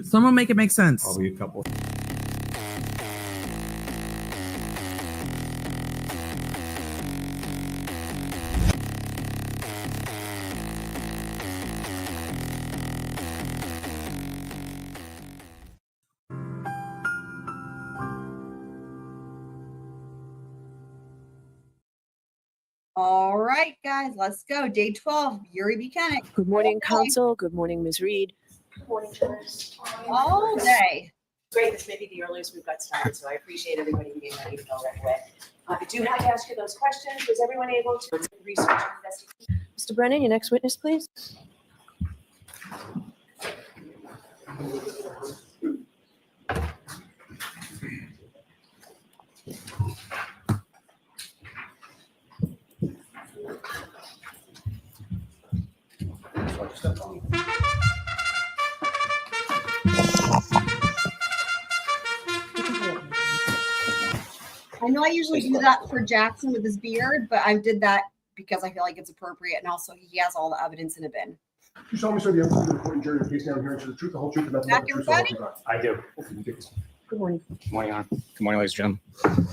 Someone make it make sense. I'll be a couple. All right, guys, let's go. Day 12, Yuri Bukhenik. Good morning, Council. Good morning, Ms. Reed. Good morning, Judge. All day. Great, this may be the earliest we've got started, so I appreciate everybody being ready to go right away. I do have to ask you those questions. Was everyone able to research and investigate? Mr. Brennan, your next witness, please. I know I usually do that for Jackson with his beard, but I did that because I feel like it's appropriate, and also he has all the evidence in a bin. You solemnly swear the evidence in the court and jury of the case now hearing to the truth, the whole truth, and nothing but the truth, so help you God. I do. Good morning. Good morning, Your Honor. Good morning, ladies and gentlemen.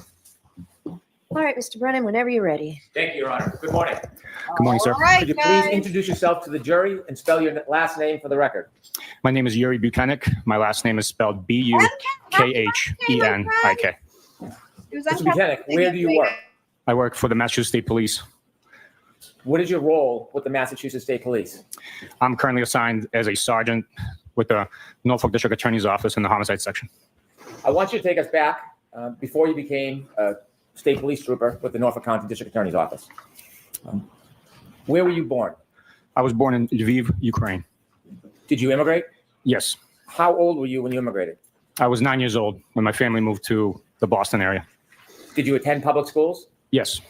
All right, Mr. Brennan, whenever you're ready. Thank you, Your Honor. Good morning. Good morning, sir. All right, Could you guys. please introduce yourself to the jury and spell your last name for the record? My name is Yuri Bukhenik. My last name is spelled B-U-K-H-E-N-I-K. It was Mr. on Bukhenik, where do you work? I work for the Massachusetts State Police. What is your role with the Massachusetts State Police? I'm currently assigned as a sergeant with the Norfolk District Attorney's Office in the homicide section. I want you to take us back before you became a state police trooper with the Norfolk County District Attorney's Office. Where were you born? I was born in Lviv, Ukraine. Did you immigrate? Yes. How old were you when you immigrated? I was 9 years old when my family moved to the Boston area. Did you attend public schools? Yes.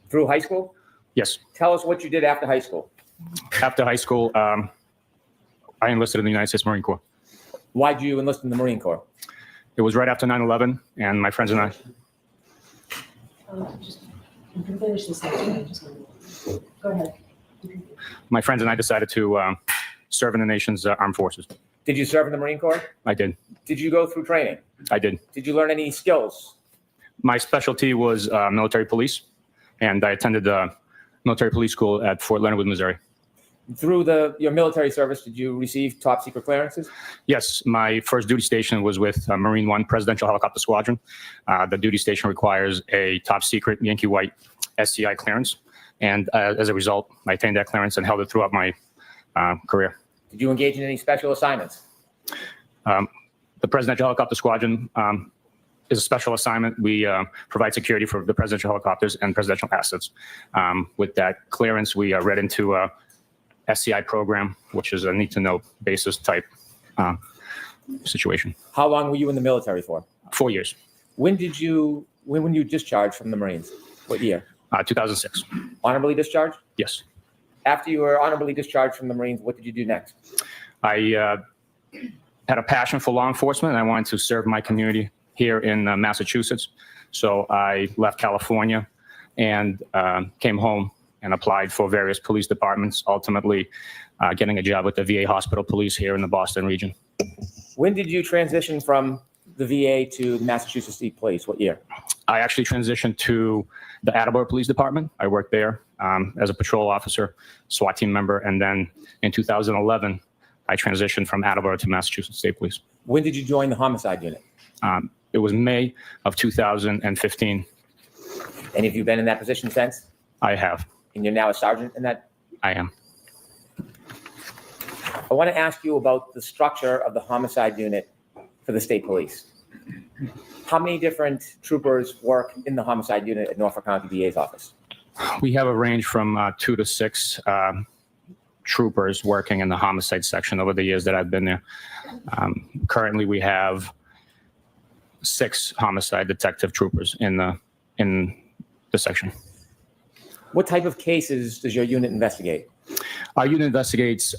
Through high school? Yes. Tell us what you did after high school. After high school, I enlisted in the United States Marine Corps. Why did you enlist in the Marine Corps? It was right after 9/11, and my friends and I. You can finish this next one. Go ahead. My friends and I decided to serve in the nation's armed forces. Did you serve in the Marine Corps? I did. Did you go through training? I did. Did you learn any skills? My specialty was military police, and I attended the military police school at Fort Leonard Wood, Missouri. Through your military service, did you receive top secret clearances? Yes, my first duty station was with Marine One Presidential Helicopter Squadron. The duty station requires a top secret Yankee White SCI clearance, and as a result, I attained that clearance and held it throughout my career. Did you engage in any special assignments? The Presidential Helicopter Squadron is a special assignment. We provide security for the presidential helicopters and presidential assets. With that clearance, we read into a SCI program, which is a need-to-know basis type situation. How long were you in the military for? 4 years. When you discharged from the Marines? What year? 2006. Honorably discharged? Yes. After you were honorably discharged from the Marines, what did you do next? I had a passion for law enforcement, and I wanted to serve my community here in Massachusetts. So I left California and came home and applied for various police departments, ultimately getting a job with the VA Hospital Police here in the Boston region. When did you transition from the VA to the Massachusetts State Police? What year? I actually transitioned to the Attleboro Police Department. I worked there as a patrol officer, SWAT team member, and then in 2011, I transitioned from Attleboro to Massachusetts State Police. When did you join the homicide unit? It was May of 2015. And have you been in that position since? I have. And you're now a sergeant in that? I am. I want to ask you about the structure of the homicide unit for the state police. How many different troopers work in the homicide unit at Norfolk County DA's office? We have a range from 2 to 6 troopers working in the homicide section over the years that I've been there. Currently, we have 6 homicide detective troopers in the section. What type of cases does your unit investigate? Our unit investigates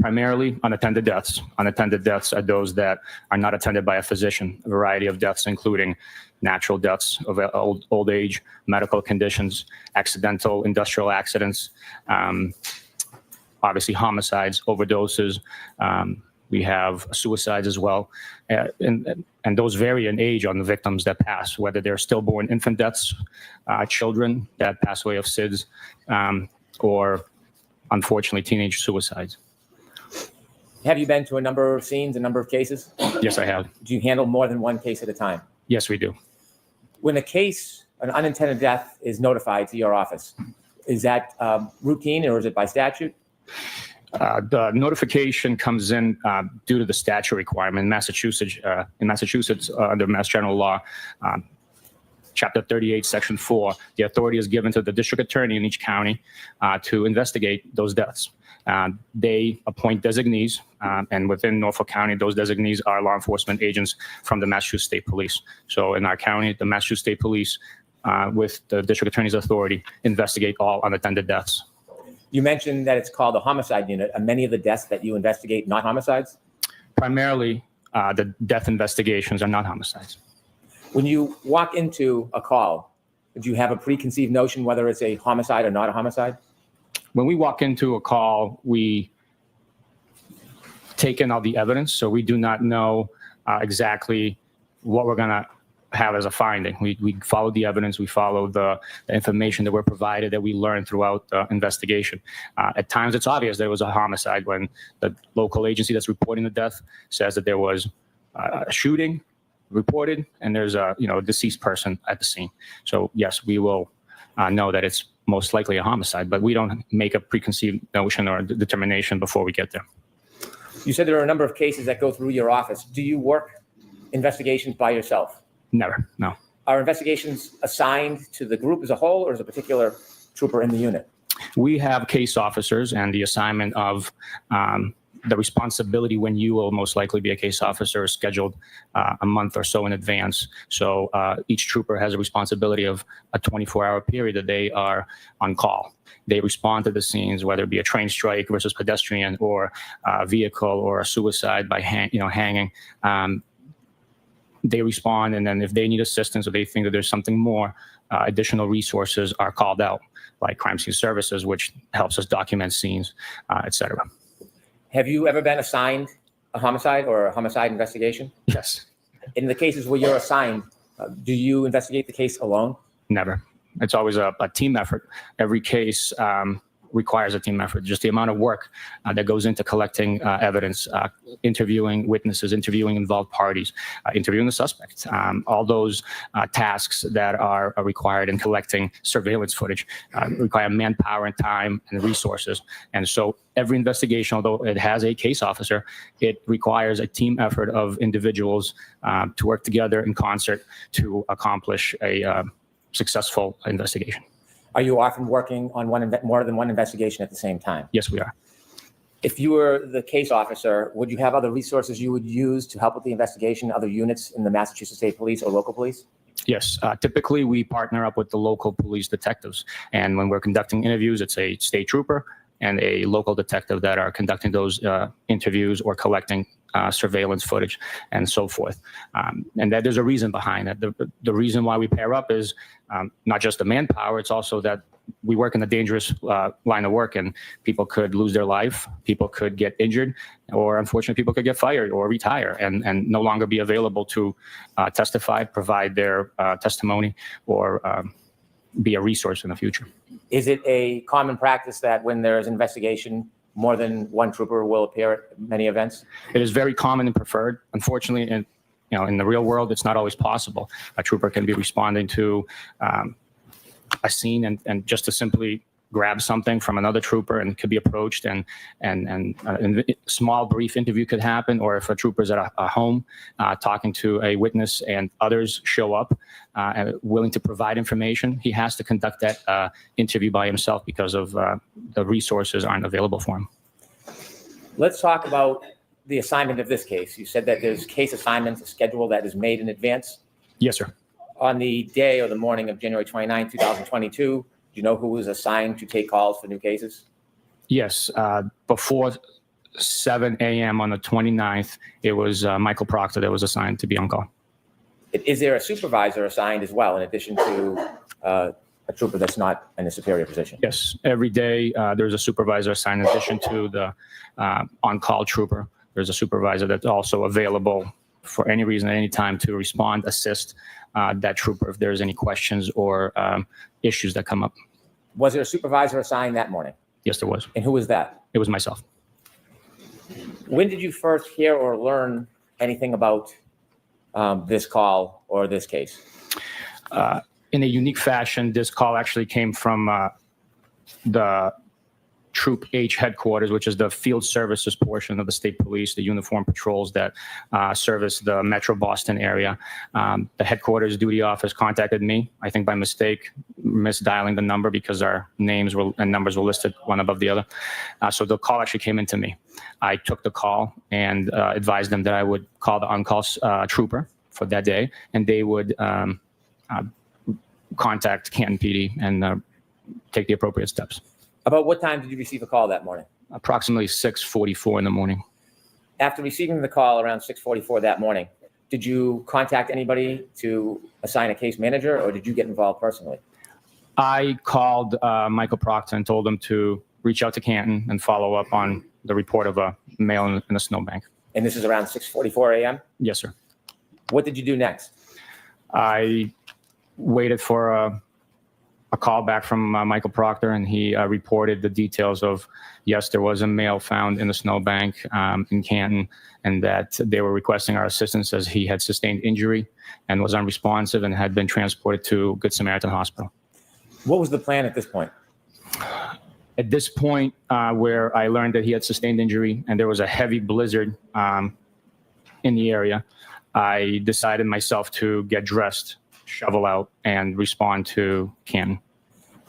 primarily unattended deaths. Unattended deaths are those that are not attended by a physician. A variety of deaths, including natural deaths of old age, medical conditions, accidental industrial accidents, obviously homicides, overdoses, We have suicides as well. And those vary in age on the victims that pass, whether they're stillborn infant deaths, children that pass away of SIDS, or unfortunately teenage suicides. Have you been to a number of scenes, a number of cases? Yes, I have. Do you handle more than one case at a time? Yes, we do. When a case, an unintended death, is notified to your office, is that routine or is it by statute? The notification comes in due to the statute requirement in Massachusetts. Under Mass General Law, Chapter 38, Section 4, the authority is given to the district attorney in each county to investigate those deaths. They appoint designees, and within Norfolk County, those designees are law enforcement agents from the Massachusetts State Police. So in our county, the Massachusetts State Police, with the district attorney's authority, investigate all unattended deaths. You mentioned that it's called a homicide unit. Are many of the deaths that you investigate not homicides? Primarily, the death investigations are not homicides. When you walk into a call, do you have a preconceived notion whether it's a homicide or not a homicide? When we walk into a call, we take in all the evidence, so we do not know exactly what we're going to have as a finding. We follow the evidence, we follow the information that we're provided, that we learn throughout the investigation. At times, it's obvious there was a homicide when the local agency that's reporting the death says that there was a shooting reported and there's a deceased person at the scene. So yes, we will know that it's most likely a homicide, but we don't make a preconceived notion or determination before we get there. You said there are a number of cases that go through your office. Do you work investigations by yourself? Never, no. Are investigations assigned to the group as a whole, or is a particular trooper in the unit? We have case officers, and the assignment of the responsibility when you will most likely be a case officer is scheduled a month or so in advance. So each trooper has a responsibility of a 24-hour period that they are on call. They respond to the scenes, whether it be a train strike versus pedestrian, or a vehicle, or a suicide by hanging. They respond, and then if they need assistance or they think that there's something more, additional resources are called out, like crime scene services, which helps us document scenes, et cetera. Have you ever been assigned a homicide or a homicide investigation? Yes. In the cases where you're assigned, do you investigate the case alone? Never. It's always a team effort. Every case requires a team effort. Just the amount of work that goes into collecting evidence, interviewing witnesses, interviewing involved parties, interviewing the suspect. All those tasks that are required in collecting surveillance footage require manpower and time and resources. And so every investigation, although it has a case officer, it requires a team effort of individuals to work together in concert to accomplish a successful investigation. Are you often working on more than one investigation at the same time? Yes, we are. If you were the case officer, would you have other resources you would use to help with the investigation, other units in the Massachusetts State Police or local police? Yes. Typically, we partner up with the local police detectives. And when we're conducting interviews, it's a state trooper and a local detective that are conducting those interviews or collecting surveillance footage and so forth. And that there's a reason behind that. The reason why we pair up is not just the manpower, it's also that we work in a dangerous line of work, and people could lose their life, people could get injured, or unfortunately people could get fired or retire and no longer be available to testify, provide their testimony, or be a resource in the future. Is it a common practice that when there is an investigation, more than one trooper will appear at many events? It is very common and preferred. Unfortunately, in the real world, it's not always possible. A trooper can be responding to a scene and just to simply grab something from another trooper and could be approached, and a small brief interview could happen. Or if a trooper's at a home talking to a witness and others show up and willing to provide information, he has to conduct that interview by himself because of the resources aren't available for him. Let's talk about the assignment of this case. You said that there's case assignments, a schedule that is made in advance. Yes, sir. On the day or the morning of January 29, 2022, do you know who was assigned to take calls for new cases? Yes. Before 7 a.m. on the 29th, it was Michael Proctor that was assigned to be on call. Is there a supervisor assigned as well, in addition to a trooper that's not in a superior position? Yes. Every day there's a supervisor assigned in addition to the on-call trooper there's a supervisor that's also available for any reason at any time to respond, assist that trooper if there's any questions or issues that come up. Was there a supervisor assigned that morning? Yes, there was. And who was that? It was myself. When did you first hear or learn anything about this call or this case? In a unique fashion, this call actually came from the Troop H headquarters, which is the field services portion of the state police, the uniform patrols that service the Metro Boston area. The headquarters duty office contacted me, I think by mistake, misdialing the number because our names and numbers were listed one above the other. So the call actually came into me. I took the call and advised them that I would call the on-call trooper for that day, and they would contact Canton PD and take the appropriate steps. About what time did you receive a call that morning? Approximately 6:44 in the morning. After receiving the call around 6:44 that morning, did you contact anybody to assign a case manager, or did you get involved personally? I called Michael Proctor and told him to reach out to Canton and follow up on the report of a male in a snowbank. And this is around 6:44 a.m.? Yes, sir. What did you do next? I waited for a call back from Michael Proctor, and he reported the details of, yes, there was a male found in the snowbank in Canton, and that they were requesting our assistance as he had sustained injury and was unresponsive and had been transported to Good Samaritan Hospital. What was the plan at this point? At this point, where I learned that he had sustained injury and there was a heavy blizzard in the area, I decided myself to get dressed, shovel out, and respond to Canton.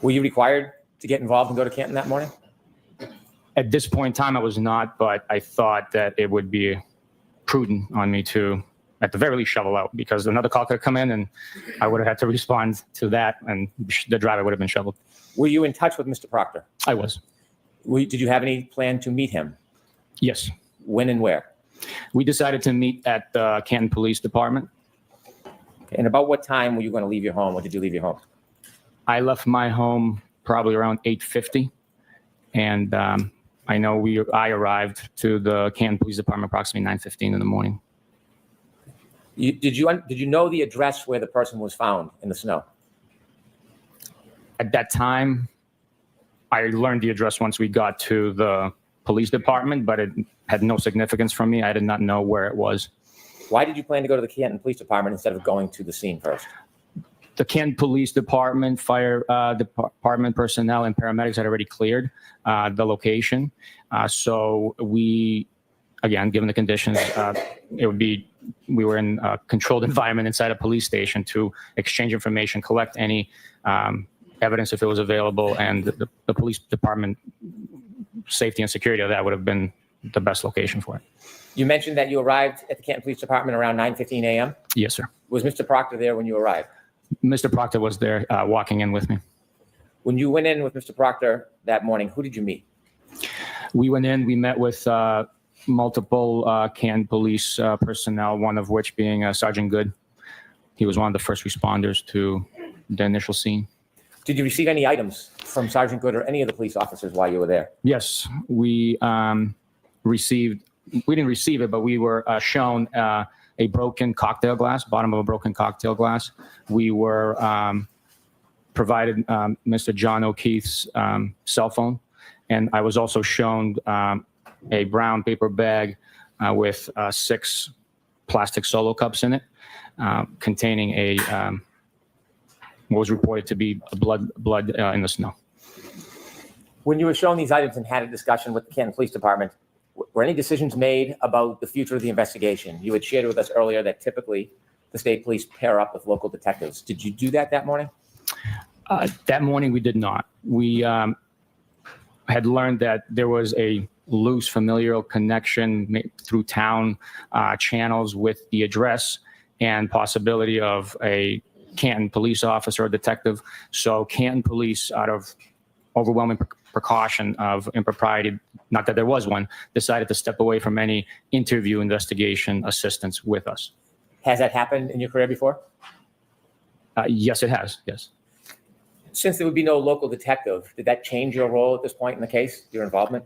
Were you required to get involved and go to Canton that morning? At this point in time, I was not, but I thought that it would be prudent on me to, at the very least, shovel out, because another call could come in and I would have had to respond to that, and the driver would have been shoveled. Were you in touch with Mr. Proctor? I was. Did you have any plan to meet him? Yes. When and where? We decided to meet at the Canton Police Department. Okay. And about what time were you going to leave your home, or did you leave your home? I left my home probably around 8:50, and I know I arrived to the Canton Police Department approximately 9:15 in the morning. Did you know the address where the person was found in the snow? At that time, I learned the address once we got to the police department, but it had no significance for me. I did not know where it was. Why did you plan to go to the Canton Police Department instead of going to the scene first? The Canton Police Department, fire department personnel, and paramedics had already cleared the location. So we, again, given the conditions, we were in a controlled environment inside a police station to exchange information, collect any evidence if it was available, and the police department safety and security of that would have been the best location for it. You mentioned that you arrived at the Canton Police Department around 9:15 a.m. Yes, sir. Was Mr. Proctor there when you arrived? Mr. Proctor was there walking in with me. When you went in with Mr. Proctor that morning, who did you meet? We went in, we met with multiple Canton police personnel, one of which being Sergeant Good. He was one of the first responders to the initial scene. Did you receive any items from Sergeant Good or any of the police officers while you were there? Yes, we didn't receive it, but we were shown a broken cocktail glass, bottom of a broken cocktail glass. We were provided Mr. John O'Keefe's cell phone, and I was also shown a brown paper bag with 6 plastic Solo cups in it, containing what was reported to be blood in the snow. When you were shown these items and had a discussion with the Canton Police Department, were any decisions made about the future of the investigation? You had shared with us earlier that typically the state police pair up with local detectives. Did you do that morning? That morning, we did not. We had learned that there was a loose familial connection through town channels with the address and possibility of a Canton police officer or detective. So Canton police, out of overwhelming precaution of impropriety, not that there was one, decided to step away from any interview investigation assistance with us. Has that happened in your career before? Yes, it has. Yes. Since there would be no local detective, did that change your role at this point in the case, your involvement?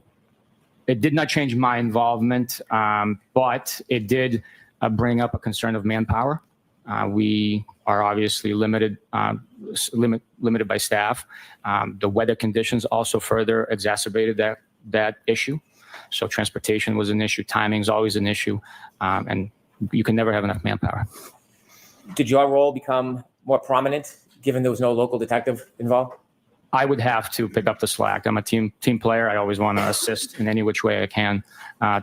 It did not change my involvement, but it did bring up a concern of manpower. We are obviously limited by staff. The weather conditions also further exacerbated that issue. So transportation was an issue. Timing is always an issue, and you can never have enough manpower. Did your role become more prominent given there was no local detective involved? I would have to pick up the slack. I'm a team player. I always want to assist in any which way I can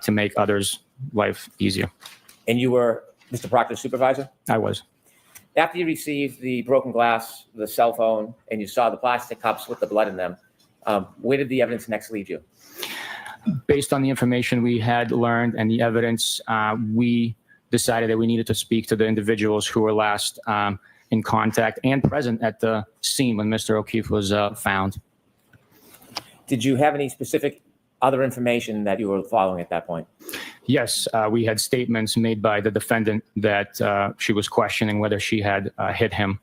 to make others' life easier. And you were Mr. Proctor's supervisor? I was. After you received the broken glass, the cell phone, and you saw the plastic cups with the blood in them, where did the evidence next lead you? Based on the information we had learned and the evidence, we decided that we needed to speak to the individuals who were last in contact and present at the scene when Mr. O'Keefe was found. Did you have any specific other information that you were following at that point? Yes, we had statements made by the defendant that she was questioning whether she had hit him,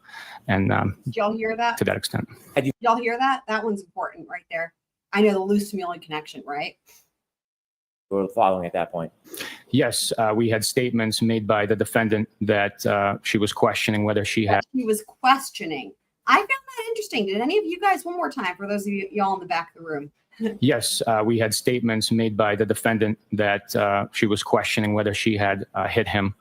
and Did y'all hear that? to that extent. Did y'all hear that? That one's important right there. I know the loose Mullen connection, right? You were following at that point? Yes, we had statements made by the defendant that she was questioning whether she had. He was questioning. I found that interesting. Did any of you guys, one more time for those of y'all in the back of the room? Yes, we had statements made by the defendant that she was questioning whether she had hit him,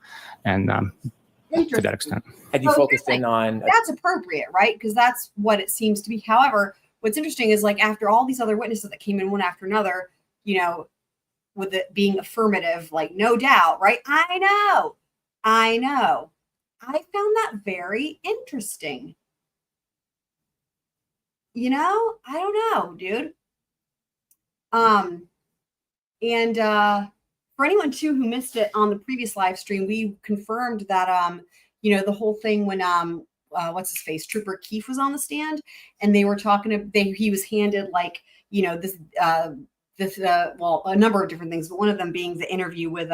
and to that extent. Had you So focused here's in the on? That's appropriate, right? Because that's what it seems to be. However, what's interesting is like after all these other witnesses that came in one after another, you know, with it being affirmative, like no doubt, right? I know. I found that very interesting. You know, I don't know, dude. And for anyone too who missed it on the previous live stream, we confirmed that you know, the whole thing when what's his face, Trooper Keefe was on the stand, and they were talking he was handed like, you know, this well, a number of different things, but one of them being the interview with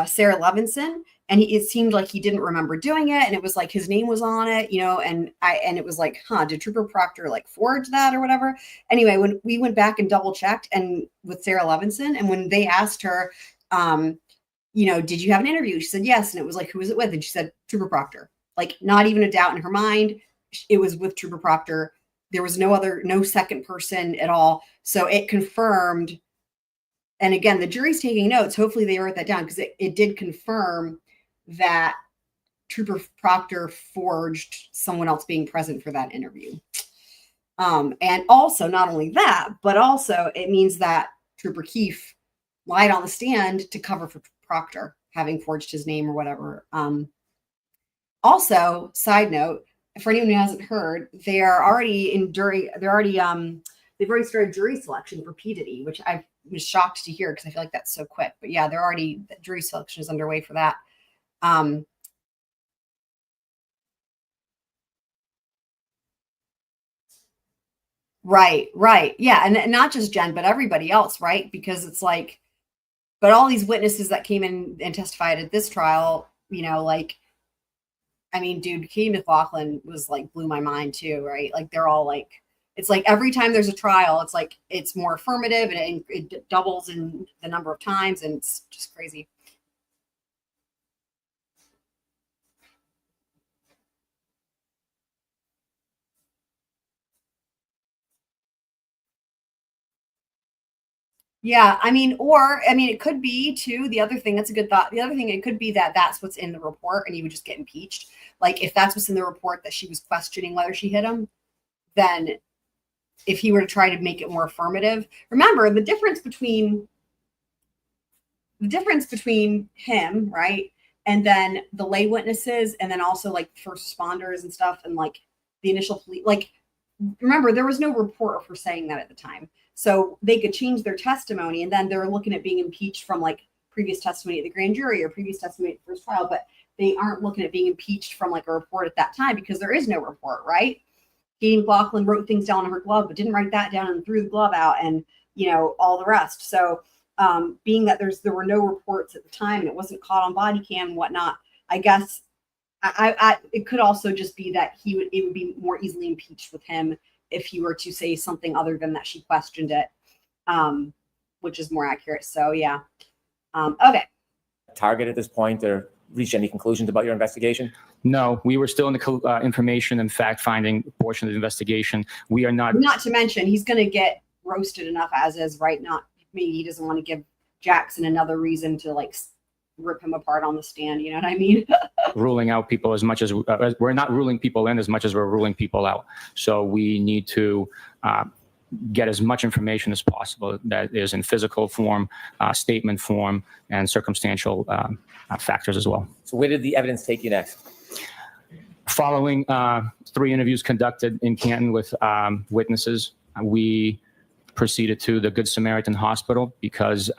Sarah Levinson, and it seemed like he didn't remember doing it, and it was like his name was on it, you know, and it was like, did Trooper Proctor like forge that or whatever? Anyway, when we went back and double checked and with Sarah Levinson, and when they asked her, you know, did you have an interview? She said yes, and it was like, who was it with? And she said Trooper Proctor. Like, not even a doubt in her mind, it was with Trooper Proctor. There was no second person at all. So it confirmed. And again, the jury's taking notes. Hopefully they wrote that down because it did confirm that Trooper Proctor forged someone else being present for that interview. And also, not only that, but also it means that Trooper Keefe lied on the stand to cover for Proctor having forged his name or whatever. Also, side note, for anyone who hasn't heard, they've already started jury selection for P. Diddy, which I was shocked to hear because I feel like that's so quick. But yeah, jury selection is underway for that. Right. Yeah. And not just Jen, but everybody else, right? Because it's like, but all these witnesses that came in and testified at this trial, you know, like, I mean, dude, Katie McLaughlin was like, blew my mind too, right? Like they're all like, it's like every time there's a trial, it's like, it's more affirmative and it doubles in the number of times, and it's just crazy. Yeah, it could be too. The other thing, that's a good thought. The other thing, it could be that that's what's in the report and he would just get impeached. Like if that's what's in the report that she was questioning whether she hit him, then if he were to try to make it more affirmative, remember the difference between him, right? And then the lay witnesses, and then also like first responders and stuff, and like the initial police, like remember there was no report for saying that at the time. So they could change their testimony, and then they're looking at being impeached from like previous testimony at the grand jury or previous testimony at the first trial, but they aren't looking at being impeached from like a report at that time because there is no report, right? Katie McLaughlin wrote things down on her glove, but didn't write that down and threw the glove out, and you know, all the rest. So being that there were no reports at the time and it wasn't caught on body cam and whatnot, I guess it could also just be that it would be more easily impeached with him if he were to say something other than that she questioned it, which is more accurate. So yeah. Okay. Target at this point or reach any conclusions about your investigation? No, we were still in the information and fact-finding portion of the investigation. We are not. Not to mention, he's going to get roasted enough as is, right? Maybe he doesn't want to give Jackson another reason to like rip him apart on the stand. You know what I mean? Ruling out people as much as we're not ruling people in as much as we're ruling people out. So we need to get as much information as possible that is in physical form, statement form, and circumstantial factors as well. So where did the evidence take you next? Following 3 interviews conducted in Canton with witnesses, we proceeded to the Good Samaritan Hospital because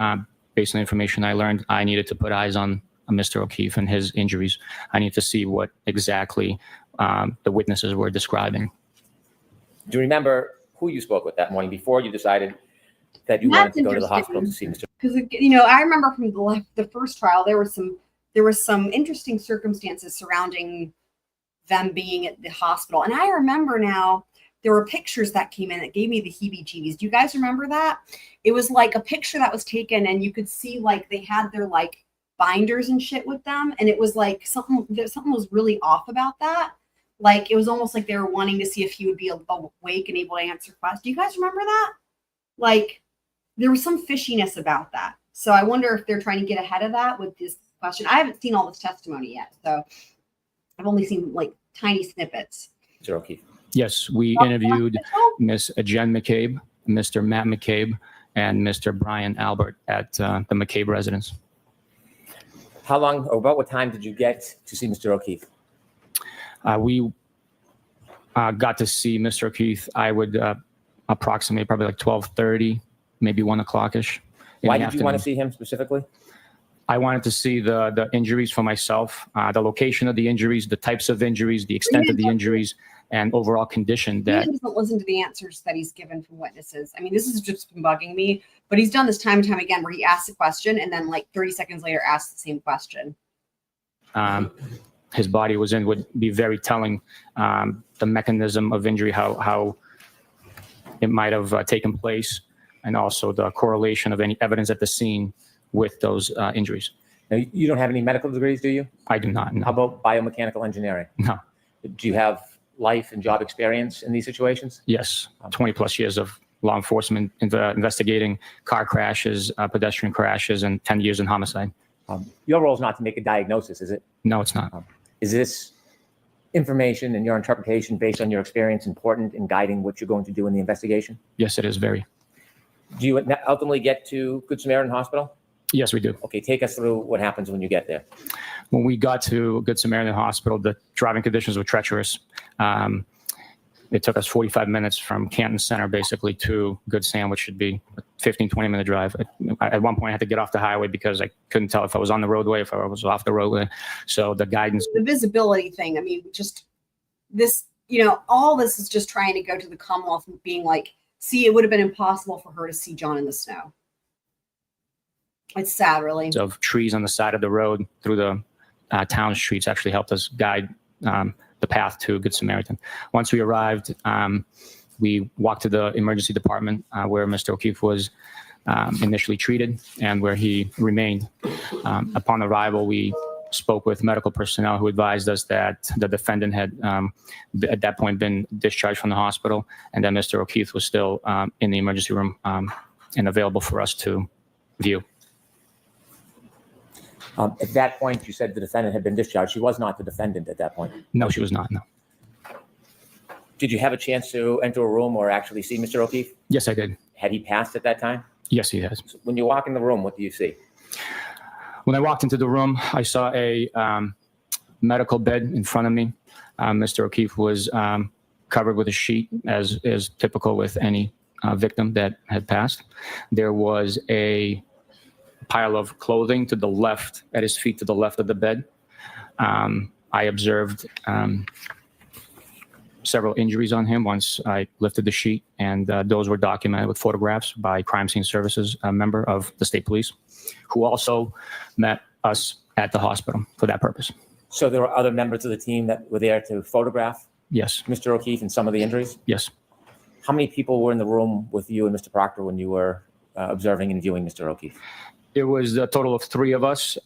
based on the information I learned, I needed to put eyes on Mr. O'Keefe and his injuries. I need to see what exactly the witnesses were describing. Do you remember who you spoke with that morning before you decided that you wanted to go to the hospital to see Mr. Because I remember from the first trial, there were some interesting circumstances surrounding them being at the hospital, and I remember now there were pictures that came in that gave me the heebie-jeebies. Do you guys remember that? It was like a picture that was taken, and you could see like they had their like binders and shit with them, and it was like something was really off about that. Like it was almost like they were wanting to see if he would be awake and able to answer questions. Do you guys remember that? Like there was some fishiness about that. So I wonder if they're trying to get ahead of that with this question. I haven't seen all this testimony yet, so I've only seen like tiny snippets. Mr. O'Keefe? Yes, we interviewed Miss Jen McCabe, Mr. Matt McCabe, and Mr. Brian Albert at the McCabe residence. How long or about what time did you get to see Mr. O'Keefe? We got to see Mr. O'Keefe, I would approximate probably like 12:30, maybe 1 o'clock-ish. Why did you want to see him specifically? I wanted to see the injuries for myself, the location of the injuries, the types of injuries, the extent of the injuries, and overall condition. That he doesn't listen to the answers that he's given from witnesses. I mean, this has just been bugging me, but he's done this time and time again where he asks a question and then like 30 seconds later asks the same question. His body was in would be very telling. The mechanism of injury, how it might have taken place, and also the correlation of any evidence at the scene with those injuries. Now, you don't have any medical degrees, do you? I do not. No. How about biomechanical engineering? No. Do you have life and job experience in these situations? Yes, 20 plus years of law enforcement investigating car crashes, pedestrian crashes, and 10 years in homicide. Your role is not to make a diagnosis, is it? No, it's not. Is this information and your interpretation based on your experience important in guiding what you're going to do in the investigation? Yes, it is very. Do you ultimately get to Good Samaritan Hospital? Yes, we do. Okay, take us through what happens when you get there. When we got to Good Samaritan Hospital, the driving conditions were treacherous. It took us 45 minutes from Canton Center, basically, to Good Sam, which should be a 15, 20-minute drive. At one point, I had to get off the highway because I couldn't tell if I was on the roadway, if I was off the roadway. So the guidance. The visibility thing, I mean, just this, all this is just trying to go to the Commonwealth and being like, see, it would have been impossible for her to see John in the snow. It's sad, really. Of trees on the side of the road through the town streets actually helped us guide the path to Good Samaritan. Once we arrived, we walked to the emergency department where Mr. O'Keefe was initially treated and where he remained. Upon arrival, we spoke with medical personnel who advised us that the defendant had at that point been discharged from the hospital, and that Mr. O'Keefe was still in the emergency room and available for us to view. At that point, you said the defendant had been discharged. She was not the defendant at that point. No, she was not, no. Did you have a chance to enter a room or actually see Mr. O'Keefe? Yes, I did. Had he passed at that time? Yes, he has. So when you walk in the room, what do you see? When I walked into the room, I saw a medical bed in front of me. Mr. O'Keefe was covered with a sheet, as is typical with any victim that had passed. There was a pile of clothing to the left, at his feet to the left of the bed. I observed several injuries on him once I lifted the sheet, and those were documented with photographs by Crime Scene Services, a member of the state police, who also met us at the hospital for that purpose. So there were other members of the team that were there to photograph Yes. Mr. O'Keefe and some of the injuries? Yes. How many people were in the room with you and Mr. Proctor when you were observing and viewing Mr. O'Keefe? It was a total of three of us,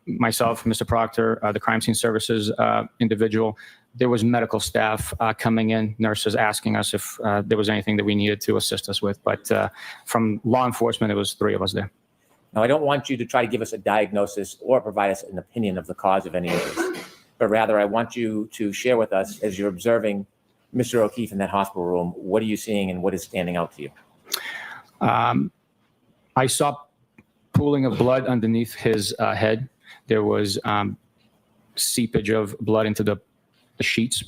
myself, Mr. Proctor, the crime scene services individual. There was medical staff coming in, nurses asking us if there was anything that we needed to assist us with. But from law enforcement, it was three of us there. Now, I don't want you to try to give us a diagnosis or provide us an opinion of the cause of any injuries, but rather I want you to share with us, as you're observing Mr. O'Keefe in that hospital room, what are you seeing and what is standing out to you? I saw pooling of blood underneath his head. There was seepage of blood into the sheets.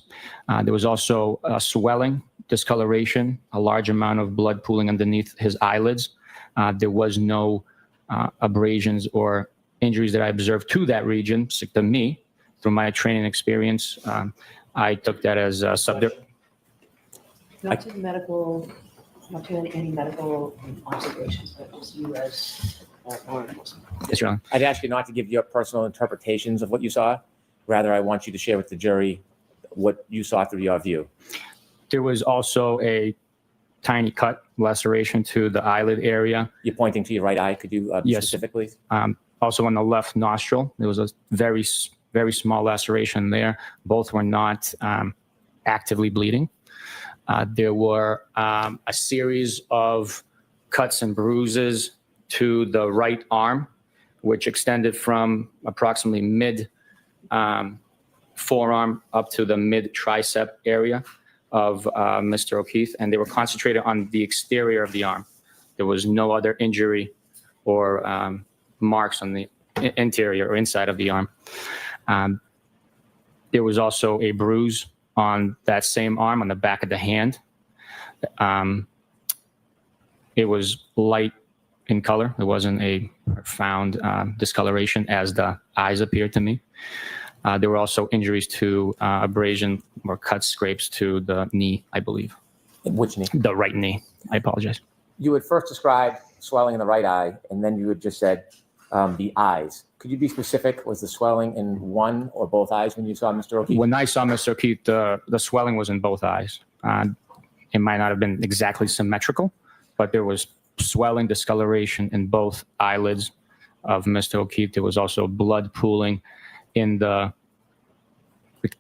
There was also swelling, discoloration, a large amount of blood pooling underneath his eyelids. There was no abrasions or injuries that I observed to that region, to me, through my training experience. I took that as a subject. Not to any medical observations, but just you as law enforcement. Yes, Your Honor. I'd ask you not to give your personal interpretations of what you saw. Rather, I want you to share with the jury what you saw through your view. There was also a tiny cut, laceration to the eyelid area. You're pointing to your right eye. Could you be Yes. specific, please? Also on the left nostril, there was a very small laceration there. Both were not actively bleeding. There were a series of cuts and bruises to the right arm, which extended from approximately mid forearm up to the mid tricep area of Mr. O'Keefe, and they were concentrated on the exterior of the arm. There was no other injury or marks on the interior or inside of the arm. There was also a bruise on that same arm on the back of the hand. It was light in color. There wasn't a profound discoloration as the eyes appeared to me. There were also injuries to abrasion or cut scrapes to the knee, I believe. Which knee? The right knee. I apologize. You had first described swelling in the right eye, and then you had just said the eyes. Could you be specific? Was the swelling in one or both eyes when you saw Mr. O'Keefe? When I saw Mr. O'Keefe, the swelling was in both eyes. It might not have been exactly symmetrical, but there was swelling, discoloration in both eyelids of Mr. O'Keefe. There was also blood pooling in the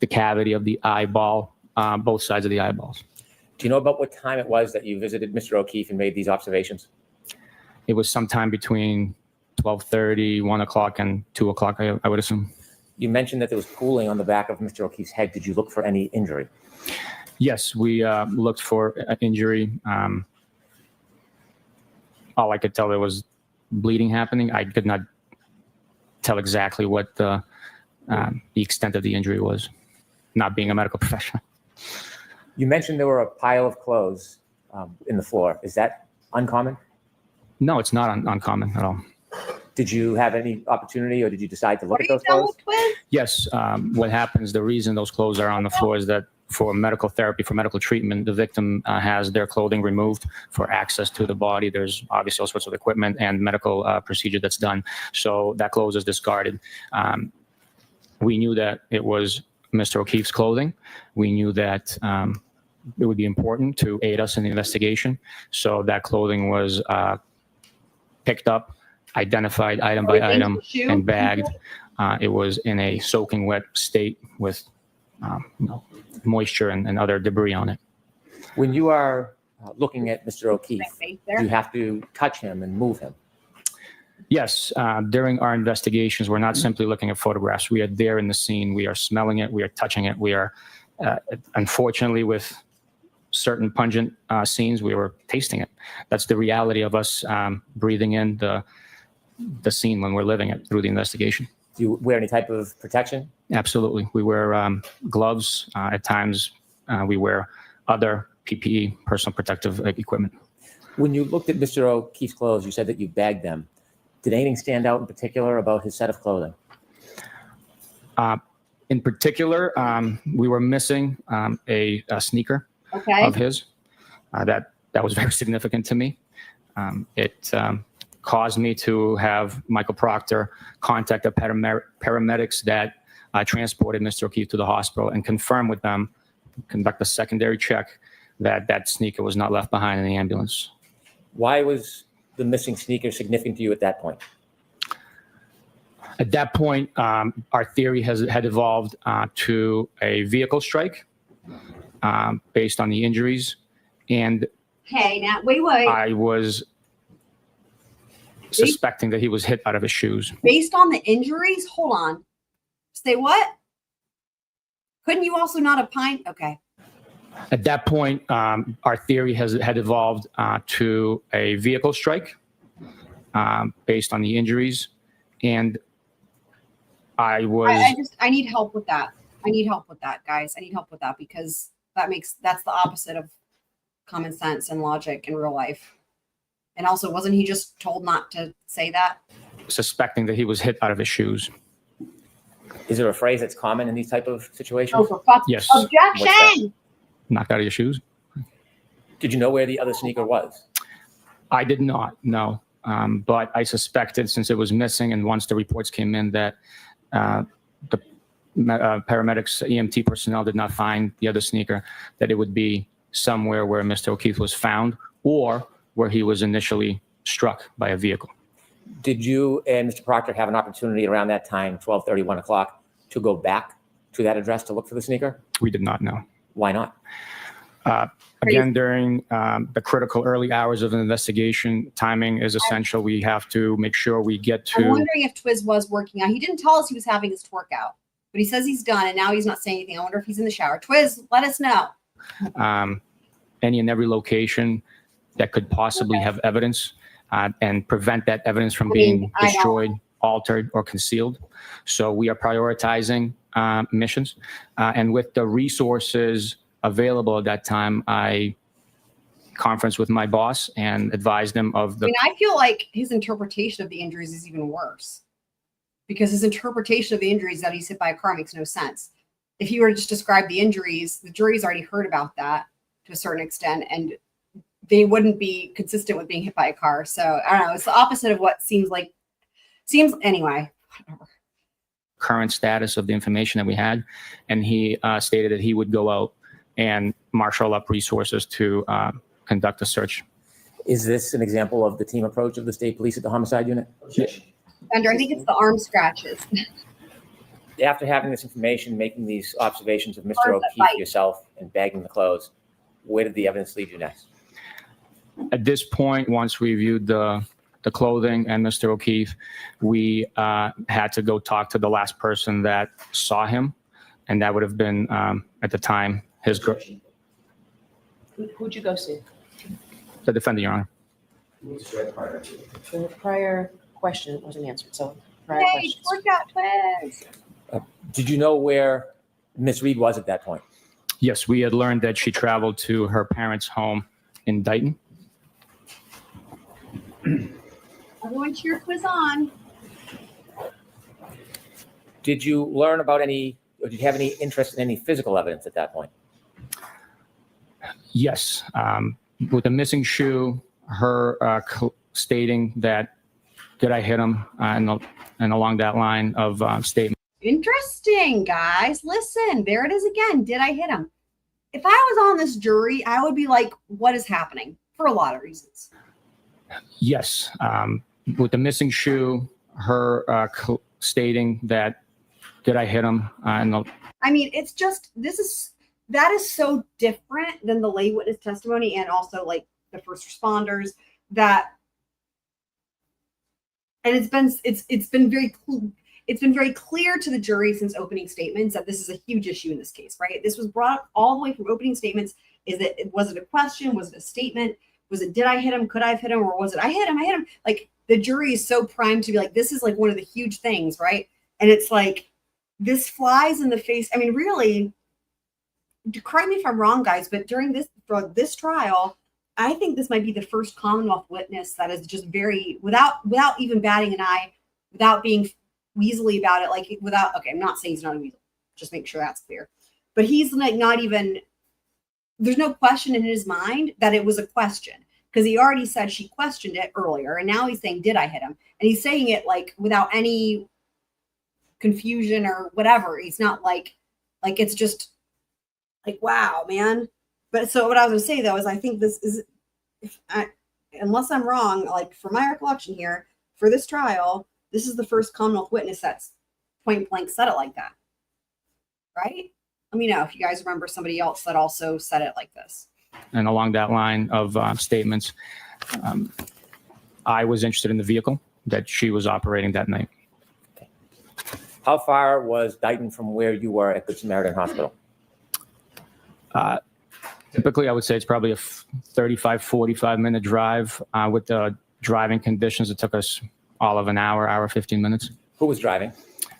cavity of the eyeball, both sides of the eyeballs. Do you know about what time it was that you visited Mr. O'Keefe and made these observations? It was sometime between 12:30, 1 o'clock, and 2 o'clock, I would assume. You mentioned that there was pooling on the back of Mr. O'Keefe's head. Did you look for any injury? Yes, we looked for an injury. All I could tell, there was bleeding happening. I could not tell exactly what the extent of the injury was, not being a medical professional. You mentioned there were a pile of clothes in the floor. Is that uncommon? No, it's not uncommon at all. Did you have any opportunity, or did you decide to look at those clothes? Yes, what happens, the reason those clothes are on the floor is that for medical therapy, for medical treatment, the victim has their clothing removed for access to the body. There's obviously all sorts of equipment and medical procedure that's done. So that clothes is discarded. We knew that it was Mr. O'Keefe's clothing. We knew that it would be important to aid us in the investigation. So that clothing was picked up, identified item by item, and bagged. It was in a soaking wet state with moisture and other debris on it. When you are looking at Mr. O'Keefe, you have to touch him and move him. Yes, during our investigations, we're not simply looking at photographs. We are there in the scene. We are smelling it. We are touching it. We are, unfortunately, with certain pungent scenes, we were tasting it. That's the reality of us breathing in the scene when we're living it through the investigation. Do you wear any type of protection? Absolutely. We wear gloves. At times, we wear other PPE, personal protective equipment. When you looked at Mr. O'Keefe's clothes, you said that you bagged them. Did anything stand out in particular about his set of clothing? In particular, we were missing a sneaker of his. That was very significant to me. It caused me to have Michael Proctor contact the paramedics that transported Mr. O'Keefe to the hospital and confirm with them, conduct a secondary check, that that sneaker was not left behind in the ambulance. Why was the missing sneaker significant to you at that point? At that point, our theory had evolved to a vehicle strike based on the injuries. And Hey, now, wait. I was suspecting that he was hit out of his shoes. Based on the injuries? Hold on. Say what? Couldn't you also not opine? Okay. At that point, our theory had evolved to a vehicle strike based on the injuries. And I need help with that. I need help with that, guys. I need help with that because that's the opposite of common sense and logic in real life. And also, wasn't he just told not to say that? Suspecting that he was hit out of his shoes. Is there a phrase that's common in these type of situations? Oh, for fuck's Yes. objection! Knocked out of your shoes? Did you know where the other sneaker was? I did not, no. But I suspected, since it was missing, and once the reports came in that the paramedics, EMT personnel did not find the other sneaker, that it would be somewhere where Mr. O'Keefe was found or where he was initially struck by a vehicle. Did you and Mr. Proctor have an opportunity around that time, 12:30, 1 o'clock, to go back to that address to look for the sneaker? We did not know. Why not? Again, during the critical early hours of an investigation, timing is essential. We have to make sure we get to... I'm wondering if Twiz was working out. He didn't tell us he was having his twerk out, but he says he's done, and now he's not saying anything. I wonder if he's in the shower. Twiz, let us know. Any and every location that could possibly have evidence and prevent that evidence from being destroyed, altered, or concealed. So we are prioritizing missions. And with the resources available at that time, I conferenced with my boss and advised him of the... I feel like his interpretation of the injuries is even worse because his interpretation of the injuries that he's hit by a car makes no sense. If you were to just describe the injuries, the jury's already heard about that to a certain extent, and they wouldn't be consistent with being hit by a car. So I don't know. It's the opposite of what seems anyway. Whatever. Current status of the information that we had. And he stated that he would go out and marshal up resources to conduct a search. Is this an example of the team approach of the state police at the homicide unit? Bender, I think it's the arm scratches. After having this information, making these observations of Mr. Or the O'Keefe, bite. yourself, and bagging the clothes, where did the evidence lead you next? At this point, once we viewed the clothing and Mr. O'Keefe, we had to go talk to the last person that saw him. And that would have been, at the time, his girl. Who'd you go see? The defendant, Your Honor. The prior question wasn't answered, so prior Hey, questions. work out, Twiz. Did you know where Miss Reed was at that point? Yes, we had learned that she traveled to her parents' home in Dighton. Everyone cheer Twiz on. Did you learn about any, or did you have any interest in any physical evidence at that point? Yes, with the missing shoe, her stating that, did I hit him, and along that line of statement. Interesting, guys. Listen, there it is again. Did I hit him? If I was on this jury, I would be like, what is happening? For a lot of reasons. Yes, with the missing shoe, her stating that, did I hit him, I mean, it's just, that is so different than the lay witness testimony and also like the first responders and it's been very clear to the jury since opening statements that this is a huge issue in this case, right? This was brought up all the way from opening statements. Was it a question? Was it a statement? Was it, did I hit him? Could I have hit him? Or was it, I hit him? Like the jury is so primed to be like, this is like one of the huge things, right? And it's like, this flies in the face. I mean, really, correct me if I'm wrong, guys, but during this trial, I think this might be the first Commonwealth witness that is just very, without even batting an eye, without being weaselly about it, okay, I'm not saying he's not a weasel, just make sure that's clear. But he's like not even, there's no question in his mind that it was a question because he already said she questioned it earlier. And now he's saying, did I hit him? And he's saying it like without any confusion or whatever. He's not like it's just like, wow, man. But so what I was gonna say though is I think this is, unless I'm wrong, like for my recollection here, for this trial, this is the first Commonwealth witness that's point blank said it like that. Right? Let me know if you guys remember somebody else that also said it like this. And along that line of statements, I was interested in the vehicle that she was operating that night. How far was Dighton from where you were at the Samaritan Hospital? Typically, I would say it's probably a 35, 45-minute drive. With the driving conditions, it took us all of an hour, 15 minutes. Who was driving?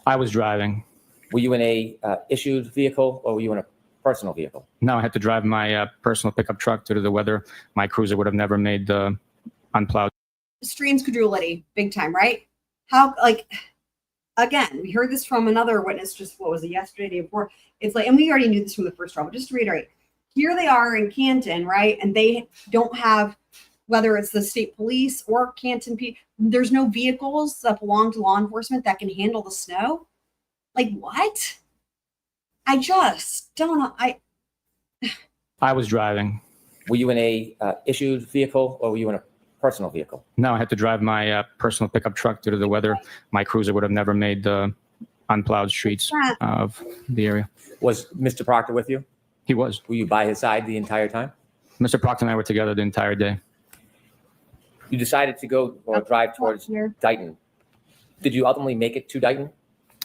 I was driving. Were you in a issued vehicle or were you in a personal vehicle? No, I had to drive my personal pickup truck due to the weather. My cruiser would have never made the unplowed. Streams credulity, big time, right? How, like, again, we heard this from another witness just, what was it, yesterday, day before? It's like, and we already knew this from the first trial, but just to reiterate, here they are in Canton, right? And they don't have, whether it's the state police or Canton, there's no vehicles that belong to law enforcement that can handle the snow. Like, what? I just don't know. I was driving. Were you in a issued vehicle or were you in a personal vehicle? No, I had to drive my personal pickup truck due to the weather. My cruiser would have never made the unplowed streets of the area. Was Mr. Proctor with you? He was. Were you by his side the entire time? Mr. Proctor and I were together the entire day. You decided to go or drive towards Dighton. Did you ultimately make it to Dighton?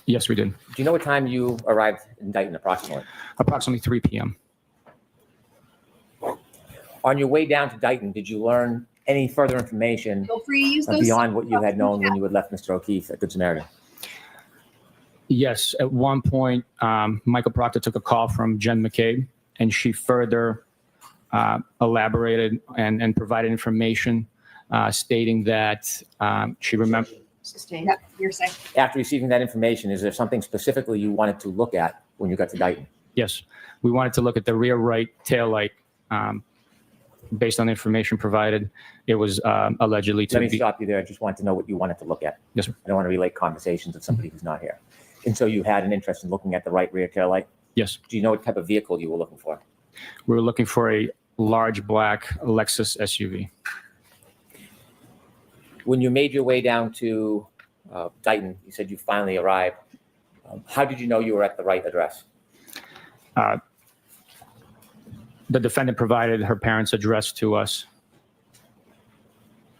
Yes, we did. Do you know what time you arrived in Dighton approximately? Approximately 3 p.m. On your way down to Dighton, did you learn any further information Feel free to use those. beyond what you had known when you had left Mr. O'Keefe at Good Samaritan? Yes, at one point, Michael Proctor took a call from Jen McCabe, and she further elaborated and provided information stating that she remembered. Sustain. Yep, you're safe. After receiving that information, is there something specifically you wanted to look at when you got to Dighton? Yes, we wanted to look at the rear right taillight. Based on the information provided, it was allegedly to Let me be. stop you there. I just wanted to know what you wanted to look at. Yes, sir. I don't want to relay conversations of somebody who's not here. And so you had an interest in looking at the right rear taillight? Yes, Do you know what type of vehicle you were looking for? we were looking for a large black Lexus SUV. When you made your way down to Dighton, you said you finally arrived. How did you know you were at the right address? The defendant provided her parents' address to us.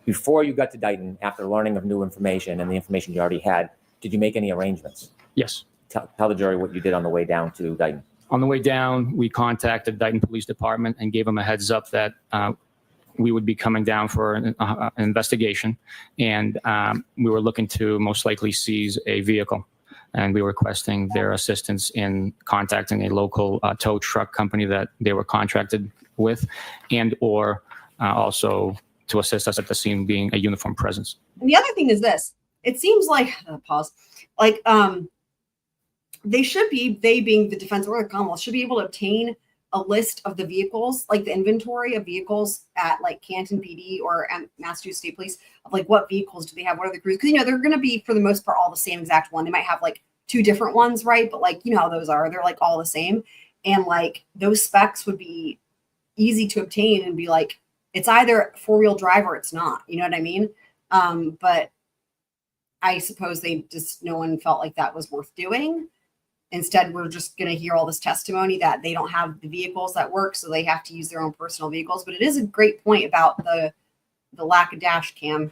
Before you got to Dighton, after learning of new information and the information you already had, did you make any arrangements? Yes. Tell the jury what you did on the way down to Dighton. On the way down, we contacted Dighton Police Department and gave them a heads up that we would be coming down for an investigation, and we were looking to most likely seize a vehicle. And we were requesting their assistance in contacting a local tow truck company that they were contracted with, and or also to assist us at the scene being a uniform presence. And the other thing is this. It seems like, like they should be, they being the defense or the Commonwealth, should be able to obtain a list of the vehicles, like the inventory of vehicles at like Canton PD or Massachusetts State Police, of like what vehicles do they have, what are the crews? Because, you know, they're going to be for the most part all the same exact one. They might have like 2 different ones, right? But like, you know how those are, they're like all the same. And like those specs would be easy to obtain and be like, it's either 4-wheel drive or it's not, you know what I mean? But I suppose no one felt like that was worth doing. Instead, we're just going to hear all this testimony that they don't have the vehicles that work, so they have to use their own personal vehicles. But it is a great point about the lack of dash cam.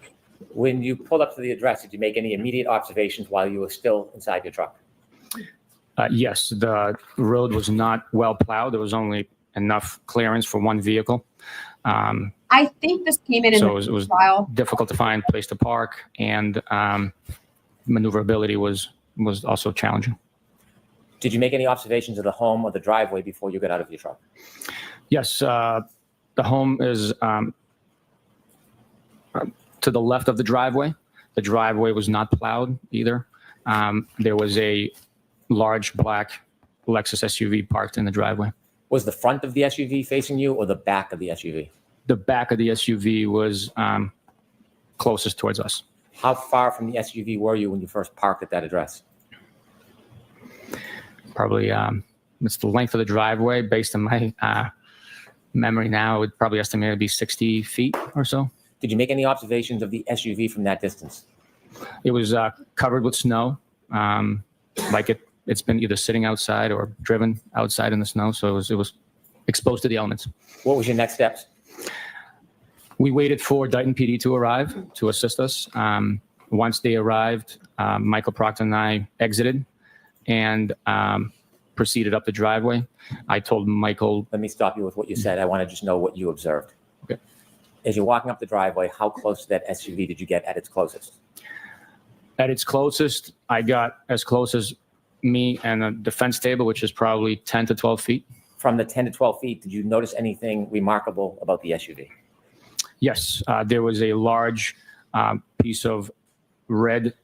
When you pulled up to the address, did you make any immediate observations while you were still inside your truck? Yes, the road was not well plowed. There was only enough clearance for one vehicle. I think this came in So the it was trial. difficult to find a place to park, and maneuverability was also challenging. Did you make any observations of the home or the driveway before you got out of your truck? Yes, the home is to the left of the driveway. The driveway was not plowed either. There was a large black Lexus SUV parked in the driveway. Was the front of the SUV facing you or the back of the SUV? The back of the SUV was closest towards us. How far from the SUV were you when you first parked at that address? Probably it's the length of the driveway. Based on my memory now, it would probably estimate to be 60 feet or so. Did you make any observations of the SUV from that distance? It was covered with snow, like it's been either sitting outside or driven outside in the snow, so it was exposed to the elements. What was your next steps? We waited for Dighton PD to arrive to assist us. Once they arrived, Michael Proctor and I exited and proceeded up the driveway. I told Michael. Let me stop you with what you said. I want to just know what you observed. Okay. As you're walking up the driveway, how close to that SUV did you get at its closest? At its closest, I got as close as me and the defense table, which is probably 10 to 12 feet. From the 10 to 12 feet, did you notice anything remarkable about the SUV? Yes, there was a large piece of red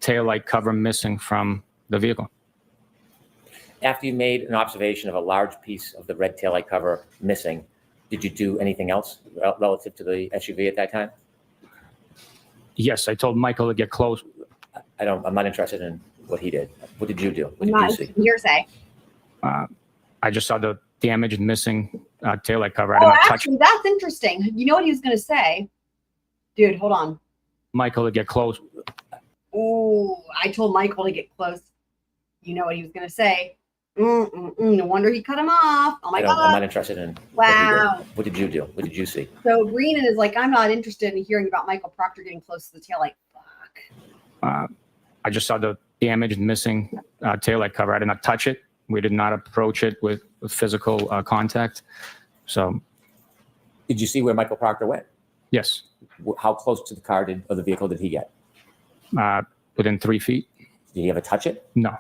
taillight cover missing from the vehicle. After you made an observation of a large piece of the red taillight cover missing, did you do anything else relative to the SUV at that time? Yes, I told Michael to get close. I'm not interested in what he did. What did you do? What did Not you see? hearsay. I just saw the damaged missing taillight cover. I Oh, did not touch actually, that's interesting. You know what he was going to say? Dude, hold on. Michael to get close. Oh, I told Michael to get close. You know what he was going to say? No wonder he cut him off. Oh my I'm God. not interested in Wow. what did you do? What did you see? So Breenan is like, I'm not interested in hearing about Michael Proctor getting close to the taillight. Fuck. I just saw the damaged missing taillight cover. I did not touch it. We did not approach it with physical contact. So, Did you see where Michael Proctor went? yes, How close to the car or the vehicle did he get? within 3 feet. Did he ever touch it? No.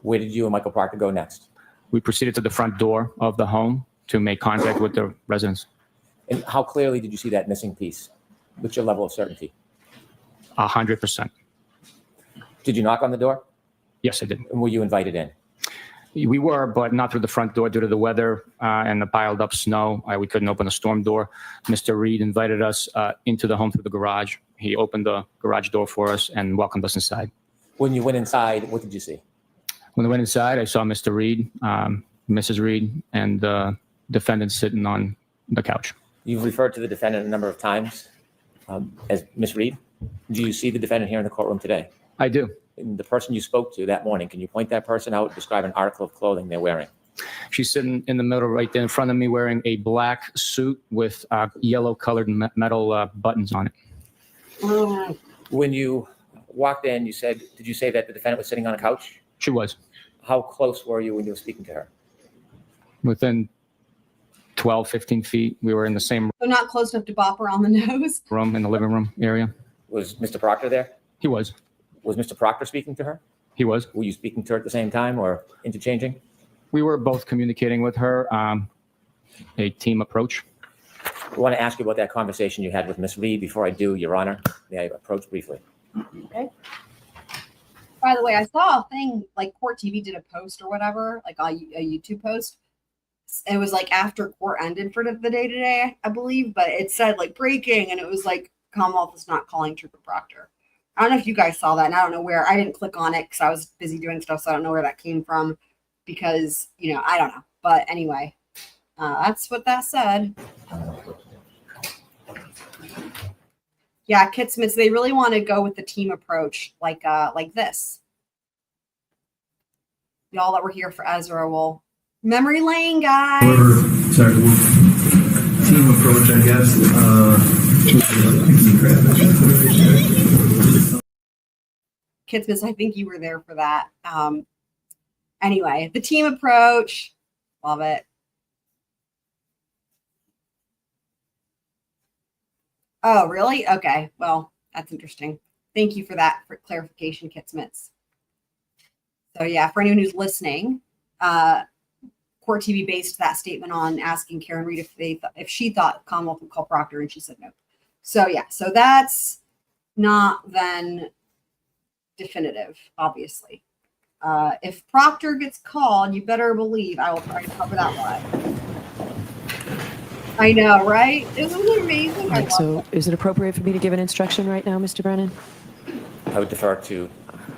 Where did you and Michael Proctor go next? We proceeded to the front door of the home to make contact with the residents. And how clearly did you see that missing piece? What's your level of certainty? 100%. Did you knock on the door? Yes, I did. And were you invited in? We were, but not through the front door due to the weather and the piled up snow. We couldn't open the storm door. Mr. Reed invited us into the home through the garage. He opened the garage door for us and welcomed us inside. When you went inside, what did you see? When I went inside, I saw Mr. Reed, Mrs. Reed, and the defendant sitting on the couch. You've referred to the defendant a number of times as Miss Reed. Do you see the defendant here in the courtroom today? I do. And the person you spoke to that morning, can you point that person out, describe an article of clothing they're wearing? She's sitting in the middle right there in front of me wearing a black suit with yellow colored metal buttons on it. When you walked in, did you say that the defendant was sitting on a couch? She was. How close were you when you were speaking to her? Within 12, 15 feet. We were in the same So not close enough to bop her on the nose. room in the living room area. Was Mr. Proctor there? He was. Was Mr. Proctor speaking to her? He was. Were you speaking to her at the same time or interchanging? We were both communicating with her, a team approach. I want to ask you about that conversation you had with Miss Reed. Before I do, Your Honor, may I approach briefly? Okay. By the way, I saw a thing like Court TV did a post or whatever, like a YouTube post. It was like after court ended for the day today, I believe, but it said like breaking, and it was like Commonwealth is not calling Trooper Proctor. I don't know if you guys saw that, and I don't know where. I didn't click on it because I was busy doing stuff, so I don't know where that came from because, you know, I don't know. But anyway, that's what that said. Yeah, Kit Smiths, they really want to go with the team approach like this. Y'all that were here for Ezra will memory lane, guys. Sorry, team approach, I guess. Kit Smiths, I think you were there for that. Anyway, the team approach, love it. Oh, really? Okay. Well, that's interesting. Thank you for that for clarification, Kit Smiths. So yeah, for anyone who's listening, Court TV based that statement on asking Karen Reed if she thought Commonwealth would call Proctor, and she said no. So yeah, so that's not then definitive, obviously. If Proctor gets called, you better believe I will try to cover that one. I know, right? Isn't it amazing? I love So that. is it appropriate for me to give an instruction right now, Mr. Brennan? I would defer to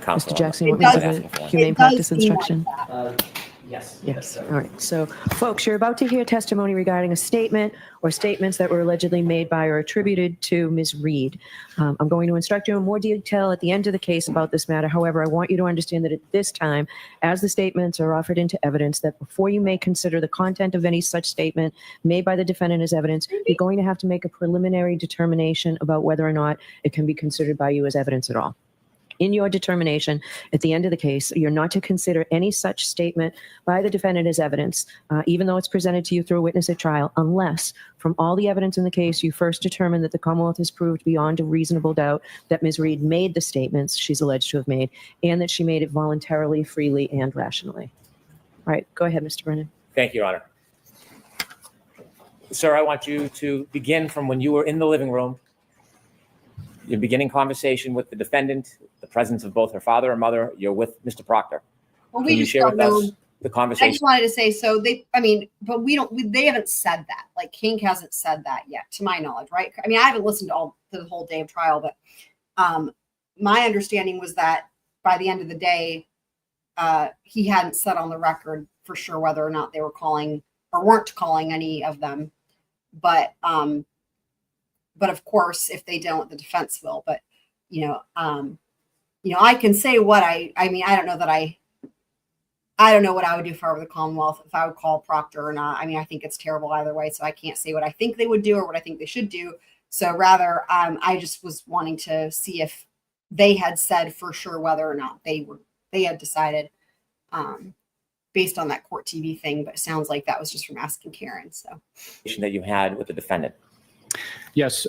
counsel. Mr. Jackson, It what was does- the humane It does practice seem instruction? like that. Yes. Yes. All right. So, folks, you're about to hear testimony regarding a statement or statements that were allegedly made by or attributed to Ms. Reed. I'm going to instruct you in more detail at the end of the case about this matter. However, I want you to understand that at this time, as the statements are offered into evidence, that before you may consider the content of any such statement made by the defendant as evidence, you're going to have to make a preliminary determination about whether or not it can be considered by you as evidence at all. In your determination at the end of the case, you're not to consider any such statement by the defendant as evidence, even though it's presented to you through a witness at trial, unless from all the evidence in the case, you first determine that the Commonwealth has proved beyond a reasonable doubt that Ms. Reed made the statements she's alleged to have made, and that she made it voluntarily, freely, and rationally. All right, go ahead, Mr. Brennan. Thank you, Your Honor. Sir, I want you to begin from when you were in the living room, your beginning conversation with the defendant, the presence of both her father and mother. You're with Mr. Proctor. Well, Can we you just share don't with know. us the I conversation? just wanted to say, so but they haven't said that. Like, King hasn't said that yet, to my knowledge, right? I mean, I haven't listened to the whole day of trial, but my understanding was that by the end of the day, he hadn't said on the record for sure whether or not they were calling or weren't calling any of them. But of course, if they don't, the defense will. But I can say what I don't know what I would do if I were the Commonwealth, if I would call Proctor or not. I mean, I think it's terrible either way, so I can't say what I think they would do or what I think they should do. So rather, I just was wanting to see if they had said for sure whether or not they had decided based on that court TV thing. But it sounds like that was just from asking Karen. So That you had with the defendant. Yes.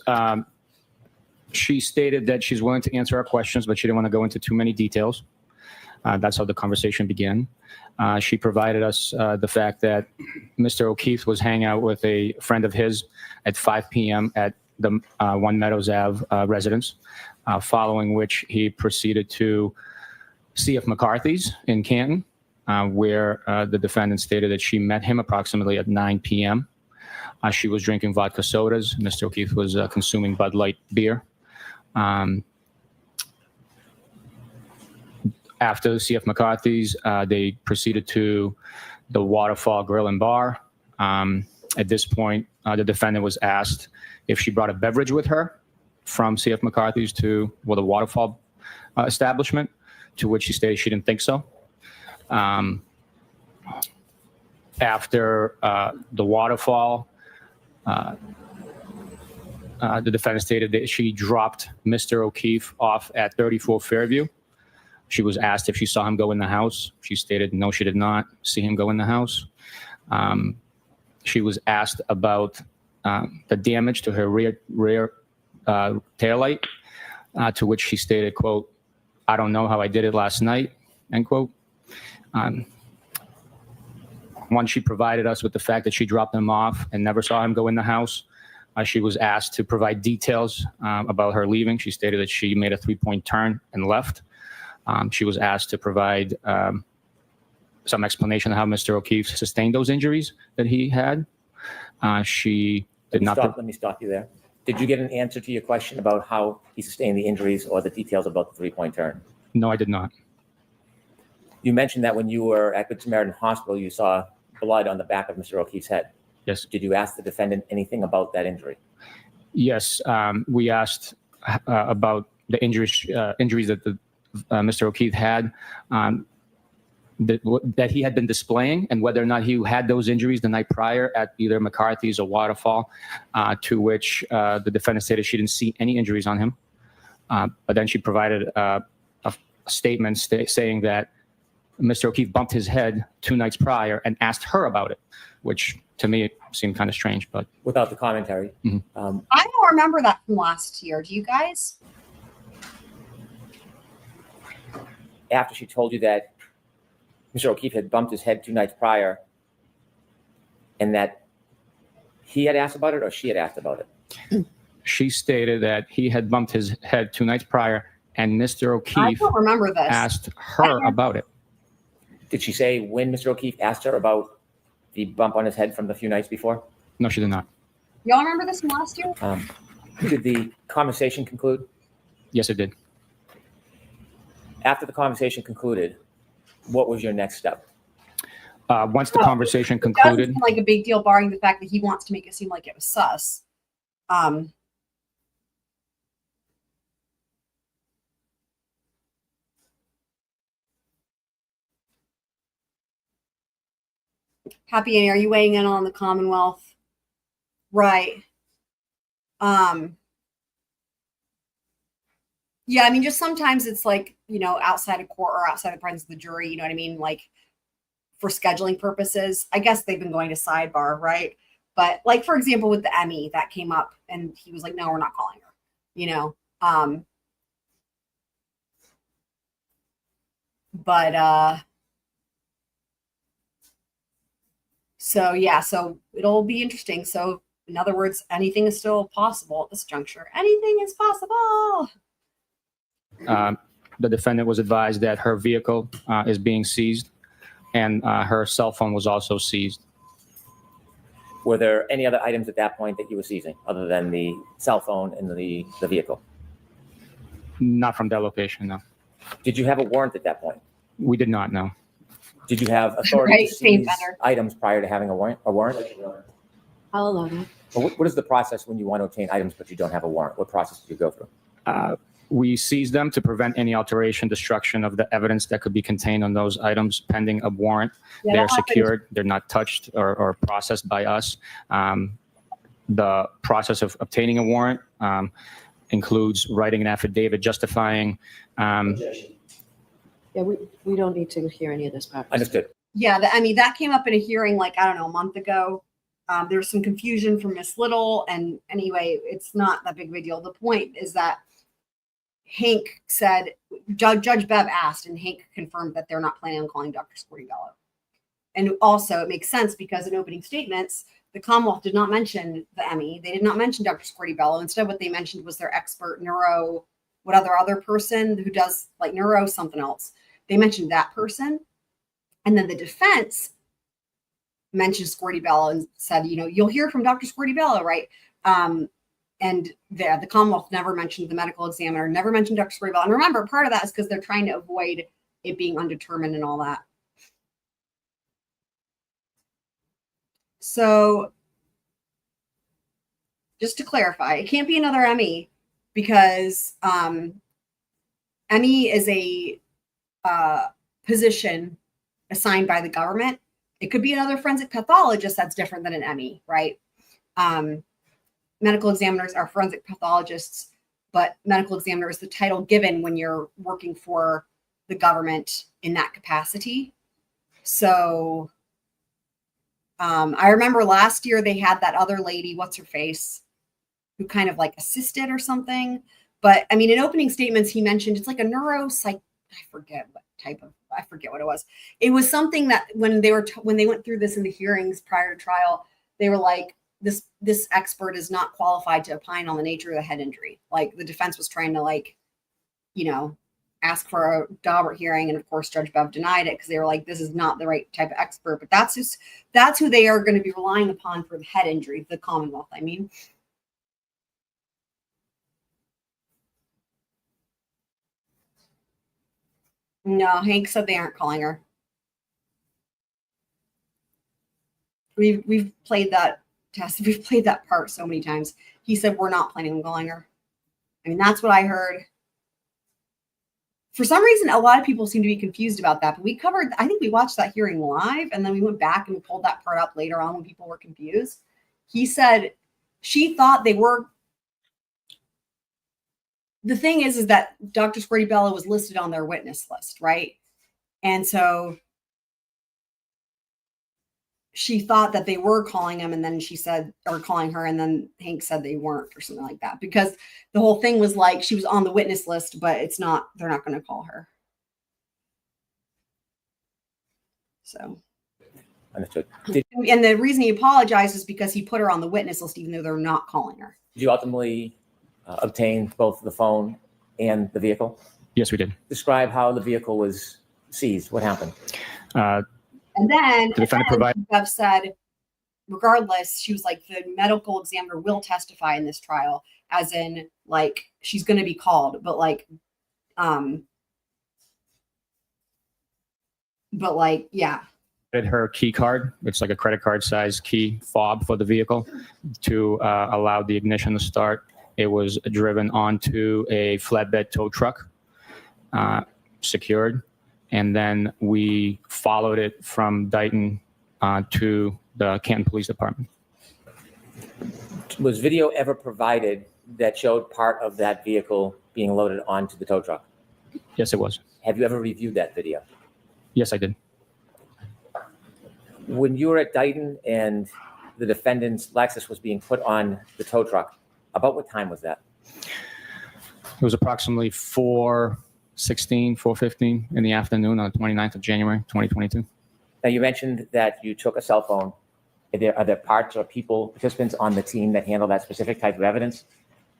She stated that she's willing to answer our questions, but she didn't want to go into too many details. That's how the conversation began. She provided us the fact that Mr. O'Keefe was hanging out with a friend of his at 5 p.m. at the 1 Meadows Ave residence, following which he proceeded to CF McCarthy's in Canton, where the defendant stated that she met him approximately at 9 p.m. She was drinking vodka sodas. Mr. O'Keefe was consuming Bud Light beer. After CF McCarthy's, they proceeded to the Waterfall Grill and Bar. At this point, the defendant was asked if she brought a beverage with her from CF McCarthy's to the Waterfall establishment, to which she stated she didn't think so. After the Waterfall, the defendant stated that she dropped Mr. O'Keefe off at 34 Fairview. She was asked if she saw him go in the house. She stated no, she did not see him go in the house. She was asked about the damage to her rear taillight, to which she stated, quote, "I don't know how I did it last night," end quote. Once she provided us with the fact that she dropped him off and never saw him go in the house, she was asked to provide details about her leaving. She stated that she made a 3-point turn and left. She was asked to provide some explanation of how Mr. O'Keefe sustained those injuries that he had. She did not. Let me stop you there. Did you get an answer to your question about how he sustained the injuries or the details about the 3-point turn? No, I did not. You mentioned that when you were at Good Samaritan Hospital, you saw blood on the back of Mr. O'Keefe's head. Yes. Did you ask the defendant anything about that injury? Yes, we asked about the injuries that Mr. O'Keefe had, that he had been displaying, and whether or not he had those injuries the night prior at either McCarthy's or Waterfall, to which the defendant stated she didn't see any injuries on him. But then she provided a statement saying that Mr. O'Keefe bumped his head 2 nights prior and asked her about it, which to me seemed kind of strange. But without the commentary. Mm-hmm. I don't remember that from last year. Do you guys? After she told you that Mr. O'Keefe had bumped his head 2 nights prior and that he had asked about it or she had asked about it? She stated that he had bumped his head 2 nights prior and Mr. I O'Keefe don't remember this. asked her about it. Did she say when Mr. O'Keefe asked her about the bump on his head from the few nights before? No, she did not. Y'all remember this from last year? Did the conversation conclude? Yes, it did. After the conversation concluded, what was your next step? Once the conversation It doesn't concluded, seem like a big deal, barring the fact that he wants to make it seem like it was sus. Happy Annie, are you weighing in on the Commonwealth? Right. Yeah, I mean, just sometimes it's like, you know, outside of court or outside the presence of the jury, you know what I mean? Like for scheduling purposes, I guess they've been going to sidebar, right? But like, for example, with the Emmy that came up and he was like, no, we're not calling her, you know? So yeah, so it'll be interesting. So in other words, anything is still possible at this juncture. Anything is possible. the defendant was advised that her vehicle is being seized, and her cell phone was also seized. Were there any other items at that point that you were seizing other than the cell phone and the vehicle? Not from that location, no. Did you have a warrant at that point? We did not know. Did you have authority Right, to same seize vendor. items prior to having a warrant? I'll allow that. Well, what is the process when you want to obtain items but you don't have a warrant? What process do you go through? We seized them to prevent any alteration, destruction of the evidence that could be contained on those items pending a warrant. Yeah, They're that happens. secured. They're not touched or processed by us. The process of obtaining a warrant includes writing an affidavit justifying. Yeah, we don't need to hear any of this part. Understood. Yeah, I mean, that came up in a hearing like, I don't know, a month ago. There was some confusion from Miss Little. And anyway, it's not that big of a deal. The point is that Hank said, Judge Bev asked, and Hank confirmed that they're not planning on calling Dr. Scordi-Bello. And also, it makes sense because in opening statements, the Commonwealth did not mention the Emmy. They did not mention Dr. Scordi-Bello. Instead, what they mentioned was their expert neuro, what other person who does like neuro something else. They mentioned that person. And then the defense mentioned Scordi-Bello and said, you know, you'll hear from Dr. Scordi-Bello, right? And the Commonwealth never mentioned the medical examiner, never mentioned Dr. Scordi-Bello. And remember, part of that is because they're trying to avoid it being undetermined and all that. So just to clarify, it can't be another Emmy because Emmy is a position assigned by the government. It could be another forensic pathologist that's different than an Emmy, right? Medical examiners are forensic pathologists, but medical examiner is the title given when you're working for the government in that capacity. So I remember last year they had that other lady, what's her face, who kind of like assisted or something. But I mean, in opening statements, he mentioned it's like a neuropsych. I forget what it was. It was something that when they went through this in the hearings prior to trial, they were like, this expert is not qualified to opine on the nature of the head injury. Like the defense was trying to like, you know, ask for a Daubert hearing. And of course, Judge Bev denied it because they were like, this is not the right type of expert, but that's who they are going to be relying upon for the head injury, the Commonwealth, I mean. No, Hank said they aren't calling her. We've played that test. We've played that part so many times. He said we're not planning on calling her. I mean, that's what I heard. For some reason, a lot of people seem to be confused about that. But we covered, I think we watched that hearing live, and then we went back and we pulled that part up later on when people were confused. He said she thought they were. The thing is that Dr. Scordi-Bello was listed on their witness list, right? And so she thought that they were calling him, and then she said, or calling her, and then Hank said they weren't, or something like that, because the whole thing was like she was on the witness list, but it's not, they're not going to call her. So. Understood. And the reason he apologized is because he put her on the witness list, even though they're not calling her. Did you ultimately obtain both the phone and the vehicle? Yes, we did. Describe how the vehicle was seized. What happened? And then The defendant Bev said, regardless, she was like, the medical examiner will testify in this trial, as in like she's going to be called, but like, yeah. her key card. It's like a credit card size key fob for the vehicle to allow the ignition to start. It was driven onto a flatbed tow truck, secured, and then we followed it from Dighton to the Canton Police Department. Was video ever provided that showed part of that vehicle being loaded onto the tow truck? Yes, it was. Have you ever reviewed that video? Yes, I did. When you were at Dighton and the defendant's Lexus was being put on the tow truck, about what time was that? It was approximately 4:16, 4:15 in the afternoon on the 29th of January, 2022. Now, you mentioned that you took a cell phone. Are there parts or participants on the team that handle that specific type of evidence?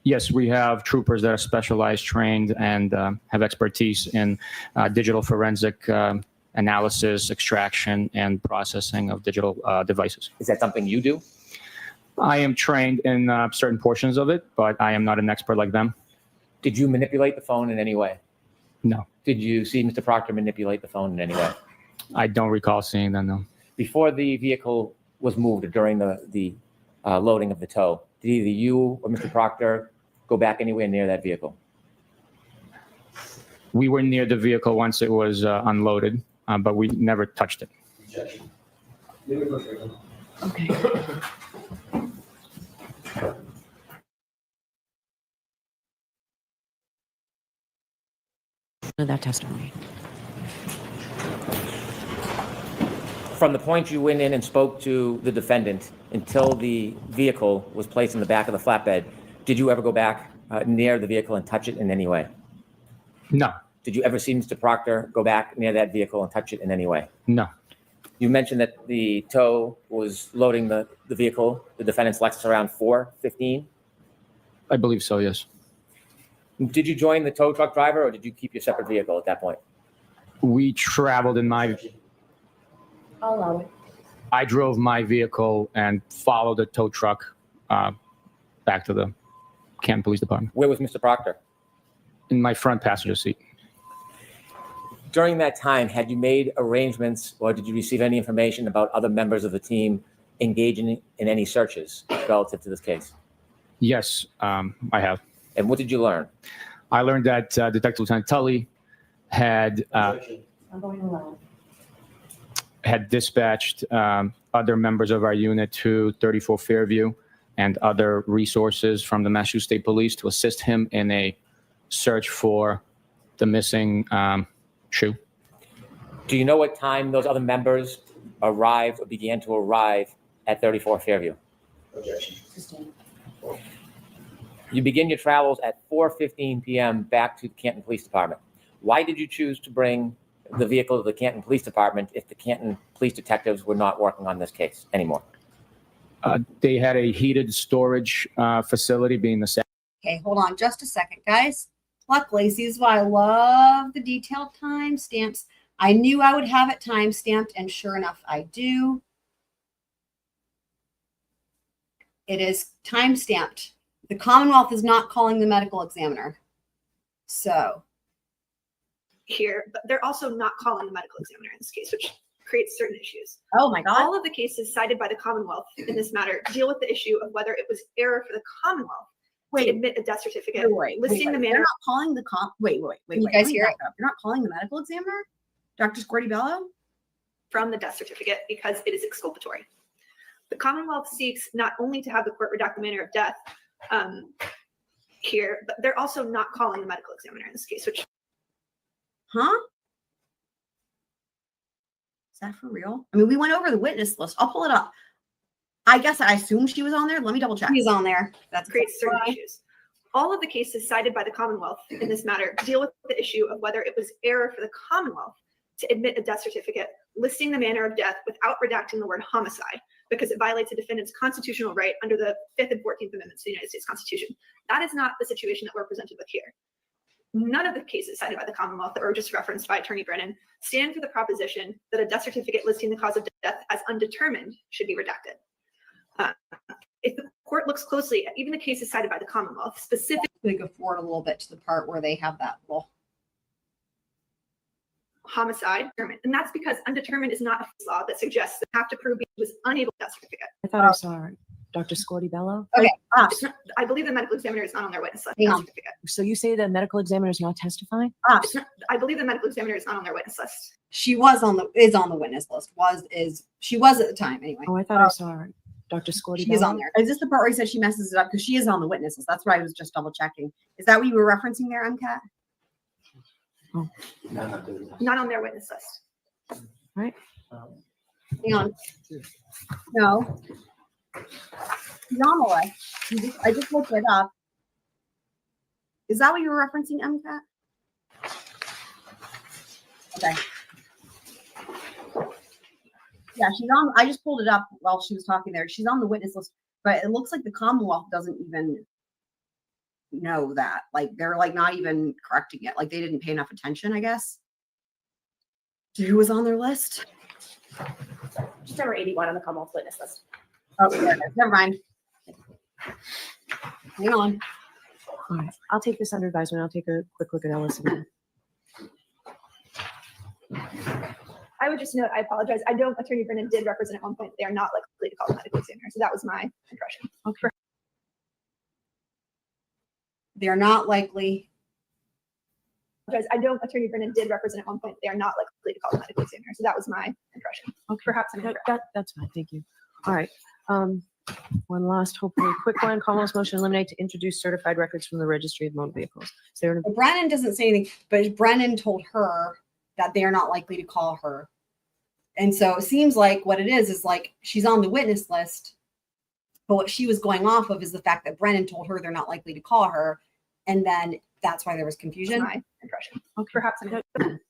Yes, we have troopers that are specialized, trained, and have expertise in digital forensic analysis, extraction, and processing of digital devices. Is that something you do? I am trained in certain portions of it, but I am not an expert like them. Did you manipulate the phone in any way? No. Did you see Mr. Proctor manipulate the phone in any way? I don't recall seeing that, no. Before the vehicle was moved or during the loading of the tow, did either you or Mr. Proctor go back anywhere near that vehicle? We were near the vehicle once it was unloaded, but we never touched it. Okay. That testimony. From the point you went in and spoke to the defendant until the vehicle was placed in the back of the flatbed, did you ever go back near the vehicle and touch it in any way? No, Did you ever see Mr. Proctor go back near that vehicle and touch it in any way? no. You mentioned that the tow was loading the vehicle, the defendant's Lexus, around 4:15. I believe so, yes. Did you join the tow truck driver or did you keep your separate vehicle at that point? We traveled in my... I'll allow it. I drove my vehicle and followed the tow truck back to the Canton Police Department Where was Mr. Proctor? in my front passenger seat. During that time, had you made arrangements or did you receive any information about other members of the team engaging in any searches relative to this case? Yes, I have. And what did you learn? I learned that Detective Lieutenant Tully had I'm going to allow it. had dispatched other members of our unit to 34 Fairview and other resources from the Massachusetts State Police to assist him in a search for the missing shoe. Do you know what time those other members arrived or began to arrive at 34 Fairview? Sustained. You begin your travels at 4:15 p.m. back to the Canton Police Department. Why did you choose to bring the vehicle to the Canton Police Department if the Canton police detectives were not working on this case anymore? They had a heated storage facility being the Okay, hold on just a second, guys. Luckily, this is why I love the detailed timestamps. I knew I would have it timestamped, and sure enough, I do. It is timestamped. The Commonwealth is not calling the medical examiner. So here, but they're also not calling the medical examiner in this case, which creates certain issues. oh my God. All of the cases cited by the Commonwealth in this matter deal with the issue of whether it was error for the Commonwealth to admit a death certificate, listing the They're manner. not calling the wait. Can you Wait, guys let me hear back up. You're not calling the medical examiner? Dr. Scordi-Bello? From the death certificate because it is exculpatory. The Commonwealth seeks not only to have the court redact the manner of death here, but they're also not calling the medical examiner in this case, which Huh? Is that for real? I mean, we went over the witness list. I'll pull it up. I guess I assume she was on there. Let me double check. She's on there. That's creates certain issues. All of the cases cited by the Commonwealth in this matter deal with the issue of whether it was error for the Commonwealth to admit a death certificate, listing the manner of death without redacting the word homicide, because it violates a defendant's constitutional right under the 5th and 14th Amendments to the United States Constitution. That is not the situation that we're presented with here. None of the cases cited by the Commonwealth that were just referenced by Attorney Breenan stand for the proposition that a death certificate listing the cause of death as undetermined should be redacted. If the court looks closely at even the cases cited by the Commonwealth, specifically go forward a little bit to the part where they have that little homicide, and that's because undetermined is not a law that suggests that you have to prove he was unable to death certificate. I thought I saw Dr. Scordi-Bello. Okay. It's not- I believe the medical examiner is not on their witness list. Hang death on. certificate. So you say the medical examiner is not testifying? It's not- I believe the medical examiner is not on their witness list. She is on the witness list. She was at the time anyway. Oh, I thought I saw Dr. Scordi-Bello. She is on there. Is this the part where he said she messes it up? Because she is on the witness list. That's why I was just double checking. Is that what you were referencing there, MCAT? Not on their witness list. Hang on. No. She's on the list. I just looked it up. Is that what you were referencing, MCAT? Okay. Yeah, she's on. I just pulled it up while she was talking there. She's on the witness list, but it looks like the Commonwealth doesn't even know that. Like they're like not even correcting it. Like they didn't pay enough attention, I guess. Who was on their list? Just number 81 on the Commonwealth witness list. Oh, there it is. Never mind. Hang on. All right. I'll take this under advisement. I'll take a quick look at Ellis again. I would just note, I apologize. I know Attorney Breenan did represent at one point. They are not likely to call the medical examiner. So that was my impression. Okay. They're not likely. I know Attorney Breenan did represent at one point. They are not likely to call the medical examiner. So that was my impression. Okay. Perhaps I'm incorrect. That's fine. Thank you. All right. One last, hopefully quick one. Commonwealth's motion to eliminate to introduce certified records from the registry of motor vehicles. Is there Well, Brennan doesn't say anything, but Brennan told her that they are not likely to call her. And so it seems like what it is like she's on the witness list, but what she was going off of is the fact that Brennan told her they're not likely to call her. And then that's why there was confusion. My impression. Okay. Perhaps I'm incorrect.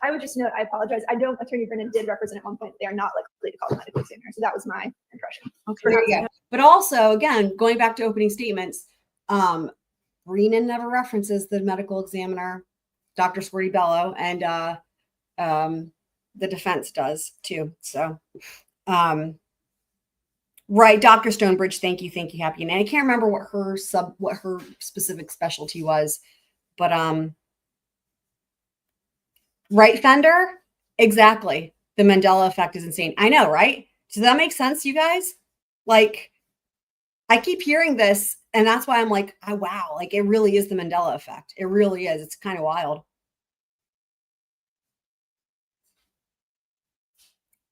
I would just note, I apologize. I know Attorney Breenan did represent at one point. They are not likely to call the medical examiner. So that was my impression. Okay. There you go. But also, again, going back to opening statements, Breenan never references the medical examiner, Dr. Scordi-Bello, and the defense does too. So, right, Dr. Stonebridge, thank you, happy. And I can't remember what her specific specialty was, but right, Fender, exactly. The Mandela effect is insane. I know, right? Does that make sense, you guys? Like, I keep hearing this, and that's why I'm like, oh, wow, like it really is the Mandela effect. It really is. It's kind of wild.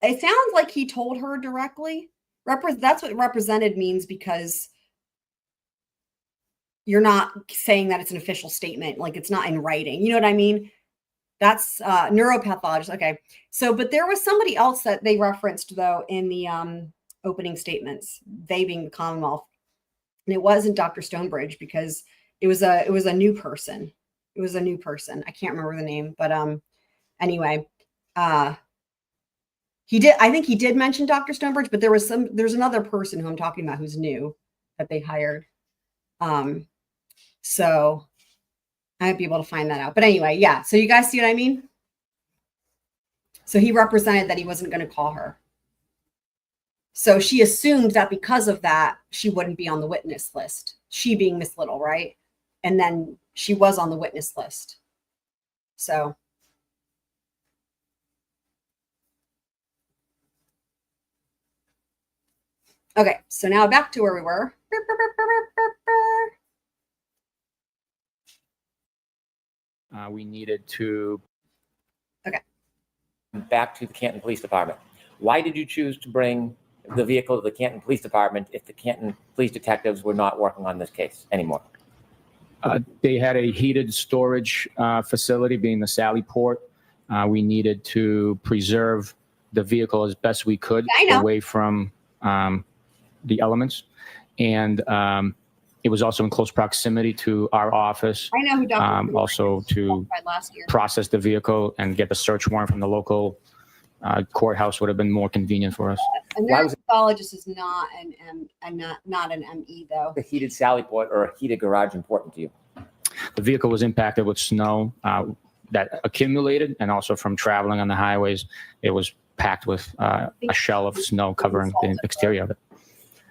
It sounds like he told her directly. That's what represented means, because you're not saying that it's an official statement. Like it's not in writing. You know what I mean? That's neuropathologist. Okay. So, but there was somebody else that they referenced though in the opening statements, they being the Commonwealth. And it wasn't Dr. Stonebridge, because it was a new person. It was a new person. I can't remember the name, but anyway, I think he did mention Dr. Stonebridge, but there's another person who I'm talking about who's new that they hired. So I might be able to find that out. But anyway, yeah. So you guys see what I mean? So he represented that he wasn't going to call her. So she assumed that because of that, she wouldn't be on the witness list. She being Miss Little, right? And then she was on the witness list. So. Okay, so now back to where we were. We needed to. Okay. Back to the Canton Police Department. Why did you choose to bring the vehicle to the Canton Police Department if the Canton Police detectives were not working on this case anymore? They had a heated storage facility, being the Sallyport. We needed to preserve the vehicle as best we could away from the elements. And it was also in close proximity to our office. I know who Dr. Also to last year. process the vehicle and get the search warrant from the local courthouse would have been more convenient for us. A neuropathologist is not not an ME though. The heated Sallyport or a heated garage important to you? The vehicle was impacted with snow that accumulated, and also from traveling on the highways, it was packed with a shell of snow covering the exterior of it.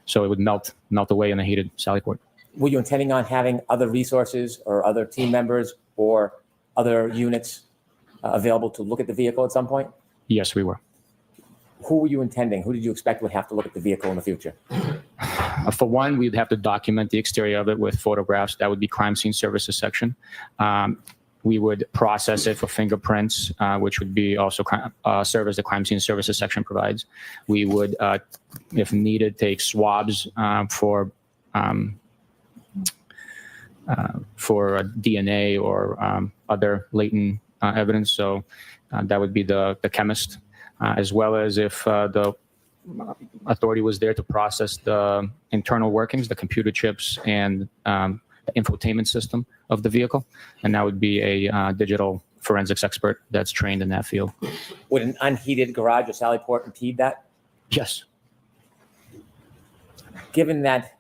So it would melt away in the heated Sallyport. Were you intending on having other resources or other team members or other units available to look at the vehicle at some point? Yes, we were. Who were you intending? Who did you expect would have to look at the vehicle in the future? For one, we'd have to document the exterior of it with photographs. That would be crime scene services section. We would process it for fingerprints, which would be also serve as the crime scene services section provides. We would, if needed, take swabs for DNA or other latent evidence. So that would be the chemist, as well as if the authority was there to process the internal workings, the computer chips, and the infotainment system of the vehicle. And that would be a digital forensics expert that's trained in that field. Would an unheated garage or Sallyport impede that? Yes. Given that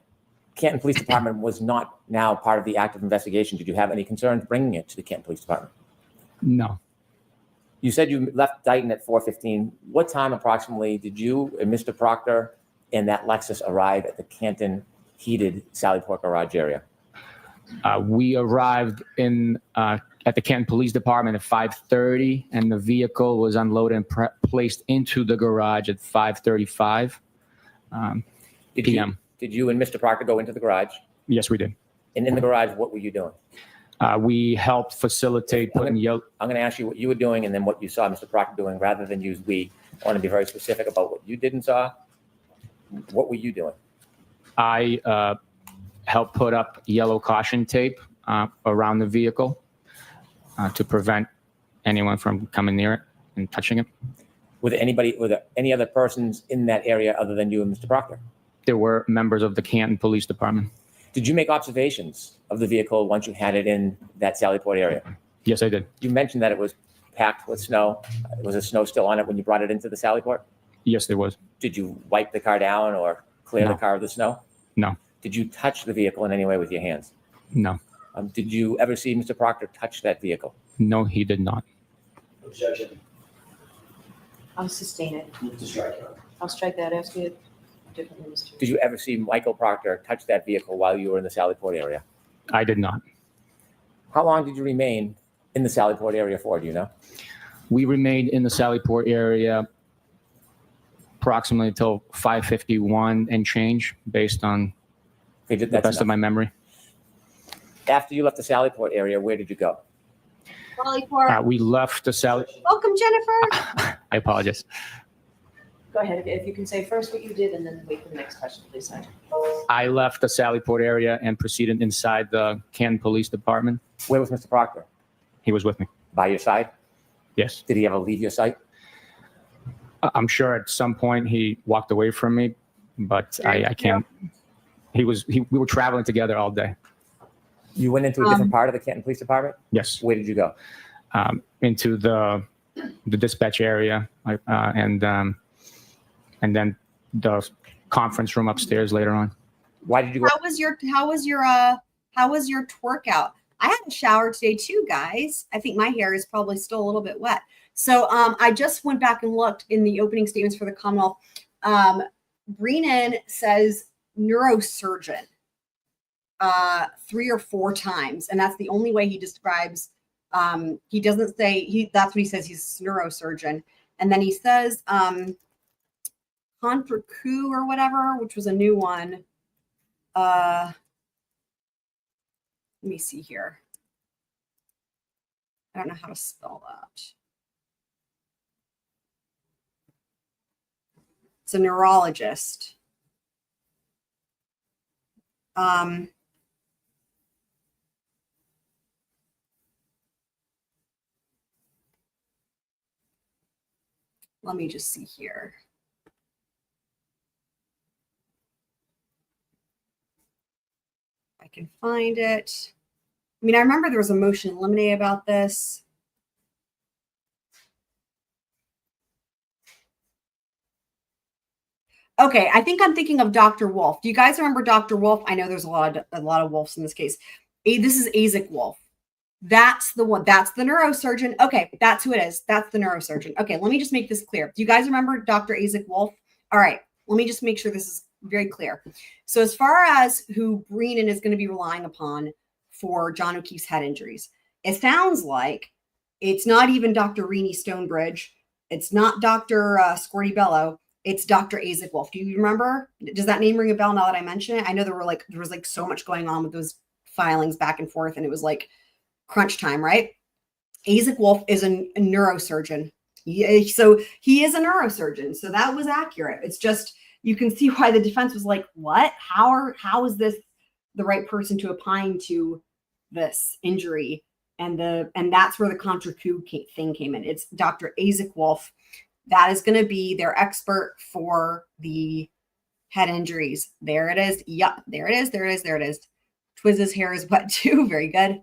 Canton Police Department was not now part of the active investigation, did you have any concerns bringing it to the Canton Police Department? No. You said you left Dighton at 4:15. What time approximately did you and Mr. Proctor and that Lexus arrive at the Canton heated Sallyport garage area? We arrived at the Canton Police Department at 5:30, and the vehicle was unloaded and placed into the garage at 5:35 p.m. Did you and Mr. Proctor go into the garage? Yes, we did. And in the garage, what were you doing? We helped facilitate putting yellow. I'm going to ask you what you were doing and then what you saw Mr. Proctor doing rather than use we. I want to be very specific about what you did and saw. What were you doing? I helped put up yellow caution tape around the vehicle to prevent anyone from coming near it and touching it. Were there any other persons in that area other than you and Mr. Proctor? There were members of the Canton Police Department. Did you make observations of the vehicle once you had it in that Sallyport area? Yes, I did. You mentioned that it was packed with snow. Was the snow still on it when you brought it into the Sallyport? Yes, there was. Did you wipe the car down or clear the car of the snow? No. Did you touch the vehicle in any way with your hands? No. Did you ever see Mr. Proctor touch that vehicle? No, he did not. Objection. I'll sustain it. Move to strike. I'll strike that. Ask you differently, Mr. Did you ever see Michael Proctor touch that vehicle while you were in the Sallyport area? I did not. How long did you remain in the Sallyport area for, do you know? We remained in the Sallyport area approximately until 5:51 and change, based on Okay, the that's best of enough. my memory. After you left the Sallyport area, where did you go? We left the Sally. Welcome, Jennifer. I apologize. Go ahead. If you can say first what you did and then wait for the next question, please. Sergeant. I left the Sallyport area and proceeded inside the Canton Police Department. Where was Mr. Proctor? He was with me. By your side? Yes. Did he ever leave your sight? I'm sure at some point he walked away from me, but I can't. We were traveling together all day. You went into a different part of the Canton Police Department? Yes. Where did you go? Into the dispatch area, and then the conference room upstairs later on. Why did you go? How was your twerk out? I had a shower today too, guys. I think my hair is probably still a little bit wet. So I just went back and looked in the opening statements for the Commonwealth. Breenan says neurosurgeon 3 or 4 times, and that's the only way he describes. He doesn't say that's what he says. He's a neurosurgeon, and then he says contre coup or whatever, which was a new one. Let me see here. I don't know how to spell that. It's a neurologist. Let me just see here. I can find it. I mean, I remember there was a motion in limine about this. Okay, I think I'm thinking of Dr. Wolf. Do you guys remember Dr. Wolf? I know there's a lot of Wolfs in this case. This is Aizik Wolf. That's the one. That's the neurosurgeon. Okay, that's who it is. That's the neurosurgeon. Okay, let me just make this clear. Do you guys remember Dr. Aizik Wolf? All right, let me just make sure this is very clear. So as far as who Breenan is going to be relying upon for John O'Keefe's head injuries, it sounds like it's not even Dr. Renee Stonebridge. It's not Dr. Scordi-Bello. It's Dr. Aizik Wolf. Do you remember? Does that name ring a bell now that I mention it? I know there was like so much going on with those filings back and forth, and it was like crunch time, right? Aizik Wolf is a neurosurgeon. So he is a neurosurgeon. So that was accurate. It's just, you can see why the defense was like, what? How is this the right person to opine to this injury? And that's where the contra coup thing came in. It's Dr. Aizik Wolf. That is going to be their expert for the head injuries. There it is. Yep. There it is. There it is. There it is. Twiz's hair is wet too. Very good.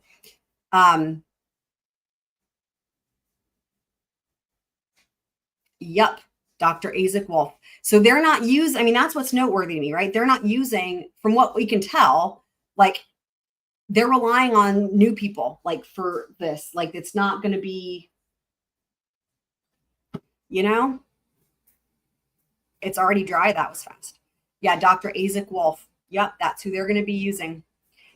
Yep. Dr. Aizik Wolf. So they're not I mean, that's what's noteworthy to me, right? They're not using, from what we can tell, like they're relying on new people, like for this, like it's not going to be, it's already dry. That was fast. Yeah. Dr. Aizik Wolf. Yep. That's who they're going to be using.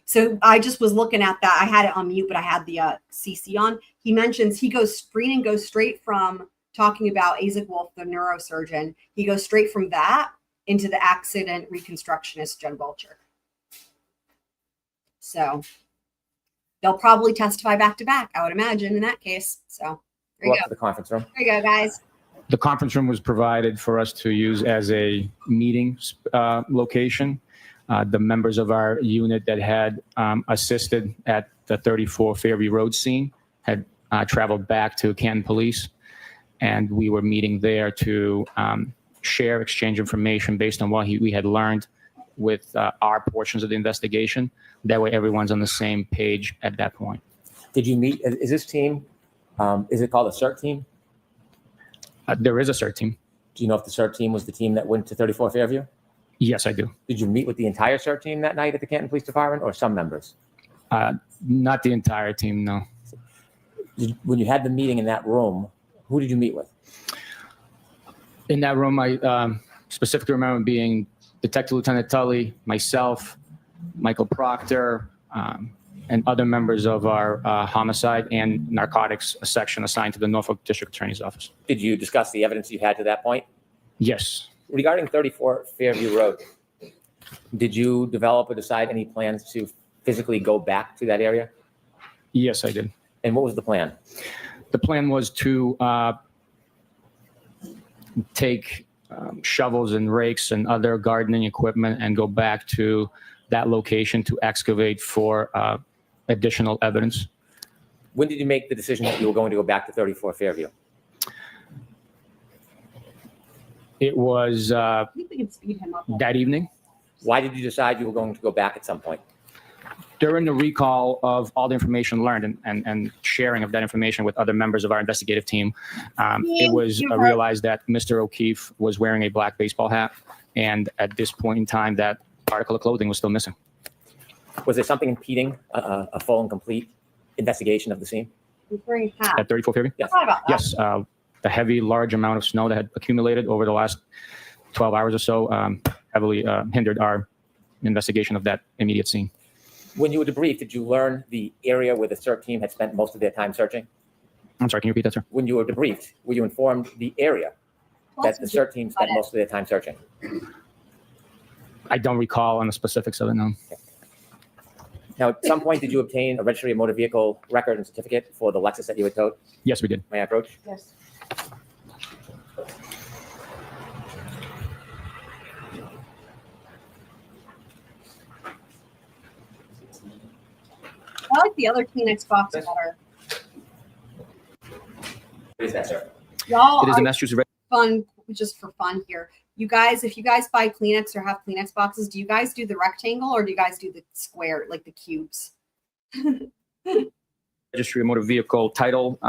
So I just was looking at that. I had it on mute, but I had the CC on. He mentions Breenan goes straight from talking about Aizik Wolf, the neurosurgeon. He goes straight from that into the accident reconstructionist, Jen Vulture. So they'll probably testify back to back, I would imagine, in that case. So there you go. To the conference room. There you go, guys. The conference room was provided for us to use as a meeting location. The members of our unit that had assisted at the 34 Fairview Road scene had traveled back to Canton Police, and we were meeting there to exchange information based on what we had learned with our portions of the investigation. That way everyone's on the same page at that point. Did you meet, is this team, is it called a CERT team? There is a CERT team. Do you know if the CERT team was the team that went to 34 Fairview? Yes, I do. Did you meet with the entire CERT team that night at the Canton Police Department, or some members? Not the entire team, no. When you had the meeting in that room, who did you meet with? In that room, I specifically remember being Detective Lieutenant Tully, myself, Michael Proctor, and other members of our homicide and narcotics section assigned to the Norfolk District Attorney's Office. Did you discuss the evidence you had to that point? Yes. Regarding 34 Fairview Road, did you develop or decide any plans to physically go back to that area? Yes, I did. And what was the plan? The plan was to take shovels and rakes and other gardening equipment and go back to that location to excavate for additional evidence. When did you make the decision that you were going to go back to 34 Fairview? It was I think we can speed him up. that evening. Why did you decide you were going to go back at some point? During the recall of all the information learned and sharing of that information with other members of our investigative team, it was realized that Mr. O'Keefe was wearing a black baseball hat. And at this point in time, that article of clothing was still missing. Was there something impeding a full and complete investigation of the scene? At 34 Fairview? Yes. Yes. The heavy, large amount of snow that had accumulated over the last 12 hours or so heavily hindered our investigation of that immediate scene. When you were debriefed, did you learn the area where the CERT team had spent most of their time searching? I'm sorry, can you repeat that, sir? When you were debriefed, were you informed the area that the CERT team spent most of their time searching? I don't recall on the specifics of it, no. Now, at some point, did you obtain a registry of motor vehicle record and certificate for the Lexus that you had towed? Yes, we did. May I approach? Yes. I like the other Kleenex box better. What is that, sir? Y'all It is the are Massachusetts. fun, just for fun here. You guys, if you guys buy Kleenex or have Kleenex boxes, do you guys do the rectangle or do you guys do the square, like the cubes? Registry of motor vehicle title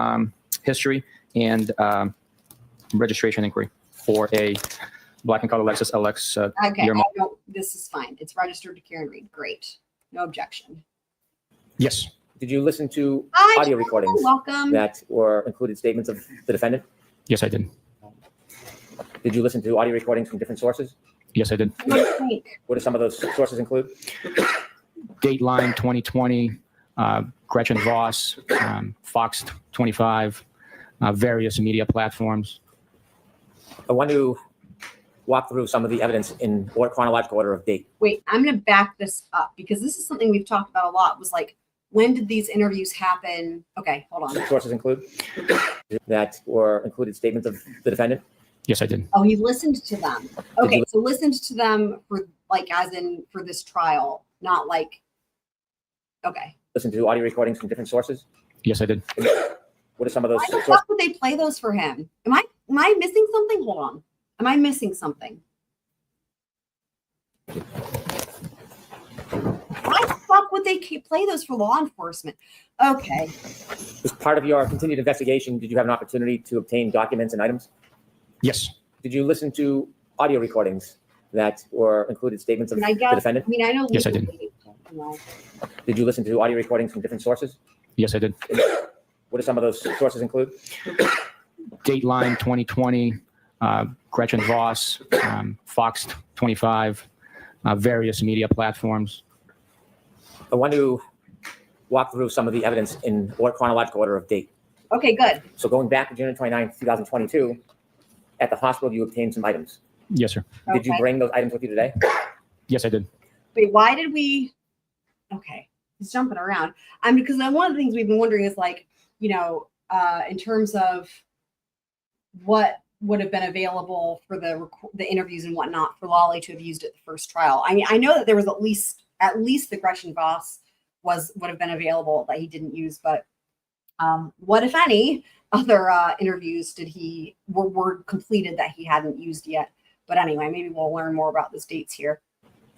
history and registration inquiry for a black and color Lexus LX. Okay, year model. this is fine. It's registered to care and read. Great. No objection. Yes. Did you listen to Hi, audio Jen. recordings Welcome. that were included statements of the defendant? Yes, I did. Did you listen to audio recordings from different sources? Yes, I did. What do you think? What do some of those sources include? Dateline 2020, Gretchen Voss, Fox 25, various media platforms. I want to walk through some of the evidence in chronological order of date. Wait, I'm going to back this up because this is something we've talked about a lot. Was like, when did these interviews happen? Okay, hold on. Sources include that were included statements of the defendant. Yes, I did. Oh, he listened to them. Okay, so listened to them for like, as in for this trial, not like. Okay. Listen to audio recordings from different sources. Yes, I did. What are some of those Why the sources? fuck would they play those for him? Am I missing something? Hold on. Am I missing something? Why the fuck would they play those for law enforcement? Okay. As part of your continued investigation, did you have an opportunity to obtain documents and items? Yes. Did you listen to audio recordings that were included statements of And I the guess, defendant? I mean, I know. Yes, I did. legally, you know, Did you listen to audio recordings from different sources? Yes, I did. What do some of those sources include? Dateline 2020, Gretchen Voss, Fox 25, various media platforms. I want to walk through some of the evidence in chronological order of date. Okay, good. So going back to June 29th, 2022, at the hospital, you obtained some items. Yes, sir. Did you Okay. bring those items with you today? Yes, I did. Wait, why did we? Okay, he's jumping around. Because one of the things we've been wondering is like, you know, in terms of what would have been available for the interviews and whatnot for Lolly to have used at the first trial. I mean, I know that there was at least the Gretchen Voss would have been available that he didn't use, but what if any other interviews were completed that he hadn't used yet? But anyway, maybe we'll learn more about those dates here.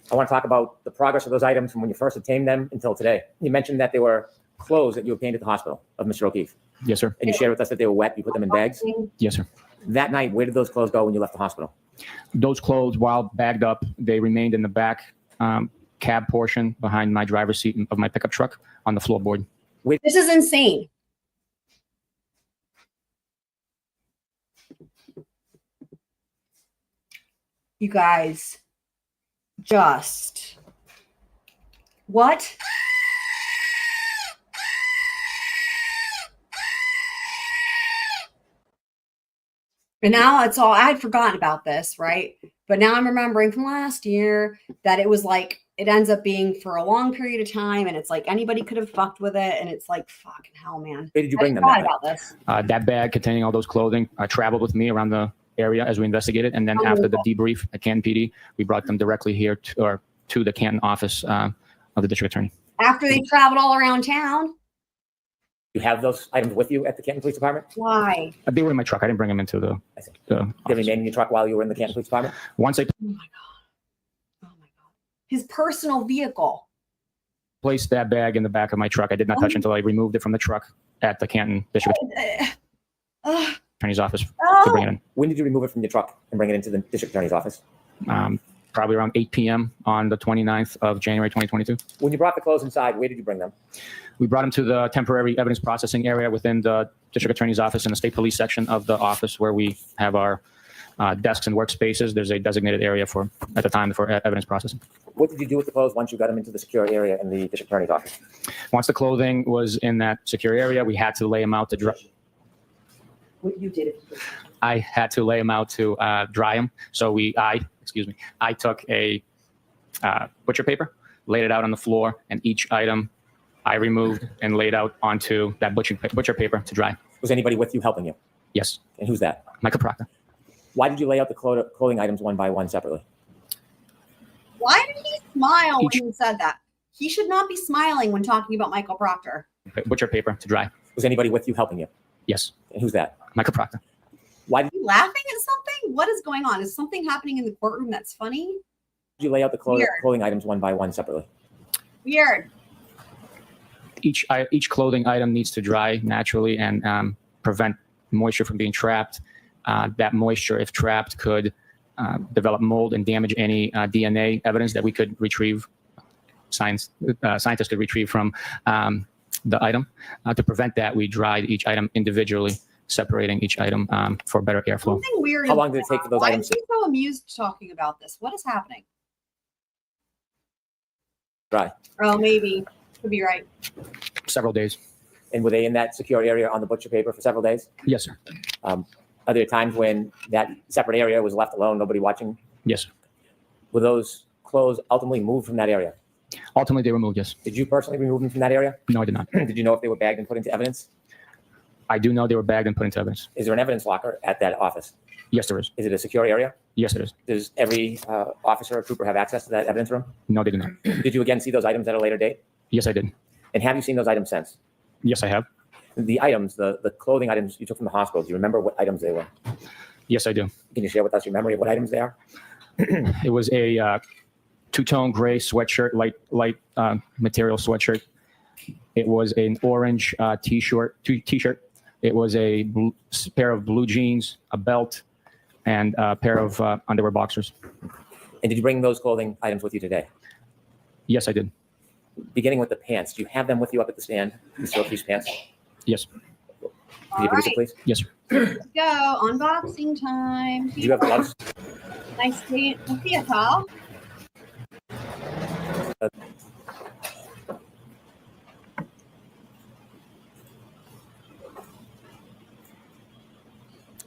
I want to talk about the progress of those items from when you first obtained them until today. You mentioned that they were clothes that you obtained at the hospital of Mr. O'Keefe. Yes, sir. And you shared with us that they were wet. You put them in bags. Yes, sir. That night, where did those clothes go when you left the hospital? Those clothes, while bagged up, they remained in the back cab portion behind my driver's seat of my pickup truck on the floorboard. This is insane. You guys, just what? And now it's all, I had forgotten about this, right? But now I'm remembering from last year that it was like, it ends up being for a long period of time. And it's like anybody could have fucked with it. And it's like, fucking hell, man. Where did you bring them? I forgot about this. That bag containing all those clothing traveled with me around the area as we investigated. And then after the debrief at Canton PD, we brought them directly here to the Canton office of the district attorney. After they traveled all around town. You have those items with you at the Canton Police Department? Why? They were in my truck. I didn't bring them into the Did they remain in your truck while you were in the Canton Police Department? Once I Oh my God. Oh my God. His personal vehicle. placed that bag in the back of my truck, I did not touch until I removed it from the truck at the Canton District Attorney's office to bring it in. When did you remove it from your truck and bring it into the District Attorney's office? Probably around 8 p.m. on the 29th of January 2022. When you brought the clothes inside, where did you bring them? We brought them to the temporary evidence processing area within the District Attorney's office in the State Police section of the office where we have our desks and workspaces. There's a designated area at the time for evidence processing. What did you do with the clothes once you got them into the secure area in the District Attorney's office? Once the clothing was in that secure area, we had to lay them out to dry. What you did. I had to lay them out to dry them. So I took a butcher paper, laid it out on the floor, and each item I removed and laid out onto that butcher paper to dry. Was anybody with you helping you? Yes. And who's that? Michael Proctor. Why did you lay out the clothing items one by one separately? Why did he smile when he said that? He should not be smiling when talking about Michael Proctor. Butcher paper to dry. Was anybody with you helping you? Yes. And who's that? Michael Proctor. Why Are did you laughing at something? What is going on? Is something happening in the courtroom that's funny? you lay out the Weird. clothing items one by one separately? Weird. Each clothing item needs to dry naturally and prevent moisture from being trapped. That moisture, if trapped, could develop mold and damage any DNA evidence that we could retrieve. Scientists could retrieve from the item. To prevent that, we dried each item individually separating each item for better airflow. Something weird. How long did it take for those Why items? is he so amused talking about this? What is happening? Right. Oh, maybe. Could be right. Several days. And were they in that secure area on the butcher paper for several days? Yes, sir. Are there times when that separate area was left alone, nobody watching? Yes, sir. Were those clothes ultimately moved from that area? Ultimately, they were moved, yes. Did you personally remove them from that area? No, I did not. Did you know if they were bagged and put into evidence? I do know they were bagged and put into evidence. Is there an evidence locker at that office? Yes, there is. Is it a secure area? Yes, it is. Does every officer or trooper have access to that evidence room? No, they did not. Did you again see those items at a later date? Yes, I did. And have you seen those items since? Yes, I have. The items, the clothing items you took from the hospital, do you remember what items they were? Yes, I do. Can you share with us your memory of what items they are? It was a two-tone gray sweatshirt, light material sweatshirt. It was an orange t-shirt. It was a pair of blue jeans, a belt, and a pair of underwear boxers. And did you bring those clothing items with you today? Yes, I did. Beginning with the pants, do you have them with you up at the stand? The Syracuse pants? Yes. Can you produce it, please? Yes, sir. Let's go. Unboxing time. Do you have gloves? Nice to see you, pal.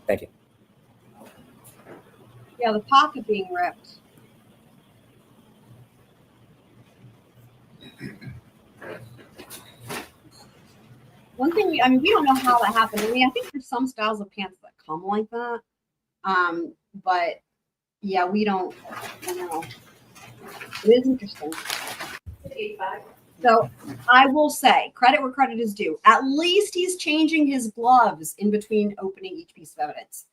Thank you. Yeah, the pocket being ripped. One thing, we don't know how that happened. I think there's some styles of pants that come like that. But yeah, we don't know. It is interesting. So I will say, credit where credit is due. At least he's changing his gloves in between opening each piece of evidence.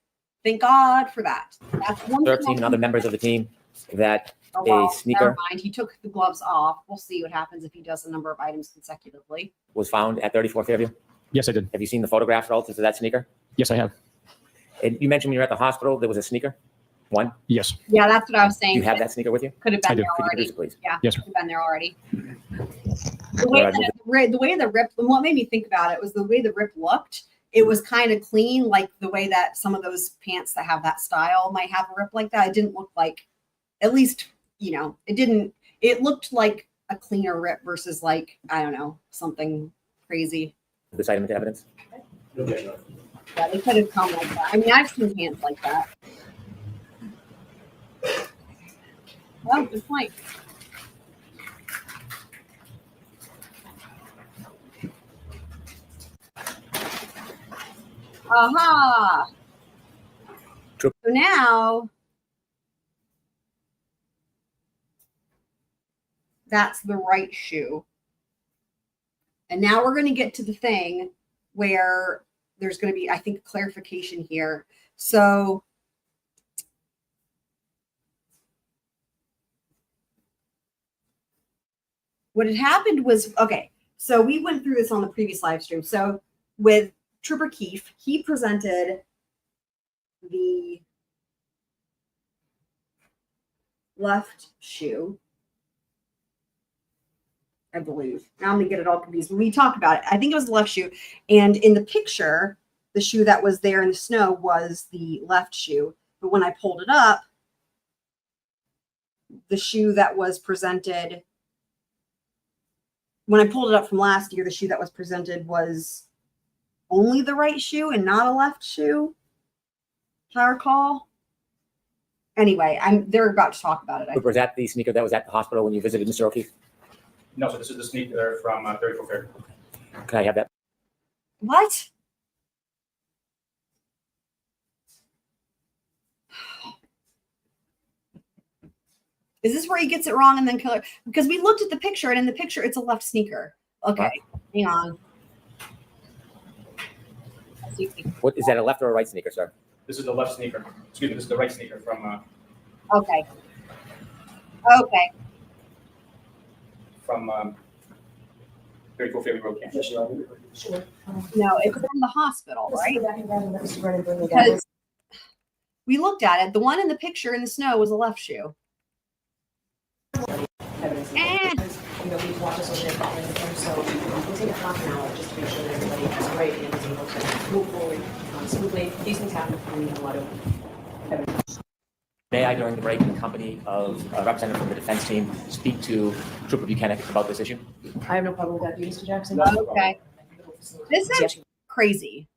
Thank God for that. That's one 13 other members of the team that a sneaker never mind. He took the gloves off. We'll see what happens if he does a number of items consecutively. was found at 34 Fairview. Yes, I did. Have you seen the photographs relative to that sneaker? Yes, I have. And you mentioned when you were at the hospital, there was a sneaker. One. Yes. Yeah, that's what I was Do saying. you have that sneaker with you? Could have I been do. there Could you already. produce it, please? Yeah, Yes, sir. could have been there already. The way the rip, and what made me think about it was the way the rip looked. It was kind of clean, like the way that some of those pants that have that style might have a rip like that. It didn't look like, at least, it didn't, it looked like a cleaner rip versus like, I don't know, something crazy. This item into evidence? Yeah, they could have come like that. I've seen pants like that. Oh, good point. Aha! True. So now that's the right shoe. And now we're going to get to the thing where there's going to be, I think, clarification here. So what had happened was, okay, so we went through this on the previous live stream. So with Trooper Keefe, he presented the left shoe, I believe. Now I'm gonna get it all confused. When we talked about it, I think it was the left shoe. And in the picture, the shoe that was there in the snow was the left shoe. But when I pulled it up, the shoe that was presented, when I pulled it up from last year, the shoe that was presented was only the right shoe and not a left shoe, if I recall. Anyway, they're about to talk about it. Was that the sneaker that was at the hospital when you visited Mr. O'Keefe? No, so this is the sneaker from 34 Fairview. Can I have that? What? Is this where he gets it wrong and then killer? Because we looked at the picture, and in the picture, it's a left sneaker. Okay, hang on. What is that, a left or a right sneaker, sir? This is the left sneaker. Excuse me, this is the right sneaker from Okay. Okay. from 34 Fairview Road campus. Sure. No, it's from the hospital, right? Because Because we looked at it. The one in the picture in the snow was a left shoe. we've watched this over there, and so we'll take a half an hour just to make sure that everybody has right and is able to move forward smoothly. These things happen when you have a lot of evidence. May I, during the break, in the company of a representative from the defense team, speak to Trooper Bukhenik about this issue? I have no problem with that, Mr. Jackson. Okay. This is Yes. crazy.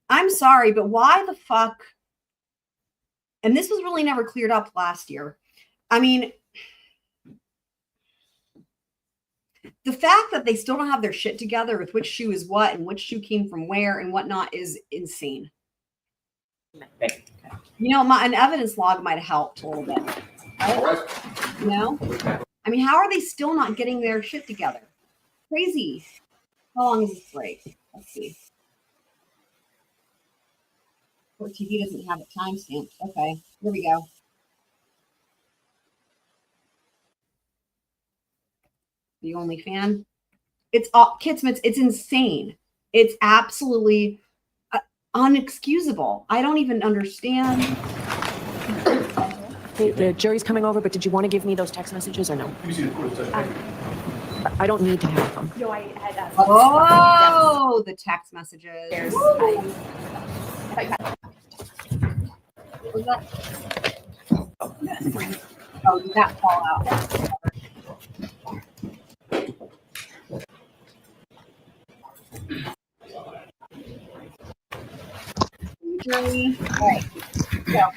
I'm sorry, but why the fuck? And this was really never cleared up last year. I mean, the fact that they still don't have their shit together with which shoe is what and which shoe came from where and whatnot is insane. Thank you. You know, an evidence log might have helped a little bit. Right? You know? I mean, how are they still not getting their shit together? Crazy. How long is this break? Let's see. Court TV doesn't have it timestamped. Okay, here we go. The only fan. It's all Kitsmits. It's insane. It's absolutely unexcusable. I don't even understand. The jury's coming over, but did you want to give me those text messages or no? Let me see the court text. I don't need to have them. No, I had Oh, the text messages. There's, Woo! Was that? Oh, did that fall out? Jury. All right. Go.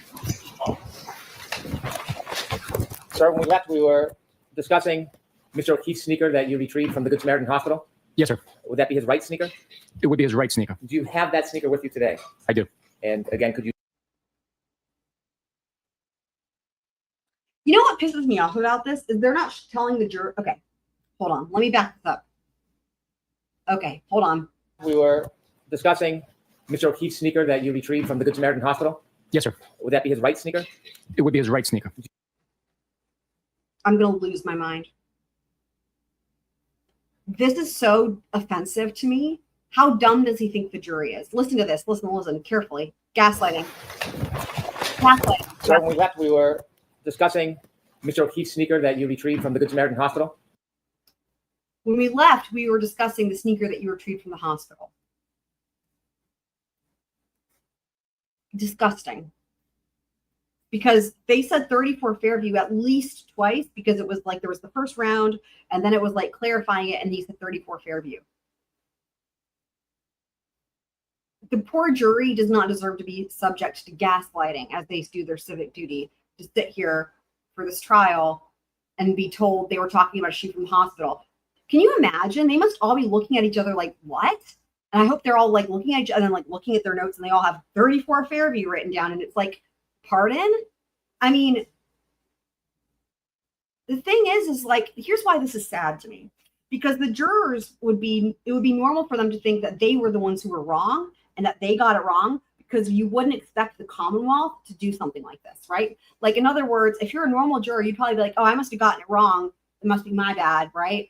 Sir, when we left, we were discussing Mr. O'Keefe's sneaker that you retrieved from the Good Samaritan Hospital. Yes, sir. Would that be his right sneaker? It would be his right sneaker. Do you have that sneaker with you today? I do. And again, could you? You know what pisses me off about this is they're not telling the jury. Okay, hold on. Let me back this up. Okay, hold on. We were discussing Mr. O'Keefe's sneaker that you retrieved from the Good Samaritan Hospital. Yes, sir. Would that be his right sneaker? It would be his right sneaker. I'm going to lose my mind. This is so offensive to me. How dumb does he think the jury is? Listen to this. Listen carefully. Gaslighting. Gaslighting. Sir, when we left, we were discussing Mr. O'Keefe's sneaker that you retrieved from the Good Samaritan Hospital. When we left, we were discussing the sneaker that you retrieved from the hospital. Disgusting. Because they said 34 Fairview at least twice, because it was like there was the first round and then it was like clarifying it, and he said 34 Fairview. The poor jury does not deserve to be subject to gaslighting as they do their civic duty to sit here for this trial and be told they were talking about a shoe from the hospital. Can you imagine? They must all be looking at each other like, what? And I hope they're all like looking at each other and like looking at their notes, and they all have 34 Fairview written down. And it's like, pardon? I mean, the thing is like, here's why this is sad to me. Because the jurors it would be normal for them to think that they were the ones who were wrong and that they got it wrong, because you wouldn't expect the Commonwealth to do something like this, right? Like, in other words, if you're a normal juror, you'd probably be like, oh, I must have gotten it wrong. It must be my bad, right?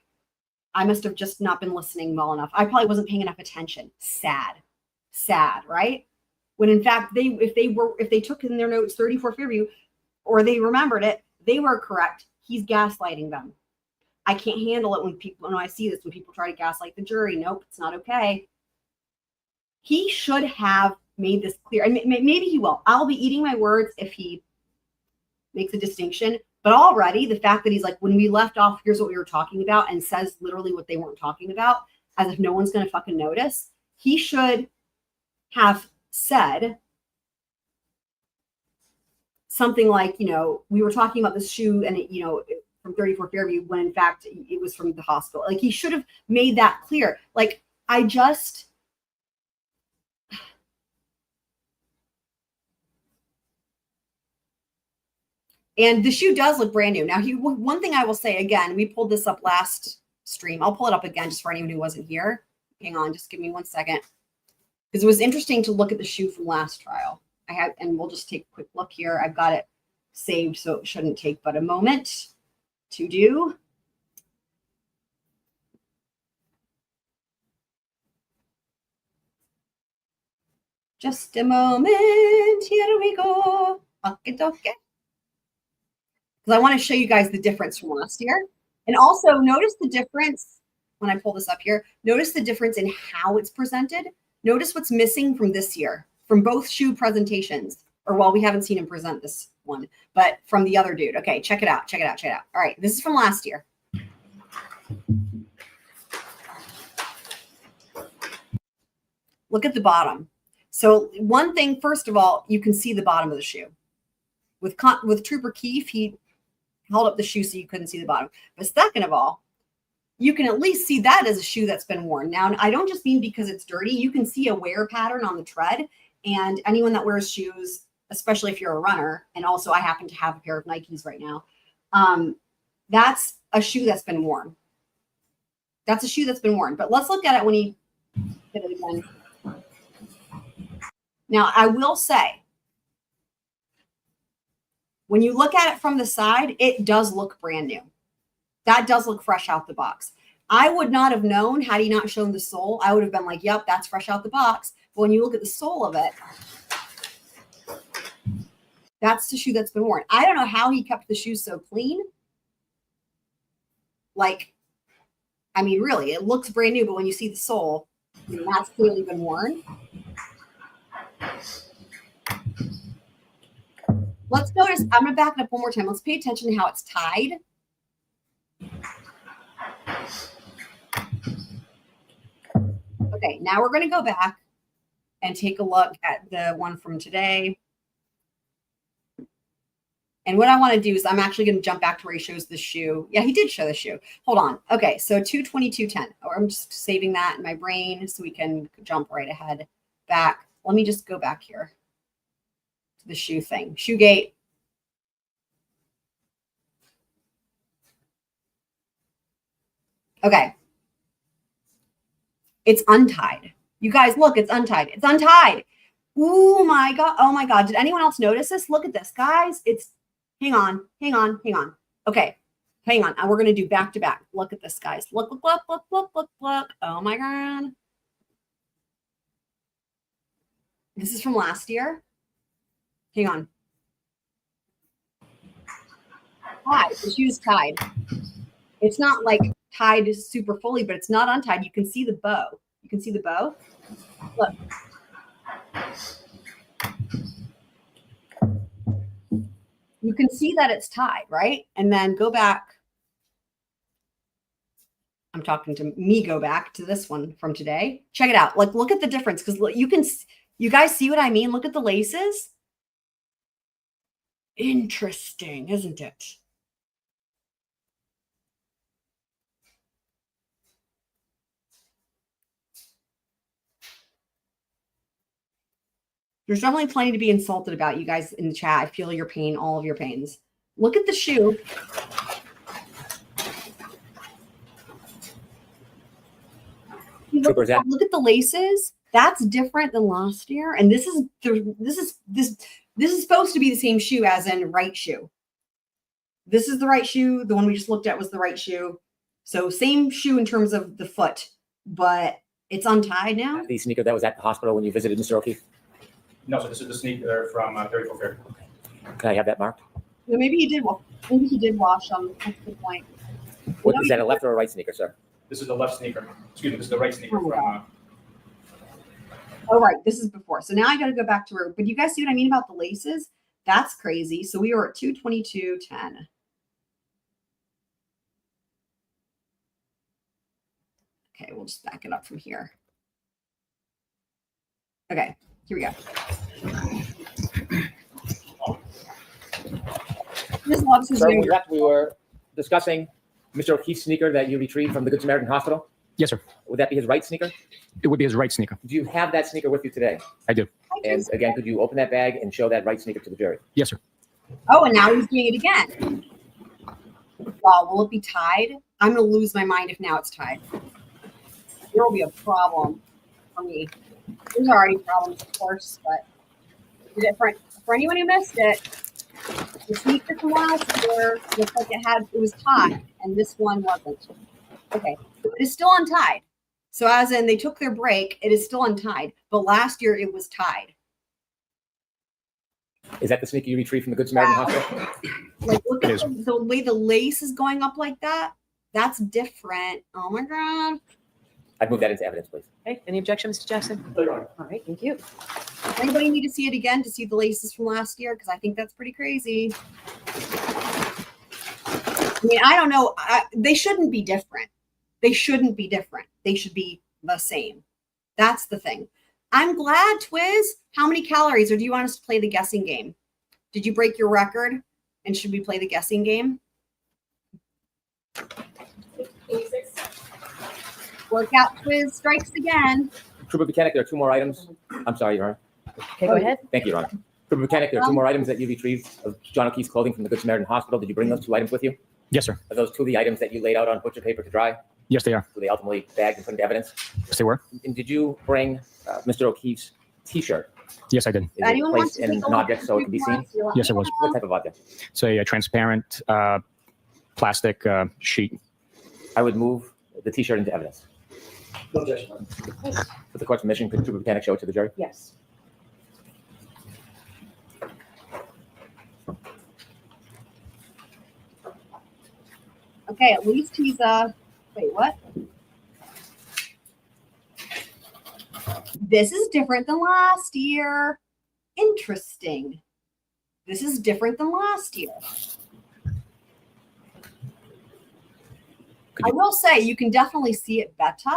I must have just not been listening well enough. I probably wasn't paying enough attention. Sad, right? When in fact, if they took in their notes 34 Fairview, or they remembered it, they were correct. He's gaslighting them. I can't handle it when I see this, when people try to gaslight the jury. Nope, it's not okay. He should have made this clear. And maybe he will. I'll be eating my words if he makes a distinction. But already the fact that he's like, when we left off, here's what we were talking about, and says literally what they weren't talking about, as if no one's going to fucking notice. He should have said something like, you know, we were talking about this shoe and, from 34 Fairview, when in fact it was from the hospital. Like, he should have made that clear. Like, and the shoe does look brand new. Now, one thing I will say, again, we pulled this up last stream. I'll pull it up again just for anyone who wasn't here. Hang on, just give me 1 second. Because it was interesting to look at the shoe from last trial. And we'll just take a quick look here. I've got it saved, so it shouldn't take but a moment to do. Just a moment. Here we go. Okay. Because I want to show you guys the difference from last year. And also notice the difference when I pull this up here. Notice the difference in how it's presented. Notice what's missing from this year from both shoe presentations. Or well, we haven't seen him present this one, but from the other dude. Okay, check it out. Check it out. Check it out. All right, this is from last year. Look at the bottom. So one thing, first of all, you can see the bottom of the shoe. With Trooper Keefe, he held up the shoe so you couldn't see the bottom. But second of all, you can at least see that as a shoe that's been worn. Now, I don't just mean because it's dirty. You can see a wear pattern on the tread. And anyone that wears shoes, especially if you're a runner, and also I happen to have a pair of Nikes right now, that's a shoe that's been worn. That's a shoe that's been worn. But let's look at it when he did it again. Now, I will say, when you look at it from the side, it does look brand new. That does look fresh out the box. I would not have known had he not shown the sole. I would have been like, yep, that's fresh out the box. But when you look at the sole of it, that's the shoe that's been worn. I don't know how he kept the shoes so clean. Like, I mean, really, it looks brand new, but when you see the sole, that's clearly been worn. Let's notice, I'm going to back it up one more time. Let's pay attention to how it's tied. Okay, now we're going to go back and take a look at the one from today. And what I want to do is I'm actually going to jump back to where he shows the shoe. Yeah, he did show the shoe. Hold on. Okay, so 222.10. I'm just saving that in my brain so we can jump right ahead back. Let me just go back here to the shoe thing. Shoegate. Okay. It's untied. You guys, look, it's untied. It's untied. Oh my God. Oh my God. Did anyone else notice this? Look at this, guys. It's, hang on. Okay. Hang on. And we're going to do back to back. Look at this, guys. Look. Oh my God. This is from last year. Hang on. Tied. The shoe's tied. It's not like tied super fully, but it's not untied. You can see the bow. You can see the bow. Look. You can see that it's tied, right? And then go back. I'm talking to me. Go back to this one from today. Check it out. Like, look at the difference, because you guys see what I mean? Look at the laces. Interesting, isn't it? There's definitely plenty to be insulted about, you guys in the chat. I feel your pain, all of your pains. Look at the shoe. Look at the laces. That's different than last year. And this is supposed to be the same shoe as in right shoe. This is the right shoe. The one we just looked at was the right shoe. So same shoe in terms of the foot, but it's untied now. The sneaker that was at the hospital when you visited Mr. O'Keefe? No, so this is the sneaker from Fairview. Can I have that marked? Well, maybe he did. Maybe he did wash them. That's the point. What is that, a left or a right sneaker, sir? This is the left sneaker. Excuse me, this is the right sneaker from. Oh, right. This is before. So now I got to go back to where, but you guys see what I mean about the laces? That's crazy. So we were at 222.10. Okay, we'll just back it up from here. Okay, here we go. Sir, we were discussing Mr. O'Keefe's sneaker that you retrieved from the Good Samaritan Hospital. Yes, sir. Would that be his right sneaker? It would be his right sneaker. Do you have that sneaker with you today? I do. And again, could you open that bag and show that right sneaker to the jury? Yes, sir. Oh, and now he's doing it again. Well, will it be tied? I'm going to lose my mind if now it's tied. There will be a problem for me. There's already problems, of course, but for anyone who missed it, the sneaker from last year looks like it was tied, and this one wasn't. Okay, it is still untied. So as in they took their break, it is still untied, but last year it was tied. Is that the sneaker you retrieved from the Good Samaritan Hospital? Like, look at the way the lace is going up like that. That's different. Oh my God. I'd move that into evidence, please. Okay, any objection, Mr. Jackson? No, Your Honor. All right, thank you. Does anybody need to see it again to see the laces from last year? Because I think that's pretty crazy. I mean, I don't know. They shouldn't be different. They shouldn't be different. They should be the same. That's the thing. I'm glad, Twiz. How many calories? Or do you want us to play the guessing game? Did you break your record? And should we play the guessing game? 86. Workout Twiz strikes again. Trooper Bukhenik, there are 2 more items. I'm sorry, Your Honor. Okay, go ahead. Thank you, Your Honor. Trooper Bukhenik, there are 2 more items that you retrieved of John O'Keefe's clothing from the Good Samaritan Hospital. Did you bring those 2 items with you? Yes, sir. Are those 2 of the items that you laid out on butcher paper to dry? Yes, they are. Were they ultimately bagged and put into evidence? Yes, they were. And did you bring Mr. O'Keefe's T-shirt? Yes, I did. Is it Anyone wants placed to in take a an look object at so the it can be seen? reports? Yes, it was. What type of object? It's a transparent plastic sheet. I would move the T-shirt into evidence. No objection. With the court's permission, could Trooper Bukhenik show it to the jury? Yes. Okay, at least he's wait, what? This is different than last year. Interesting. This is different than last year. I will say you can definitely see it better.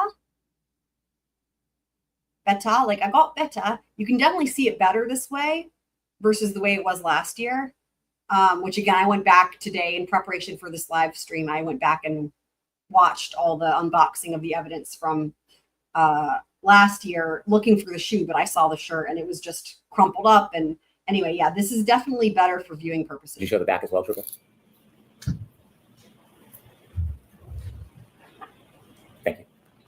Better, like I got better. You can definitely see it better this way versus the way it was last year. Which again, I went back today in preparation for this live stream. I went back and watched all the unboxing of the evidence from last year looking for the shoe, but I saw the shirt and it was just crumpled up. And anyway, yeah, this is definitely better for viewing purposes. Did you show the back as well, Trooper? Thank you.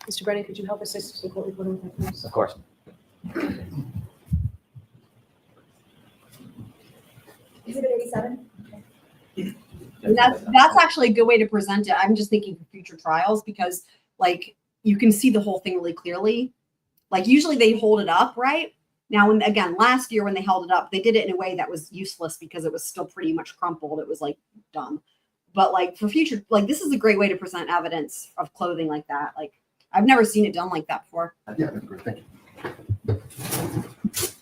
Mr. Brennan, could you help assist the court reporter with that, please? Of course. Exhibit 87. And that's actually a good way to present it. I'm just thinking for future trials because like you can see the whole thing really clearly. Like usually they hold it up, right? Now, when again, last year when they held it up, they did it in a way that was useless because it was still pretty much crumpled. It was like dumb. But like for future, like this is a great way to present evidence of clothing like that. Like I've never seen it done like that before. Yeah, that's great. Thank you.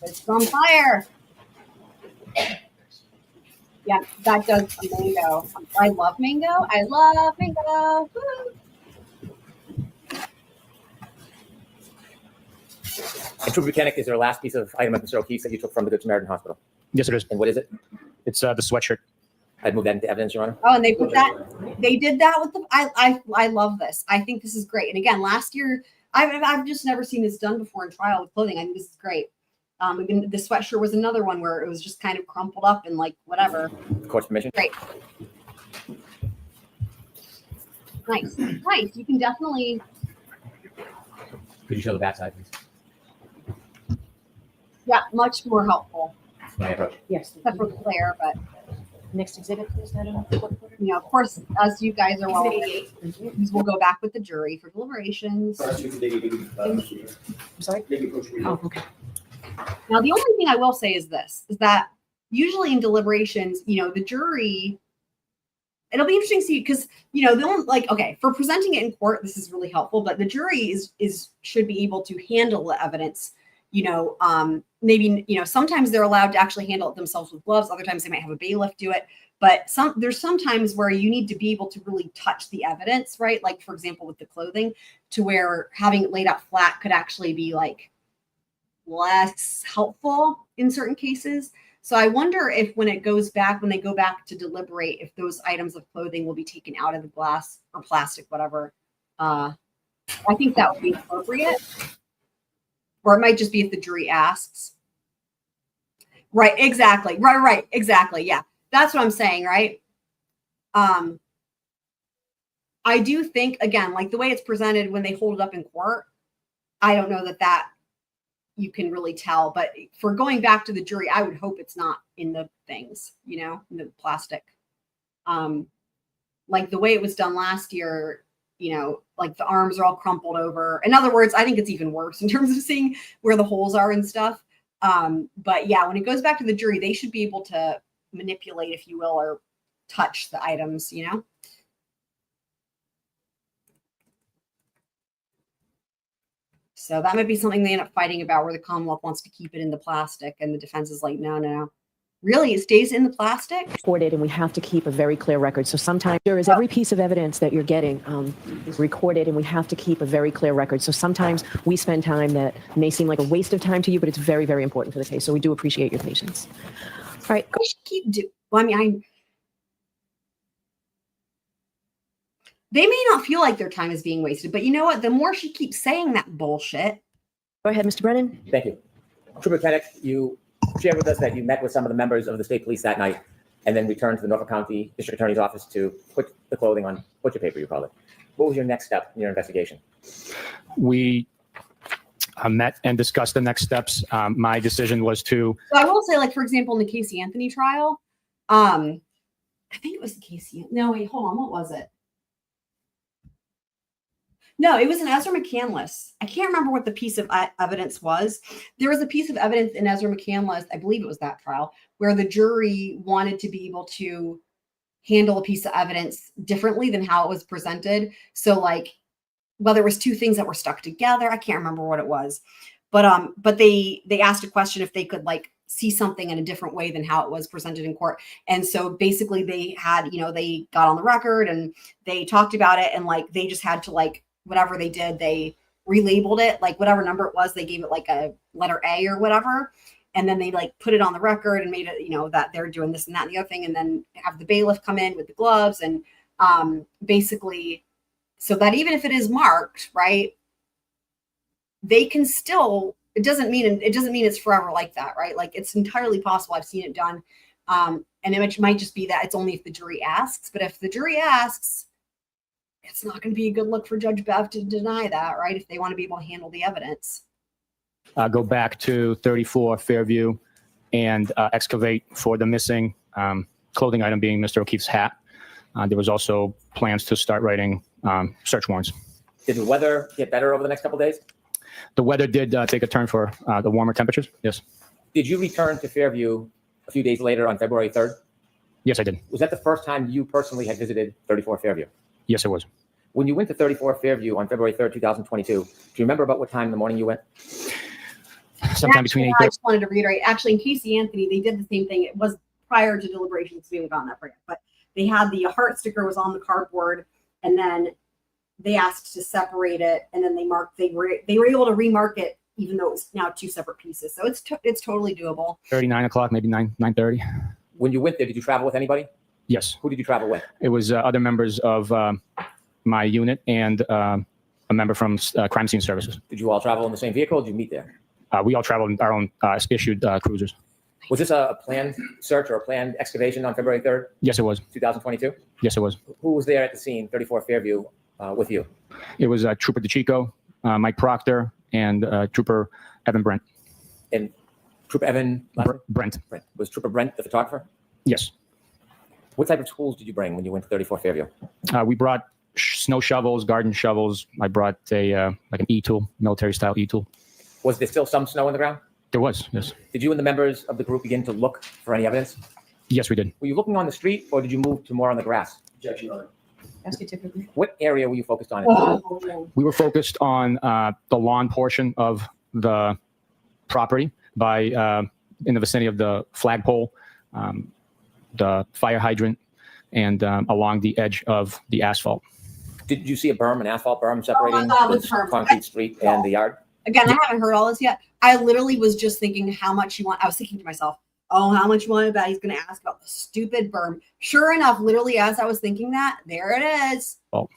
It's on fire. Yeah, that does mango. I love mango. I love mango. Woo. And Trooper Bukhenik, is there a last piece of item of Mr. O'Keefe's that you took from the Good Samaritan Hospital? Yes, it is. And what is it? It's the sweatshirt. I'd move that into evidence, Your Honor. Oh, and they put that. They did that with the. I love this. I think this is great. And again, last year I've just never seen this done before in trial with clothing. I think this is great. Again, the sweatshirt was another one where it was just kind of crumpled up and like whatever. Court's permission. Great. Nice, nice. You can definitely. Could you show the back side, please? Yeah, much more helpful. My approach. Yes. Except for Claire, but Next exhibit, please, Madam Court reporter. you know, of course, as you guys are well, Exhibit 88. these will go back with the jury for deliberations. I'm sorry? Oh, okay. Now, the only thing I will say is this, is that usually in deliberations, you know, the jury, it'll be interesting to see because, you know, the only, like, okay, for presenting it in court, this is really helpful, but the jury should be able to handle the evidence, you know, maybe, you know, sometimes they're allowed to actually handle it themselves with gloves. Other times they might have a bailiff do it, but there's some times where you need to be able to really touch the evidence, right? Like, for example, with the clothing, to where having it laid out flat could actually be like less helpful in certain cases. So I wonder if when they go back to deliberate, if those items of clothing will be taken out of the glass or plastic, whatever. I think that would be appropriate. Or it might just be if the jury asks. Right, exactly. Right, exactly. Yeah, that's what I'm saying, right? I do think, again, like the way it's presented when they hold it up in court, I don't know that you can really tell. But for going back to the jury, I would hope it's not in the things, you know, in the plastic. Like the way it was done last year, you know, like the arms are all crumpled over. In other words, I think it's even worse in terms of seeing where the holes are and stuff. But yeah, when it goes back to the jury, they should be able to manipulate, if you will, or touch the items, you know? So that might be something they end up fighting about, where the Commonwealth wants to keep it in the plastic and the defense is like, no. Really, it stays in the plastic? Recorded, and we have to keep a very clear record. So sometimes there is every piece of evidence that you're getting is recorded, and we have to keep a very clear record. So sometimes we spend time that may seem like a waste of time to you, but it's very, very important for the case. So we do appreciate your patience. All right. We should keep well, I mean, they may not feel like their time is being wasted, but you know what? The more she keeps saying that bullshit. Go ahead, Mr. Brennan. Thank you. Trooper Bukhenik, you shared with us that you met with some of the members of the state police that night and then returned to the Norfolk County District Attorney's Office to put the clothing on butcher paper, you call it. What was your next step in your investigation? We met and discussed the next steps. My decision was to. So I will say, like, for example, in the Casey Anthony trial, I think it was the Casey. No, wait, hold on. What was it? No, it was an Ezra McCandless. I can't remember what the piece of evidence was. There was a piece of evidence in Ezra McCandless, I believe it was that trial, where the jury wanted to be able to handle a piece of evidence differently than how it was presented. So, like, whether it was two things that were stuck together, I can't remember what it was. But they asked a question if they could, like, see something in a different way than how it was presented in court. And so basically they had, they got on the record and they talked about it, and, like, they just had to, like, whatever they did, they relabeled it, like whatever number it was, they gave it like a letter A or whatever. And then they, like, put it on the record and made it, that they're doing this and that and the other thing. And then have the bailiff come in with the gloves and basically, so that even if it is marked, right, they can still, it doesn't mean it's forever like that, right? Like, it's entirely possible. I've seen it done. And it might just be that it's only if the jury asks, but if the jury asks, it's not going to be a good look for Judge Bev to deny that, right? If they want to be able to handle the evidence. Go back to 34 Fairview and excavate for the missing clothing item, being Mr. O'Keefe's hat. There was also plans to start writing search warrants. Did the weather get better over the next couple of days? The weather did take a turn for the warmer temperatures, yes. Did you return to Fairview a few days later on February 3rd? Yes, I did. Was that the first time you personally had visited 34 Fairview? Yes, it was. When you went to 34 Fairview on February 3rd, 2022, do you remember about what time in the morning you went? Sometime between 8:30. I just wanted to reiterate, actually, in Casey Anthony, they did the same thing. It was prior to deliberations. We haven't gotten that far yet, but they had the heart sticker was on the cardboard, and then they asked to separate it, and then they were able to remark it, even though it was now two separate pieces. So it's totally doable. 9 o'clock, maybe 9:30. When you went there, did you travel with anybody? Yes. Who did you travel with? It was other members of my unit and a member from crime scene services. Did you all travel in the same vehicle? Or did you meet there? We all traveled in our own issued cruisers. Was this a planned search or a planned excavation on February 3rd, Yes, it was. 2022? Yes, it was. Who was there at the scene, 34 Fairview, with you? It was Trooper DeChico, Mike Proctor, and Trooper Evan Brent. And Trooper Evan? Brent. Was Trooper Brent the photographer? Yes. What type of tools did you bring when you went to 34 Fairview? We brought snow shovels, garden shovels. I brought like an E-tool, military-style E-tool. Was there still some snow on the ground? There was, yes. Did you and the members of the group begin to look for any evidence? Yes, we did. Were you looking on the street, or did you move to more on the grass? Objection, Your Honor. Ask you typically. What area were you focused on? We were focused on the lawn portion of the property by in the vicinity of the flagpole, the fire hydrant, and along the edge of the asphalt. Did you see a berm, an asphalt berm separating God, the the berm. concrete street and the yard? Again, I haven't heard all this yet. I literally was just thinking how much you want. I was thinking to myself, oh, how much you want about? He's going to ask about the stupid berm. Sure enough, literally as I was thinking that, there it is. Oh,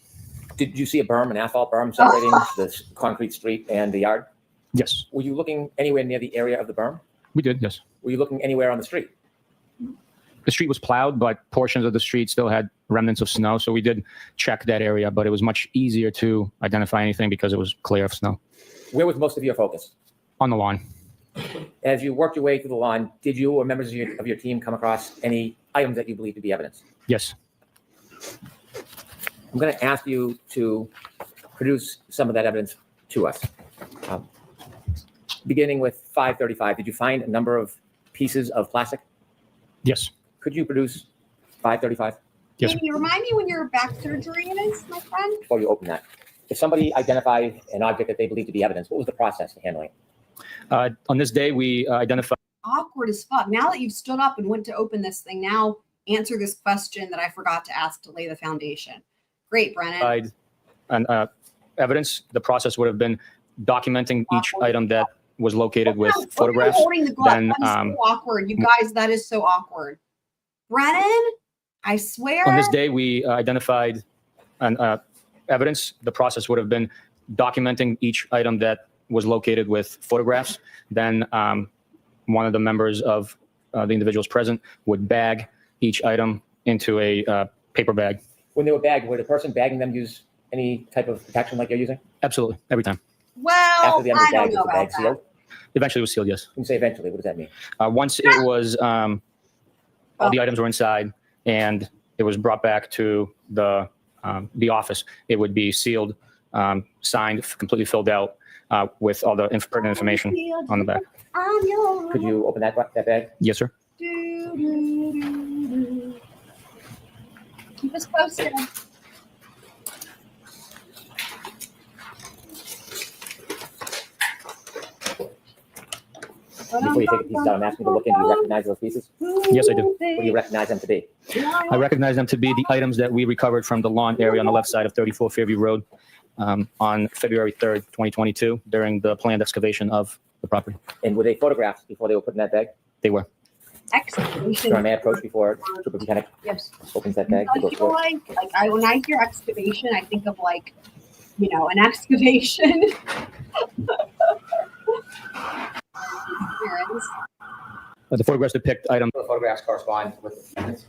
Did you see a berm, an asphalt berm separating the concrete street and the yard? yes, Were you looking anywhere near the area of the berm? we did, yes. Were you looking anywhere on the street? The street was plowed, but portions of the street still had remnants of snow. So we did check that area, but it was much easier to identify anything because it was clear of snow. Where was most of your focus? On the lawn. As you worked your way through the lawn, did you or members of your team come across any items that you believe to be evidence? Yes. I'm going to ask you to produce some of that evidence to us. Beginning with 535, did you find a number of pieces of plastic? Yes. Could you produce 535 Yes. Can you remind me when your back surgery is, my friend? before you open that? If somebody identified an object that they believed to be evidence, what was the process for handling it? On this day, we identified Awkward as fuck. Now that you've stood up and went to open this thing, now answer this question that I forgot to ask to lay the foundation. Great, Brennan. Evidence. The process would have been documenting each item that was located with Look at him photographs. holding the glove. Then, That is so awkward. You guys, that is so awkward. Brennan, I swear. on this day, we identified evidence. The process would have been documenting each item that was located with photographs. Then one of the members of the individuals present would bag each item into a paper bag. When they were bagged, would the person bagging them use any type of protection like you're using? Absolutely, every time. Well, After the I don't bag, know was the bag about that. sealed? Eventually, it was sealed. Yes. When you say eventually, what does that mean? Once it was all the items were inside and it was brought back to the office, it would be sealed, signed, completely filled out with all the pertinent information on the back. Could you open that bag? Yes, sir. Keep us posted. Before you take the pieces out, I'm asking you to look in. Do you recognize those pieces? Yes, I do. What do you recognize them to be? I recognize them to be the items that we recovered from the lawn area on the left side of 34 Fairview Road on February 3rd, 2022, during the planned excavation of the property. And were they photographed before they were put in that bag? They were. Excavation. So I may approach before Trooper Bukhenik Yes. opens that bag. to go I feel through it? like when I hear excavation, I think of like, you know, an excavation. The photographs depict items. The photographs correspond with the evidence.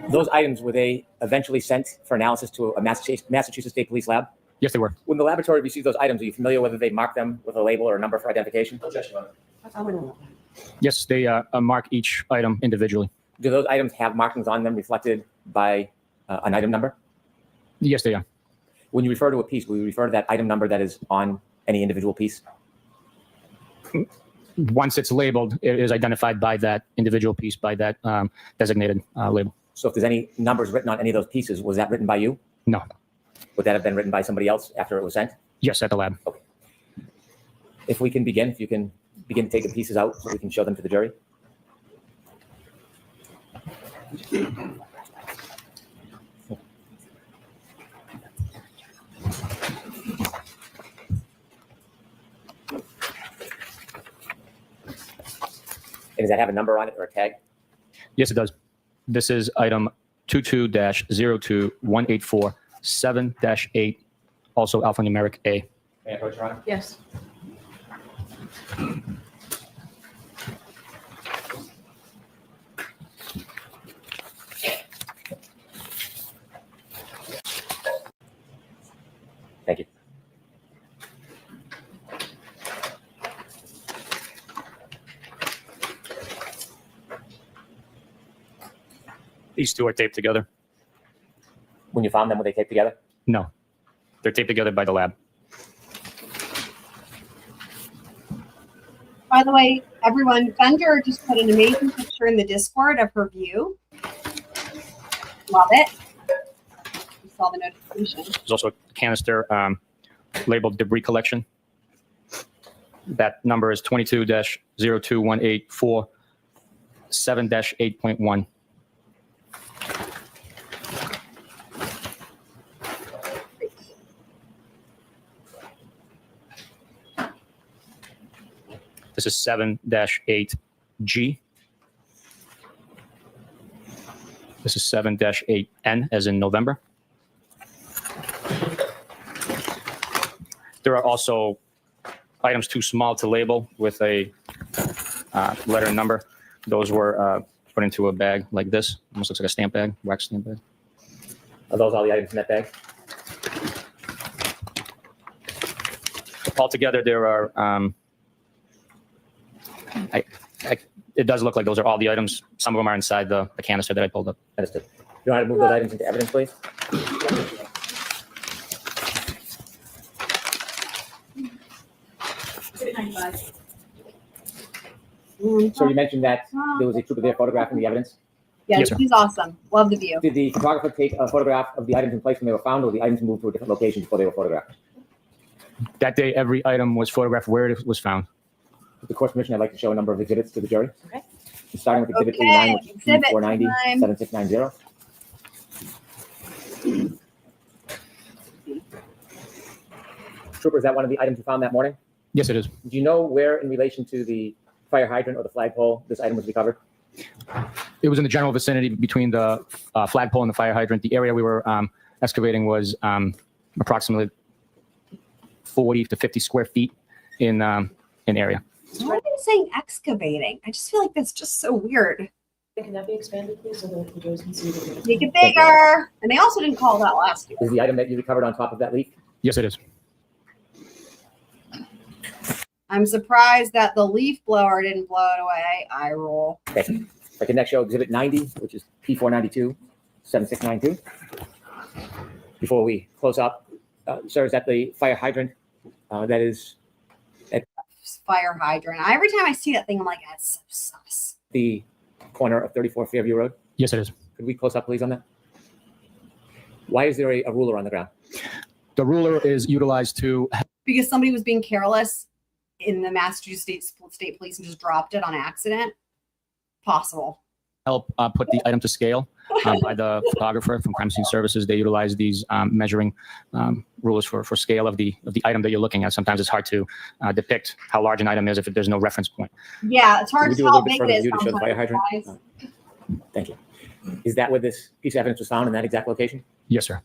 Those items, were they eventually sent for analysis to a Massachusetts State Police lab? Yes, they were. When the laboratory received those items, are you familiar whether they marked them with a label or a number for identification? Yes, they mark each item individually. Do those items have markings on them reflected by an item number? Yes, they are. When you refer to a piece, will you refer to that item number that is on any individual piece? Once it's labeled, it is identified by that individual piece, by that designated label. So if there's any numbers written on any of those pieces, was that written by you? No. Would that have been written by somebody else after it was sent? Yes, at the lab. If we can begin, if you can begin to take the pieces out so we can show them to the jury. And does that have a number on it or a tag? Yes, it does. This is item 22-02184-7-8, also alphanumeric A. May I approach, Your Honor? Yes. Thank you. These two are taped together. When you found them, were they taped together? No, they're taped together by the lab. By the way, everyone, Fender just put an amazing picture in the Discord of her view. Love it. You saw the notification. There's also a canister labeled debris collection. That number is 22-02184-7-8.1. This is 7-8G. This is 7-8N as in November. There are also items too small to label with a letter and number. Those were put into a bag like this. Almost looks like a stamp bag, wax stamp bag. Are those all the items in that bag? Altogether, there are, It does look like those are all the items. Some of them are inside the canister that I pulled up. Understood. You want to move those items into evidence, please? So you mentioned that there was a trooper there photographing the evidence. Yeah, Yes, sir. he's awesome. Love the view. Did the photographer take a photograph of the items in place when they were found, or the items moved to a different location before they were photographed? That day, every item was photographed where it was found. With the court's permission, I'd like to show a number of exhibits to the jury. Okay. Starting with exhibit Okay, 89, which is exhibit P490 time. 7690. Trooper, is that one of the items you found that morning? Yes, it is. Do you know where, in relation to the fire hydrant or the flagpole, this item was recovered? It was in the general vicinity between the flagpole and the fire hydrant. The area we were excavating was approximately 40 to 50 square feet in area. Why are they saying excavating? I just feel like that's just so weird. Can that be expanded, please, so that the jurors can see the Make it bigger. And they also didn't call that last year. Is the item that you recovered on top of that leaf? Yes, it is. I'm surprised that the leaf blower didn't blow it away. I roll. Okay. If I can next show exhibit 90, which is P492 7692. Before we close up, sir, is that the fire hydrant that is Fire hydrant. Every time I see that thing, I'm like, that's so sus. the corner of 34 Fairview Road? Yes, it is. Could we close up, please, on that? Why is there a ruler on the ground? The ruler is utilized to Because somebody was being careless in the Massachusetts State Police and just dropped it on accident. Possible. help put the item to scale by the photographer from Crime Scene Services. They utilize these measuring rulers for scale of the item that you're looking at. Sometimes it's hard to depict how large an item is if there's no reference point. Yeah, it's hard Can we to do a tell little how bit big it further is. view to show the fire hydrant? sometimes. Thank you. Is that where this piece of evidence was found, in that exact location? Yes, sir.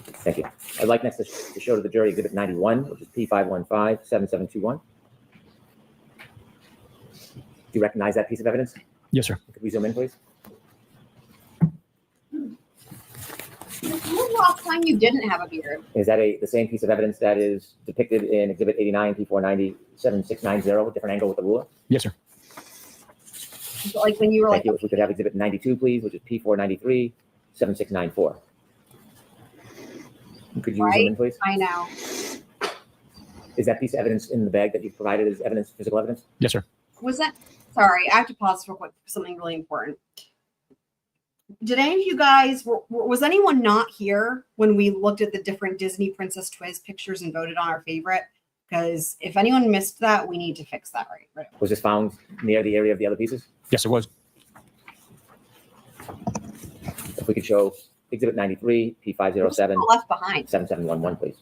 Thank you. I'd like next to show to the jury exhibit 91, which is P515 7721. Do you recognize that piece of evidence? Yes, sir. Could we zoom in, please? When was the last time you didn't have a beard? Is that the same piece of evidence that is depicted in exhibit 89, P490 7690, different angle with the ruler? Yes, sir. Like when you were Thank like, you. If we could have exhibit 92, please, which is P493 7694. Could you zoom in, please? I know. Is that piece of evidence in the bag that you've provided as evidence, physical evidence? Yes, sir. Was that? Sorry, I have to pause for quick for something really important. Did any of you guys, was anyone not here when we looked at the different Disney Princess Twiz pictures and voted on our favorite? Because if anyone missed that, we need to fix that right. Was this found near the area of the other pieces? Yes, it was. If we could show exhibit 93, P507 Left behind. 7711, please.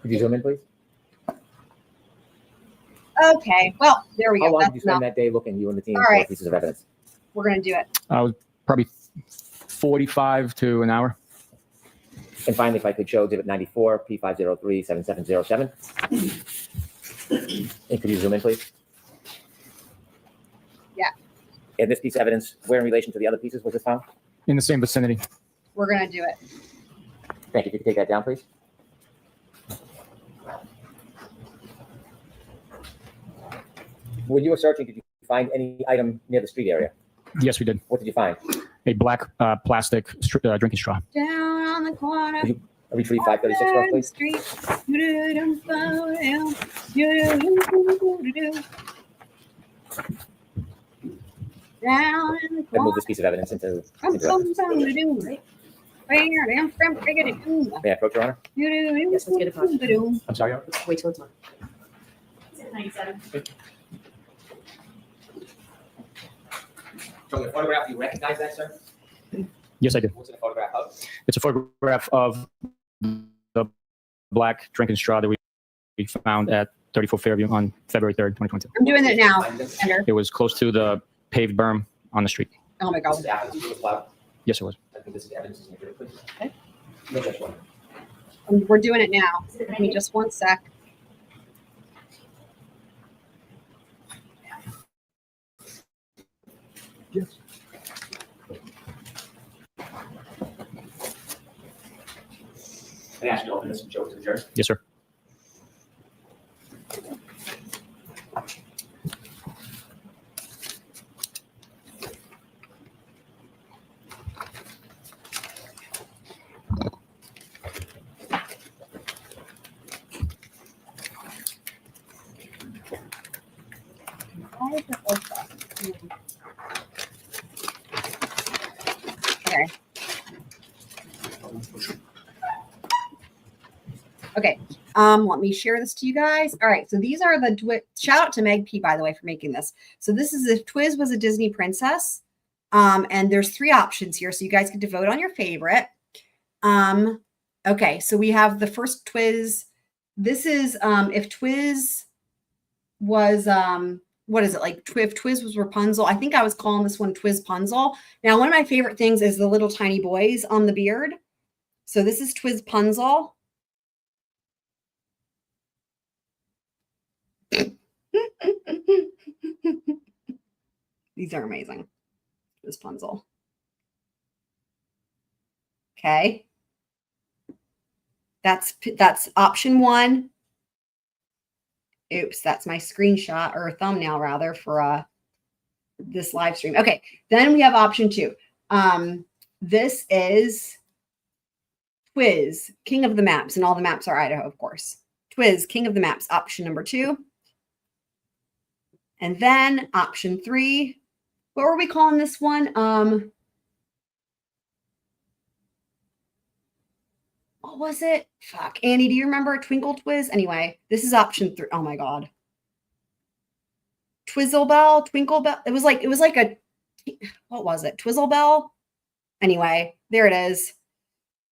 Could you zoom in, please? Okay, well, there we How go. long did you That's spend enough. that day looking, you and the team, All for right. pieces of evidence? We're gonna do it. Probably 45 to an hour. And finally, if I could show exhibit 94, P503 7707. And could you zoom in, please? Yeah. And this piece of evidence, where in relation to the other pieces was this found? In the same vicinity. We're gonna do it. Thank you. If you could take that down, please. When you were searching, did you find any item near the street area? Yes, we did. What did you find? A black plastic drinking straw. Down on the corner. Could you retrieve 536 for us, please? Street. Down in the And move corner. this piece of evidence into evidence. May I approach, Your Honor? Yes, let's get it posted. I'm sorry, Your Honor? Wait till it's on. From the photograph, you recognize that, sir? Yes, I did. What's in the photograph of? It's a photograph of the black drinking straw that we found at 34 Fairview on February 3rd, 2022. I'm doing it now. Ender. It was close to the paved berm on the street. Oh my god. This is the evidence. It was loud. Yes, it was. I think this is the evidence. Okay. No such one. We're doing it now. Give me just one sec. Yes. Can I ask you to open this and show it to the jury? Yes, sir. Why is it like that? Okay. Okay. Let me share this to you guys. All right. So these are the shout out to Meg P, by the way, for making this. So this is if Twiz was a Disney princess. And there's 3 options here. So you guys get to vote on your favorite. Okay. So we have the first Twiz. This is if Twiz was what is it like? If Twiz was Rapunzel, I think I was calling this one Twiz Punzel. Now, one of my favorite things is the little tiny boys on the beard. So this is Twiz Punzel. These are amazing. Twiz Punzel. Okay. That's option 1. Oops, that's my screenshot or thumbnail rather for this live stream. Okay, then we have option 2. This is Twiz, King of the Maps, and all the maps are Idaho, of course. Twiz, King of the Maps, option number 2. And then option 3. What were we calling this one? What was it? Fuck. Annie, do you remember Twinkle Twiz? Anyway, this is option 3. Oh my God. Twizzlebell, Twinkle-Bell. It was like a, what was it? Twizzlebell? Anyway, there it is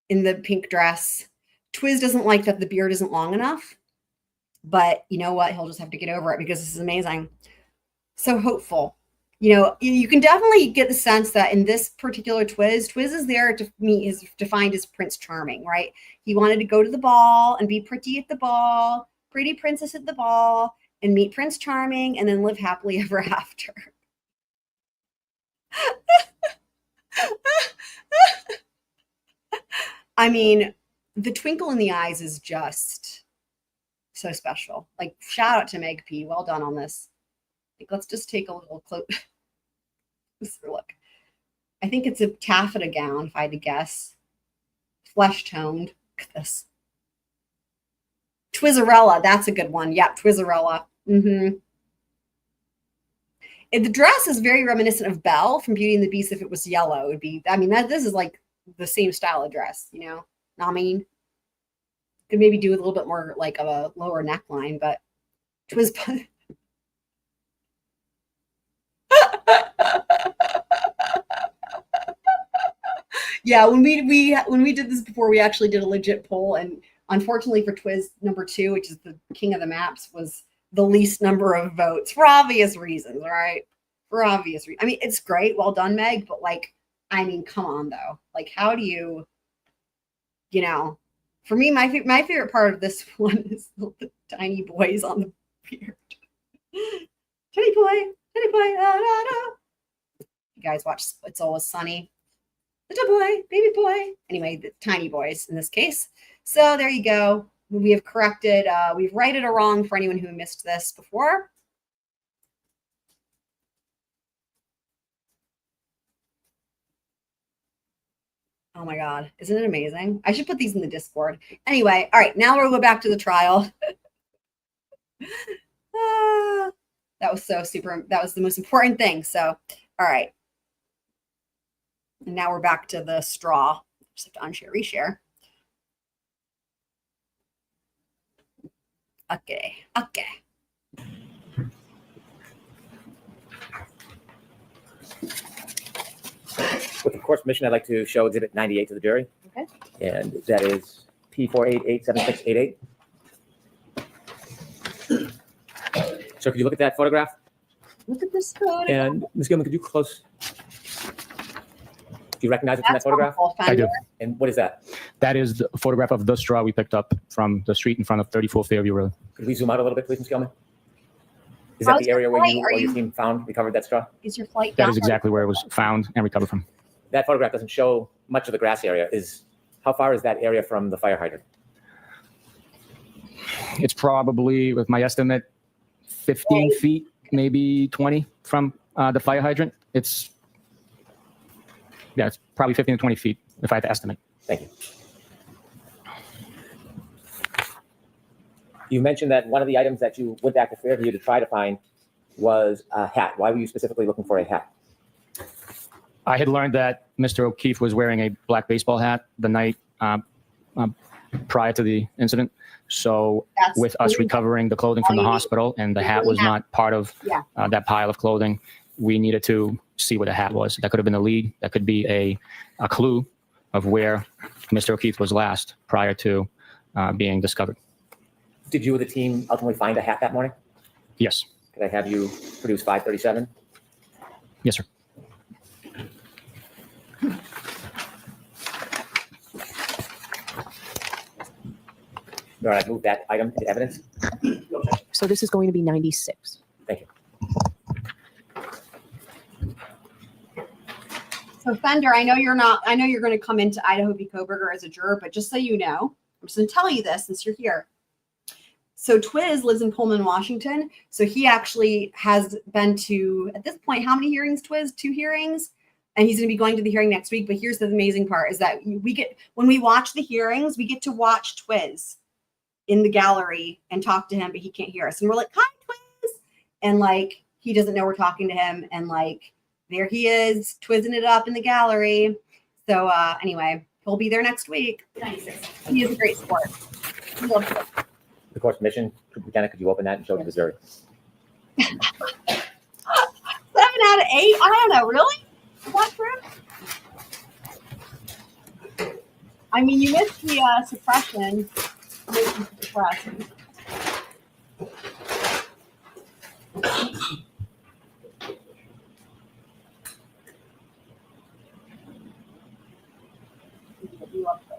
in the pink dress. Twiz doesn't like that the beard isn't long enough, but you know what? He'll just have to get over it because this is amazing. So hopeful. You know, you can definitely get the sense that in this particular Twiz is there to meet his defined as Prince Charming, right? He wanted to go to the ball and be pretty at the ball, pretty princess at the ball, and meet Prince Charming and then live happily ever after. I mean, the twinkle in the eyes is just so special. Like, shout out to Meg P. Well done on this. Like, let's just take a little close look. I think it's a taffeta gown, if I had to guess. Flesh toned. Look at this. Twizzarella. That's a good one. Yep, Twizzarella. Mm-hmm. And the dress is very reminiscent of Belle from Beauty and the Beast. If it was yellow, it would be, I mean, this is like the same style of dress, you know? I mean, could maybe do a little bit more like of a lower neckline, but Twiz. Yeah, when we did this before, we actually did a legit poll, and unfortunately for Twiz number 2, which is the King of the Maps, was the least number of votes for obvious reasons, right? For obvious reasons. I mean, it's great, well done, Meg, but like, I mean, come on though. Like, how do you know? For me, my favorite part of this one is the tiny boys on the beard. Tiny boy, da, da, da. You guys watch It's Always Sunny. Little boy, baby boy. Anyway, the tiny boys in this case. So there you go. We have corrected, we've righted a wrong for anyone who missed this before. Oh my God, isn't it amazing? I should put these in the Discord. Anyway, all right, now we'll go back to the trial. That was so super, that was the most important thing. So, all right. And now we're back to the straw. Just have to unshare, reshare. Okay, okay. With the court's permission, I'd like to show Exhibit 98 to the jury. Okay. And that is P4887688. So could you look at that photograph? Look at this photo. And Ms. Gilman, could you close? Do you recognize it from that photograph? I do. And what is that? That is a photograph of the straw we picked up from the street in front of 34 Fairview Road. Could we zoom out a little bit, please, Ms. Gilman? Is that the area where you or your team found, recovered that straw? Is your flight That down? is exactly where it was found and recovered from. That photograph doesn't show much of the grass area. How far is that area from the fire hydrant? It's probably, with my estimate, 15 feet, maybe 20 from the fire hydrant. It's probably 15 to 20 feet, if I had to estimate. Thank you. You mentioned that one of the items that you went back to Fairview to try to find was a hat. Why were you specifically looking for a hat? I had learned that Mr. O'Keefe was wearing a black baseball hat the night prior to the incident. So That's with us really recovering the clothing from the all you need. hospital and the You hat really was have- not part of Yeah. that pile of clothing, we needed to see what the hat was. That could have been a lead. That could be a clue of where Mr. O'Keefe was last prior to being discovered. Did you or the team ultimately find a hat that morning? Yes. Could I have you produce 537? Yes, sir. All right, move that item into evidence. So this is going to be 96. Thank you. So Fender, I know you're going to come into Idaho v. Koberger as a juror, but just so you know, I'm just going to tell you this since you're here. So Twiz lives in Pullman, Washington. So he actually has been to, at this point, how many hearings, Twiz? 2 hearings. And he's going to be going to the hearing next week. But here's the amazing part is that when we watch the hearings, we get to watch Twiz in the gallery and talk to him, but he can't hear us. And we're like, hi, Twiz. And like, he doesn't know we're talking to him. And like, there he is, twizzing it up in the gallery. So anyway, he'll be there next week. 96. He is a great sport. He loves it. The court's mission, Trooper Bukhenik, could you open that and show it to the jury? 7 out of 8? I don't know, really? Is that true? I mean, you missed the suppression. Suppression. You love this.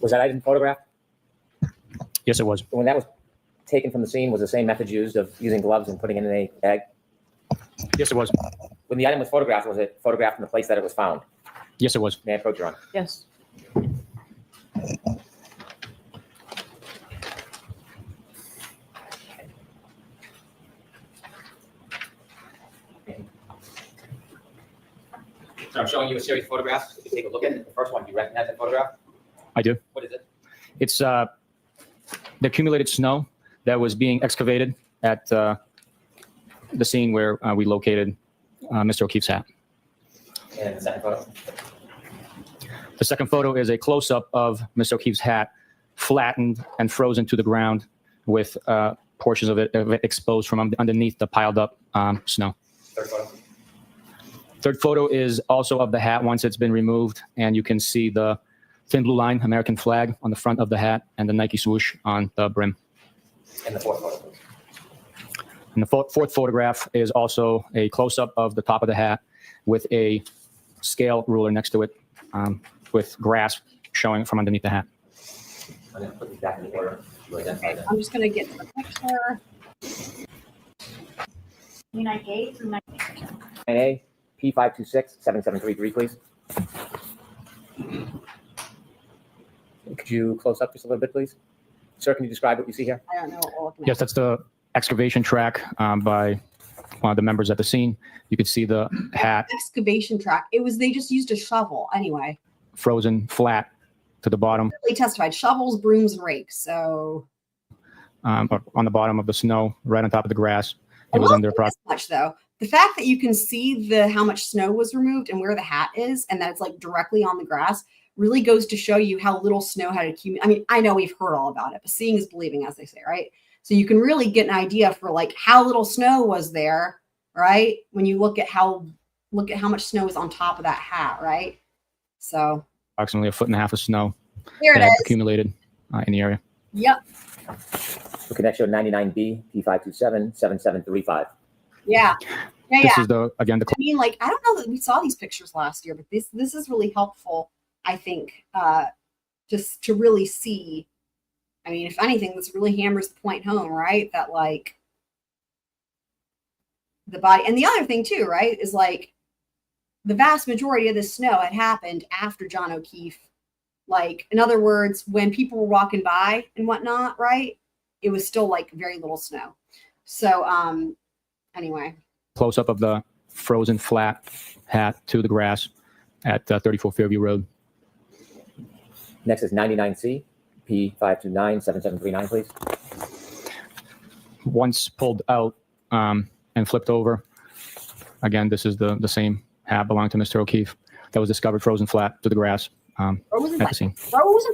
Was that item photographed? Yes, it was. When that was taken from the scene, was the same method used of using gloves and putting it in a bag? Yes, it was. When the item was photographed, was it photographed in the place that it was found? Yes, it was. May I approach, Your Honor? Yes. So I'm showing you a series of photographs. You can take a look at it. The first one, do you recognize that photograph? I do. What is it? It's the accumulated snow that was being excavated at the scene where we located Mr. O'Keefe's hat. And the second photo? The second photo is a close-up of Mr. O'Keefe's hat, flattened and frozen to the ground with portions of it exposed from underneath the piled-up snow. Third photo? Third photo is also of the hat once it's been removed, and you can see the thin blue line, American flag, on the front of the hat, and the Nike swoosh on the brim. And the fourth photo? And the fourth photograph is also a close-up of the top of the hat with a scale ruler next to it, with grass showing from underneath the hat. I'm going to put these back in the order. You identify them. I'm just going to get the picture. Unite through 9. NA P526-7733, please. Could you close up just a little bit, please? Sir, can you describe what you see here? I don't know what we're looking at. Yes, that's the excavation track by one of the members at the scene. You could see the hat Excavation track. They just used a shovel anyway. frozen flat to the bottom, They testified shovels, brooms, and rakes. So or on the bottom of the snow, right on top of the grass. It I was won't under say approximately. this much though. The fact that you can see how much snow was removed and where the hat is, and that it's like directly on the grass, really goes to show you how little snow had accumulated. I mean, I know we've heard all about it, but seeing is believing, as they say, right? So you can really get an idea for like how little snow was there, right? When you look at how much snow is on top of that hat, right? So Approximately 1.5 feet of snow there it that had is. accumulated in the area. Yep. For connection 99B P527-7735. Yeah. Yeah. This Yeah. is again the I mean, like, I don't know that we saw these pictures last year, but this is really helpful, I think, just to really see. I mean, if anything, this really hammers the point home, right? That like the body, and the other thing too, right, is like the vast majority of this snow had happened after John O'Keefe. Like, in other words, when people were walking by and whatnot, right, it was still like very little snow. So, anyway. close up of the frozen flat hat to the grass at 34 Fairview Road. Next is 99C, P5297739, please. Once pulled out and flipped over, again, this is the same hat belonging to Mr. O'Keefe that was discovered frozen flat to the grass at the scene. Frozen.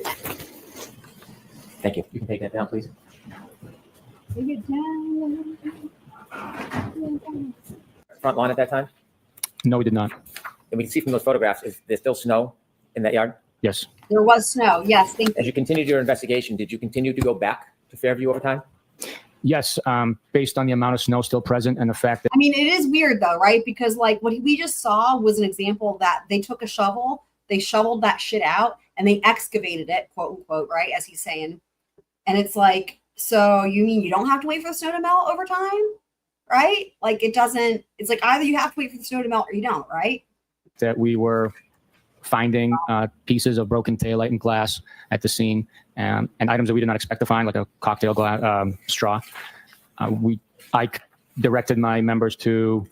Thank you. You can take that down, please. Take it down. Front lawn at that time? No, we did not. And we can see from those photographs, is there still snow in that yard? Yes. There was snow. Yes, thank you. As you continued your investigation, did you continue to go back to Fairview over time? Yes, based on the amount of snow still present and the fact that I mean, it is weird though, right? Because like what we just saw was an example that they took a shovel, they shoveled that shit out, and they excavated it, quote unquote, right? As he's saying. And it's like, so you mean you don't have to wait for the snow to melt over time? Right? Like it doesn't, it's like either you have to wait for the snow to melt or you don't, right? that we were finding pieces of broken taillight and glass at the scene, and items that we did not expect to find, like a cocktail glass, straw. I directed my members to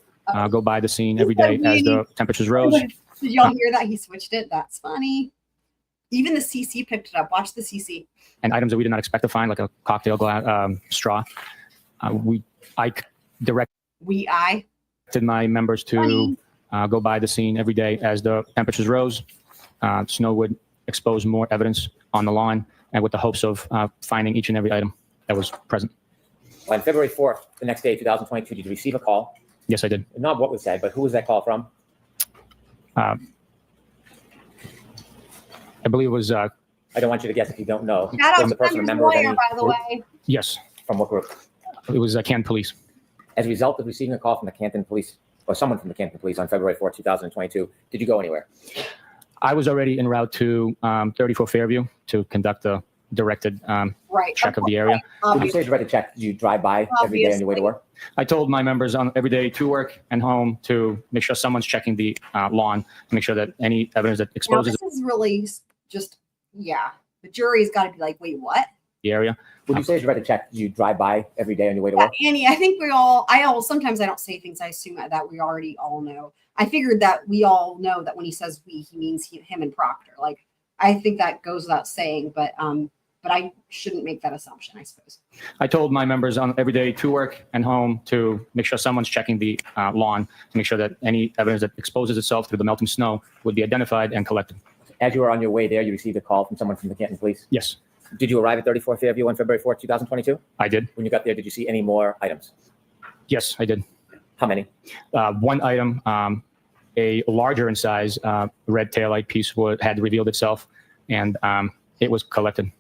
go by the scene every day as the temperatures rose. Did y'all hear that? He switched it. That's funny. Even the CC picked it up. Watch the CC. And items that we did not expect to find, like a cocktail glass, straw. I directed my members to go by the scene every day as the temperatures rose. Snow would expose more evidence on the lawn, and with the hopes of finding each and every item that was present. On February 4th, the next day, 2022, did you receive a call? Yes, I did. Not what was said, but who was that call from? I believe it was. I don't want you to guess if you don't know. Shout out Was to the person a Bender's member of any lawyer, by the group? way. Yes, From what group? it was Canton Police. As a result of receiving a call from the Canton Police, or someone from the Canton Police on February 4th, 2022, did you go anywhere? I was already en route to 34 Fairview to conduct a directed check of the area. When you say directed check, do you drive by every day on your way to work? I told my members on every day to work and home to make sure someone's checking the lawn, to make sure that any evidence that Now, exposes this is really just, yeah. The jury's got to be like, wait, what? the area. When you say directed check, do you drive by every day on your way to Yeah, work? Annie, I think sometimes I don't say things I assume that we already all know. I figured that we all know that when he says we, he means him and Proctor. Like, I think that goes without saying, but I shouldn't make that assumption, I suppose. I told my members on every day to work and home to make sure someone's checking the lawn, to make sure that any evidence that exposes itself through the melting snow would be identified and collected. As you were on your way there, you received a call from someone from the Canton Police. Yes, Did you arrive at 34 Fairview on February 4th, 2022? I did. When you got there, did you see any more items? Yes, I did. How many? One item, a larger in size red taillight piece had revealed itself, and it was collected.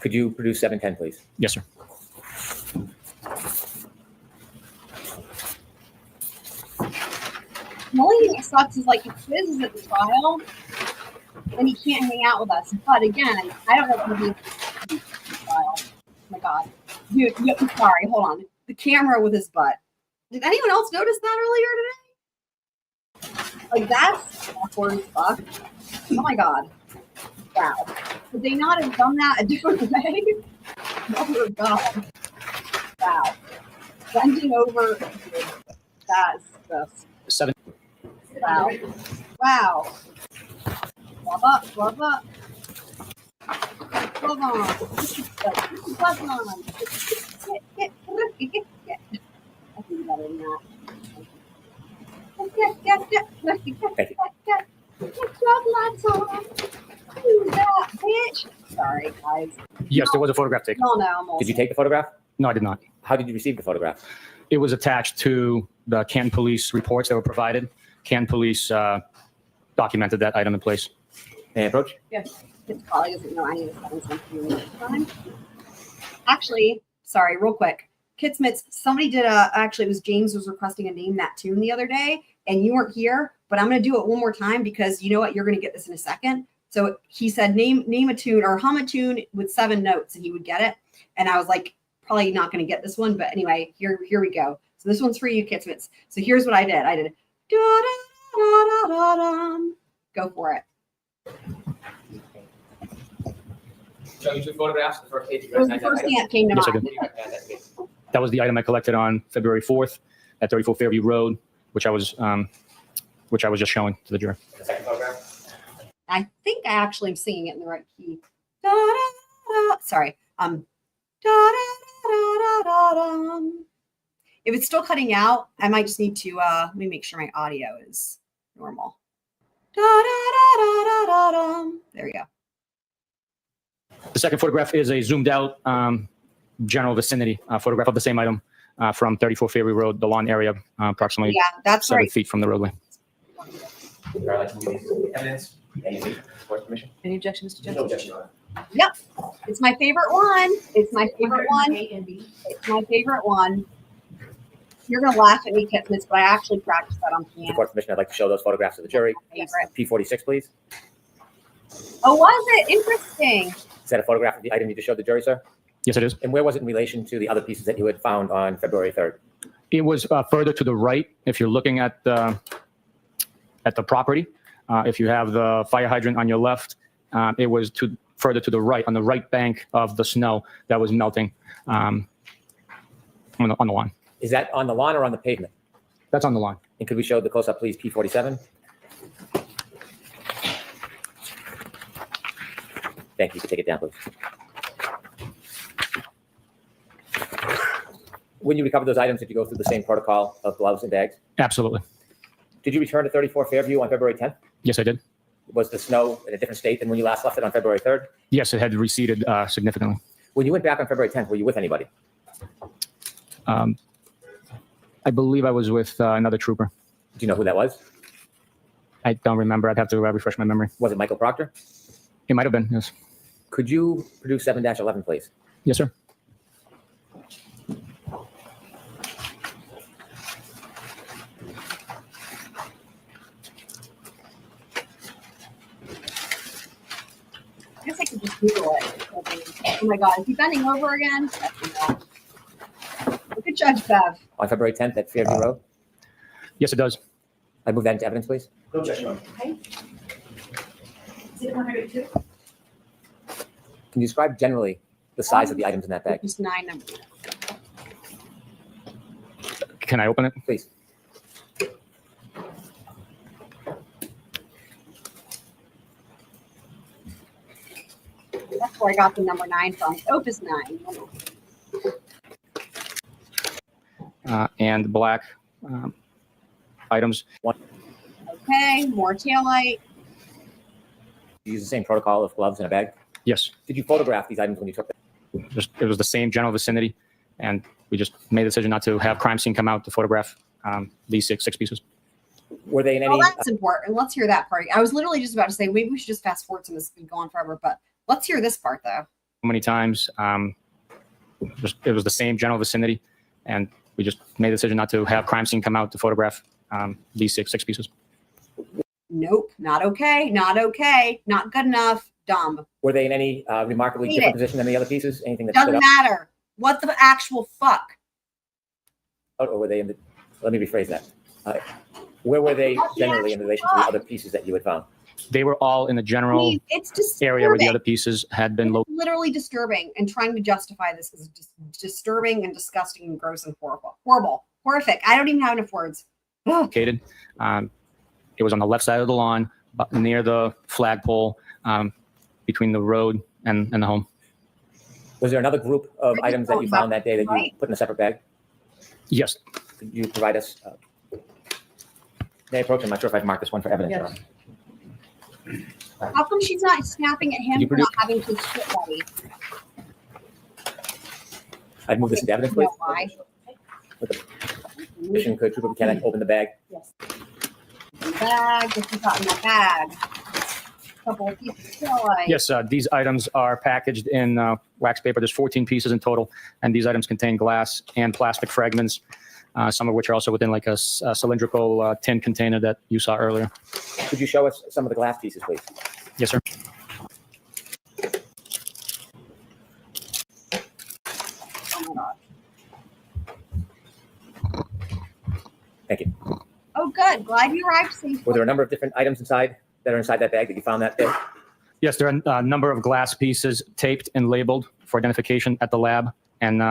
Could you produce 710, please? Yes, sir. The only thing that sucks is like if Twiz is at the trial, then he can't hang out with us. But again, I don't know if he'll be at the trial. Oh my God. Dude, I'm sorry, hold on. The camera with his butt. Did anyone else notice that earlier today? Like that's awkward as fuck. Oh my God. Wow. Could they not have done that a different way? Oh God. Wow. Bending over. That's just. 7. Wow. Wow. Glove up, glove up. Glove on. Glove on. Get. I think better than that. Get gloves on. Who's that, bitch? Sorry, guys. Yes, there was a photograph taken. No. Did you take the photograph? No, I did not. How did you receive the photograph? It was attached to the Canton Police reports that were provided. Canton Police documented that item in place. May I approach? Yes. It probably doesn't know any of the time. Actually, sorry, real quick. Kitsmits, somebody did actually it was James was requesting a Name That Tune the other day, and you weren't here, but I'm going to do it one more time because you know what? You're going to get this in a second. So he said, name a tune or hum a tune with 7 notes, and he would get it. And I was like, probably not going to get this one, but anyway, here we go. So this one's for you, Kitsmits. So here's what I did. I did da-da-da-da-da-dum. Go for it. Show you 2 photographs. The first page. It was the first thing that came to Yes, I mind. did. That was the item I collected on February 4th at 34 Fairview Road, which I was just showing to the jury. The second photograph. I think I actually am singing it in the right key. Da, da, da. Sorry. Da, da, da, da, da, da. If it's still cutting out, I might just need to let me make sure my audio is normal. Da, da, da, da, da, da, da. There we go. The second photograph is a zoomed out general vicinity photograph of the same item from 34 Fairview Road, the lawn area, approximately Yeah, that's 7 right. Uh, feet from the roadway. I'd like to move these evidence. Any support permission? Any objection, Mr. No Johnson? objection. Yep. It's my favorite one. It's my favorite one. A and B. It's my favorite one. You're gonna laugh at me, Kitmas, but I actually practiced that on piano. Support permission. I'd like to show those photographs to the jury. Favorite. P46, please. Oh, was it interesting? Is that a photograph of the item you just showed the jury, sir? Yes, it is. And where was it in relation to the other pieces that you had found on February 3rd? It was further to the right. If you're looking at the property, if you have the fire hydrant on your left, it was further to the right, on the right bank of the snow that was melting on the lawn. Is that on the lawn or on the pavement? That's on the lawn. And could we show the close-up, please, P47? Thank you. You can take it down, please. When you recovered those items, did you go through the same protocol of gloves and bags? Absolutely. Did you return to 34 Fairview on February 10th? Yes, I did. Was the snow in a different state than when you last left it on February 3rd? Yes, it had receded significantly. When you went back on February 10th, were you with anybody? I believe I was with another trooper. Do you know who that was? I don't remember. I'd have to refresh my memory. Was it Michael Proctor? It might have been, yes. Could you produce 7-11, please? Yes, sir. I guess I could just Google it. Oh my God, is he bending over again? Look at Judge Bev. On February 10th at Fairview Road? Yes, it does. I move that into evidence, please. Okay. Is it 102? Can you describe generally the size of the items in that bag, Just 9 numbers. Can I open it? please? That's where I got the number 9 from. Opus 9. And black items. Okay, more taillight. You use the same protocol of gloves in a bag? Yes. Did you photograph these items when you took them? It was the same general vicinity, and we just made the decision not to have crime scene come out to photograph these six pieces. Were they in Oh, any? that's important. Let's hear that part. I was literally just about to say, maybe we should just fast forward some of this and go on forever, but let's hear this part though. Many times, it was the same general vicinity, and we just made the decision not to have crime scene come out to photograph these six pieces. Nope, not okay, not okay, not good enough, dumb. Were they in any remarkably Read different it. position than the other pieces? Anything that stood Doesn't up? matter. What the actual fuck? Or were they in the? Let me rephrase that. Where were they generally in relation to the other pieces that you had found? They were all in the general Please, it's disturbing. area where the other pieces had been It's literally disturbing, and trying to justify this is just disturbing and disgusting and gross and horrible. Horrible. Horrific. I don't even have enough words. Ugh. located. It was on the left side of the lawn, near the flagpole, between the road and the home. Was there another group of items that you found that day that you Right. put in a separate bag? Yes. Could you provide us? May I approach? I'm not sure if I've marked this one for evidence. Yes. How come she's not snapping at Did you him for produce- not having his shit ready? I'd move this into evidence, You know please. why? With the permission, could Trooper Bukhenik open the bag? Bag. This is not in the bag. Couple of pieces of taillight. Yes, these items are packaged in wax paper. There's 14 pieces in total, and these items contain glass and plastic fragments, some of which are also within like a cylindrical tin container that you saw earlier. Could you show us some of the glass pieces, please? Yes, sir. Oh my God. Thank you. Oh, good. Glad you arrived safely. Were there a number of different items inside that are inside that bag that you found that day? Yes, there are a number of glass pieces taped and labeled for identification at the lab and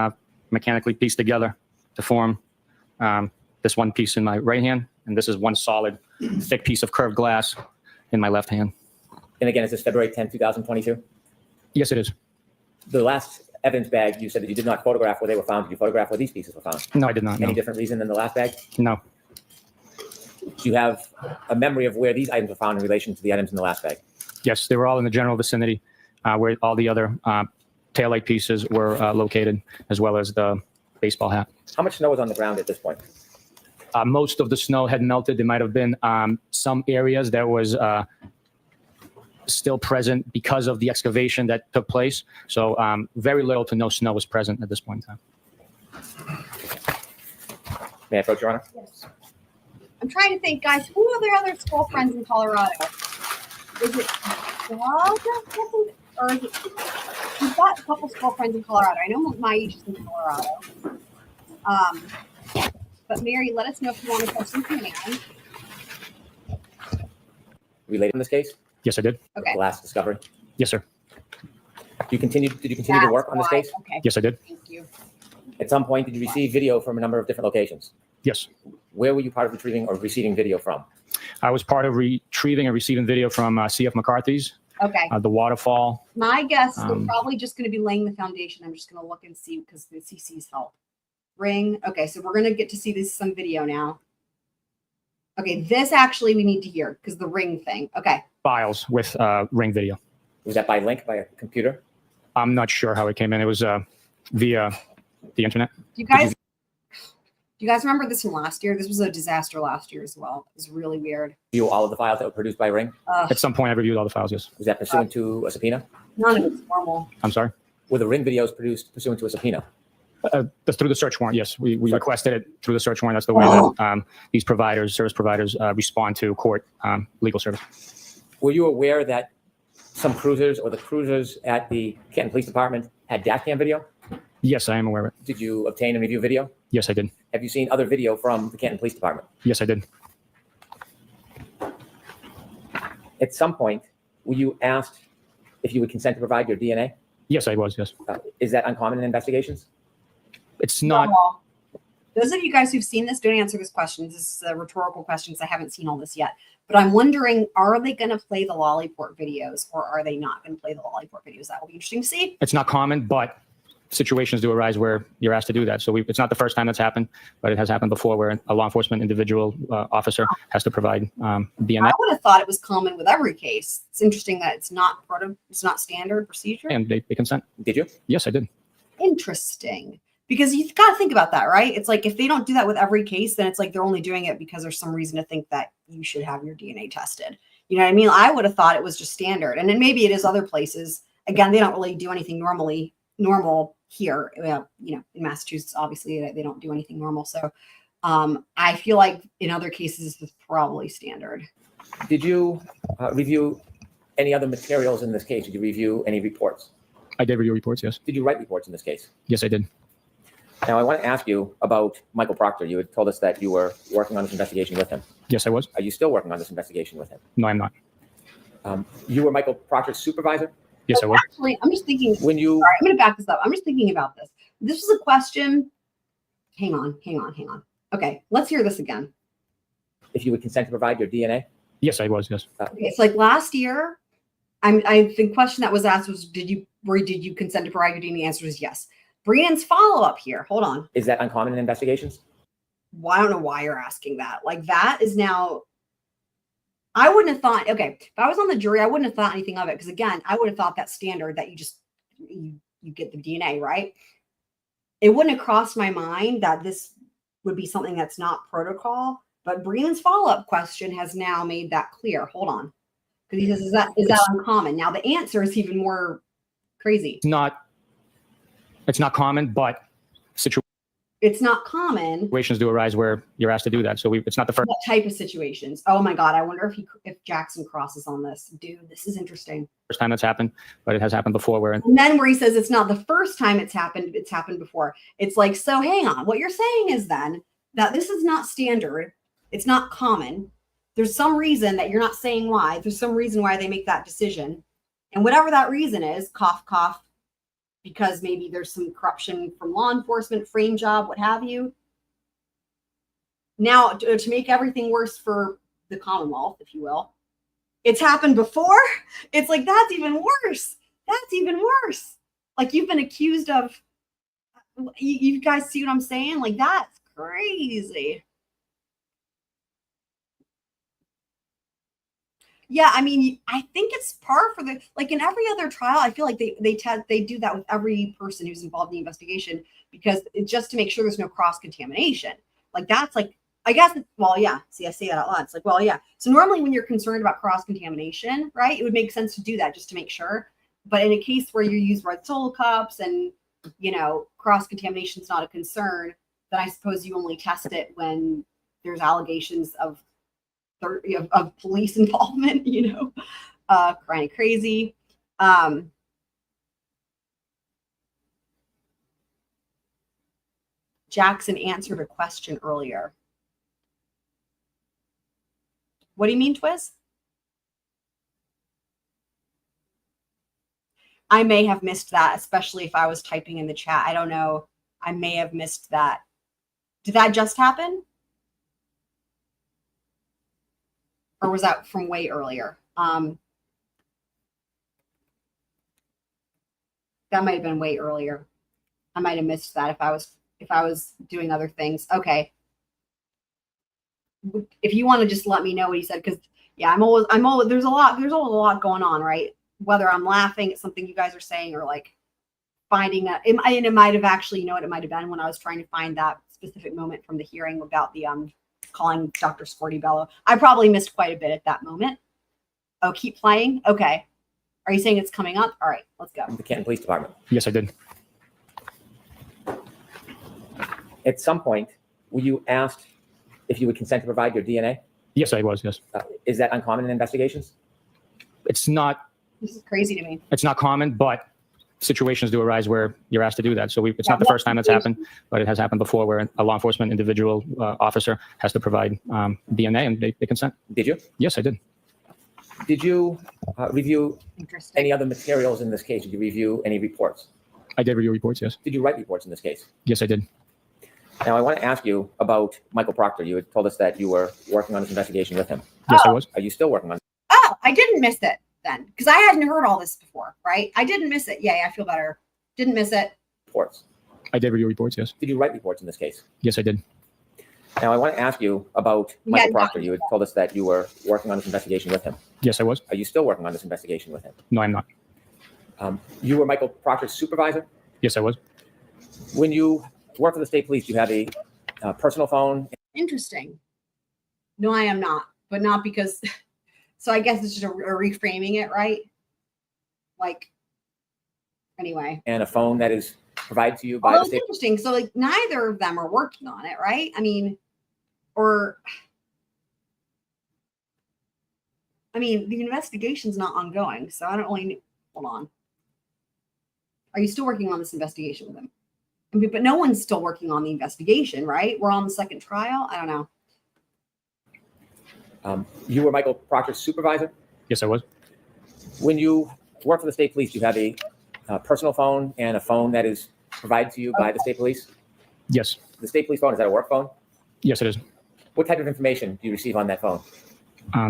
mechanically pieced together to form this one piece in my right hand, and this is one solid, thick piece of curved glass in my left hand. And again, is this February 10th, 2022? Yes, it is. The last evidence bag, you said that you did not photograph where they were found. Did you photograph where these pieces were found? No, I did not. No. Any different reason than the last bag? No. Do you have a memory of where these items were found in relation to the items in the last bag? Yes, they were all in the general vicinity where all the other taillight pieces were located, as well as the baseball hat. How much snow was on the ground at this point? Most of the snow had melted. There might have been some areas that was still present because of the excavation that took place. So very little to no snow was present at this point in time. May I approach, Your Honor? Yes. I'm trying to think, guys, who are their other school friends in Colorado? Is it Doug? Or is it, we've got a couple school friends in Colorado. I know my age is in Colorado. But Mary, let us know if you want to post something. Related in this case? Yes, I did. Okay. The last discovery? Yes, sir. Did you continue to work on this why. case? Okay. Yes, I did. Thank you. At some point, did you receive video from a number of different locations? Yes. Where were you part of retrieving or receiving video from? I was part of retrieving and receiving video from CF McCarthy's, Okay. the Waterfall. My guess is we're probably just going to be laying the foundation. I'm just going to look and see because the CC's help. Ring. Okay, so we're going to get to see this some video now. Okay, this actually we need to hear because the ring thing. Okay. Files with ring video. Was that by link, by a computer? I'm not sure how it came in. It was via the internet. Do you guys remember this from last year? This was a disaster last year as well. It was really weird. View all of the files that were produced by Ring? At some point, I reviewed all the files, yes. Was that pursuant to a subpoena? None of it's formal. I'm sorry? Were the Ring videos produced pursuant to a subpoena? Through the search warrant, yes. We requested it through the search warrant. That's the way that these providers, service providers, respond to court legal service. Were you aware that some cruisers or the cruisers at the Canton Police Department had dash cam video? Yes, I am aware of it. Did you obtain and review video? Yes, I did. Have you seen other video from the Canton Police Department? Yes, I did. At some point, were you asked if you would consent to provide your DNA? Yes, I was, yes. Is that uncommon in investigations? It's not. Normal. Those of you guys who've seen this, don't answer this question. This is a rhetorical question because I haven't seen all this yet. But I'm wondering, are they going to play the Lolliport videos or are they not going to play the Lolliport videos? That will be interesting to see. It's not common, but situations do arise where you're asked to do that. So it's not the first time that's happened, but it has happened before where a law enforcement individual officer has to provide DNA. I would have thought it was common with every case. It's interesting that it's not standard procedure. And they consent. Did you? Yes, I did. Interesting. Because you've got to think about that, right? It's like if they don't do that with every case, then it's like they're only doing it because there's some reason to think that you should have your DNA tested. You know what I mean? I would have thought it was just standard. And then maybe it is other places. Again, they don't really do anything normal here. Well, you know, in Massachusetts, obviously they don't do anything normal. So I feel like in other cases, it's probably standard. Did you review any other materials in this case? Did you review any reports? I did review reports, yes. Did you write reports in this case? Yes, I did. Now, I want to ask you about Michael Proctor. You had told us that you were working on this investigation with him. Yes, I was. Are you still working on this investigation with him? No, I'm not. You were Michael Proctor's supervisor? Yes, I was. Actually, I'm just thinking. When you... Sorry, I'm going to back this up. I'm just thinking about this. This was a question. Hang on. Okay, let's hear this again. If you would consent to provide your DNA? Yes, I was, yes. Okay, it's like last year. The question that was asked was, did you consent to provide your DNA? The answer is yes. Breenan's follow-up here. Hold on. Is that uncommon in investigations? Well, I don't know why you're asking that. Like that is now. I wouldn't have thought. Okay, if I was on the jury, I wouldn't have thought anything of it because again, I would have thought that standard that you get the DNA, right? It wouldn't have crossed my mind that this would be something that's not protocol. But Breenan's follow-up question has now made that clear. Hold on, because he says, "Is that uncommon?" Now the answer is even more crazy. It's not common, but it's not common. Situations do arise where you're asked to do that. So it's not the first. What type of situations? Oh my God, I wonder if Jackson crosses on this. Dude, this is interesting. First time that's happened, but it has happened before where. And then where he says it's not the first time it's happened before. It's like, so hang on. What you're saying is then that this is not standard. It's not common. There's some reason that you're not saying why. There's some reason why they make that decision. And whatever that reason is, cough, cough, because maybe there's some corruption from law enforcement, frame job, what have you. Now, to make everything worse for the Commonwealth, if you will, it's happened before. It's like, that's even worse. That's even worse. Like, you've been accused of, you guys see what I'm saying? Like, that's crazy. Yeah, I mean, I think it's par for the, like in every other trial, I feel like they do that with every person who's involved in the investigation, because it's just to make sure there's no cross-contamination. Like, that's like, I guess, well, yeah, see, I say that out loud. It's like, well, yeah. So normally when you're concerned about cross-contamination, right, it would make sense to do that just to make sure. But in a case where you use red solo cups and, you know, cross-contamination is not a concern, then I suppose you only test it when there's allegations of police involvement, you know, kind of crazy. Jackson answered a question earlier. What do you mean, Twiz? I may have missed that, especially if I was typing in the chat. I don't know. I may have missed that. Did that just happen? Or was that from way earlier? That might have been way earlier. I might have missed that if I was doing other things. Okay. If you want to just let me know what he said, because yeah, I'm always there's always a lot going on, right? Whether I'm laughing at something you guys are saying or like finding that, and it might have actually, you know what it might have been when I was trying to find that specific moment from the hearing about the calling Dr. Scordi-Bello. I probably missed quite a bit at that moment. Oh, keep playing? Okay. Are you saying it's coming up? All right, let's go. The Canton Police Department. Yes, I did. At some point, were you asked if you would consent to provide your DNA? Yes, I was, yes. Is that uncommon in investigations? It's not. This is crazy to me. It's not common, but situations do arise where you're asked to do that. So it's not the first time it's happened, but it has happened before where a law enforcement individual officer has to provide DNA and they consent. Did you? Yes, I did. Did you review any other materials in this case? Did you review any reports? I did review reports, yes. Did you write reports in this case? Yes, I did. Now, I want to ask you about Michael Proctor. You had told us that you were working on this investigation with him. Yes, I was. Are you still working on it? Oh, I didn't miss it then, because I hadn't heard all this before, right? I didn't miss it. Yeah, I feel better. Didn't miss it. Reports. I did review reports, yes. Did you write reports in this case? Yes, I did. Now, I want to ask you about Michael Proctor. You had told us that you were working on this investigation with him. Yes, I was. Are you still working on this investigation with him? No, I'm not. You were Michael Proctor's supervisor? Yes, I was. When you worked for the state police, you had a personal phone? Interesting. No, I am not, but not because, so I guess it's just a reframing it, right? Like, anyway. And a phone that is provided to you by Oh, the it's state. interesting. So like neither of them are working on it, right? I mean, the investigation's not ongoing, so I don't really, hold on. Are you still working on this investigation with him? I mean, but no one's still working on the investigation, right? We're on the second trial. I don't know. You were Michael Proctor's supervisor? Yes, I was. When you work for the state police, you have a personal phone and a phone that is provided to you by the state police? Yes. The state police phone, is that a work phone? Yes, it is. What type of information do you receive on that phone?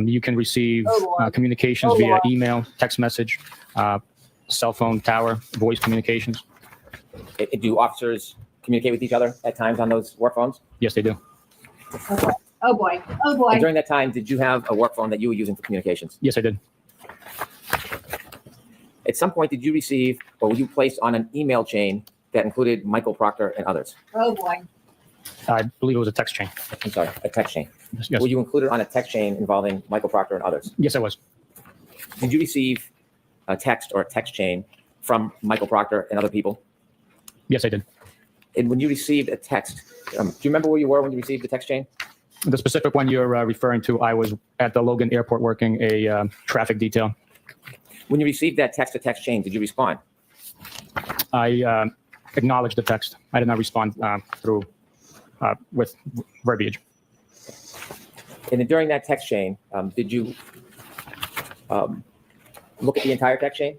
You can receive communications via email, text message, cell phone tower, voice communications. Do officers communicate with each other at times on those work phones? Yes, they do. Okay. Oh boy. Oh boy. And during that time, did you have a work phone that you were using for communications? Yes, I did. At some point, did you receive or were you placed on an email chain that included Michael Proctor and others? Oh boy. I believe it was a text chain. I'm sorry, a text chain. Yes. Were you included on a text chain involving Michael Proctor and others? Yes, I was. Did you receive a text or a text chain from Michael Proctor and other people? Yes, I did. And when you received a text, do you remember where you were when you received the text chain? The specific one you're referring to, I was at the Logan Airport working a traffic detail. When you received that text-to-text chain, did you respond? I acknowledged the text. I did not respond with verbiage. And then during that text chain, did you look at the entire text chain?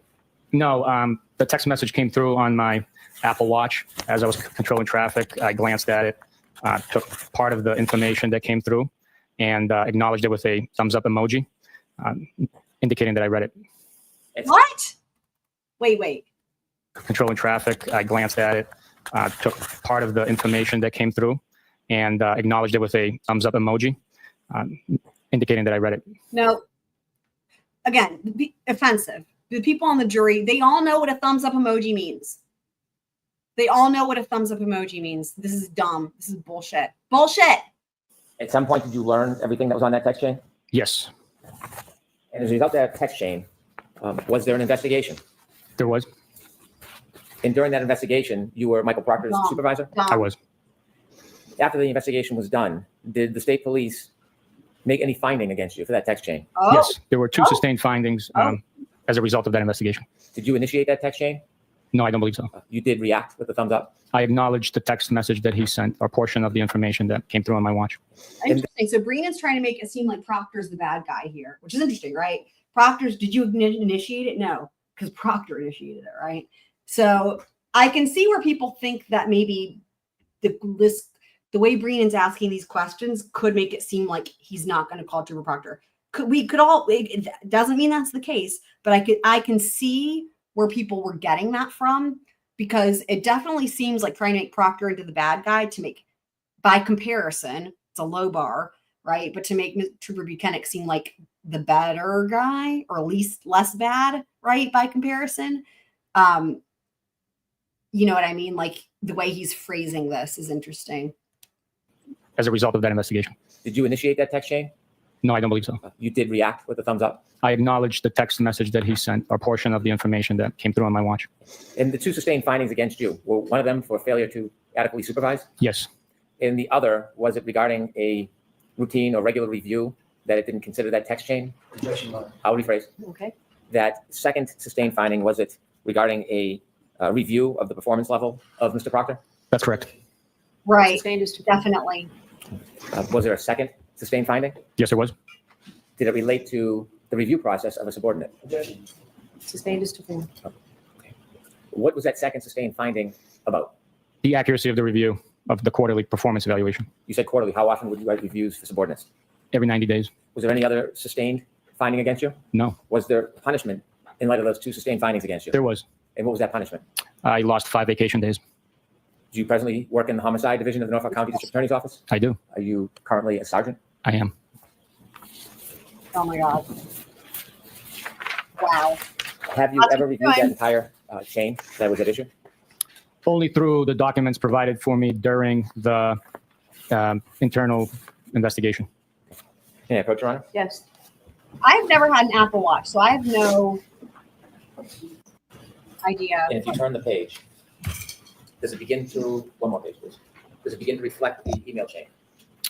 No, the text message came through on my Apple Watch as I was controlling traffic. I glanced at it, took part of the information that came through and acknowledged it with a thumbs up emoji. indicating that I read it. What? Wait. Controlling traffic, I glanced at it, took part of the information that came through and acknowledged it with a thumbs up emoji, indicating that I read it. No. Again, offensive. The people on the jury, they all know what a thumbs up emoji means. They all know what a thumbs up emoji means. This is dumb. This is bullshit. Bullshit. At some point, did you learn everything that was on that text chain? Yes, And as a result of that text chain, was there an investigation? there was. And during that investigation, you were Michael Proctor's Dumb. supervisor? Dumb. I was. After the investigation was done, did the state police make any finding against you for that text chain? Oh. Yes, there were two Oh. sustained findings as a result of that investigation. Did you initiate that text chain? No, I don't believe so. You did react with the thumbs up? I acknowledged the text message that he sent, or portion of the information that came through on my watch. Interesting. So Breenan's trying to make it seem like Proctor's the bad guy here, which is interesting, right? Proctor's, did you initiate it? No, because Proctor initiated it, right? So I can see where people think that maybe the way Breenan's asking these questions could make it seem like he's not going to call Trooper Proctor. It doesn't mean that's the case, but I can see where people were getting that from, because it definitely seems like trying to make Proctor into the bad guy to make, by comparison, it's a low bar, right? But to make Trooper Bukhenik seem like the better guy, or at least less bad, right? By comparison. You know what I mean? Like the way he's phrasing this is interesting. As a result of that investigation. Did you initiate that text chain? No, I don't believe so. You did react with the thumbs up? I acknowledged the text message that he sent, or portion of the information that came through on my watch. And the two sustained findings against you, were one of them for failure to adequately supervise? Yes, And the other, was it regarding a routine or regular review that it didn't consider that text chain? I'll rephrase. Okay. That second sustained finding, was it regarding a review of the performance level of Mr. Proctor? that's correct. Right. Sustained is to Definitely. Was there a second sustained finding? Yes, there was. Did it relate to the review process of a subordinate? Sustained is to What was that second sustained finding about? The accuracy of the review of the quarterly performance evaluation. You said quarterly. How often would you write reviews for subordinates? Every 90 days. Was there any other sustained finding against you? No, Was there punishment in light of those two sustained findings against you? there was. And what was that punishment? I lost 5 vacation days. Do you presently work in the homicide division of the Norfolk County District Attorney's Office? I do. Are you currently a sergeant? I am. Oh my God. Wow. Have you That's ever what reviewed I'm that doing. entire chain that was at issue? Only through the documents provided for me during the internal investigation. Can I approach, Your Honor? Yes. I've never had an Apple Watch, so I have no idea. And if you turn the page, does it begin to, one more page, please. Does it begin to reflect the email chain?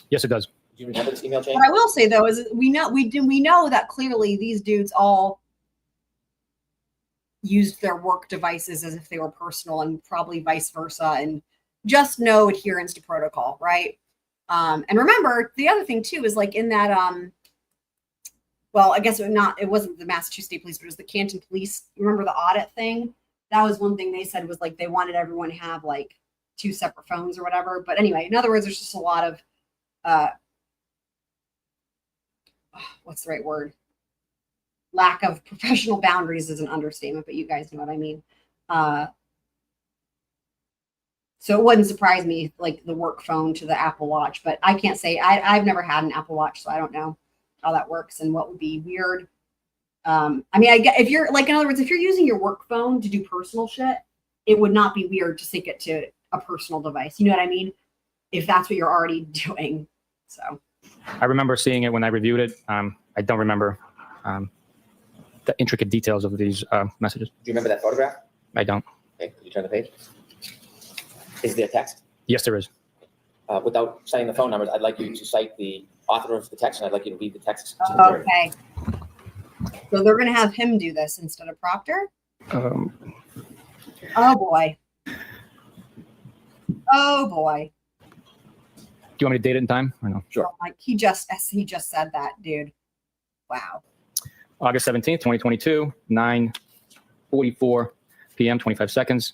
Yes, it does. Do you remember this email chain? What I will say though is we know that clearly these dudes all used their work devices as if they were personal, and probably vice versa, and just no adherence to protocol, right? And remember, the other thing too is like in that well, I guess it wasn't the Massachusetts State Police, but it was the Canton Police. Remember the audit thing? That was one thing they said, was like they wanted everyone to have like 2 separate phones or whatever. But anyway, in other words, there's just a lot of what's the right word? Lack of professional boundaries is an understatement, but you guys know what I mean. So it wouldn't surprise me, like the work phone to the Apple Watch, but I can't say I've never had an Apple Watch, so I don't know how that works and what would be weird. I mean, I get, if you're like, in other words, if you're using your work phone to do personal shit, it would not be weird to sync it to a personal device. You know what I mean? If that's what you're already doing. So I remember seeing it when I reviewed it. I don't remember the intricate details of these messages. Do you remember that photograph? I don't. Okay, could you turn the page? Is there text? Yes, there is. Without citing the phone numbers, I'd like you to cite the author of the text, and I'd like you to read the text to the jury. okay. So they're gonna have him do this instead of Proctor? Oh boy. Oh boy. Do you want me to date it in time or no? Sure. Like he just said that, dude. Wow. August 17th, 2022, 9:44 p.m., 25 seconds.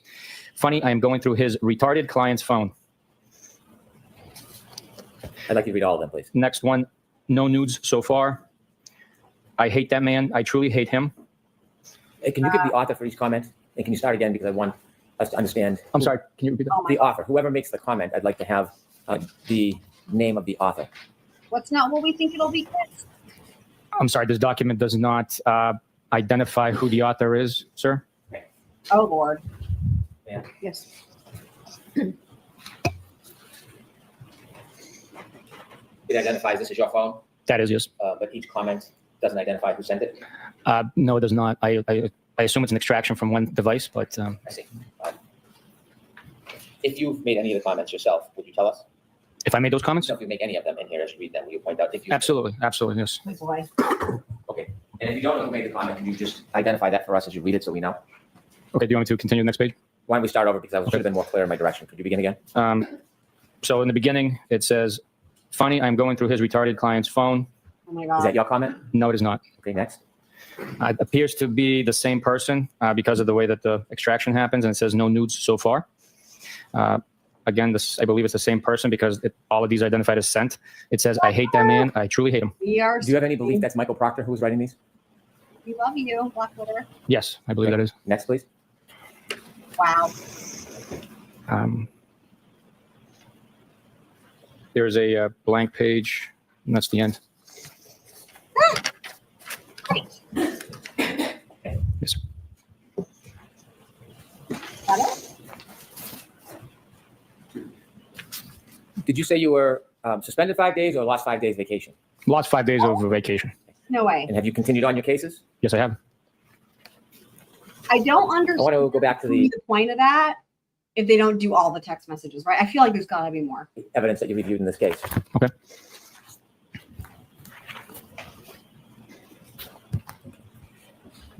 Funny, I am going through his retarded client's phone. I'd like you to read all of them, please. Next one, no nudes so far. I hate that man. I truly hate him. Hey, can you give the author for each comment? And can you start again because I want us to understand? I'm sorry. Can you repeat that? Oh my The author, whoever makes the comment, I'd like to have the name of the author. What's not what we think it'll be, Chris? I'm sorry. This document does not identify who the author is, sir. Oh, Lord. Yeah. Yes. It identifies this as your phone, That is yes. but each comment doesn't identify who sent it. No, it does not. I assume it's an extraction from one device, but I see. If you've made any of the comments yourself, would you tell us? if I made those comments, So if you make any of them in here as you read them, will you point out if you? absolutely, absolutely, yes. Oh, boy. Okay. And if you don't know who made the comment, can you just identify that for us as you read it so we know? Okay, do you want me to continue the next page? Why don't we start over because I should have been more clear in my direction. Could you begin again? So in the beginning, it says, funny, I'm going through his retarded client's phone. Oh, my Is God. that your comment? No, it is not. Okay, next. It appears to be the same person because of the way that the extraction happens, and it says no nudes so far. Again, I believe it's the same person because all of these are identified as sent. It says, I hate that man. I truly hate him. We are. Do you have any belief that's Michael Proctor who's writing these? We love you, Blackwater. Yes, I believe that is. Wow. Next, please. There's a blank page, and that's the end. Great. Yes, sir. Got it? Did you say you were suspended 5 days or lost 5 days vacation? Lost 5 days of vacation. No way. And have you continued on your cases? Yes, I have. I don't understand. I want to go back to the the point of that if they don't do all the text messages, right? I feel like there's got to be more. evidence that you reviewed in this case. Okay.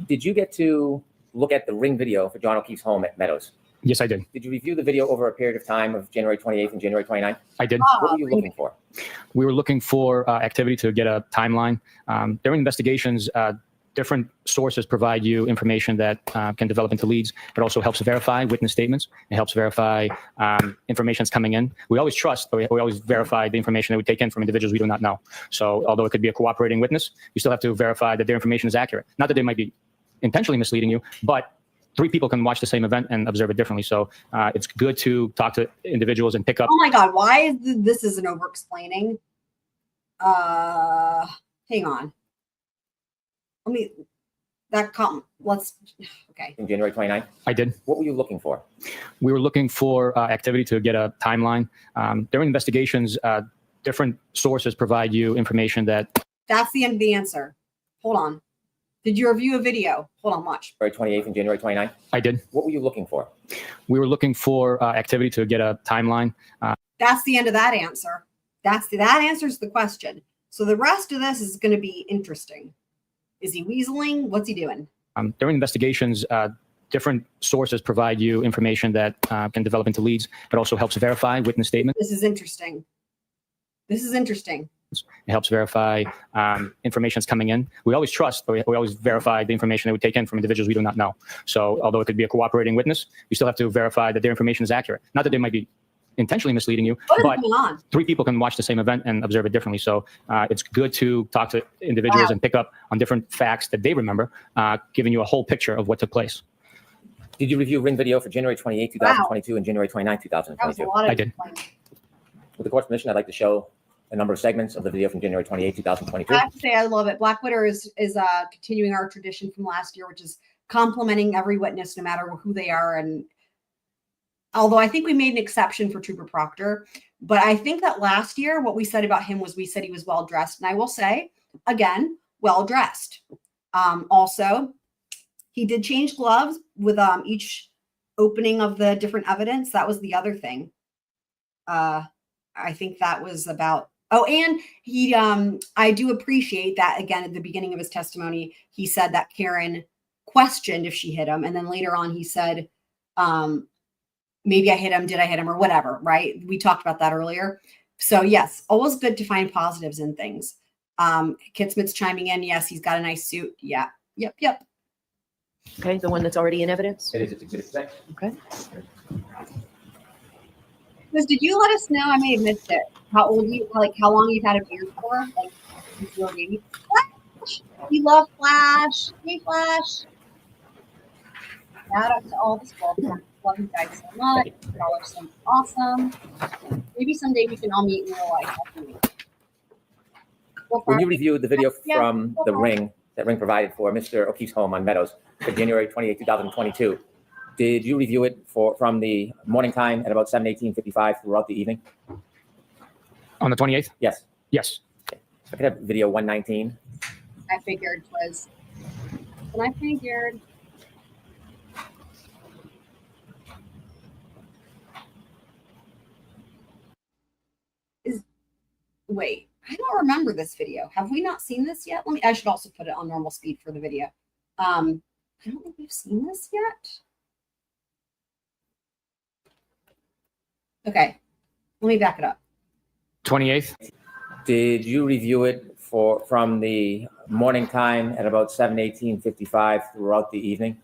Did you get to look at the ring video for John O'Keefe's home at Meadows? Yes, I did. Did you review the video over a period of time of January 28th and January 29th? I did. What were you looking for? We were looking for activity to get a timeline. During investigations, different sources provide you information that can develop into leads. It also helps verify witness statements. It helps verify information that's coming in. We always trust, we always verify the information that we take in from individuals we do not know. So although it could be a cooperating witness, you still have to verify that their information is accurate. Not that they might be intentionally misleading you, but 3 people can watch the same event and observe it differently. So it's good to talk to individuals and pick up. Oh my God, why is this isn't over explaining? Hang on. Let me, okay. In January 29th? I did. What were you looking for? We were looking for activity to get a timeline. During investigations, different sources provide you information that. That's the end of the answer. Hold on. Did you review a video? Hold on, watch. January 28th and January 29th? I did. What were you looking for? We were looking for activity to get a timeline. That's the end of that answer. That answers the question. So the rest of this is going to be interesting. Is he weaseling? What's he doing? During investigations, different sources provide you information that can develop into leads. It also helps verify witness statements. This is interesting. This is interesting. It helps verify information that's coming in. We always trust, we always verify the information that we take in from individuals we do not know. So although it could be a cooperating witness, you still have to verify that their information is accurate. Not that they might be intentionally misleading you, What is but going on? 3 people can watch the same event and observe it differently. So it's good to talk to individuals Wow. and pick up on different facts that they remember, giving you a whole picture of what took place. Did you review ring video for January 28th, 2022 and January 29th, That was a 2022? lot of I did. explaining. With the court's permission, I'd like to show a number of segments of the video from January 28th, 2022. I have to say I love it. Blackwater is continuing our tradition from last year, which is complimenting every witness, no matter who they are. And although I think we made an exception for Trooper Proctor, but I think that last year what we said about him was we said he was well dressed, and I will say again, well dressed. Also, he did change gloves with each opening of the different evidence. That was the other thing. I think that was about. Oh, and he, I do appreciate that, again, at the beginning of his testimony, he said that Karen questioned if she hit him. And then later on, he said, maybe I hit him, did I hit him, or whatever, right? We talked about that earlier. So yes, always good to find positives in things. Kit Smith's chiming in. Yes, he's got a nice suit. Yeah. Yep. Okay, the one that's already in evidence? It is, it's Exhibit 6. Okay. Liz, did you let us know? I may have missed it. How long you've had a beard for? Like, since you were a baby? What? Flash. We love Flash. Hey, Flash. Shout out to all the school parents. Love you guys so much. Y'all are so awesome. Maybe someday we can all meet in real life. When you reviewed the video from the ring, that Ring provided for Mr. O'Keefe's home on Meadows for January 28, 2022, did you review it from the morning time at about 7:18:55 throughout the evening? On the 28th? Yes. Yes. I could have video 119. I figured was, and I figured. Wait, I don't remember this video. Have we not seen this yet? I should also put it on normal speed for the video. I don't think we've seen this yet. Okay, let me back it up. 28th? Did you review it from the morning time at about 7:18:55 throughout the evening?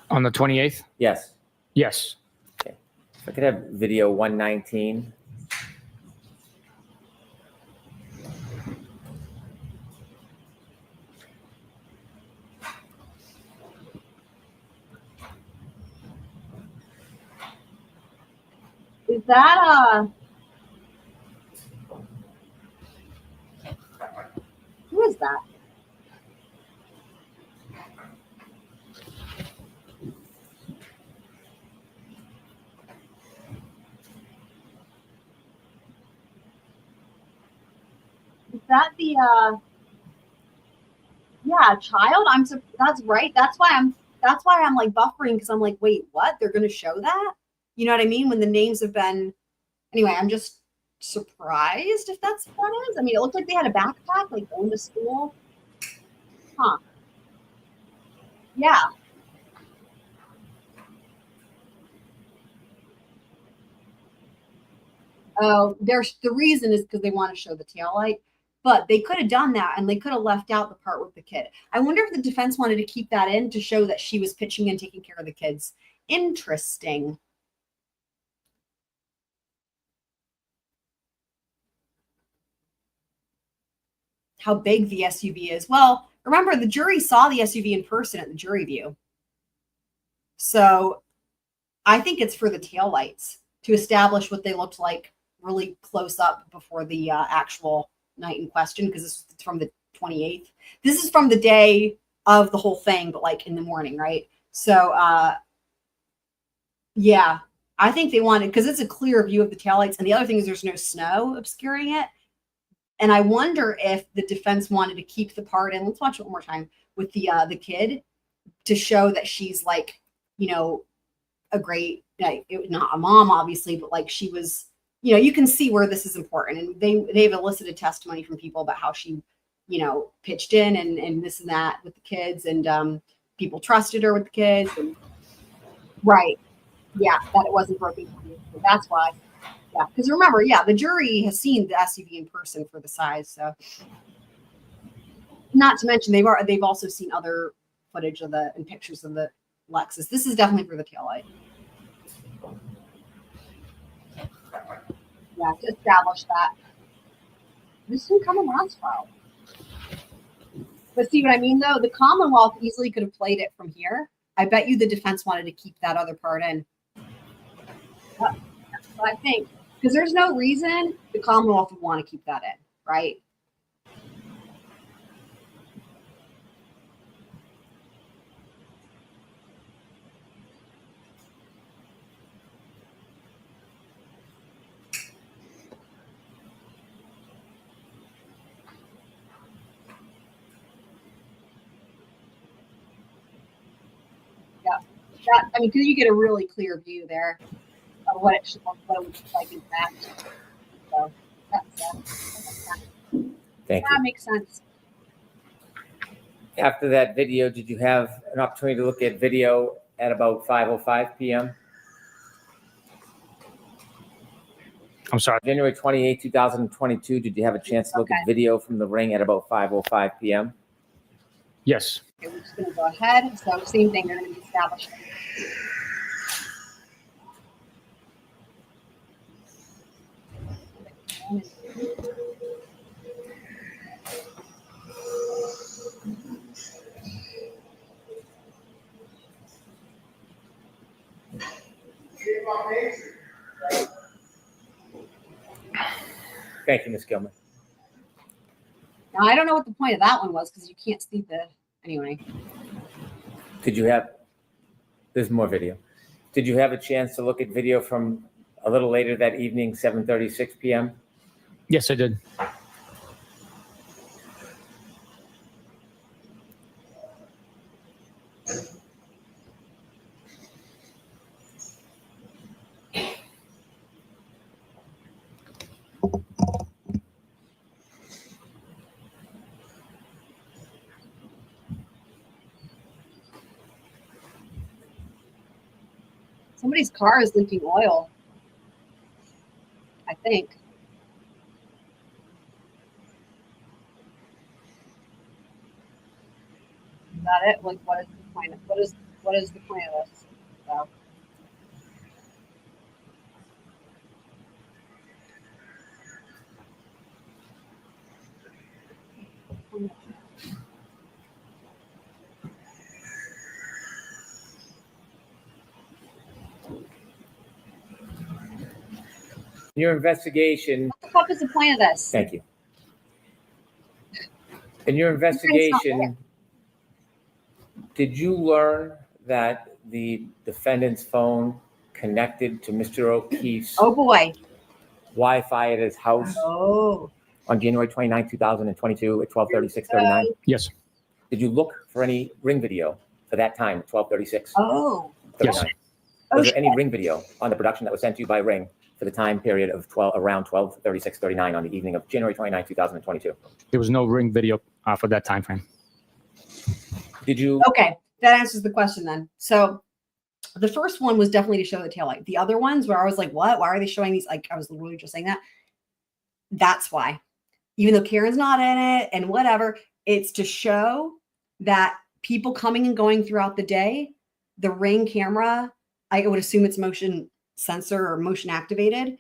On the 28th? Yes. Yes. Okay. If I could have video 119. Is that who is that? Is that the yeah, child? That's right. That's why I'm like buffering, because I'm like, wait, what? They're gonna show that? You know what I mean? When the names have been, anyway, I'm just surprised if that's what it is. I mean, it looked like they had a backpack, like going to school. Huh. Yeah. Oh, the reason is because they want to show the taillight, but they could have done that and they could have left out the part with the kid. I wonder if the defense wanted to keep that in to show that she was pitching in, taking care of the kids. Interesting. How big the SUV is. Well, remember, the jury saw the SUV in person at the jury view. So I think it's for the taillights to establish what they looked like really close up before the actual night in question, because this is from the 28th. This is from the day of the whole thing, but like in the morning, right? So yeah, I think they wanted, because it's a clear view of the taillights. And the other thing is there's no snow obscuring it. And I wonder if the defense wanted to keep the part in. Let's watch it one more time with the kid to show that she's like, you know, a great, like, not a mom, obviously, but like she was, you know, you can see where this is important. And they've elicited testimony from people about how she, you know, pitched in and this and that with the kids, and people trusted her with the kids. And, right. Yeah, that it wasn't broken. So that's why. Yeah, because remember, yeah, the jury has seen the SUV in person for the size. So, not to mention they've also seen other footage of and pictures of the Lexus. This is definitely for the taillight. Yeah, to establish that this didn't come in last trial. But see what I mean, though? The Commonwealth easily could have played it from here. I bet you the defense wanted to keep that other part in. Yep, that's what I think. Because there's no reason the Commonwealth would want to keep that in, right? Yeah, I mean, because you get a really clear view there of what it would look like in fact. So Thank that you. makes sense. After that video, did you have an opportunity to look at video at about 5:05 p.m.? I'm sorry. January 28, 2022, did you have a chance to look at video from the ring at about 5:05 p.m.? Yes. Okay, we're just going to go ahead. So same thing, they're going to be establishing. Thank you, Ms. Gilman. Now, I don't know what the point of that one was because you can't see anyway. Did you have, there's more video. Did you have a chance to look at video from a little later that evening, 7:36 p.m.? Yes, I did. Somebody's car is leaking oil, I think. Is that it? Like, what is the point? What is the point of this? So. Your investigation. What the fuck is the point of this? Thank you. In your investigation, did you learn that the defendant's phone connected to Mr. O'Keefe's Oh boy. Wi-Fi at his house Oh. on January 29, 2022 at 12:36:39? Yes. Did you look for any ring video for that time, 12:36? Oh. Yes. Was there any ring video on the production that was sent to you by Ring for the time period of around 12:36:39 on the evening of January 29, 2022? There was no ring video for that time frame. Did you? Okay, that answers the question then. So the first one was definitely to show the taillight. The other ones where I was like, what? Why are they showing these? Like, I was literally just saying that. That's why. Even though Karen's not in it and whatever, it's to show that people coming and going throughout the day, the Ring camera, I would assume it's motion sensor or motion activated,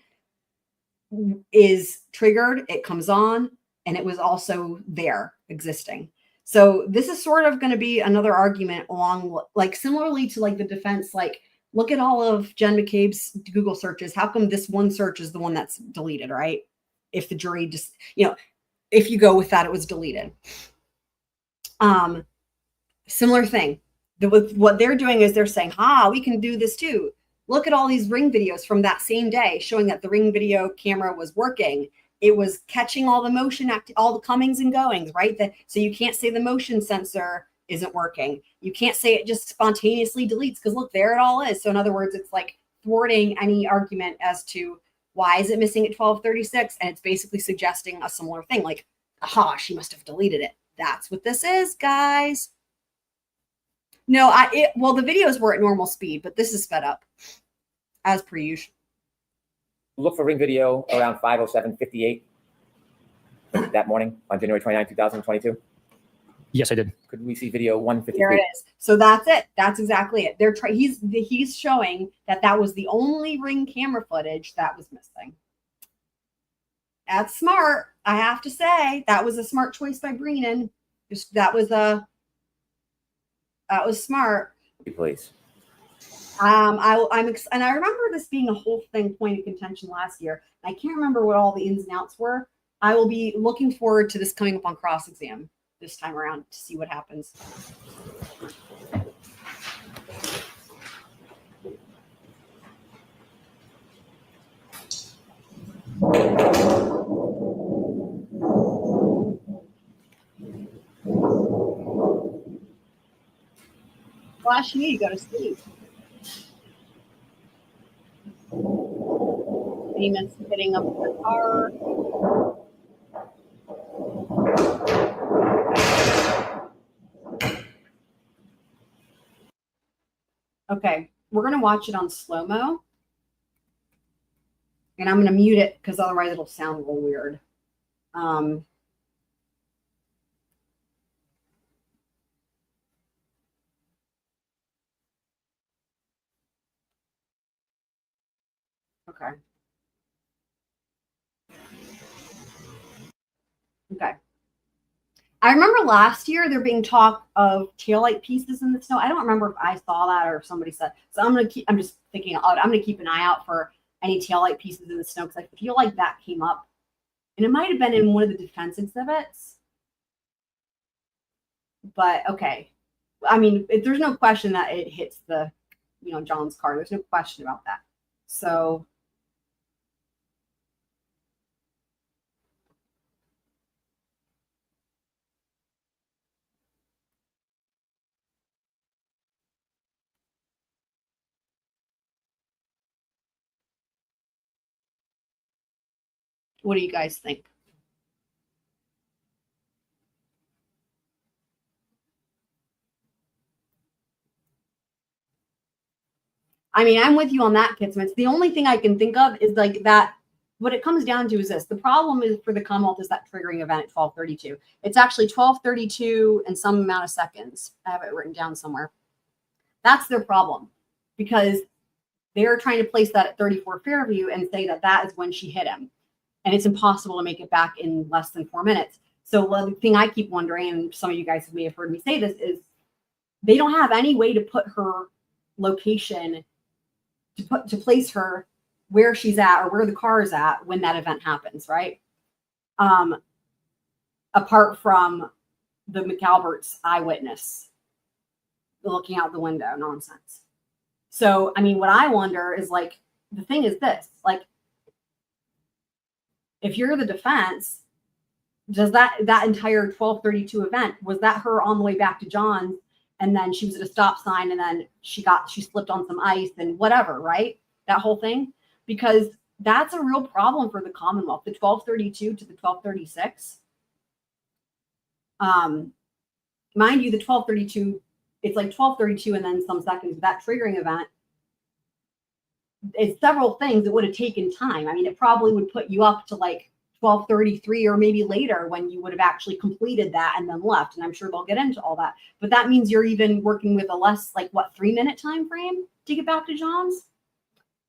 is triggered, it comes on, and it was also there existing. So this is sort of going to be another argument along, like, similarly to like the defense, like, look at all of Jen McCabe's Google searches. How come this one search is the one that's deleted, right? If the jury just, if you go with that, it was deleted. Similar thing. What they're doing is they're saying, we can do this too. Look at all these Ring videos from that same day showing that the Ring video camera was working. It was catching all the motion, all the comings and goings, right? So you can't say the motion sensor isn't working. You can't say it just spontaneously deletes because look, there it all is. So in other words, it's like thwarting any argument as to why is it missing at 12:36? And it's basically suggesting a similar thing like, she must have deleted it. That's what this is, guys. No, well, the videos were at normal speed, but this is sped up as per usual. Look for Ring video around 5:07:58 that morning on January 29, 2022. Yes, I did. Could we see video 153? There it is. So that's it. That's exactly it. He's showing that was the only Ring camera footage that was missing. That's smart. I have to say that was a smart choice by Breenan. That was smart. Please. And I remember this being a whole point of contention last year. I can't remember what all the ins and outs were. I will be looking forward to this coming up on cross exam this time around to see what happens. Flash you go to sleep. Demons hitting up the car. Okay, we're gonna watch it on slow-mo. And I'm gonna mute it because otherwise it'll sound real weird. Okay. Okay. I remember last year there being talk of taillight pieces in the snow. I don't remember if I saw that or if somebody said. So I'm just thinking I'm gonna keep an eye out for any taillight pieces in the snow because I feel like that came up And it might have been in one of the defense exhibits. But okay. I mean, there's no question that it hits the, John's car. There's no question about that. So what do you guys think? I mean, I'm with you on that, Kitsman. The only thing I can think of is like that. What it comes down to is this. The problem is for the Commonwealth is that triggering event at 12:32. It's actually 12:32 and some amount of seconds. I have it written down somewhere. That's their problem because they're trying to place that at 34 Fairview and say that that is when she hit him. And it's impossible to make it back in less than 4 minutes. So the thing I keep wondering, and some of you guys may have heard me say this, is they don't have any way to put her location to place her where she's at or where the car is at when that event happens, right? Apart from the McAlberts eyewitness looking out the window nonsense. So, I mean, what I wonder is like, the thing is this, like, if you're the defense, does that entire 12:32 event, was that her on the way back to John's and then she was at a stop sign and then she slipped on some ice and whatever, right? That whole thing, because that's a real problem for the Commonwealth, the 12:32 to the 12:36. Mind you, the 12:32, it's like 12:32 and then some seconds. That triggering event is several things that would have taken time. I mean, it probably would put you up to like 12:33 or maybe later when you would have actually completed that and then left. And I'm sure they'll get into all that. But that means you're even working with a less, like, what, 3-minute time frame to get back to John's?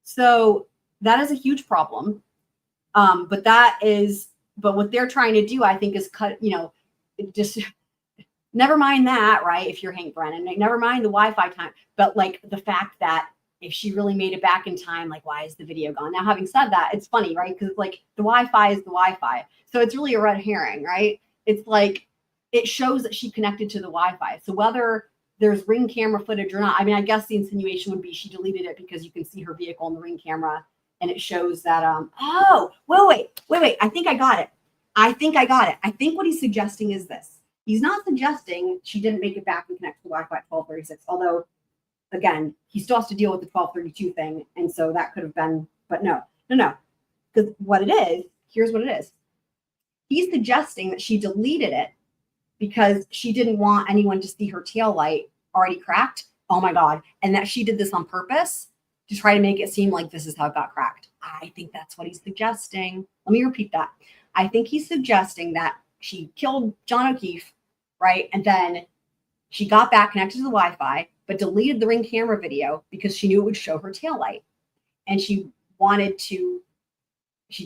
So that is a huge problem. But what they're trying to do, I think, is cut, just never mind that, right? If you're Hank Brennan, never mind the Wi-Fi time. But like the fact that if she really made it back in time, like, why is the video gone? Now, having said that, it's funny, right? Because like the Wi-Fi is the Wi-Fi. So it's really a red herring, right? It's like, it shows that she connected to the Wi-Fi. So whether there's ring camera footage or not, I mean, I guess the insinuation would be she deleted it because you can see her vehicle in the ring camera and it shows that, oh, wait. I think I got it. I think what he's suggesting is this. He's not suggesting she didn't make it back and connect to the Wi-Fi at 12:36, although, again, he still has to deal with the 12:32 thing. And so that could have been, but no. Because what it is, here's what it is. He's suggesting that she deleted it because she didn't want anyone to see her taillight already cracked. Oh my God. And that she did this on purpose to try to make it seem like this is how it got cracked. I think that's what he's suggesting. Let me repeat that. I think he's suggesting that she killed John O'Keefe, right? And then she got back connected to the Wi-Fi, but deleted the ring camera video because she knew it would show her taillight. And she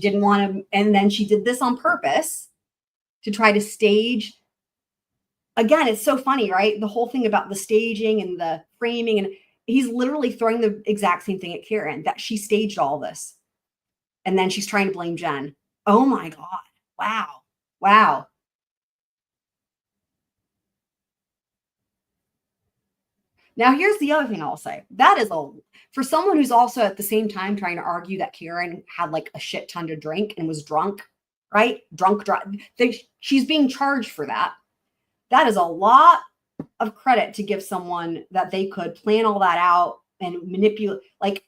didn't want to, and then she did this on purpose to try to stage. Again, it's so funny, right? The whole thing about the staging and the framing, and he's literally throwing the exact same thing at Karen, that she staged all this. And then she's trying to blame Jen. Oh my God. Wow. Now, here's the other thing I'll say. That is for someone who's also at the same time trying to argue that Karen had like a shit ton to drink and was drunk, right? Drunk. She's being charged for that. That is a lot of credit to give someone that they could plan all that out and manipulate. Like,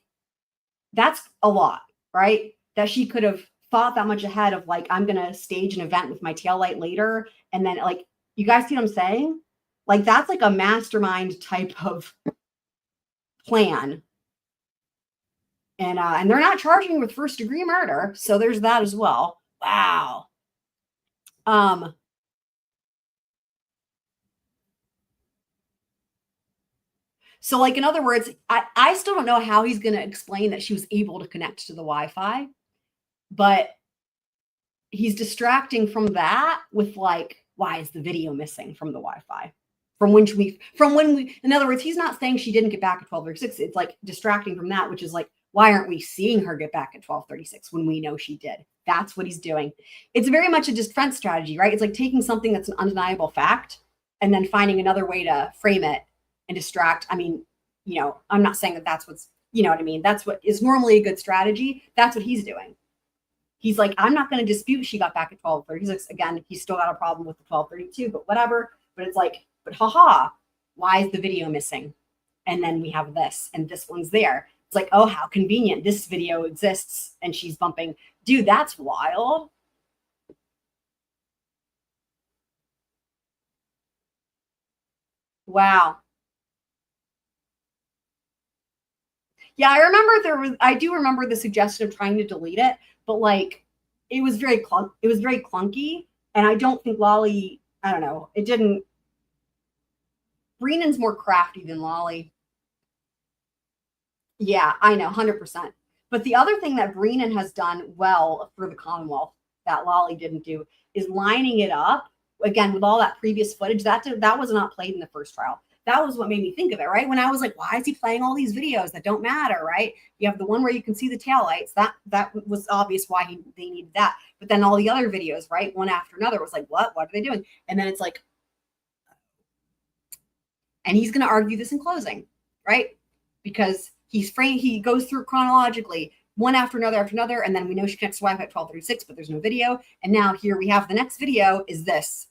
that's a lot, right? That she could have thought that much ahead of like, I'm going to stage an event with my taillight later. And then like, you guys see what I'm saying? Like, that's like a mastermind type of plan. And they're not charging with first-degree murder. So there's that as well. Wow. So like, in other words, I still don't know how he's going to explain that she was able to connect to the Wi-Fi, but he's distracting from that with like, why is the video missing from the Wi-Fi? From when we, in other words, he's not saying she didn't get back at 12:36. It's like distracting from that, which is like, why aren't we seeing her get back at 12:36 when we know she did? That's what he's doing. It's very much a defense strategy, right? It's like taking something that's an undeniable fact and then finding another way to frame it and distract. I mean, you know, I'm not saying that that's what's, you know what I mean? That's what is normally a good strategy. That's what he's doing. He's like, I'm not going to dispute she got back at 12:30. He's like, again, he's still got a problem with the 12:32, but whatever. But it's like, but haha, why is the video missing? And then we have this, and this one's there. It's like, oh, how convenient. This video exists, and she's bumping. Dude, that's wild. Wow. Yeah, I do remember the suggestion of trying to delete it, but like it was very clunky. And I don't think Lolly, I don't know, it didn't. Breenan's more crafty than Lolly. Yeah, I know, 100%. But the other thing that Breenan has done well for the Commonwealth that Lolly didn't do is lining it up again with all that previous footage that was not played in the first trial. That was what made me think of it, right? When I was like, why is he playing all these videos that don't matter, right? You have the one where you can see the taillights. That was obvious why they needed that. But then all the other videos, right, one after another, was like, what are they doing? And then it's like, and he's going to argue this in closing, right? Because he goes through chronologically, one after another, and then we know she connects to Wi-Fi at 12:36, but there's no video. And now here we have the next video is this.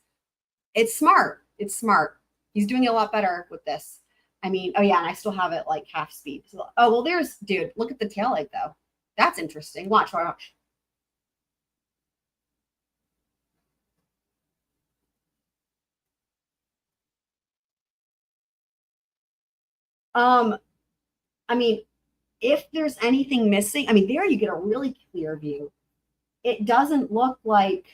It's smart. It's smart. He's doing a lot better with this. I mean, oh yeah, and I still have it like half speed. So, oh, well, dude, look at the taillight though. That's interesting. Watch. I mean, if there's anything missing, I mean, there you get a really clear view. It doesn't look like,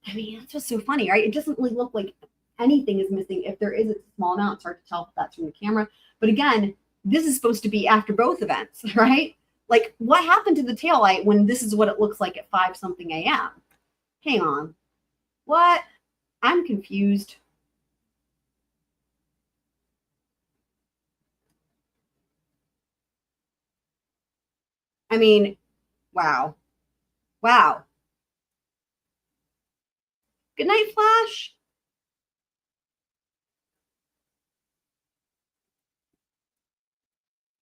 I mean, that's what's so funny, right? It doesn't really look like anything is missing. If there is, it's a small amount. It's hard to tell if that's from the camera. But again, this is supposed to be after both events, right? Like, what happened to the taillight when this is what it looks like at 5-something a.m.? Hang on. What? I'm confused. I mean, wow. Wow. Good night, Flash.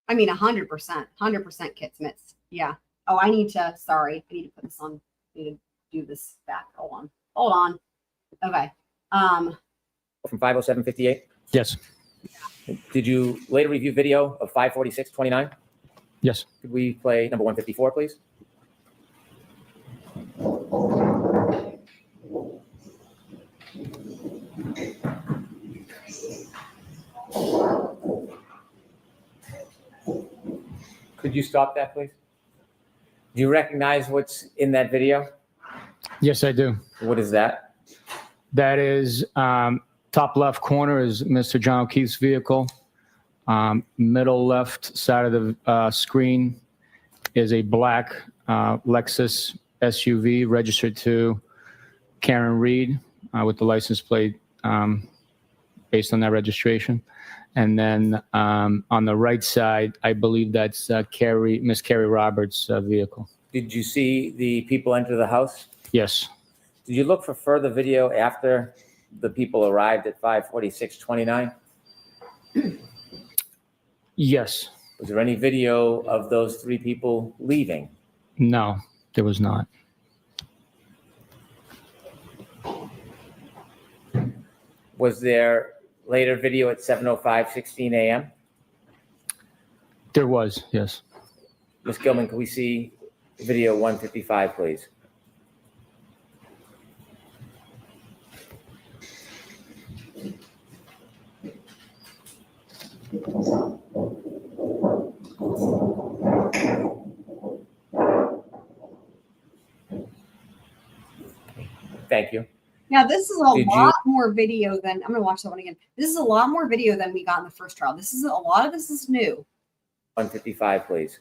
I mean, 100% Kit Smiths. Yeah. Oh, I need to put this on. I need to do this back. Hold on. Okay. From 507:58? Yes. Did you later review video of 546:29? Yes. Could we play number 154, please? Could you stop that, please? Do you recognize what's in that video? Yes, I do. What is that? That is top left corner is Mr. John O'Keefe's vehicle. Middle left side of the screen is a black Lexus SUV registered to Karen Reed with the license plate based on that registration. And then on the right side, I believe that's Miss Carrie Roberts' vehicle. Did you see the people enter the house? Yes. Did you look for further video after the people arrived at 546:29? Yes. Was there any video of those three people leaving? No, there was not. Was there later video at 7:05:16 a.m.? There was, yes. Ms. Gilman, can we see video 155, please? Thank you. Now, this is a lot more video than, I'm going to watch that one again. This is a lot more video than we got in the first trial. A lot of this is new. 155, please.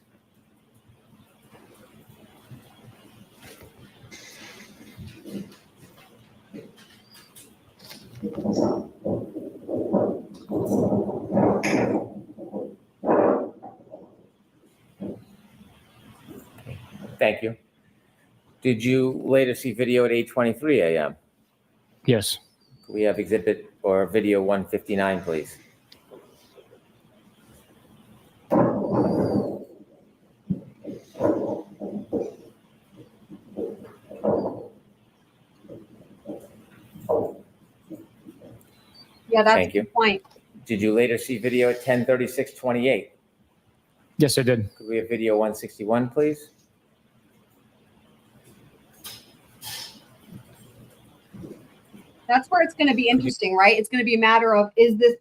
Thank you. Did you later see video at 8:23 a.m.? Yes. Could we have exhibit or video 159, please? Yeah, that's Thank a you. good point. Did you later see video at 10:36:28? Yes, I did. Could we have video 161, please? That's where it's going to be interesting, right? It's going to be a matter of, is this,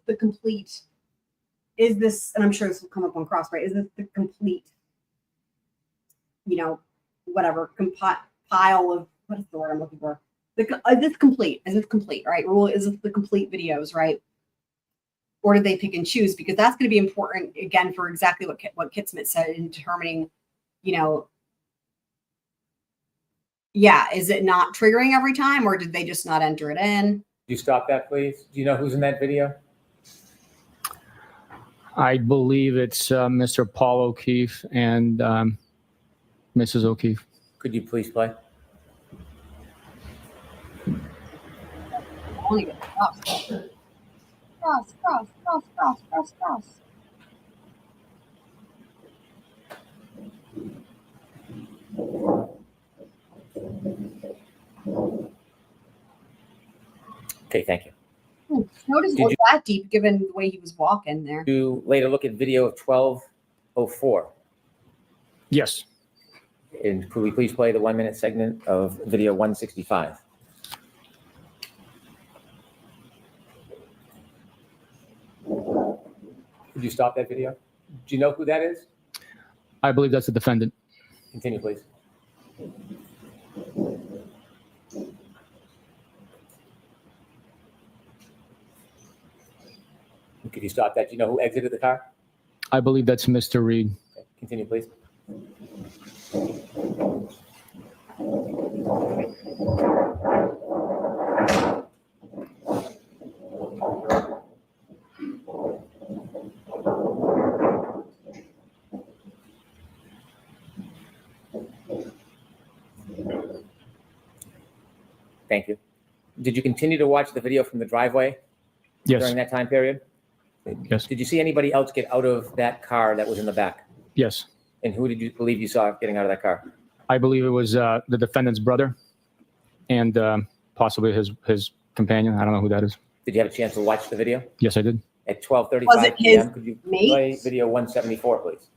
and I'm sure this will come up on cross, right? Is this the complete, whatever, pile of, what is the word I'm looking for? Is this complete? Is this complete, right? Rule, is this the complete videos, right? Or did they pick and choose? Because that's going to be important, again, for exactly what Kit Smith said in determining, is it not triggering every time, or did they just not enter it in? Could you stop that, please? Do you know who's in that video? I believe it's Mr. Paul O'Keefe and Mrs. O'Keefe. Could you please play? I want to get cross. Okay, thank you. Notice Did was you- that deep given the way he was walking there. Do you later look at video of 12:04? Yes. And could we please play the 1-minute segment of video 165? Could you stop that video? Do you know who that is? I believe that's the defendant. Continue, please. Could you stop that? Do you know who exited the car? I believe that's Mr. Reed. Okay, continue, please. Thank you. Did you continue to watch the video from the driveway Yes. during that time period? Yes. Did you see anybody else get out of that car that was in the back? Yes. And who did you believe you saw getting out of that car? I believe it was the defendant's brother and possibly his companion. I don't know who that is. Did you have a chance to watch the video? Yes, I did. At 12:35 Was it his p.m., could you play mate? video 174, please?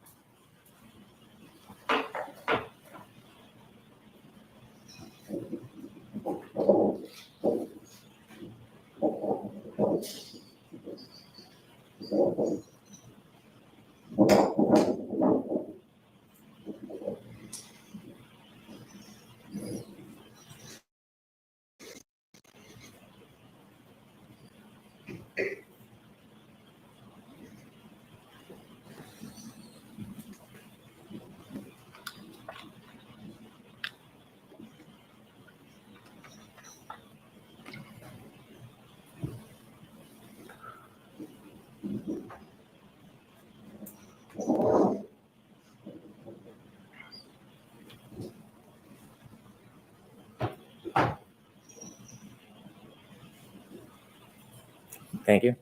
Thank you.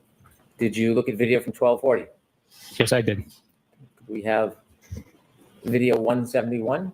Did you look at video from 1240? Yes, I did. We have video 171.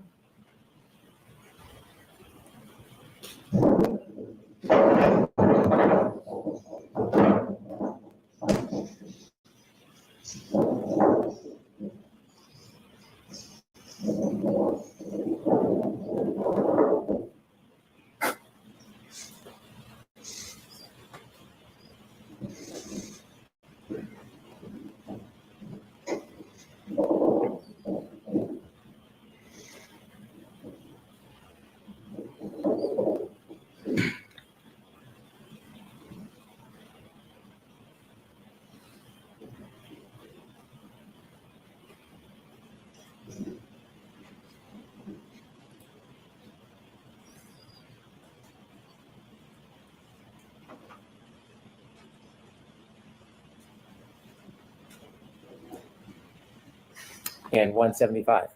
And 175.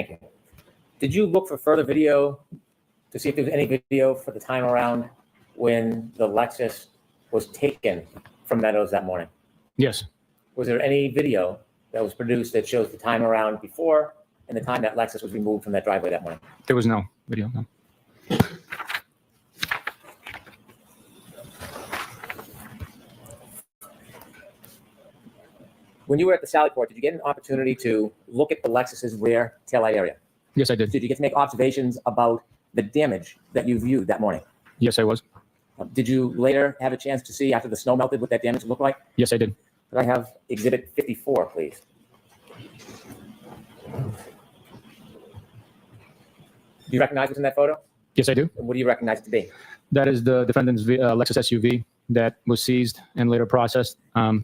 Thank you. Did you look for further video to see if there was any video for the time around when the Lexus was taken from Meadows that morning? Yes, Was there any video that was produced that shows the time around before and the time that Lexus was removed from that driveway that morning? there was no video. No. When you were at the Sallyport, did you get an opportunity to look at the Lexus's rear taillight area? Yes, I did. Did you get to make observations about the damage that you viewed that morning? Yes, I was. Did you later have a chance to see after the snow melted what that damage looked like? Yes, I did. Could I have exhibit 54, please? Do you recognize what's in that photo? Yes, I do. And what do you recognize it to be? That is the defendant's Lexus SUV that was seized and later processed.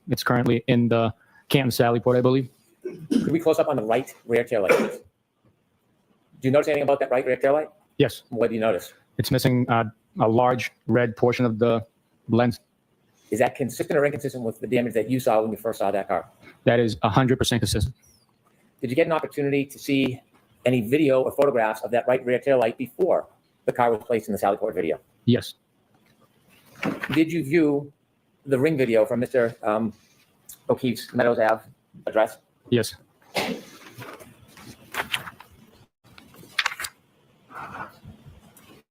It's currently in the Canton Sallyport, I believe. Could we close up on the right rear tail light, please? Do you notice anything about that right rear tail light? Yes, What do you notice? it's missing a large red portion of the lens. Is that consistent or inconsistent with the damage that you saw when you first saw that car? That is 100% consistent. Did you get an opportunity to see any video or photographs of that right rear tail light before the car was placed in the Sallyport video? Yes, Did you view the ring video from Mr. O'Keefe's Meadows Ave address? yes,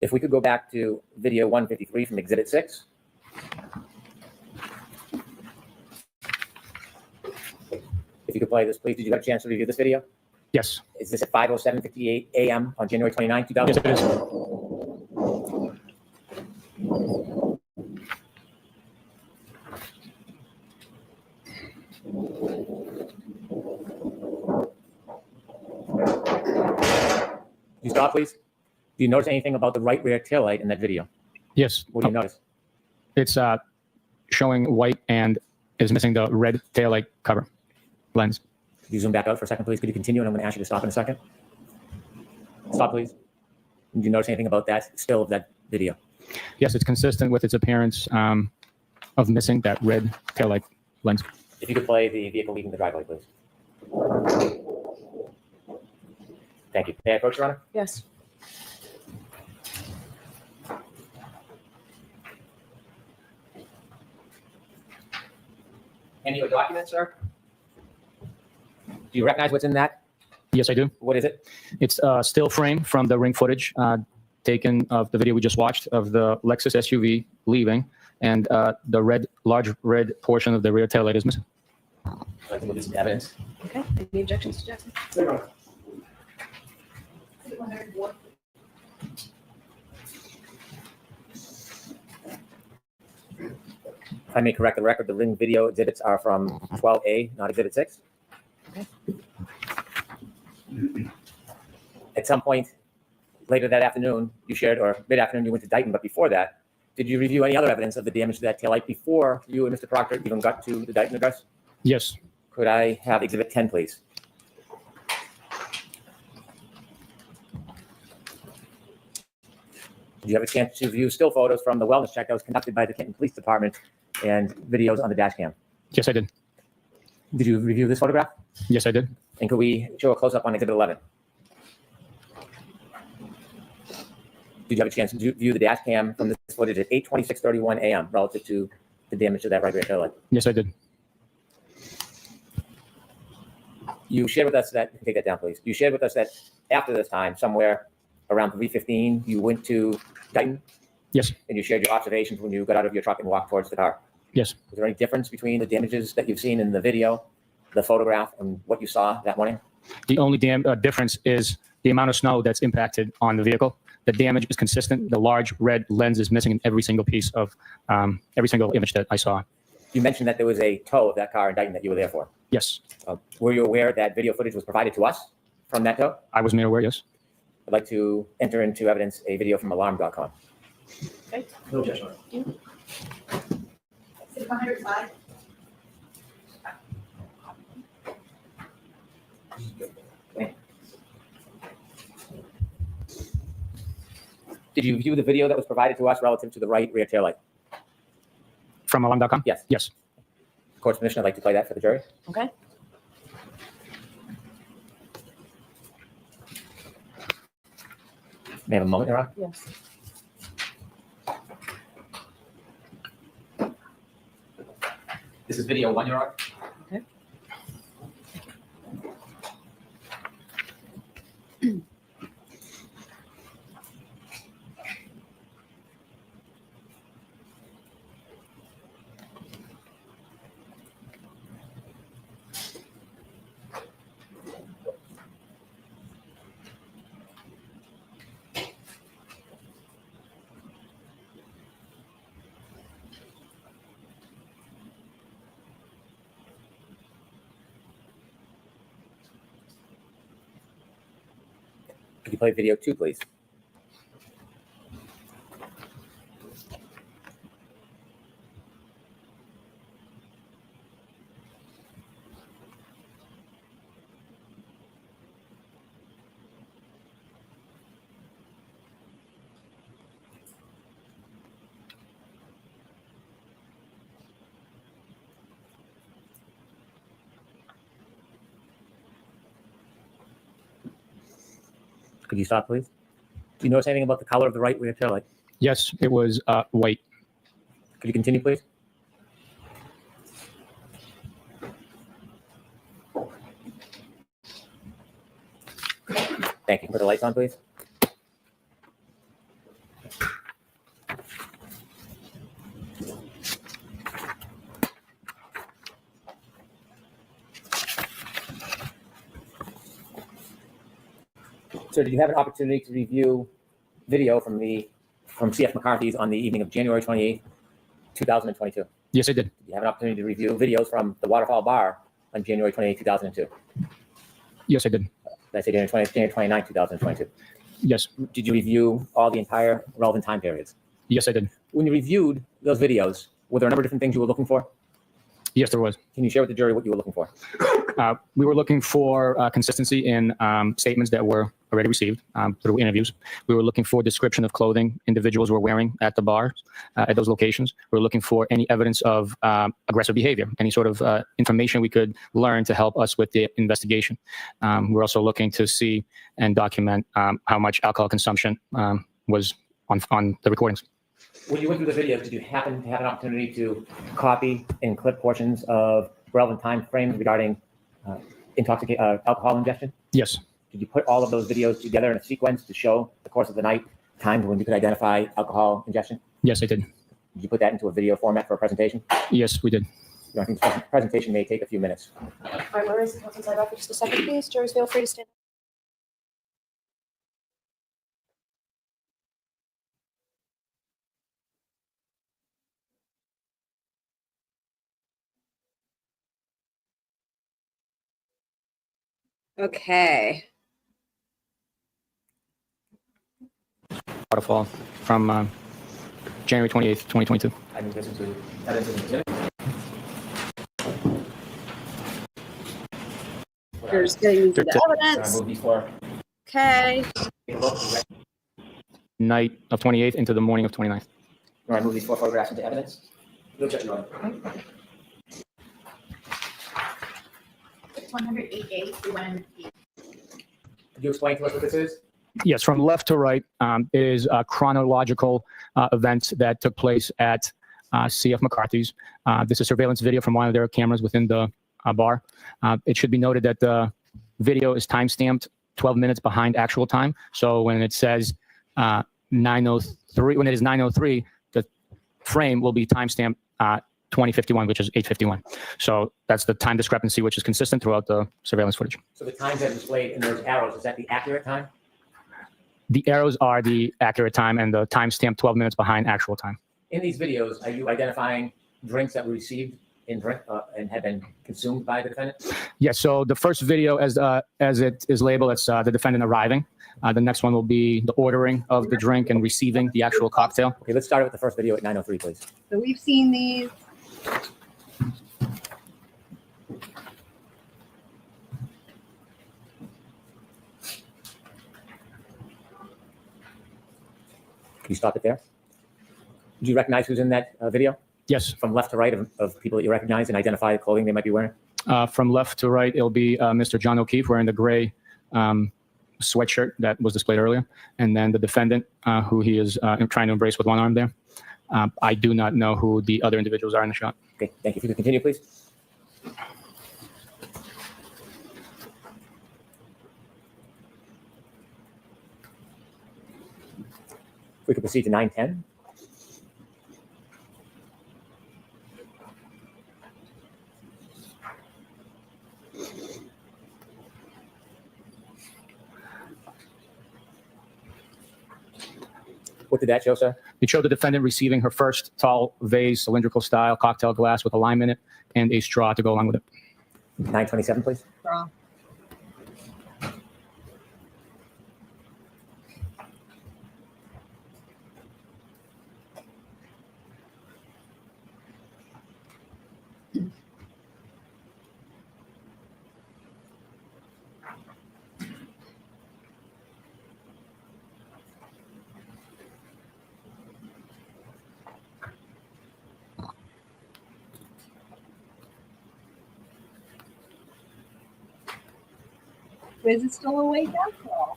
If we could go back to video 153 from Exhibit 6. If you could play this, please. Did you have a chance to review this video? yes, Is this at 5:07:58 a.m. on January 29, 2000? yes, it is. You stop, please. Do you notice anything about the right rear taillight in that video? Yes, What do you notice? it's showing white and is missing the red taillight cover lens. Could you zoom back out for a second, please? Could you continue? And I'm going to ask you to stop in a second. Stop, please. Do you notice anything about that still of that video? Yes, it's consistent with its appearance of missing that red taillight lens. If you could play the vehicle leaving the driveway, please. Thank you. May I approach, Your Honor? Yes. Hand you a document, sir? Do you recognize what's in that? Yes, I do. What is it? It's a still frame from the ring footage taken of the video we just watched of the Lexus SUV leaving, and the large red portion of the rear taillight is missing. I'd like to look at some evidence. Okay. Any objections to Jackson? If I may correct the record, the ring video exhibits are from 12A, not Exhibit 6. Okay. At some point later that afternoon, you shared, or mid-afternoon, you went to Dighton, but before that, did you review any other evidence of the damage to that taillight before you and Mr. Proctor even got to the Dighton address? Yes, Could I have Exhibit 10, please? Did you have a chance to view still photos from the wellness check that was conducted by the Canton Police Department and videos on the dash cam? yes, I did. Did you review this photograph? Yes, I did. And could we show a close-up on Exhibit 11? Did you have a chance to view the dash cam from this footage at 8:26:31 a.m. relative to the damage to that right rear taillight? Yes, I did. You shared with us that, you can take that down, please. You shared with us that after this time, somewhere around 3:15, you went to Dighton? Yes. And you shared your observations when you got out of your truck and walked towards the car. Yes. Was there any difference between the damages that you've seen in the video, the photograph, and what you saw that morning? The only difference is the amount of snow that's impacted on the vehicle. The damage is consistent. The large red lens is missing in every single piece of every single image that I saw. You mentioned that there was a tow of that car in Dighton that you were there for. Yes, Were you aware that video footage was provided to us from that tow? I was made aware. Yes. I'd like to enter into evidence a video from alarm.com. Okay. No objection. Exhibit 105. Did you view the video that was provided to us relative to the right rear taillight? From alarm.com? Yes. Yes. Court's permission, I'd like to play that for the jury. Okay. May I have a moment, Your Honor? Yes. This is video 1, Your Honor. Okay. Could you play video 2, please? Could you stop, please? Do you notice anything about the color of the right rear tail light? Yes, it was white. Could you continue, please? Thank you. Put the lights on, please. So did you have an opportunity to review video from CF McCarthy's on the evening of January 28th, 2022? Yes, I did. Did you have an opportunity to review videos from the Waterfall bar on January 28th, 2002? Yes, I did. Did I say January 29th, 2022? Yes. Did you review all the entire relevant time periods? Yes, I did. When you reviewed those videos, were there a number of different things you were looking for? Yes, there was. Can you share with the jury what you were looking for? We were looking for consistency in statements that were already received through interviews. We were looking for description of clothing individuals were wearing at the bars, at those locations. We were looking for any evidence of aggressive behavior, any sort of information we could learn to help us with the investigation. We're also looking to see and document how much alcohol consumption was on the recordings. When you went through the videos, did you happen to have an opportunity to copy and clip portions of relevant time frames regarding alcohol ingestion? Yes. Did you put all of those videos together in a sequence to show the course of the night, times when you could identify alcohol ingestion? Yes, I did. Did you put that into a video format for a presentation? Yes, we did. I think the presentation may take a few minutes. All right, where is the counsel side office? Just a second, please. Jurors, feel free to stand. Okay. Waterfall from January 28th, 2022. I think this is evidence in the exhibit. You're just getting into the Can I evidence. move these four? Okay. Take a look. Night of 28th into the morning of 29th. Can I move these four photographs into evidence? You'll check your own. 108A through 108. Could you explain to us what this is? Yes, from left to right, it is a chronological event that took place at CF McCarthy's. This is surveillance video from one of their cameras within the bar. It should be noted that the video is timestamped 12 minutes behind actual time. So when it says 9:03, when it is 9:03, the frame will be timestamped 2051, which is 8:51. So that's the time discrepancy, which is consistent throughout the surveillance footage. So the times that are displayed in those arrows, is that the accurate time? The arrows are the accurate time, and the timestamp 12 minutes behind actual time. In these videos, are you identifying drinks that were received in drink and had been consumed by the defendant? Yes. So the first video, as it is labeled, it's the defendant arriving. The next one will be the ordering of the drink and receiving the actual cocktail. Okay, let's start with the first video at 9:03, please. So we've seen these. Can you stop it there? Do you recognize who's in that video? Yes. From left to right of people that you recognize and identify the clothing they might be wearing? From left to right, it'll be Mr. John O'Keefe wearing the gray sweatshirt that was displayed earlier. And then the defendant, who he is trying to embrace with one arm there. I do not know who the other individuals are in the shot. Okay, thank you. If you could continue, please. If we could proceed to 9:10. What did that show, sir? It showed the defendant receiving her first tall vase, cylindrical style cocktail glass with a lime in it and a straw to go along with it. 9:27, please. Draw. Is it still awake after all?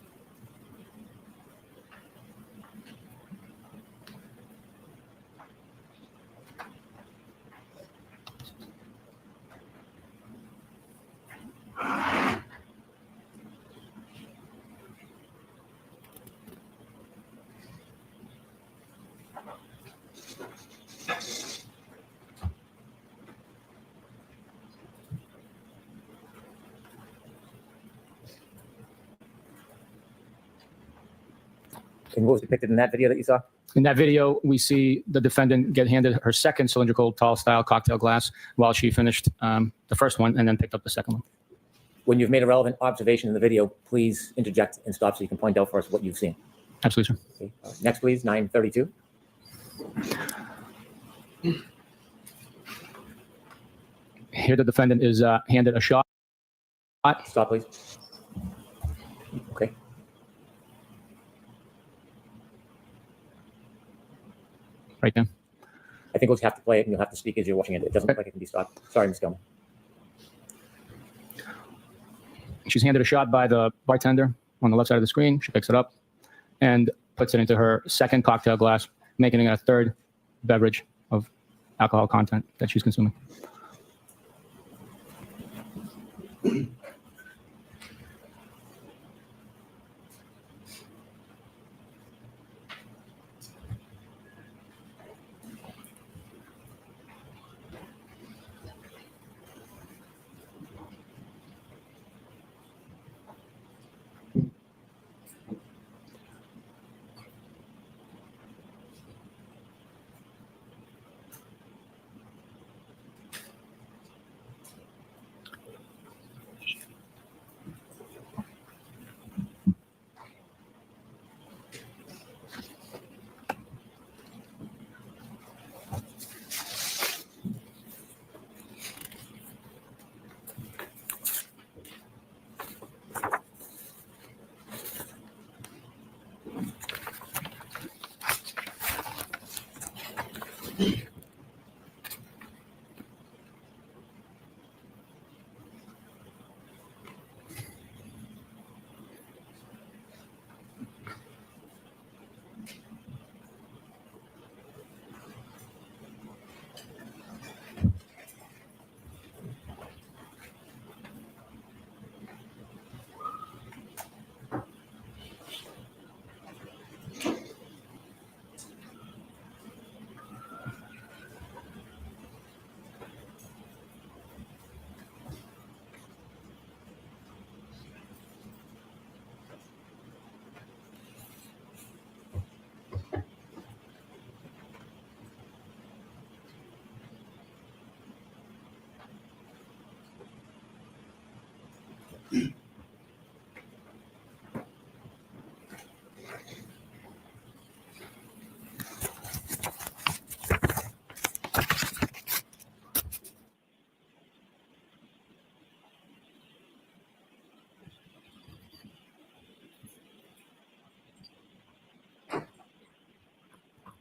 And what was depicted in that video that you saw? In that video, we see the defendant get handed her second cylindrical tall style cocktail glass while she finished the first one and then picked up the second one. When you've made a relevant observation in the video, please interject and stop so you can point out for us what you've seen. Absolutely, sir. Okay. Next, please, 9:32. Here, the defendant is handed a shot. Stop, please. Okay. Right there. I think we'll just have to play it and you'll have to speak as you're watching it. It doesn't look like it can be stopped. Sorry, Ms. Gilman. She's handed a shot by the bartender on the left side of the screen. She picks it up and puts it into her second cocktail glass, making it a third beverage of alcohol content that she's consuming.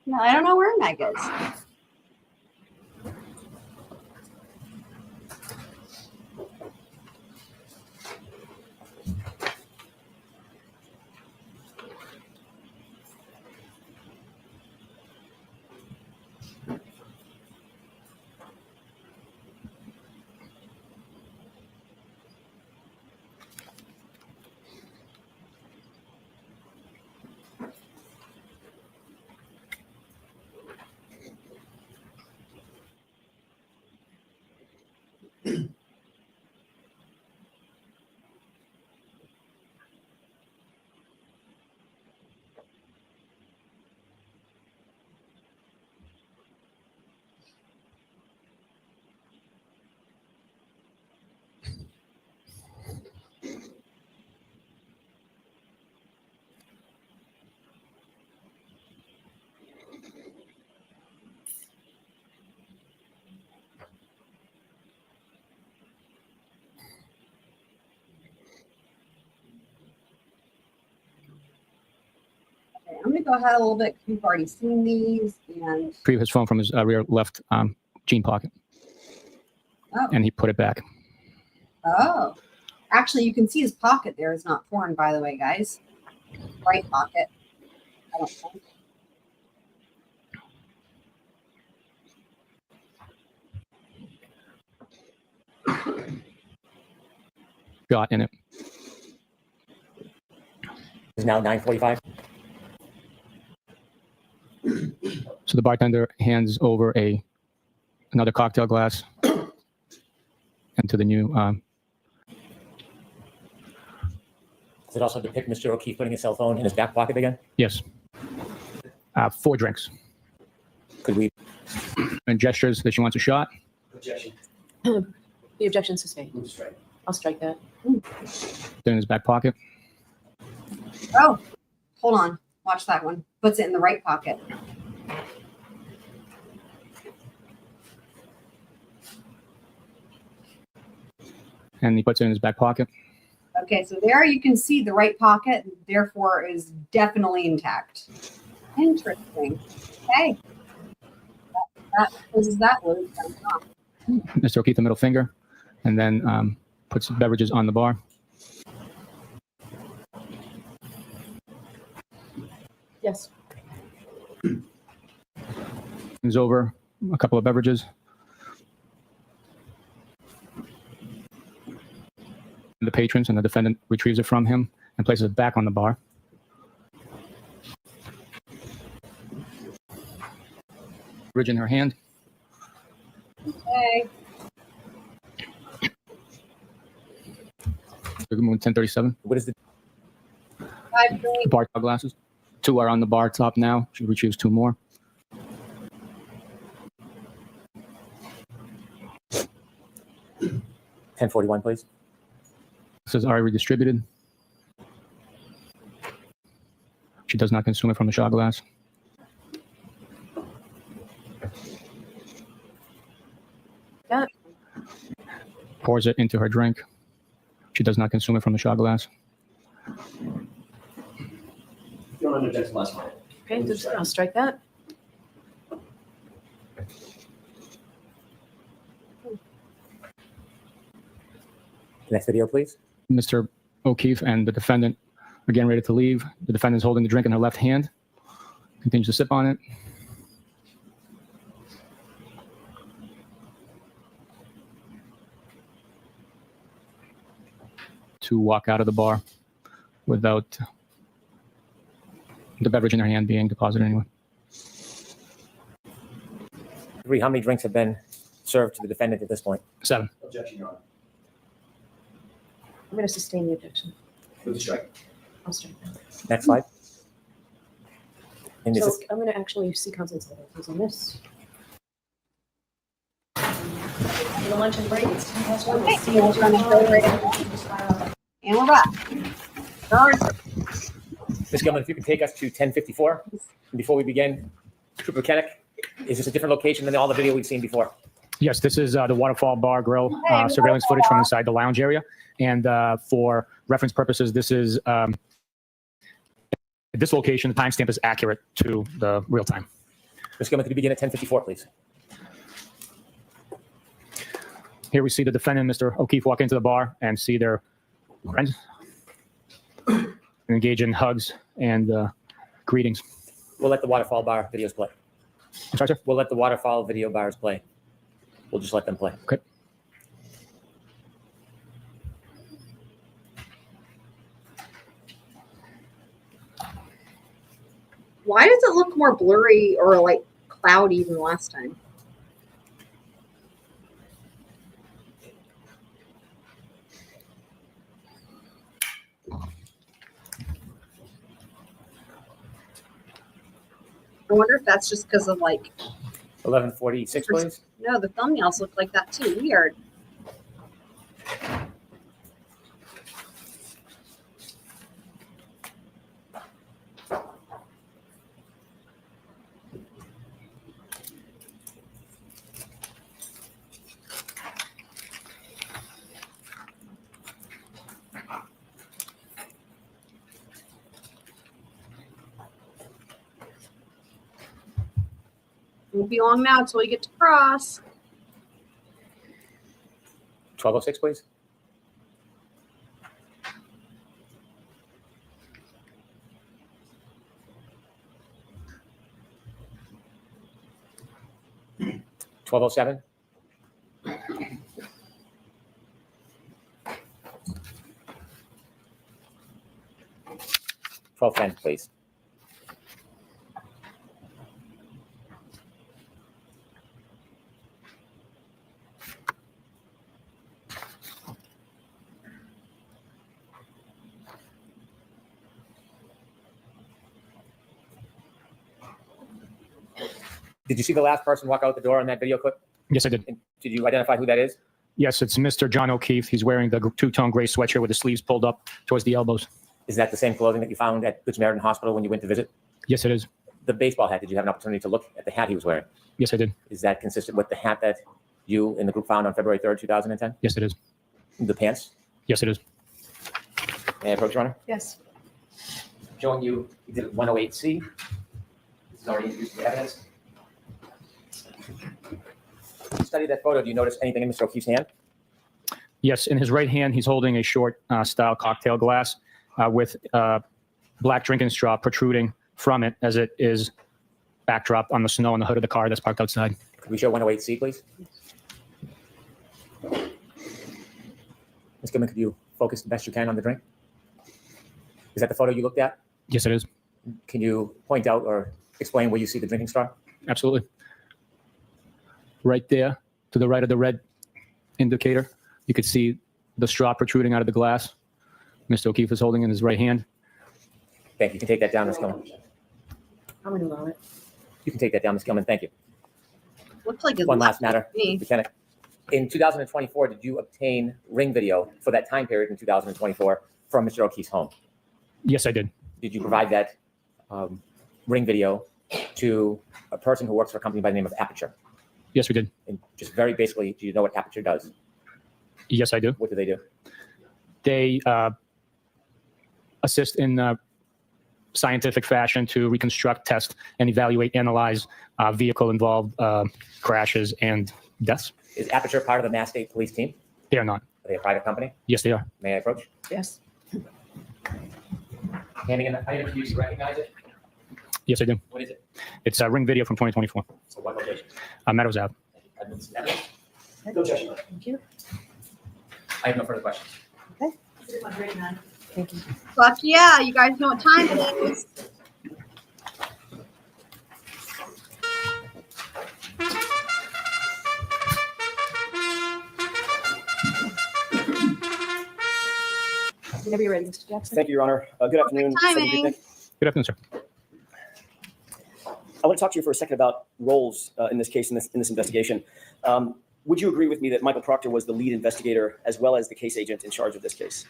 No, I don't know where Meg is. going to go ahead a little bit. We've already seen these, and Retrieve his phone from his rear left jean pocket, oh, and he put it back. oh, actually, you can see his pocket there is not torn, by the way, guys. Right pocket. I don't think. Got in it. It's now 9:45. So the bartender hands over another cocktail glass into the new. Does it also depict Mr. O'Keefe putting his cell phone in his back pocket again? Yes. 4 drinks Could we? and gestures that she wants a shot. Objection. The objection's sustained. Move strike. I'll strike that. Then in his back pocket. Oh, hold on. Watch that one. Puts it in the right pocket. And he puts it in his back pocket. Okay, so there you can see the right pocket, therefore, is definitely intact. Interesting. Okay. That closes that loop. Mr. O'Keefe, the middle finger, and then puts beverages on the bar. Yes. Hands over a couple of beverages. The patrons, and the defendant retrieves it from him and places it back on the bar. Beverage in her hand. Okay. 1037. What is the? 5 drinks. Bar top glasses. 2 are on the bar top now. She retrieves 2 more. $10.41, please. This is already redistributed. She does not consume it from the shot glass. That. Pours it into her drink. She does not consume it from the shot glass. You're under object last one. Okay, I'll strike that. Next video, please. Mr. O'Keefe and the defendant are getting ready to leave. The defendant is holding the drink in her left hand. Continues to sip on it. To walk out of the bar without the beverage in her hand being deposited anyway. 3, how many drinks have been served to the defendant at this point? 7. Objection, Your Honor. I'm going to sustain the objection. Move strike. I'll strike that. Next slide. And is So this, I'm going to actually see counsel's on this. In the luncheon break, it's 1:10. Okay, so we're going to go right ahead. And we're back. Ms. Gilman, if you can take us to 10:54. And before we begin, Trooper Bukhenik, is this a different location than all the video we've seen before? Yes, this is the Waterfall Bar Grill surveillance footage from inside the lounge area. And for reference purposes, this is at this location, the timestamp is accurate to the real time. Ms. Gilman, could you begin at 10:54, please? Here we see the defendant, Mr. O'Keefe, walk into the bar and see their friends and engage in hugs and greetings. We'll let the Waterfall Bar videos play. I'm sorry, sir? We'll let the Waterfall video bars play. We'll just let them play. Okay. Why does it look more blurry or like cloudy than last time? I wonder if that's just because of like, 11:46, please. no, the thumbnails look like that too. Weird. Won't be long now until we get to cross. 1206, please. $1207. 1210, please. Did you see the last person walk out the door in that video clip? Yes, I did. And did you identify who that is? Yes, it's Mr. John O'Keefe. He's wearing the two-tone gray sweatshirt with the sleeves pulled up towards the elbows. Is that the same clothing that you found at Good Samaritan Hospital when you went to visit? Yes, it is. The baseball hat, did you have an opportunity to look at the hat he was wearing? Yes, I did. Is that consistent with the hat that you and the group found on February 3rd, 2010? Yes, it is. The pants? Yes, it is. May I approach, Your Honor? Yes. Showing you Exhibit 108C. This is already introduced the evidence. You studied that photo. Do you notice anything in Mr. O'Keefe's hand? Yes, in his right hand, he's holding a short style cocktail glass with black drinking straw protruding from it as it is backdrop on the snow on the hood of the car that's parked outside. Could we show 108C, please? Ms. Goodman, could you focus the best you can on the drink? Is that the photo you looked at? Yes, it is. Can you point out or explain where you see the drinking straw? Absolutely. Right there to the right of the red indicator, you could see the straw protruding out of the glass. Mr. O'Keefe is holding in his right hand. Thank you. You can take that down, Ms. Gilman. I'm gonna allow it. You can take that down, Ms. Gilman. Thank you. Looks like it's One last left matter. me. Bukhenik. In 2024, did you obtain ring video for that time period in 2024 from Mr. O'Keefe's home? Yes, I did. Did you provide that ring video to a person who works for a company by the name of Aperture? Yes, we did. And just very basically, do you know what Aperture does? Yes, I do. What do they do? They assist in scientific fashion to reconstruct, test, and evaluate, analyze vehicle-involved crashes and deaths. Is Aperture part of the Mass State Police team? They are not. Are they a private company? Yes, they are. May I approach? Yes. Handing in the item, do you recognize it? Yes, I do. What is it? It's a ring video from 2024. So what location? Meadows Ave. No objection. Thank you. I have no further questions. Thank you. Fuck yeah, you guys know what time it is. Whenever you're ready, Mr. Jackson. Thank you, Your Honor. Good afternoon. timing. Senator Bukhenik. Good afternoon, sir. I want to talk to you for a second about roles in this case, in this investigation. Would you agree with me that Michael Proctor was the lead investigator as well as the case agent in charge of this case?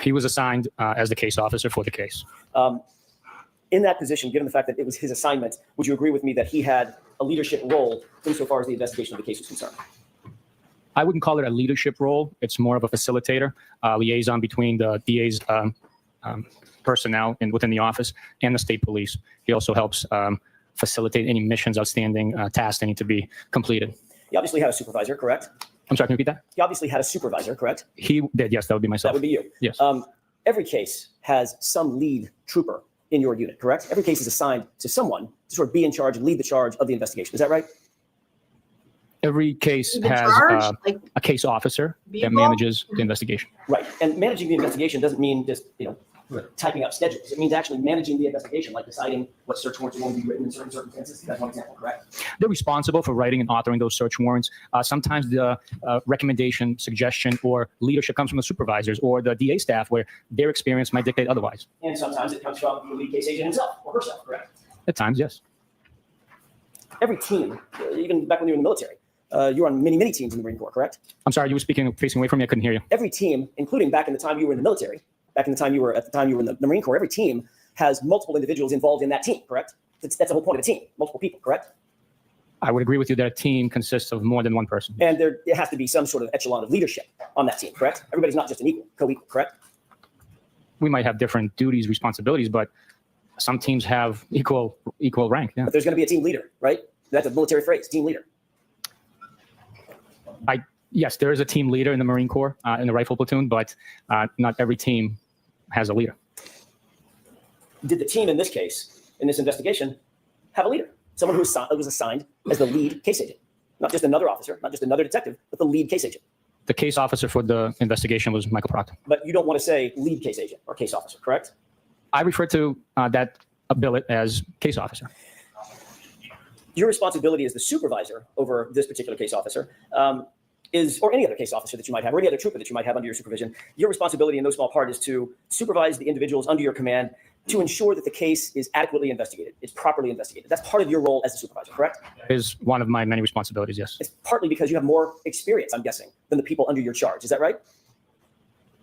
He was assigned as the case officer for the case. In that position, given the fact that it was his assignment, would you agree with me that he had a leadership role insofar as the investigation of the case was concerned? I wouldn't call it a leadership role. It's more of a facilitator, liaison between the DA's personnel within the office and the state police. He also helps facilitate any missions, outstanding tasks that need to be completed. He obviously had a supervisor, correct? I'm sorry, can you repeat that? He obviously had a supervisor, correct? He did, yes, that would be myself. That would be you. Yes. Every case has some lead trooper in your unit, correct? Every case is assigned to someone to sort of be in charge and lead the charge of the investigation. Is that right? Every case The has charge, like, a case officer that vehicle? manages the investigation. Right. And managing the investigation doesn't mean just, typing up schedules. It means actually managing the investigation, like deciding what search warrants are going to be written in certain circumstances. That's one example, correct? They're responsible for writing and authoring those search warrants. Sometimes the recommendation, suggestion, or leadership comes from the supervisors or the DA staff, where their experience might dictate otherwise. And sometimes it comes from the lead case agent himself or herself, correct? At times, yes. Every team, even back when you were in the military, you were on many, many teams in the Marine Corps, correct? I'm sorry, you were speaking, facing away from me. I couldn't hear you. Every team, including back in the time you were in the military, back in the time you were in the Marine Corps, every team has multiple individuals involved in that team, correct? That's the whole point of the team, multiple people, correct? I would agree with you that a team consists of more than one person. And there has to be some sort of echelon of leadership on that team, correct? Everybody's not just an equal, co-equal, correct? We might have different duties, responsibilities, but some teams have equal rank. Yeah. But there's going to be a team leader, right? That's a military phrase, team leader. Yes, there is a team leader in the Marine Corps, in the rifle platoon, but not every team has a leader. Did the team in this case, in this investigation, have a leader? Someone who was assigned as the lead case agent? Not just another officer, not just another detective, but the lead case agent. The case officer for the investigation was Michael Proctor. But you don't want to say lead case agent or case officer, correct? I refer to that billet as case officer. Your responsibility as the supervisor over this particular case officer or any other case officer that you might have, or any other trooper that you might have under your supervision. Your responsibility in no small part is to supervise the individuals under your command to ensure that the case is adequately investigated, it's properly investigated. That's part of your role as a supervisor, correct? That is one of my many responsibilities, yes. It's partly because you have more experience, I'm guessing, than the people under your charge. Is that right?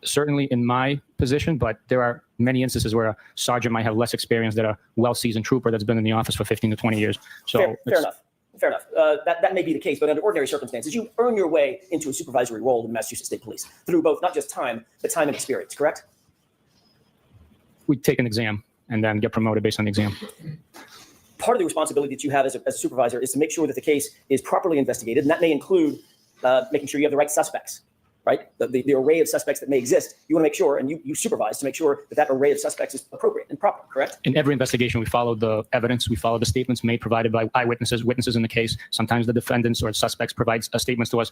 Certainly in my position, but there are many instances where a sergeant might have less experience than a well-seasoned trooper that's been in the office for 15 to 20 years. So Fair enough. Fair enough. That may be the case, but under ordinary circumstances, you earn your way into a supervisory role in the Massachusetts State Police through both not just time, but time and experience, correct? we take an exam and then get promoted based on the exam. Part of the responsibility that you have as a supervisor is to make sure that the case is properly investigated, and that may include making sure you have the right suspects, right? The array of suspects that may exist, you want to make sure, and you supervise to make sure that that array of suspects is appropriate and proper, correct? In every investigation, we follow the evidence, we follow the statements made provided by eyewitnesses, witnesses in the case. Sometimes the defendants or suspects provide statements to us.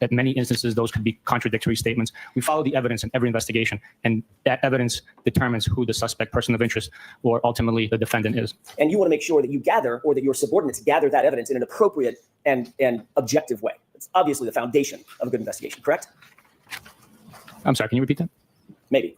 At many instances, those could be contradictory statements. We follow the evidence in every investigation, and that evidence determines who the suspect, person of interest, or ultimately the defendant is. And you want to make sure that you gather, or that your subordinates gather that evidence in an appropriate and objective way. It's obviously the foundation of a good investigation, correct? I'm sorry, can you repeat that? Maybe.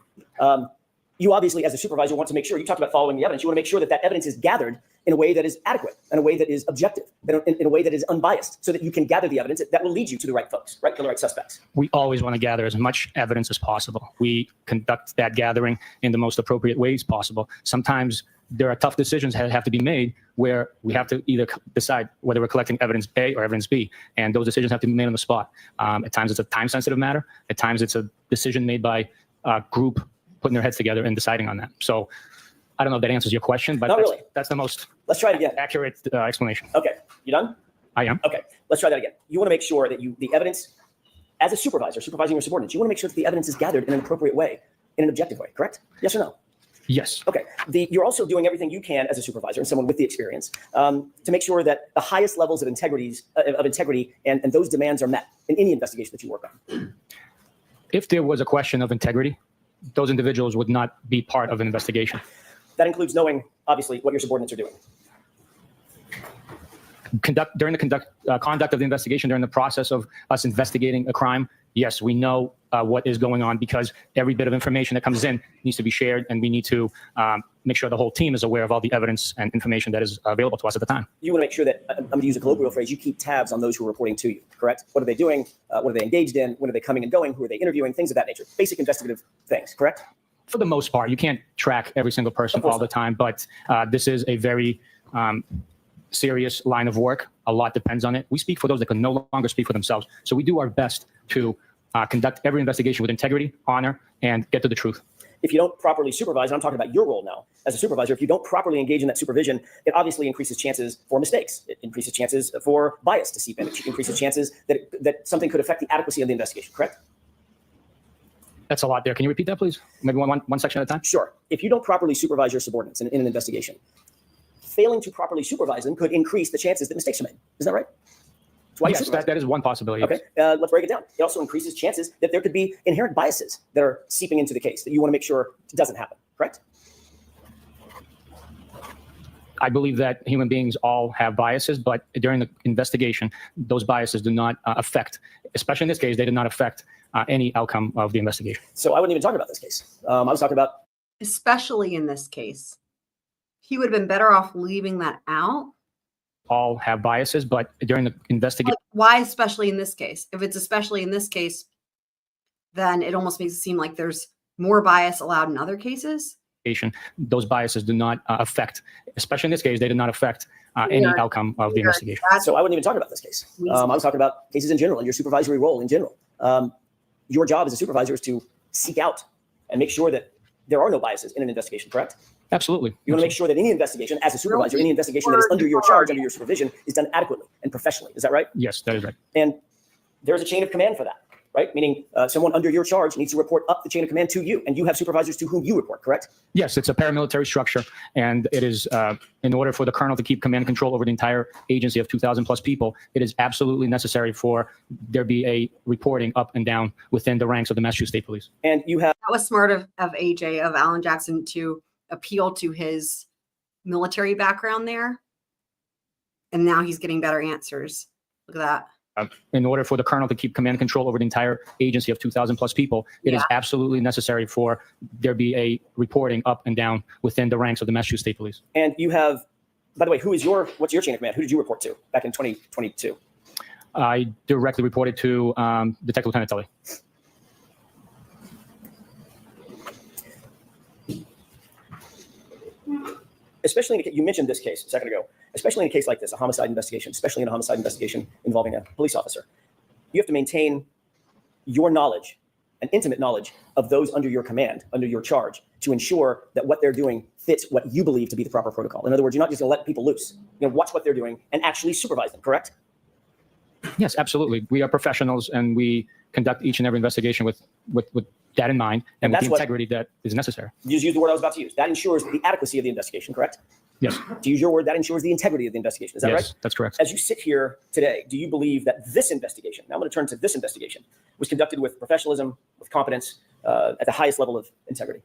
You obviously, as a supervisor, want to make sure, you talked about following the evidence, you want to make sure that that evidence is gathered in a way that is adequate, in a way that is objective, in a way that is unbiased, so that you can gather the evidence that will lead you to the right folks, right, to the right suspects. We always want to gather as much evidence as possible. We conduct that gathering in the most appropriate ways possible. Sometimes there are tough decisions that have to be made where we have to either decide whether we're collecting evidence A or evidence B, and those decisions have to be made on the spot. At times it's a time-sensitive matter. At times it's a decision made by a group putting their heads together and deciding on that. So I don't know if that answers your question, but that's the most Let's try it again. accurate explanation. Okay, you done? I am. Okay, let's try that again. You want to make sure that the evidence, as a supervisor, supervising your subordinates, you want to make sure that the evidence is gathered in an appropriate way, in an objective way, correct? Yes or no? Yes. Okay. You're also doing everything you can as a supervisor and someone with the experience to make sure that the highest levels of integrity and those demands are met in any investigation that you work on. If there was a question of integrity, those individuals would not be part of an investigation. That includes knowing, obviously, what your subordinates are doing. During the conduct of the investigation, during the process of us investigating a crime, yes, we know what is going on, because every bit of information that comes in needs to be shared, and we need to make sure the whole team is aware of all the evidence and information that is available to us at the time. You want to make sure that, I'm going to use a colloquial phrase, you keep tabs on those who are reporting to you, correct? What are they doing? What are they engaged in? When are they coming and going? Who are they interviewing? Things of that nature. Basic investigative things, correct? For the most part, you can't track every single person all the time, but this is a very serious line of work. A lot depends on it. We speak for those that can no longer speak for themselves. So we do our best to conduct every investigation with integrity, honor, and get to the truth. If you don't properly supervise, and I'm talking about your role now as a supervisor, if you don't properly engage in that supervision, it obviously increases chances for mistakes. It increases chances for bias to seep in. It increases chances that something could affect the adequacy of the investigation, correct? That's a lot there. Can you repeat that, please? Maybe one section at a time? Sure. If you don't properly supervise your subordinates in an investigation, failing to properly supervise them could increase the chances that mistakes are made. Is that right? Yes, that is one possibility. Okay, let's break it down. It also increases chances that there could be inherent biases that are seeping into the case that you want to make sure doesn't happen, correct? I believe that human beings all have biases, but during the investigation, those biases do not affect, especially in this case, they did not affect any outcome of the investigation. So I wasn't even talking about this case. I was talking about... Especially in this case, he would have been better off leaving that out. All have biases, but during the investigation... Why especially in this case? If it's especially in this case, then it almost makes it seem like there's more bias allowed in other cases. Those biases do not affect, especially in this case, they did not affect any outcome of the investigation. So I wasn't even talking about this case. I was talking about cases in general and your supervisory role in general. Your job as a supervisor is to seek out and make sure that there are no biases in an investigation, correct? Absolutely. You want to make sure that any investigation, as a supervisor, any investigation that is under your charge, under your supervision, is done adequately and professionally. Is that right? Yes, that is right. And there's a chain of command for that, right? Meaning someone under your charge needs to report up the chain of command to you, and you have supervisors to whom you report, correct? Yes, it's a paramilitary structure, and it is in order for the colonel to keep command and control over the entire agency of 2,000 plus people, it is absolutely necessary for there be a reporting up and down within the ranks of the Massachusetts State Police. And you have That was smart of AJ, of Alan Jackson, to appeal to his military background there. And now he's getting better answers. Look at that. In order for the colonel to keep command and control over the entire agency of 2,000 plus people, it is absolutely necessary for there be a reporting up and down within the ranks of the Massachusetts State Police. And you have, by the way, what's your chain of command? Who did you report to back in 2022? I directly reported to Detective Lieutenant Tully. Especially, you mentioned this case a second ago, especially in a case like this, a homicide investigation, especially in a homicide investigation involving a police officer, you have to maintain your knowledge, an intimate knowledge of those under your command, under your charge, to ensure that what they're doing fits what you believe to be the proper protocol. In other words, you're not just going to let people loose. Watch what they're doing and actually supervise them, correct? Yes, absolutely. We are professionals, and we conduct each and every investigation with that in mind, and with the integrity that is necessary. You just used the word I was about to use. That ensures the adequacy of the investigation, correct? Yes. To use your word, that ensures the integrity of the investigation. Is that right? Yes, that's correct. As you sit here today, do you believe that this investigation, now I'm going to turn to this investigation, was conducted with professionalism, with competence, at the highest level of integrity?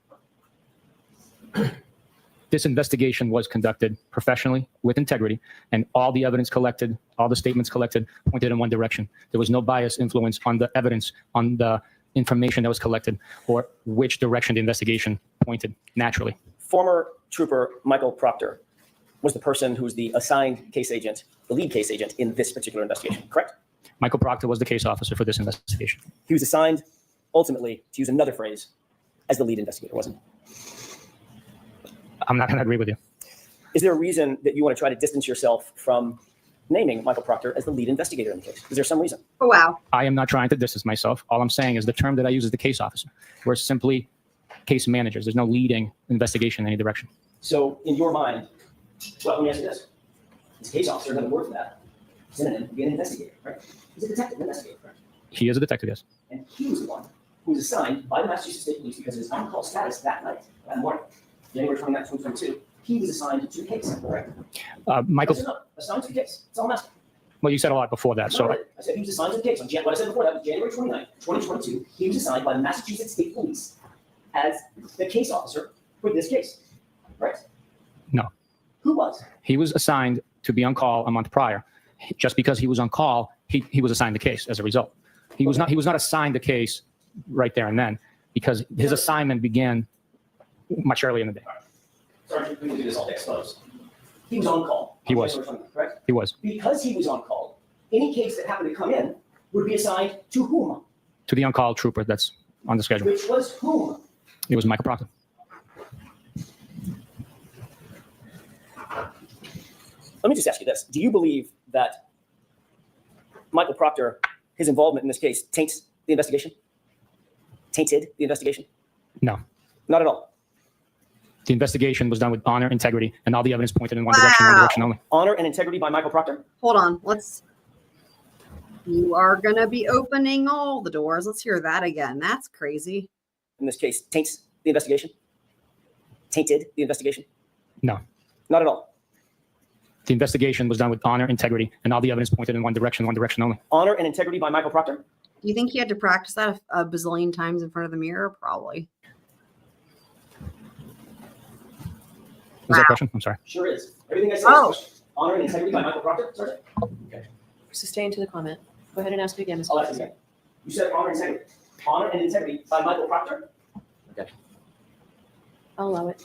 This investigation was conducted professionally, with integrity, and all the evidence collected, all the statements collected pointed in one direction. There was no bias influence on the evidence, on the information that was collected, or which direction the investigation pointed naturally. Former Trooper Michael Proctor was the person who was the assigned case agent, the lead case agent in this particular investigation, correct? Michael Proctor was the case officer for this investigation. He was assigned, ultimately, to use another phrase, as the lead investigator, wasn't he? I'm not going to agree with you. Is there a reason that you want to try to distance yourself from naming Michael Proctor as the lead investigator in the case? Is there some reason? Oh, wow. I am not trying to distance myself. All I'm saying is the term that I use is the case officer. We're simply case managers. There's no leading investigation in any direction. So in your mind, well, let me ask you this. This case officer doesn't work for that. Synonym would be an investigator, right? He's a detective investigator, right? He is a detective, yes. And he was the one who was assigned by the Massachusetts State Police because of his on-call status that night, that morning, January 29, 2022. He was assigned to the case, correct? Michael, assigned to the case. That's all I'm asking. well, you said a lot before that. So I said he was assigned to the case. What I said before that was January 29, 2022. He was assigned by the Massachusetts State Police as the case officer for this case, right? No. Who was? He was assigned to be on call a month prior. Just because he was on call, he was assigned the case as a result. He was not assigned the case right there and then, because his assignment began much earlier in the day. Sorry, we can do this all day, I suppose. He was on call. He was. Correct? He was. Because he was on call, any case that happened to come in would be assigned to whom? To the on-call trooper that's on the schedule. Which was whom? It was Michael Proctor. Let me just ask you this. Do you believe that Michael Proctor, his involvement in this case, taints the investigation? Tainted the investigation? No. Not at all. The investigation was done with honor, integrity, and all the evidence pointed in one direction, one direction only. Honor and integrity by Michael Proctor? Hold on. You are going to be opening all the doors. Let's hear that again. That's crazy. In this case, taints the investigation? Tainted the investigation? No. Not at all. The investigation was done with honor, integrity, and all the evidence pointed in one direction only. Honor and integrity by Michael Proctor? Do you think he had to practice that a bazillion times in front of the mirror? Probably. Was that a question? I'm sorry. Sure is. Everything I say is a question. Honor and integrity by Michael Proctor? Sergeant? Okay. Sustain to the comment. Go ahead and ask it again, Mr. I'll ask it again. You said honor and integrity. Honor and integrity by Michael Proctor? Okay. I'll allow it.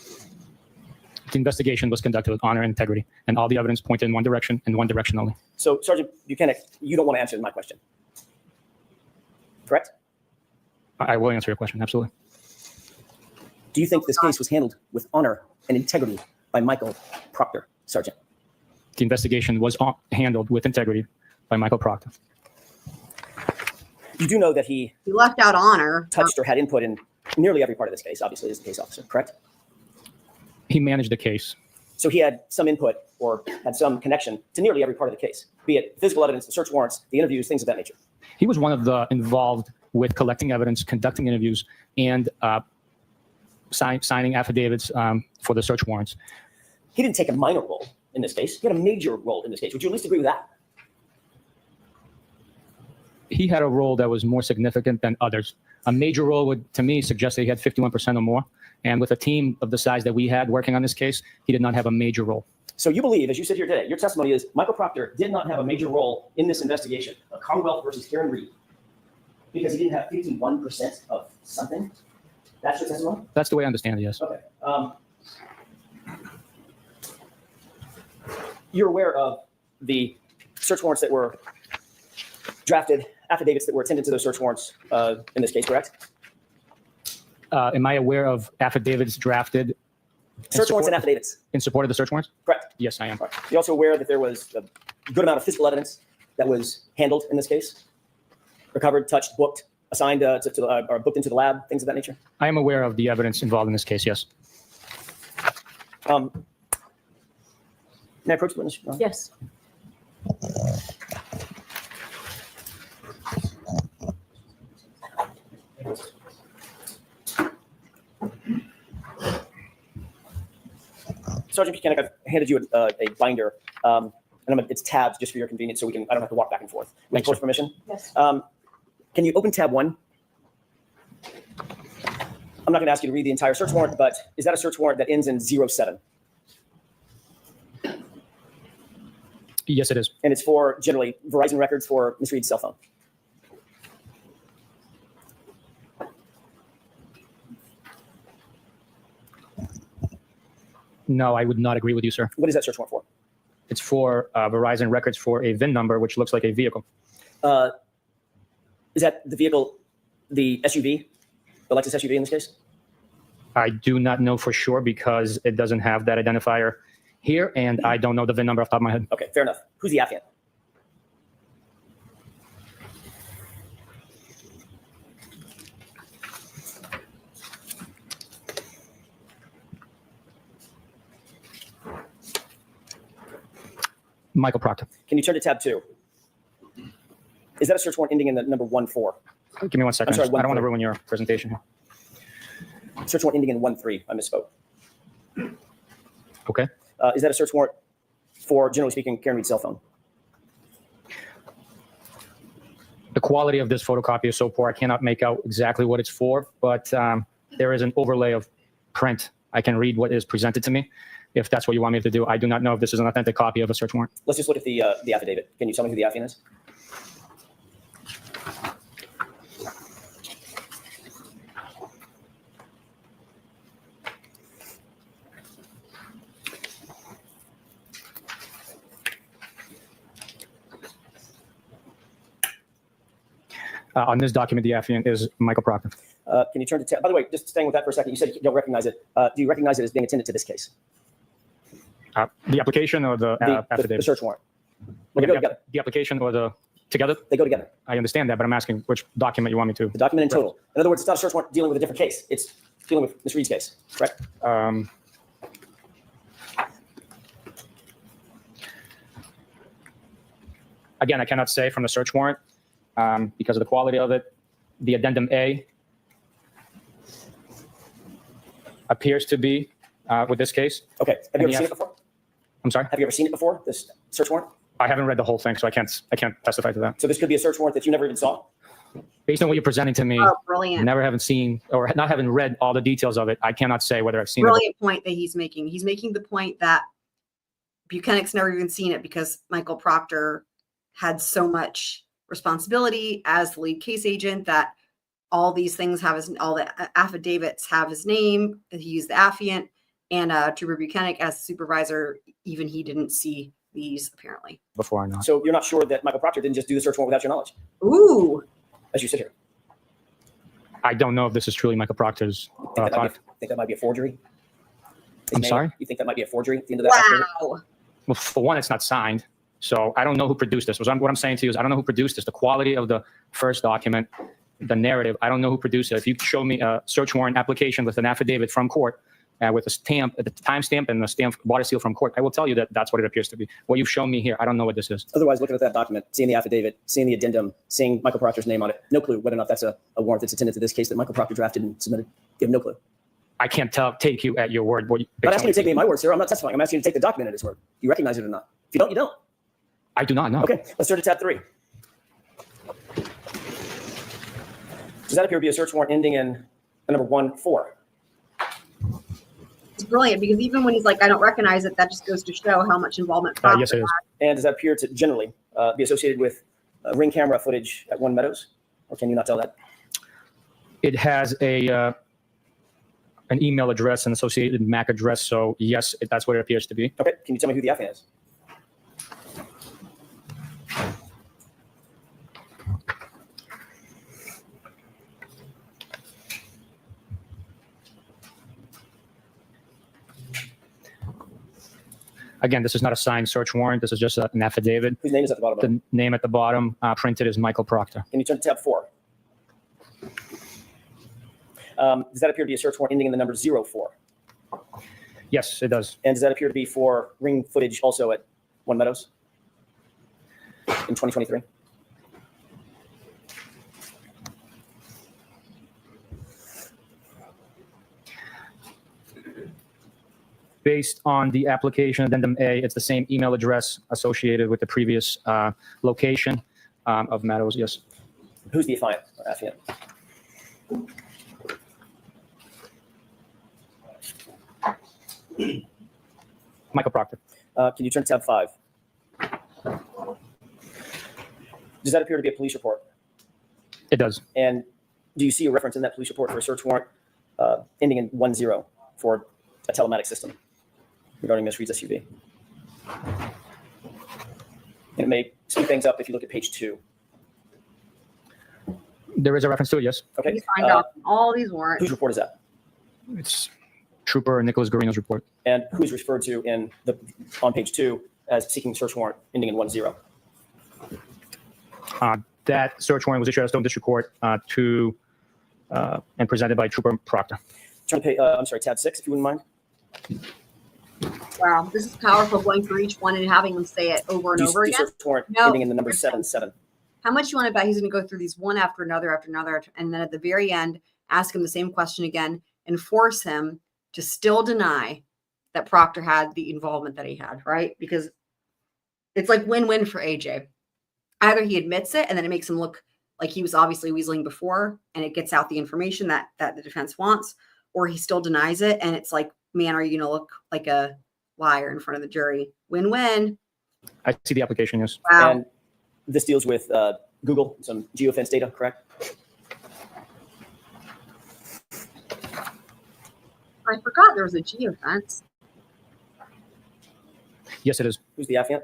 The investigation was conducted with honor and integrity, and all the evidence pointed in one direction and one direction only. So, Sergeant Bukhenik, you don't want to answer my question, correct? I will answer your question, absolutely. Do you think this case was handled with honor and integrity by Michael Proctor, Sergeant? The investigation was handled with integrity by Michael Proctor. You do know that he left out honor, touched or had input in nearly every part of this case, obviously, as the case officer, correct? He managed the case. So he had some input or had some connection to nearly every part of the case, be it physical evidence, the search warrants, the interviews, things of that nature. He was one of the involved with collecting evidence, conducting interviews, and signing affidavits for the search warrants. He didn't take a minor role in this case. He had a major role in this case. Would you at least agree with that? He had a role that was more significant than others. A major role would, to me, suggest that he had 51% or more. And with a team of the size that we had working on this case, he did not have a major role. So you believe, as you sit here today, your testimony is Michael Proctor did not have a major role in this investigation of Commonwealth versus Karen Reed because he didn't have 51% of something? That's your testimony? That's the way I understand it, yes. Okay. You're aware of the search warrants that were drafted, affidavits that were attended to those search warrants in this case, correct? Am I aware of affidavits drafted? Search warrants and affidavits. In support of the search warrants? Correct. Yes, I am. You're also aware that there was a good amount of physical evidence that was handled in this case? Recovered, touched, booked, assigned or booked into the lab, things of that nature? I am aware of the evidence involved in this case, yes. May I approach the witness? No? Yes. Sergeant Bukhenik, I've handed you a binder, and it's tabs just for your convenience, so I don't have to walk back and forth. With court's permission? Yes. Can you open tab 1? I'm not going to ask you to read the entire search warrant, but is that a search warrant that ends in 07? Yes, it is. And it's for generally Verizon records for Ms. Reed's cell phone. No, I would not agree with you, sir. What is that search warrant for? It's for Verizon records for a VIN number, which looks like a vehicle. Is that the vehicle, the SUV, the Lexus SUV in this case? I do not know for sure because it doesn't have that identifier here, and I don't know the VIN number off the top of my head. Okay, fair enough. Who's the affiant? Michael Proctor. Can you turn to tab 2? Is that a search warrant ending in the number 14? Give me 1 second. I'm sorry, I don't want to ruin your presentation here. Search warrant ending in 13. I misspoke. Okay. Is that a search warrant for, generally speaking, Karen Reed's cell phone? The quality of this photocopy is so poor, I cannot make out exactly what it's for, but there is an overlay of print. I can read what is presented to me. If that's what you want me to do, I do not know if this is an authentic copy of a search warrant. Let's just look at the affidavit. Can you tell me who the affiant is? On this document, the affiant is Michael Proctor. Can you turn to tab? By the way, just staying with that for a second, you said you don't recognize it. Do you recognize it as being attended to this case? The application or the affidavit? The search warrant. Okay, They go together. the application or the together? They go together. I understand that, but I'm asking which document you want me to. The document in total. In other words, it's not a search warrant dealing with a different case. It's dealing with Ms. Reed's case, correct? Again, I cannot say from the search warrant because of the quality of it. The addendum A appears to be with this case. Okay. Have you ever seen it before? I'm sorry? Have you ever seen it before, this search warrant? I haven't read the whole thing, so I can't testify to that. So this could be a search warrant that you never even saw? Based on what you're presenting to me, Oh, brilliant. never having seen or not having read all the details of it, I cannot say whether I've seen Brilliant point that he's making. He's making the point that Bukhenik's never even seen it because Michael Proctor had so much responsibility as the lead case agent that all these things have all the affidavits have his name. He used the affiant, and Trooper Bukhenik as supervisor, even he didn't see these apparently. before or not. So you're not sure that Michael Proctor didn't just do the search warrant without your knowledge, Ooh, as you sit here? I don't know if this is truly Michael Proctor's product. Think that might be a forgery? I'm sorry? You think that might be a forgery at the end of that? affidavit? wow. Well, for one, it's not signed. So I don't know who produced this. What I'm saying to you is I don't know who produced this. The quality of the first document, the narrative, I don't know who produced it. If you show me a search warrant application with an affidavit from court with a stamp, the timestamp and the stamp water seal from court, I will tell you that that's what it appears to be. What you've shown me here, I don't know what this is. Otherwise, looking at that document, seeing the affidavit, seeing the addendum, seeing Michael Proctor's name on it, no clue whether or not that's a warrant that's attendant to this case that Michael Proctor drafted and submitted. You have no clue. I can't take you at your word. I'm not asking you to take me at my word, sir. I'm not testifying. I'm asking you to take the document at his word. Do you recognize it or not? If you don't, you don't. I do not know. Okay, let's turn to tab 3. Does that appear to be a search warrant ending in the number 14? It's brilliant because even when he's like, I don't recognize it, that just goes to show how much involvement. Yes, it is. And does that appear to generally be associated with ring camera footage at One Meadows? Or can you not tell that? It has an email address, an associated MAC address. So yes, that's what it appears to be. Okay, can you tell me who the Affiant is? Again, this is not a signed search warrant. This is just an affidavit. Whose name is at the bottom? The name at the bottom printed is Michael Proctor. Can you turn to tab 4? Does that appear to be a search warrant ending in the number 04? Yes, it does. And does that appear to be for ring footage also at One Meadows in 2023? Based on the application addendum A, it's the same email address associated with the previous location of Meadows. Yes. Who's the Affiant or Affiant? Michael Proctor. Can you turn to tab 5? Does that appear to be a police report? It does. And do you see a reference in that police report for a search warrant ending in 10 for a telematic system regarding Ms. Reed's SUV? And it may speed things up if you look at page 2. There is a reference to it, yes. Okay. He signed off on all these warrants. Whose report is that? It's Trooper Nicholas Garino's report. And who's referred to on page 2 as seeking search warrant ending in 10? That search warrant was issued at Stone District Court and presented by Trooper Proctor. Turn to tab 6, if you wouldn't mind. Wow, this is powerful, going through each one and having them say it over and over again. Search warrant No. ending in the number 77. How much you want to bet he's going to go through these one after another, and then at the very end, ask him the same question again and force him to still deny that Proctor had the involvement that he had, right? Because it's like win-win for AJ. Either he admits it and then it makes him look like he was obviously weaseling before and it gets out the information that the defense wants, or he still denies it and it's like, man, are you going to look like a liar in front of the jury? Win-win. I see the application, yes. Wow. And this deals with Google, some geofence data, correct? I forgot there was a geofence. Yes, it is. Who's the Affiant?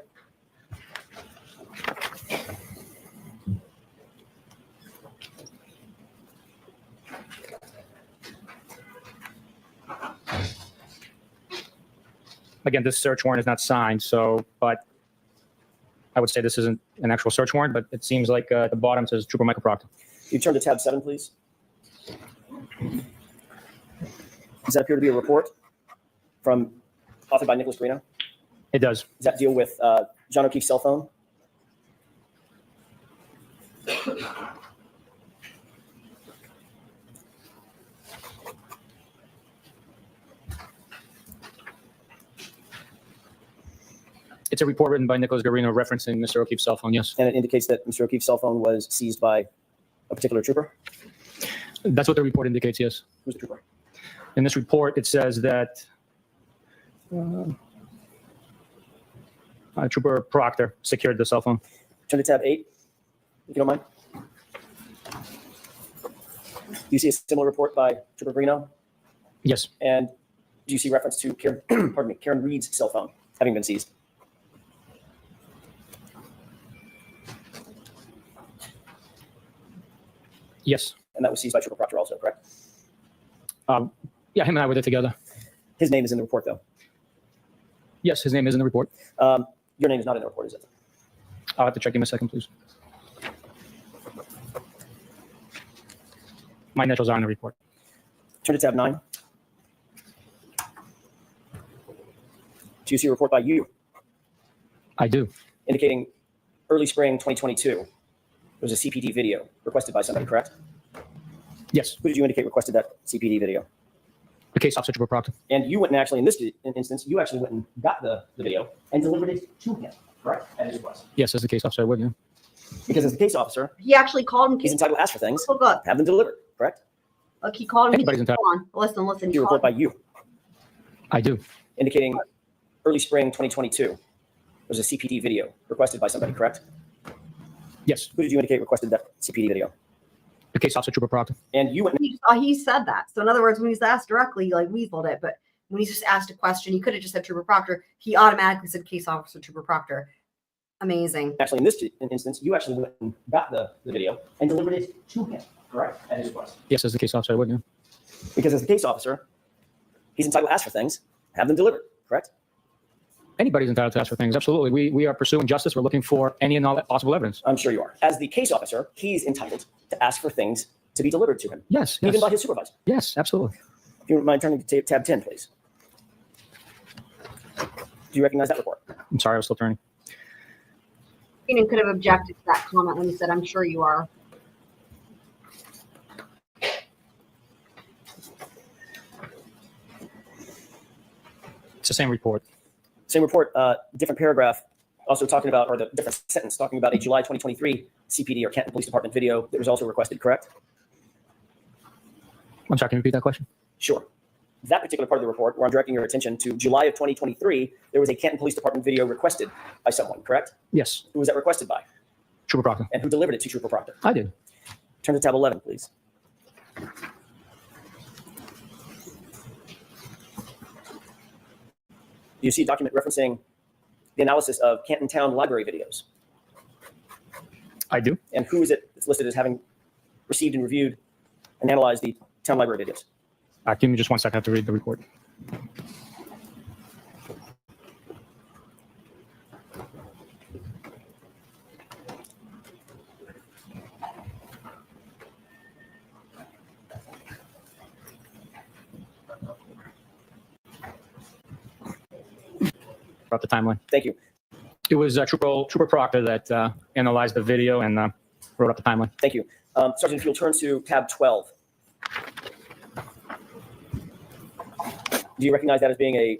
Again, this search warrant is not signed, but I would say this isn't an actual search warrant, but it seems like at the bottom says Trooper Michael Proctor. You turn to tab 7, please. Does that appear to be a report authored by Nicholas Greeno? It does. Does that deal with John O'Keefe's cell phone? It's a report written by Nicholas Garino referencing Mr. O'Keefe's cell phone, yes. And it indicates that Mr. O'Keefe's cell phone was seized by a particular trooper? That's what the report indicates, yes. Who's the trooper? In this report, it says that Trooper Proctor secured the cell phone. Turn to tab 8, if you don't mind. Do you see a similar report by Trooper Greeno? Yes. And do you see reference to Karen Reed's cell phone having been seized? Yes. And that was seized by Trooper Proctor also, correct? Yeah, him and I were there together. His name is in the report, though. Yes, his name is in the report. Your name is not in the report, is it? I'll have to check. Give me a second, please. My initials are in the report. Turn to tab 9. Do you see a report by you I do. indicating early spring 2022? There was a CPD video requested by somebody, correct? Yes. Who did you indicate requested that CPD video? The case officer, Trooper Proctor. And you went and actually, in this instance, you actually went and got the video and delivered it to him, correct? At his request. Yes, as the case officer, I would, yeah. Because as the case officer, He actually called him. he's entitled to ask for things, Look, look, have them delivered, correct? look, he called him. Anybody's entitled. Hold on, listen. He Do a called report by you I do. indicating early spring 2022. There was a CPD video requested by somebody, correct? Yes. Who did you indicate requested that CPD video? The case officer, Trooper Proctor. And you went he said that. So in other words, when he's asked directly, he like weaseled it. But when he's just asked a question, he could have just said Trooper Proctor. He automatically said case officer Trooper Proctor. Amazing. actually, in this instance, you actually went and got the video and delivered it to him, correct? At his request. Yes, as the case officer, I would, yeah. Because as the case officer, he's entitled to ask for things, have them delivered, correct? Anybody's entitled to ask for things. Absolutely. We are pursuing justice. We're looking for any and all possible evidence. I'm sure you are. As the case officer, he's entitled to ask for things to be delivered to him, Yes. even Yes. by his supervisor. Yes, absolutely. If you wouldn't mind turning to tab 10, please. Do you recognize that report? I'm sorry, I was still turning. Breenan could have objected to that comment when he said, "I'm sure you are." It's the same report. Same report, different paragraph, also talking about, or the different sentence talking about a July 2023 CPD or Canton Police Department video that was also requested, correct? I'm sorry, can you repeat that question? Sure. That particular part of the report, where I'm directing your attention to July of 2023, there was a Canton Police Department video requested by someone, correct? Yes. Who was that requested by? Trooper Proctor. And who delivered it to Trooper Proctor? I did. Turn to tab 11, please. You see a document referencing the analysis of Canton Town library videos. I do. And who is it that's listed as having received and reviewed and analyzed the town library videos? Give me just 1 second. I have to read the report. About the timeline. Thank you. It was Trooper Proctor that analyzed the video and wrote up the timeline. Thank you. Sergeant, if you'll turn to tab 12. Do you recognize that as being a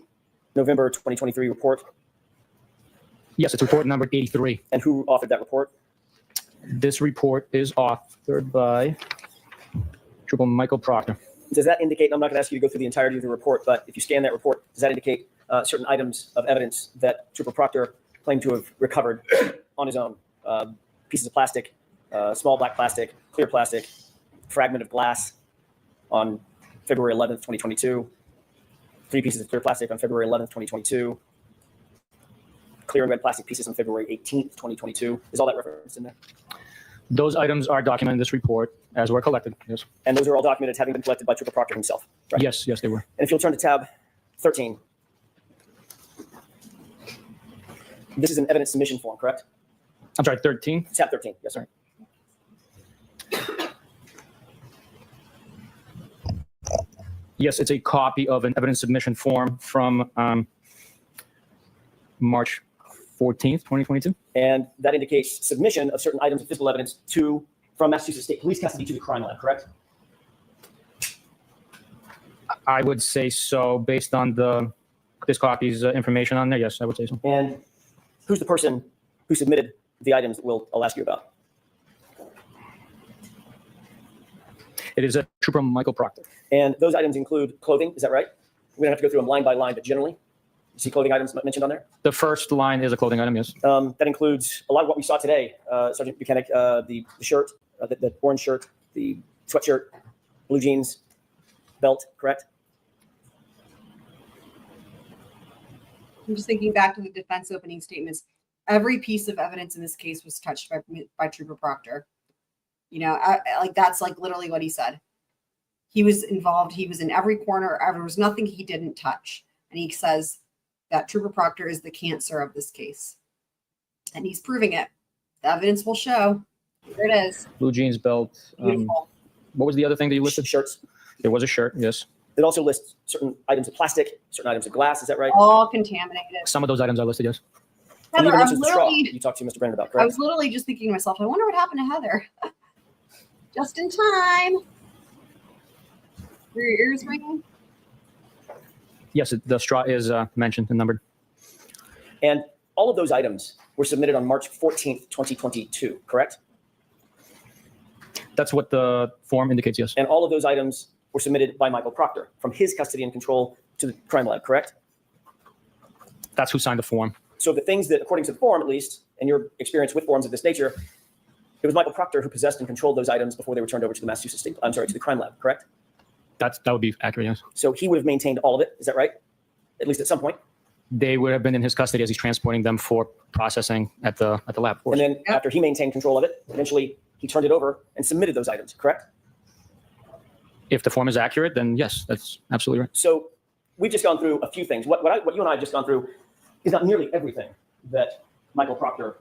November 2023 report? Yes, it's report number 83. And who authored that report? This report is authored by Trooper Michael Proctor. Does that indicate, and I'm not going to ask you to go through the entirety of the report, but if you scan that report, does that indicate certain items of evidence that Trooper Proctor claimed to have recovered on his own? Pieces of plastic, small black plastic, clear plastic, fragment of glass on February 11th, 2022, 3 pieces of clear plastic on February 11th, 2022, clear and red plastic pieces on February 18th, 2022. Is all that referenced in there? Those items are documented in this report as were collected. Yes. And those are all documented having been collected by Trooper Proctor himself, right? Yes, yes, they were. And if you'll turn to tab 13. This is an evidence submission form, correct? I'm sorry, 13. Tab 13, yes, sir. Yes, it's a copy of an evidence submission form from March 14th, 2022. And that indicates submission of certain items of physical evidence from Massachusetts State Police custody to the crime lab, correct? I would say so, based on this copy's information on there. Yes, I would say so. And who's the person who submitted the items that I'll ask you about? It is a Trooper Michael Proctor. And those items include clothing, is that right? We don't have to go through them line by line, but generally, you see clothing items mentioned on there? The first line is a clothing item, yes. That includes a lot of what we saw today, Sergeant Bukhenik, the shirt, the orange shirt, the sweatshirt, blue jeans, belt, correct? I'm just thinking back to the defense opening statements. Every piece of evidence in this case was touched by Trooper Proctor. You know, like that's like literally what he said. He was involved. He was in every corner. There was nothing he didn't touch. And he says that Trooper Proctor is the cancer of this case. And he's proving it. The evidence will show. Here it is. Blue jeans, belt. Beautiful. What was the other thing that you listed? Shirts. There was a shirt, yes. It also lists certain items of plastic, certain items of glass. Is that right? All contaminated. Some of those items are listed, yes. And Heather, even I mentions was the straw literally, you talked to Mr. Breenan about, I correct? was literally just thinking to myself, I wonder what happened to Heather. Just in time. Were your ears ringing? Yes, the straw is mentioned and numbered. And all of those items were submitted on March 14th, 2022, correct? That's what the form indicates, yes. And all of those items were submitted by Michael Proctor from his custody and control to the crime lab, correct? That's who signed the form. So the things that, according to the form at least, and your experience with forms of this nature, it was Michael Proctor who possessed and controlled those items before they were turned over to the Massachusetts State, I'm sorry, to the crime lab, correct? That would be accurate, yes. So he would have maintained all of it, is that right? At least at some point. They would have been in his custody as he's transporting them for processing at the lab. Of course. And then after he maintained control of it, eventually he turned it over and submitted those items, correct? If the form is accurate, then yes, that's absolutely right. So we've just gone through a few things. What you and I have just gone through is not nearly everything that Michael Proctor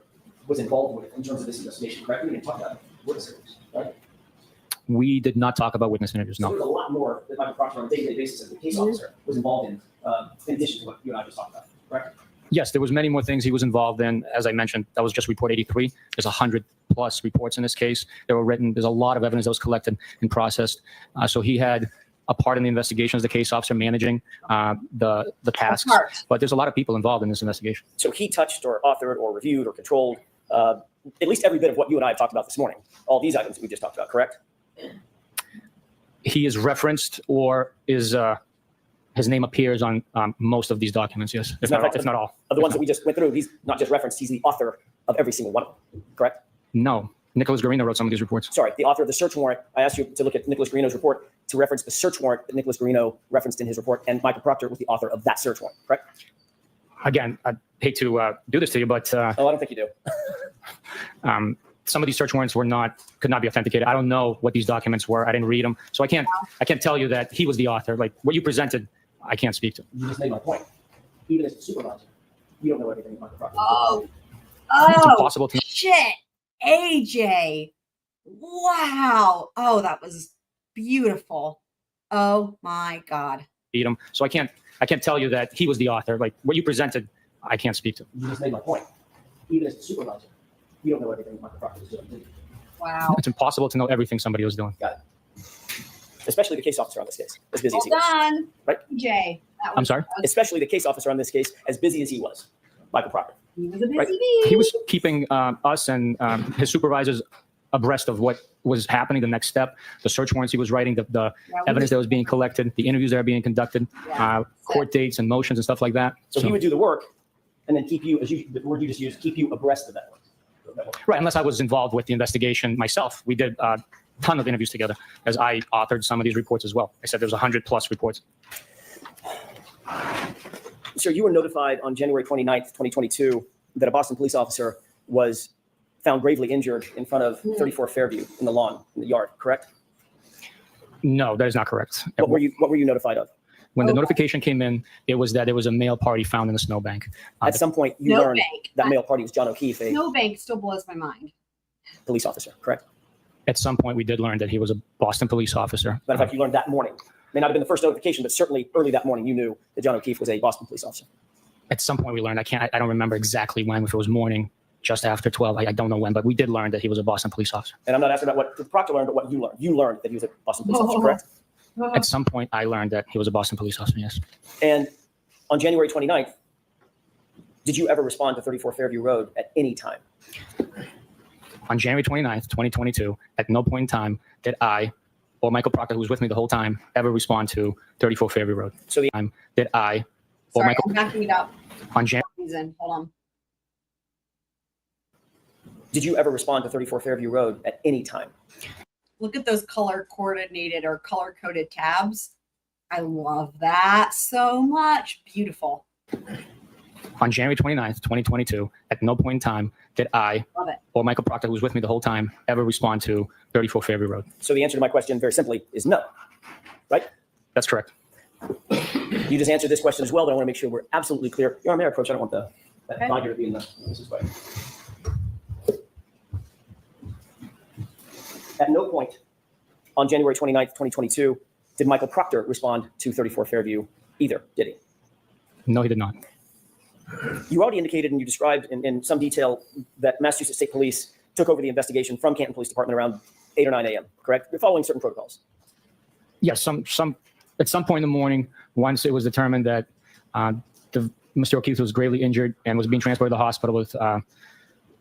was involved with in terms of this investigation, correct? We didn't talk about witnesses, right? We did not talk about witness interviews, So no. there's a lot more that Michael Proctor on a day-to-day basis as a case officer was involved in addition to what you and I just talked about, correct? Yes, there was many more things he was involved in. As I mentioned, that was just report 83. There's 100 plus reports in this case that were written. There's a lot of evidence that was collected and processed. So he had a part in the investigation as the case officer managing the tasks. But there's a lot of people involved in this investigation. So he touched or authored or reviewed or controlled at least every bit of what you and I have talked about this morning. All these items that we just talked about, correct? He is referenced or is his name appears on most of these documents, yes, if not all. Of the ones that we just went through, he's not just referenced, he's the author of every single one of them, correct? No, Nicholas Garino wrote some of these reports. Sorry, the author of the search warrant. I asked you to look at Nicholas Garino's report to reference the search warrant that Nicholas Garino referenced in his report, and Michael Proctor was the author of that search warrant, correct? Again, I hate to do this to you, but Oh, I don't think you do. some of these search warrants could not be authenticated. I don't know what these documents were. I didn't read them, so I can't tell you that he was the author. Like what you presented, I can't speak to. You just made my point. Even as a supervisor, you don't know everything about Michael Proctor. It's impossible to know. Shit. AJ. Wow. Oh, that was beautiful. Oh my God. Read them, so I can't tell you that he was the author. Like what you presented, I can't speak to. You just made my point. Even as a supervisor, you don't know everything Michael Proctor is doing, do you? Wow. It's impossible to know everything somebody was doing. Got it. Especially the case officer on this case, as busy as he Well was. done. Right? AJ. That I'm sorry? Especially the case officer on this case, as busy as he was, Michael Proctor. He was a busy Right. bee. He was keeping us and his supervisors abreast of what was happening, the next step, the search warrants he was writing, the evidence that was being collected, the interviews that are being conducted, court dates and motions and stuff like that. So he would do the work and then keep you, the word you just used, keep you abreast of that work. Right, unless I was involved with the investigation myself. We did a ton of interviews together as I authored some of these reports as well. I said there's 100 plus reports. Sir, you were notified on January 29th, 2022, that a Boston police officer was found gravely injured in front of 34 Fairview in the lawn, in the yard, correct? No, that is not correct. What were you notified of? When the notification came in, it was that there was a male party found in the snowbank. At some point, you No learned bank. that male party was John O'Keefe, a Snowbank still blows my mind. police officer, correct? At some point, we did learn that he was a Boston police officer. Matter of fact, you learned that morning. May not have been the first notification, but certainly early that morning, you knew that John O'Keefe was a Boston police officer. At some point, we learned. I don't remember exactly when. If it was morning, just after 12, I don't know when, but we did learn that he was a Boston police officer. And I'm not asking about what Proctor learned, but what you learned. You learned that he was a Boston police officer, correct? At some point, I learned that he was a Boston police officer, yes. And on January 29th, did you ever respond to 34 Fairview Road at any time? On January 29th, 2022, at no point in time did I or Michael Proctor, who was with me the whole time, ever respond to 34 Fairview Road. So the time did I or Sorry, Michael I'm backing it up. on Jan. Reason. Hold on. Did you ever respond to 34 Fairview Road at any time? Look at those color coordinated or color coded tabs. I love that so much. Beautiful. On January 29th, 2022, at no point in time did I Love it. or Michael Proctor, who was with me the whole time, ever respond to 34 Fairview Road. So the answer to my question very simply is no, right? That's correct. You just answered this question as well, but I want to make sure we're absolutely clear. Your Honor, may I approach? I don't want that Okay. figure to be in this way. At no point on January 29th, 2022, Did Michael Proctor respond to 34 Fairview either? Did he? No, he did not. You already indicated and you described in some detail that Massachusetts State Police took over the investigation from Canton Police Department around 8 or 9 a.m., correct? You're following certain protocols. Yes, at some point in the morning, once it was determined that Mr. O'Keefe was gravely injured and was being transported to the hospital with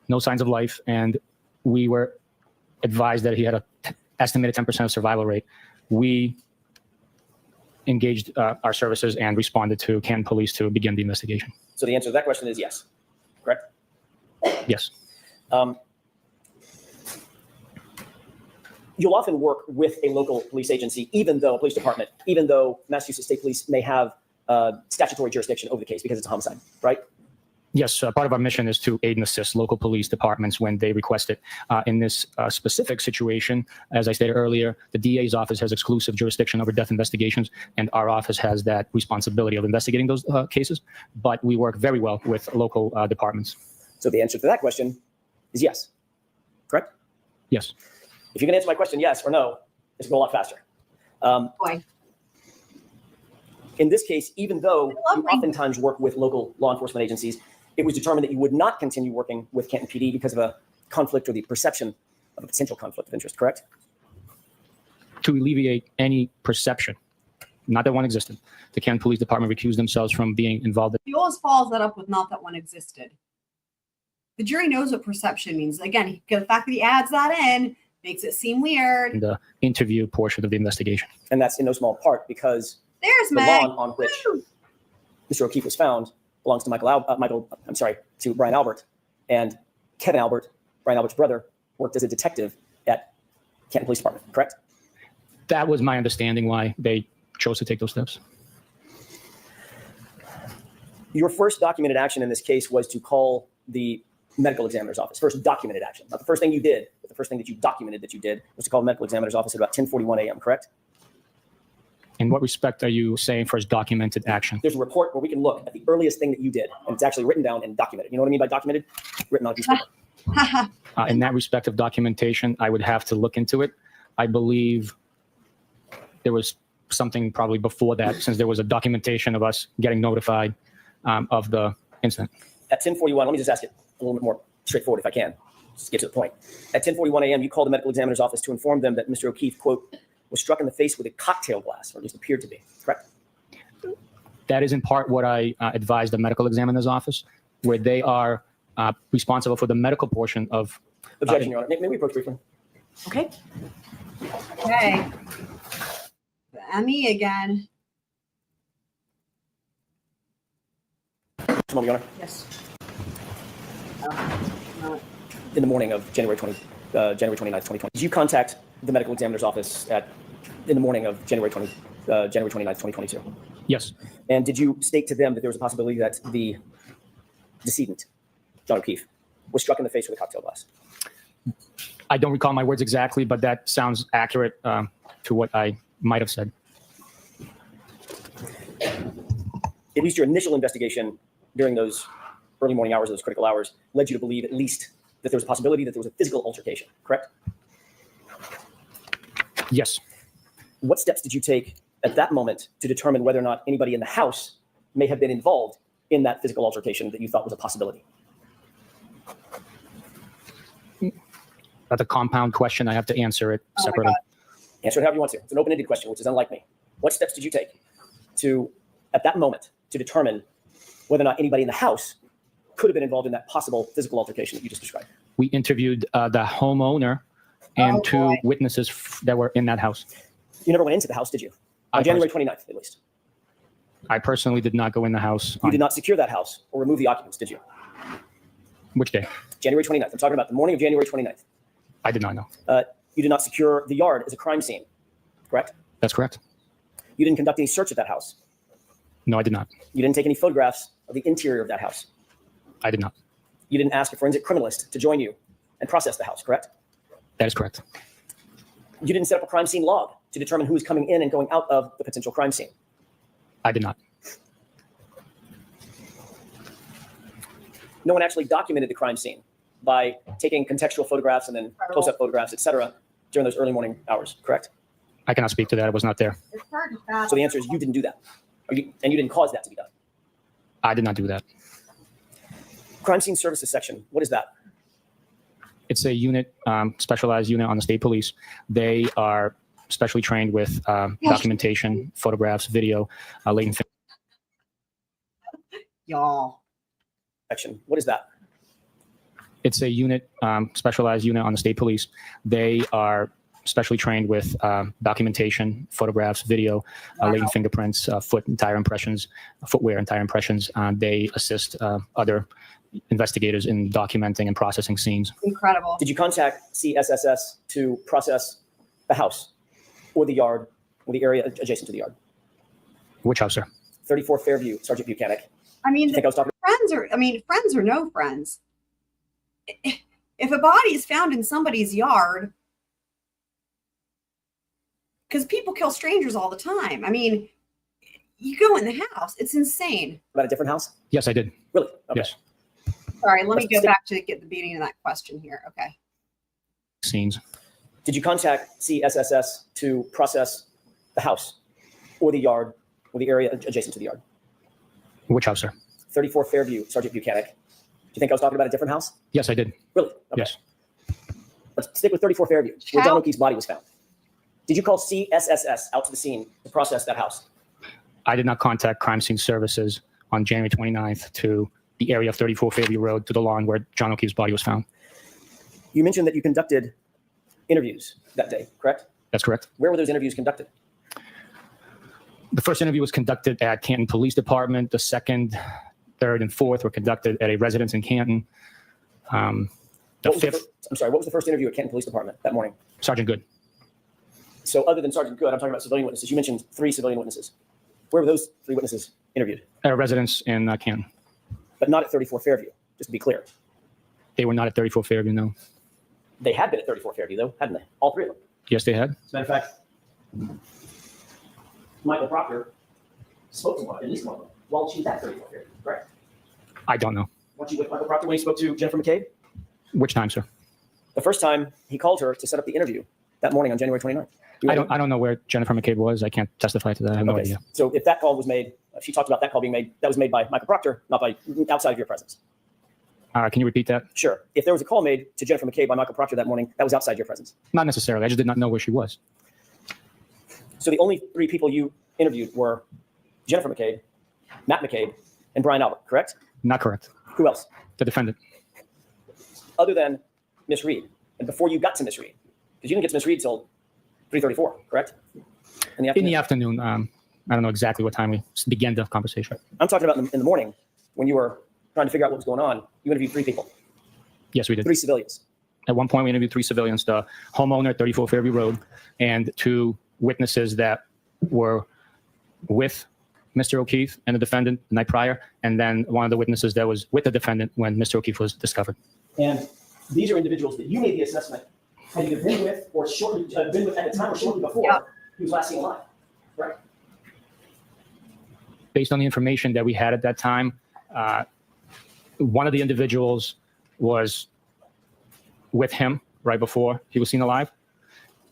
no signs of life, and we were advised that he had an estimated 10% survival rate, we engaged our services and responded to Canton Police to begin the investigation. So the answer to that question is yes, correct? Yes. You'll often work with a local police agency, police department, even though Massachusetts State Police may have statutory jurisdiction over the case because it's a homicide, right? Yes, part of our mission is to aid and assist local police departments when they request it. In this specific situation, as I stated earlier, the DA's office has exclusive jurisdiction over death investigations, and our office has that responsibility of investigating those cases. But we work very well with local departments. So the answer to that question is yes, correct? Yes. If you can answer my question yes or no, it's going to go a lot faster. Boy. In this case, even though you oftentimes work with local law enforcement agencies, it was determined that you would not continue working with Canton PD because of a conflict or the perception of a potential conflict of interest, correct? To alleviate any perception, not that one existed, the Canton Police Department recused themselves from being involved. He always follows that up with not that one existed. The jury knows what perception means. Again, the fact that he adds that in makes it seem weird. In the interview portion of the investigation. And that's in no small part because There's the Meg. lawn on which Mr. O'Keefe was found belongs to to Brian Albert, and Kevin Albert, Brian Albert's brother, worked as a detective at Canton Police Department, correct? That was my understanding why they chose to take those steps. Your first documented action in this case was to call the medical examiner's office. First documented action. Not the first thing you did, but the first thing that you documented that you did was to call the medical examiner's office at about 10:41 a.m., correct? In what respect are you saying first documented action? There's a report where we can look at the earliest thing that you did, and it's actually written down and documented. You know what I mean by documented? Written on a piece of paper. In that respect of documentation, I would have to look into it. I believe there was something probably before that, since there was a documentation of us getting notified of the incident. At 10:41, let me just ask it a little bit more straightforward if I can. Just get to the point. At 10:41 a.m., you called the medical examiner's office to inform them that Mr. O'Keefe, quote, was struck in the face with a cocktail glass, or at least appeared to be, correct? That is in part what I advised the medical examiner's office, where they are responsible for the medical portion of... Objection, Your Honor. May we approach briefly? Okay. Okay. Me again. Just a moment, Your Honor. Yes. In the morning of January 29th, 2020, did you contact the medical examiner's office in the morning of January 29th, 2022? Yes. And did you state to them that there was a possibility that the decedent, John O'Keefe, was struck in the face with a cocktail glass? I don't recall my words exactly, but that sounds accurate to what I might have said. At least your initial investigation during those early morning hours, those critical hours, led you to believe at least that there was a possibility that there was a physical altercation, correct? Yes. What steps did you take at that moment to determine whether or not anybody in the house may have been involved in that physical altercation that you thought was a possibility? That's a compound question. I have to answer it separately. Answer it however you want to. It's an open-ended question, which is unlike me. What steps did you take to, at that moment, to determine whether or not anybody in the house could have been involved in that possible physical altercation that you just described? We interviewed the homeowner and two witnesses that were in that house. You never went into the house, did you? On January 29th, at least. I personally did not go in the house. You did not secure that house or remove the occupants, did you? Which day? January 29th. I'm talking about the morning of January 29th. I did not know. You did not secure the yard as a crime scene, correct? That's correct. You didn't conduct any search at that house. No, I did not. You didn't take any photographs of the interior of that house. I did not. You didn't ask a forensic criminalist to join you and process the house, correct? That is correct. You didn't set up a crime scene log to determine who was coming in and going out of the potential crime scene. I did not. No one actually documented the crime scene by taking contextual photographs and then close-up photographs, et cetera, during those early morning hours, correct? I cannot speak to that. I was not there. It's hard to fathom. So the answer is you didn't do that. And you didn't cause that to be done. I did not do that. Crime Scene Services Section, what is that? It's a unit, specialized unit on the state police. They are specially trained with documentation, photographs, video, latent Y'all. Section, what is that? It's a unit, specialized unit on the state police. They are specially trained with documentation, photographs, video, latent fingerprints, foot and tire impressions, footwear and tire impressions. They assist other investigators in documenting and processing scenes. Incredible. Did you contact CSSS to process the house or the yard or the area adjacent to the yard? Which house, sir? 34 Fairview, Sergeant Bukhenik. I mean, You think I was talking? friends or no friends. If a body is found in somebody's yard, because people kill strangers all the time. I mean, you go in the house, it's insane. About a different house? Yes, I did. Really? Okay. Yes. Sorry, let me go back to get the beginning of that question here. Okay. Scenes. Did you contact CSSS to process the house or the yard or the area adjacent to the yard? Which house, sir? 34 Fairview, Sergeant Bukhenik. Do you think I was talking about a different house? Yes, I did. Really? Okay. Yes. Let's stick with 34 Fairview, where How- John O'Keefe's body was found. Did you call CSSS out to the scene to process that house? I did not contact Crime Scene Services on January 29th to the area of 34 Fairview Road to the lawn where John O'Keefe's body was found. You mentioned that you conducted interviews that day, correct? That's correct. Where were those interviews conducted? The first interview was conducted at Canton Police Department. The second, third, and fourth were conducted at a residence in Canton. The fifth, what was the first interview at Canton Police Department that morning? Sergeant Good. So other than Sergeant Good, I'm talking about civilian witnesses. You mentioned 3 civilian witnesses. Where were those 3 witnesses interviewed? At a residence in Canton. But not at 34 Fairview, just to be clear. They were not at 34 Fairview, no. They had been at 34 Fairview, though, hadn't they? All 3 of them. Yes, they had. As a matter of fact, Michael Proctor spoke to one, at least one of them, while she was at 34 Fairview, correct? I don't know. Weren't you with Michael Proctor when he spoke to Jennifer McCabe? Which time, sir? The first time he called her to set up the interview that morning on January 29th. I don't know where Jennifer McCabe was. I can't testify to that. I have no Okay. idea. So if that call was made, if she talked about that call being made, that was made by Michael Proctor, not by outside of your presence. Can you repeat that? Sure. If there was a call made to Jennifer McCabe by Michael Proctor that morning, that was outside your presence. Not necessarily. I just did not know where she was. So the only 3 people you interviewed were Jennifer McCabe, Matt McCabe, and Brian Albert, correct? Not correct. Who else? The defendant. Other than Miss Reed, and before you got to Miss Reed, because you didn't get to Miss Reed till 3:34, correct? In the afternoon. I don't know exactly what time we began the conversation. I'm talking about in the morning when you were trying to figure out what was going on. You interviewed 3 people, Yes, we did. 3 civilians. At one point, we interviewed 3 civilians, the homeowner at 34 Fairview Road, and 2 witnesses that were with Mr. O'Keefe and the defendant the night prior, and then one of the witnesses that was with the defendant when Mr. O'Keefe was discovered. And these are individuals that you made the assessment had either been with or shortly been with at the time or shortly before he was last seen alive, right? Based on the information that we had at that time, one of the individuals was with him right before he was seen alive,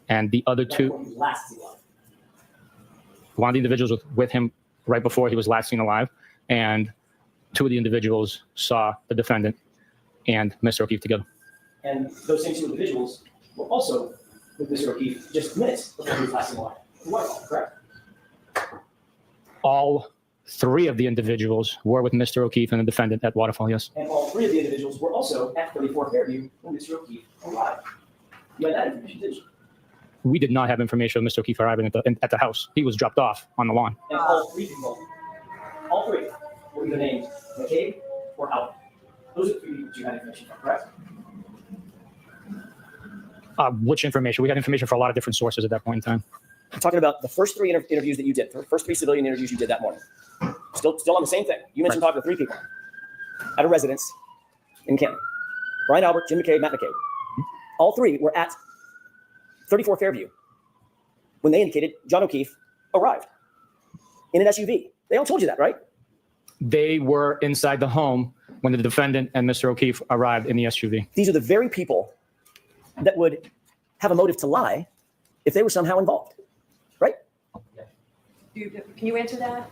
and the other 2, When he was last seen alive. one of the individuals was with him right before he was last seen alive, and 2 of the individuals saw the defendant and Mr. O'Keefe together. And those same 2 individuals were also with Mr. O'Keefe just minutes before he was last seen alive. Waterfall, correct? All 3 of the individuals were with Mr. O'Keefe and the defendant at Waterfall, yes. And all 3 of the individuals were also at 34 Fairview when Mr. O'Keefe arrived. You had that information, didn't you? We did not have information of Mr. O'Keefe arriving at the house. He was dropped off on the lawn. And all 3 people, all 3 were either named McCabe or Albert. Those are the 3 people that you had information from, correct? Which information? We had information for a lot of different sources at that point in time. I'm talking about the first 3 interviews that you did, the first 3 civilian interviews you did that morning. Still on the same thing. You mentioned talking to 3 people at a residence in Canton. Brian Albert, Jim McCabe, Matt McCabe. All 3 were at 34 Fairview when they indicated John O'Keefe arrived in an SUV. They all told you that, right? They were inside the home when the defendant and Mr. O'Keefe arrived in the SUV. These are the very people that would have a motive to lie if they were somehow involved. Can you answer that,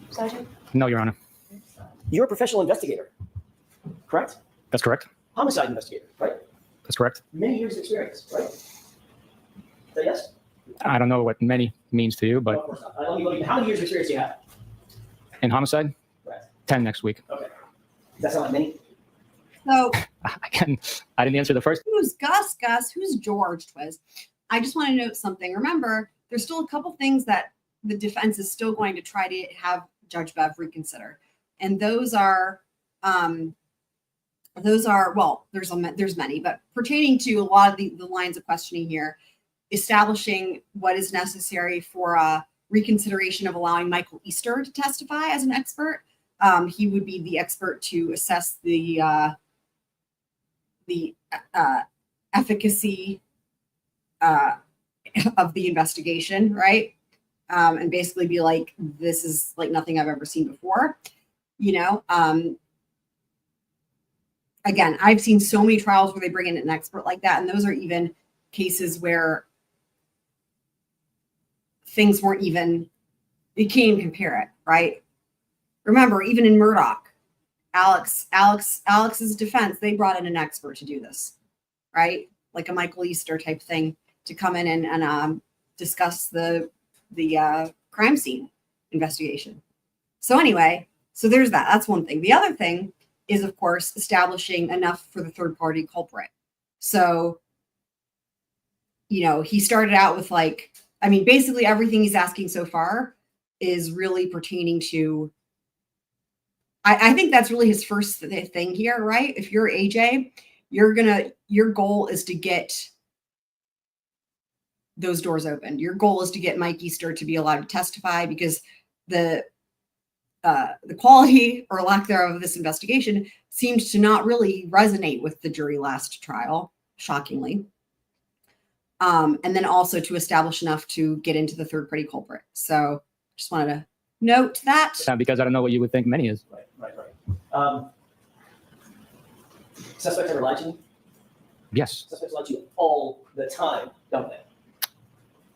Sergeant? No, Your Honor. You're a professional investigator, correct? That's correct. Homicide investigator, right? That's correct. Many years of experience, right? Is that yes? I don't know what many means to you, No, but of course not. How many years of experience do you have? in homicide, Right. 10 next week. Okay. Does that sound like many? So Again, I didn't answer the first. who's Gus? Gus? Who's George? Twiz. I just want to note something. Remember, there's still a couple things that the defense is still going to try to have Judge Bev reconsider, and those are well, there's many, but pertaining to a lot of the lines of questioning here, establishing what is necessary for a reconsideration of allowing Michael Easter to testify as an expert. He would be the expert to assess the efficacy of the investigation, right? And basically be like, this is like nothing I've ever seen before, you know? Again, I've seen so many trials where they bring in an expert like that, and those are even cases where things weren't even, you can't even compare it, right? Remember, even in Murdoch, Alex's defense, they brought in an expert to do this, right? Like a Michael Easter type thing to come in and discuss the crime scene investigation. So anyway, so there's that. That's one thing. The other thing is, of course, establishing enough for the third party culprit. So, you know, he started out with like, I mean, basically everything he's asking so far is really pertaining to, I think that's really his first thing here, right? If you're AJ, your goal is to get those doors open. Your goal is to get Mike Easter to be allowed to testify, because the quality or lack thereof of this investigation seemed to not really resonate with the jury last trial, shockingly. And then also to establish enough to get into the third party culprit. So just wanted to note that. Because I don't know what you would think many is. Right. Suspects ever lied to you? Yes. Suspects lie to you all the time, don't they?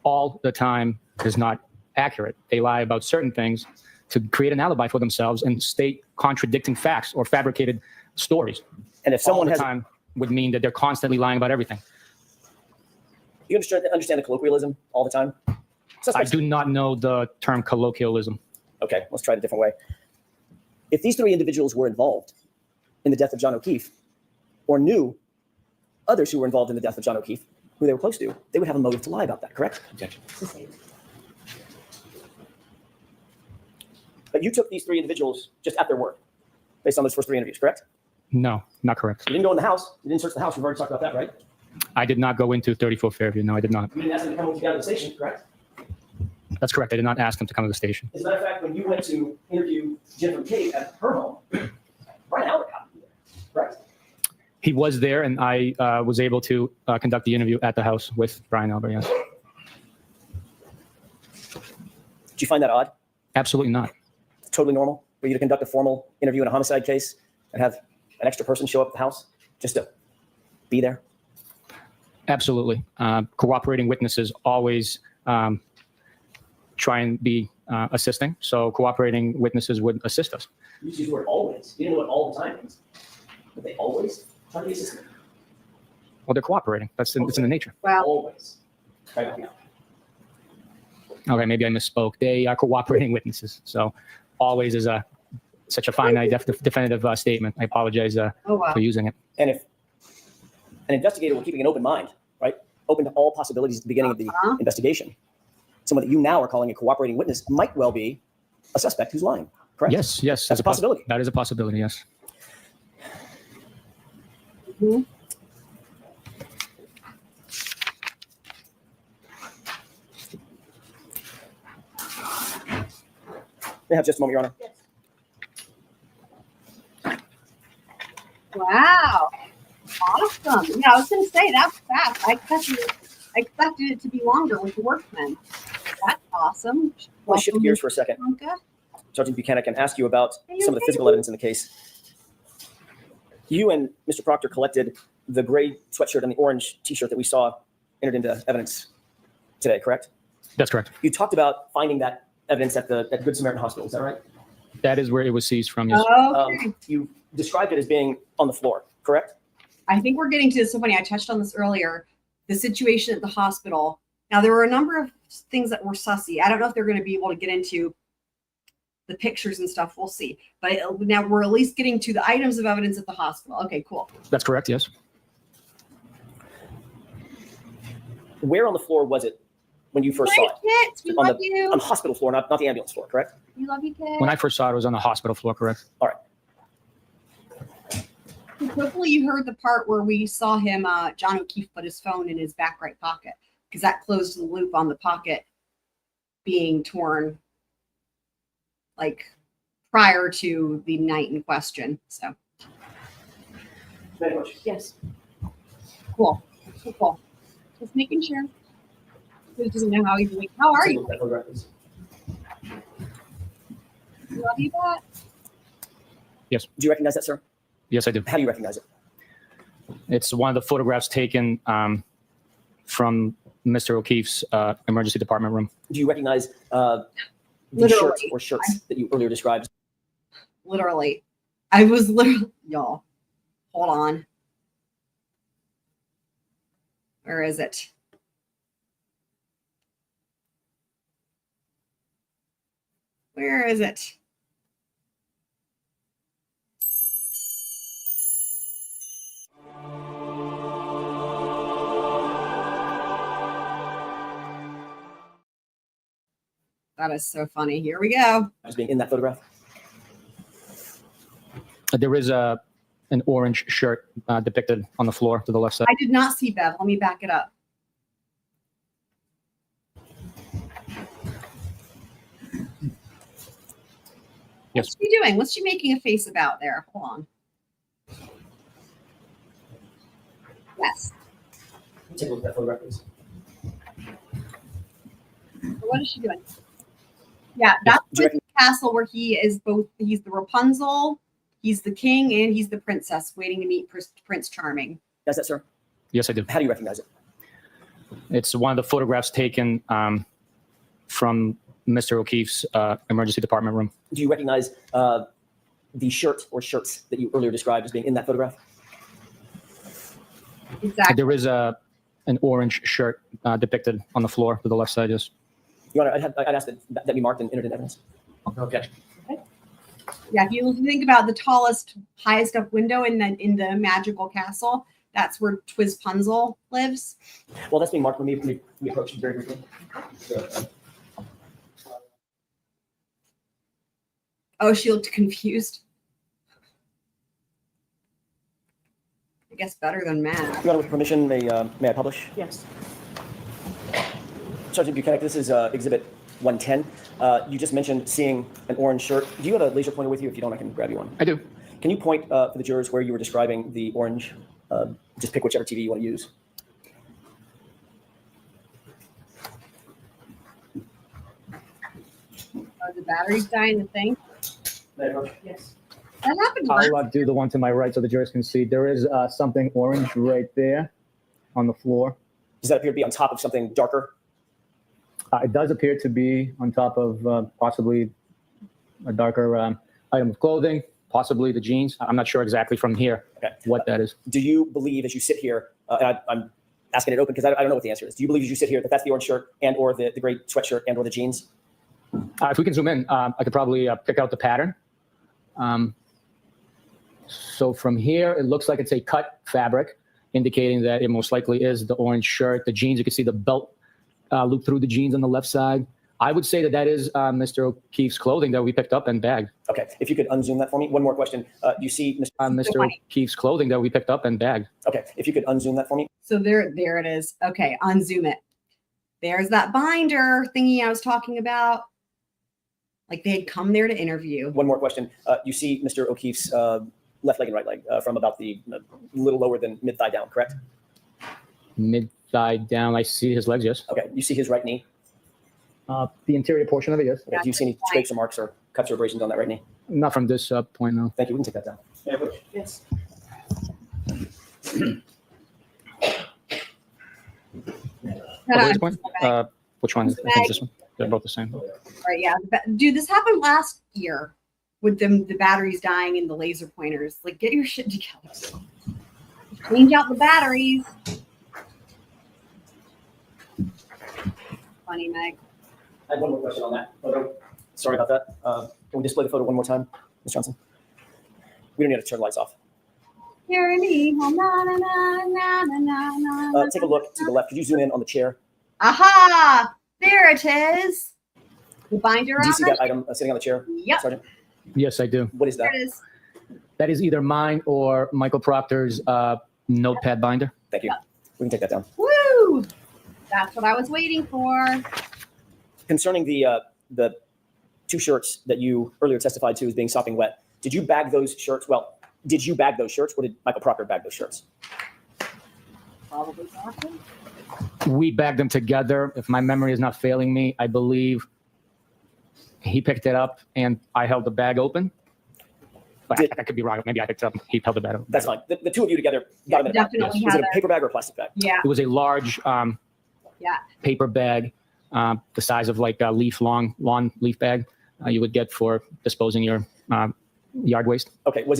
All the time is not accurate. They lie about certain things to create an alibi for themselves and state contradicting facts or fabricated stories. And if someone all the has, time would mean that they're constantly lying about everything. you understand the colloquialism all the time? I Suspects, do not know the term colloquialism. okay, let's try it a different way. If these three individuals were involved in the death of John O'Keefe, or knew others who were involved in the death of John O'Keefe, who they were close to, they would have a motive to lie about that, correct? Objection. But you took these three individuals just at their word, based on those first three interviews, correct? No, not correct. You didn't go in the house. You didn't search the house. We've already talked about that, right? I did not go into 34 Fairview. No, I did not. You didn't ask them to come with you down to the station, correct? That's correct. I did not ask them to come to the station. As a matter of fact, when you went to interview Jennifer McCabe at her home, Brian Albert happened to be there, correct? He was there, and I was able to conduct the interview at the house with Brian Albert, yes. Did you find that odd? Absolutely not. Totally normal for you to conduct a formal interview in a homicide case and have an extra person show up at the house just to be there? Absolutely. Cooperating witnesses always try and be assisting. So cooperating witnesses would assist us. You used the word always. You didn't know what all the time means. But they always try to be assistant. Well, they're cooperating. It's in the nature. Well, Always. Right now. Okay, maybe I misspoke. They are cooperating witnesses. So always is such a finite, definitive statement. I apologize oh wow. for using it. And if an investigator were keeping an open mind, right, open to all possibilities at the beginning of the investigation, someone that you now are calling a cooperating witness might well be a suspect who's lying, correct? Yes, yes. That's a possibility. That is a possibility, yes. Mhm. May I have just a moment, Your Honor? Wow. Awesome. Yeah, I was going to say that's fast. I expected it to be longer with the workmen. That's awesome. I want to shift gears for a second, Wonka. Sergeant Bukhenik, and ask you about Hey, some of the okay. physical evidence in the case. You and Mr. Proctor collected the gray sweatshirt and the orange T-shirt that we saw entered into evidence today, correct? That's correct. You talked about finding that evidence at Good Samaritan Hospital. Is that right? That is where it was seized from, yes. Okay. You described it as being on the floor, correct? I think we're getting to this. So funny. I touched on this earlier. The situation at the hospital. Now, there were a number of things that were sussy. I don't know if they're going to be able to get into the pictures and stuff. We'll see. But now we're at least getting to the items of evidence at the hospital. Okay, cool. That's correct, yes. Where on the floor was it when you first saw it? Kit, we love you. On the hospital floor, not the ambulance floor, correct? We love you, Kit. When I first saw it was on the hospital floor, correct? All right. Hopefully you heard the part where we saw him, John O'Keefe put his phone in his back right pocket, because that closed the loop on the pocket being torn like prior to the night in question. So Yes. cool. Cool. Just making sure. He doesn't know how he's doing. How are you? Love you, Pat. Do you recognize that, sir? Yes, I do. How do you recognize it? It's one of the photographs taken from Mr. O'Keefe's emergency department room. Do you recognize the Literally. shirts or shirts that you earlier described? Literally. I was literally, y'all, hold on. Where is it? Where is it? That is so funny. Here we go. As being in that photograph? There is an orange shirt depicted on the floor to the left side. I did not see Bev. Let me back it up. Yes. What's she doing? What's she making a face about there? Hold on. Yes. Take a look at that photograph, please. What is she doing? Yeah, that's like the castle where he is both. He's the Rapunzel, he's the king, and he's the princess waiting to meet Prince Charming. Is that, sir? Yes, I do. How do you recognize it? It's one of the photographs taken from Mr. O'Keefe's emergency department room. Do you recognize the shirt or shirts that you earlier described as being in that photograph? Exactly. There is an orange shirt depicted on the floor to the left side, yes. Your Honor, I'd ask that be marked and entered in evidence. Okay. Yeah, if you think about the tallest, highest up window in the magical castle, that's where Twiz lives. Well, that's being marked when we approach it very briefly. Oh, she looked confused. I guess better than mad. Your Honor, with permission, may I publish? Yes. Sergeant Bukhenik, this is Exhibit 110. You just mentioned seeing an orange shirt. Do you have a laser pointer with you? If you don't, I can grab you one. I do. Can you point for the jurors where you were describing the orange? Just pick whichever TV you want to use. Are the batteries dying the thing? Yes. That happened last I'll do the one to my right so the jurors can see. There is something orange right there on the floor. Does that appear to be on top of something darker? It does appear to be on top of possibly a darker item of clothing, possibly the jeans. I'm not sure exactly from here what that is. Do you believe as you sit here, and I'm asking it open because I don't know what the answer is. Do you believe as you sit here that that's the orange shirt and or the gray sweatshirt and or the jeans? If we can zoom in, I could probably pick out the pattern. So from here, it looks like it's a cut fabric, indicating that it most likely is the orange shirt. The jeans, you can see the belt loop through the jeans on the left side. I would say that is Mr. O'Keefe's clothing that we picked up and bagged. Okay, if you could unzoom that for me. One more question. Do you see Mr. O'Keefe's clothing that we picked up and bagged. Okay, if you could unzoom that for me. So there it is. Okay, unzoom it. There's that binder thingy I was talking about. Like they had come there to interview. One more question. You see Mr. O'Keefe's left leg and right leg from about the little lower than mid thigh down, correct? Mid thigh down. I see his legs, yes. Okay, you see his right knee? The interior portion of it, yes. Okay. Do you see any scrapes or marks or cuts or abrasions on that right knee? Not from this point, no. Thank you. We can take that down. Yes. This point? Which one? I think this one. They're both the same. Right, yeah. Dude, this happened last year with the batteries dying and the laser pointers. Like, get your shit together. Change out the batteries. Funny, Meg. I have one more question on that photo. Sorry about that. Can we display the photo one more time, Ms. Johnson? We don't need to turn the lights off. Hear me. Na, na, na, na, na, na, Take a look to the left. Could you zoom in on the chair? Aha! There it is. The binder Do you on see it? that item sitting on the chair, Yep. Sergeant? Yes, I do. What is There that? it is. That is either mine or Michael Proctor's notepad binder. Thank you. We can take that down. Woo! That's what I was waiting for. Concerning the 2 shirts that you earlier testified to as being sopping wet, did you bag those shirts? Well, did you bag those shirts, or did Michael Proctor bag those shirts? Probably awesome. We bagged them together. If my memory is not failing me, I believe he picked it up and I held the bag open. But I could be wrong. Maybe I picked it up. He held the bag open. That's fine. The 2 of you together got them in a bag. Definitely Was had it a paper bag or a plastic bag? Yeah. It was a large Yeah. paper bag, the size of like a lawn leaf bag you would get for disposing your yard waste. Okay. Is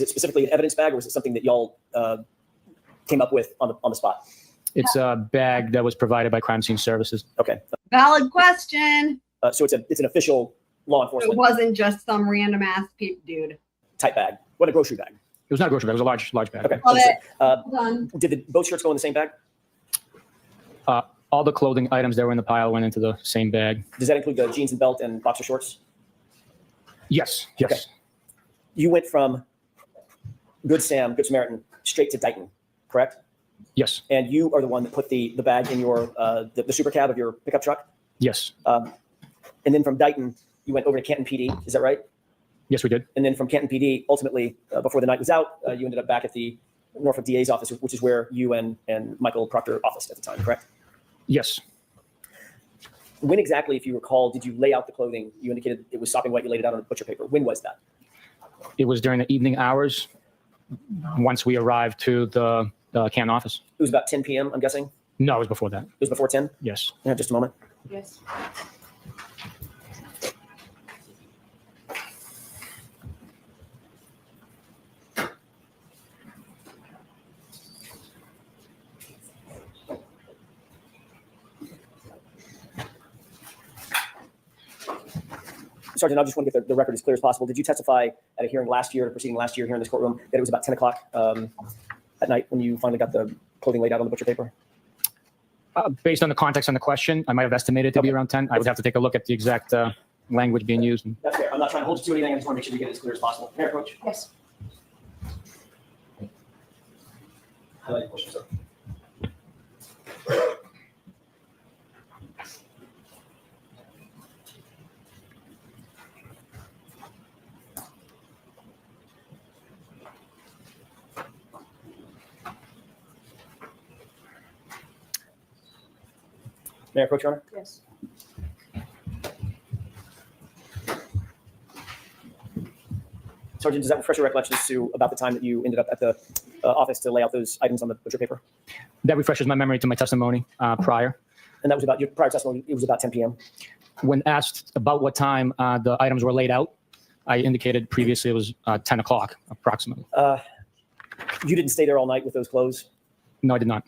it specifically an evidence bag, or was it something that y'all came up with on the spot? It's a bag that was provided by Crime Scene Services. Okay. Valid question. So it's an official law It enforcement wasn't just some random ass paper dude. type bag. What a grocery bag. It was not a grocery bag. It was a large bag. Okay. Love it. Done. Did both shirts go in the same bag? All the clothing items that were in the pile went into the same bag. Does that include the jeans and belt and boxer shorts? Yes. Yes. Okay. You went from Good Samaritan, straight to Dighton, correct? Yes. And you are the one that put the bag in your the super cab of your pickup truck. Yes. And then from Dighton, you went over to Canton PD. Is that right? Yes, we did. And then from Canton PD, ultimately, before the night was out, you ended up back at the Norfolk DA's office, which is where you and Michael Proctor officed at the time, correct? Yes. When exactly, if you recall, did you lay out the clothing? You indicated it was sopping wet. You laid it out on the butcher paper. When was that? It was during the evening hours once we arrived to the Canton office. It was about 10 p.m., I'm guessing? No, it was before that. It was before 10? Yes. Yeah, just a moment. Yes. Sergeant, I just want to get the record as clear as possible. Did you testify at a hearing last year, a proceeding last year here in this courtroom, that it was about 10 o'clock at night when you finally got the clothing laid out on the butcher paper? Based on the context on the question, I might have estimated it to be around 10. I would have to take a look at the exact language being used. That's fair. I'm not trying to hold you to anything. I just want to make sure we get it as clear as possible. Mayor Coach? Yes. Highlight question, sir. Mayor Coach, Your Honor? Yes. Sergeant, does that refresh your recollections to about the time that you ended up at the office to lay out those items on the butcher paper? That refreshes my memory to my testimony prior. And that was about your prior testimony. It was about 10 p.m. When asked about what time the items were laid out, I indicated previously it was 10 o'clock approximately. You didn't stay there all night with those clothes. No, I did not.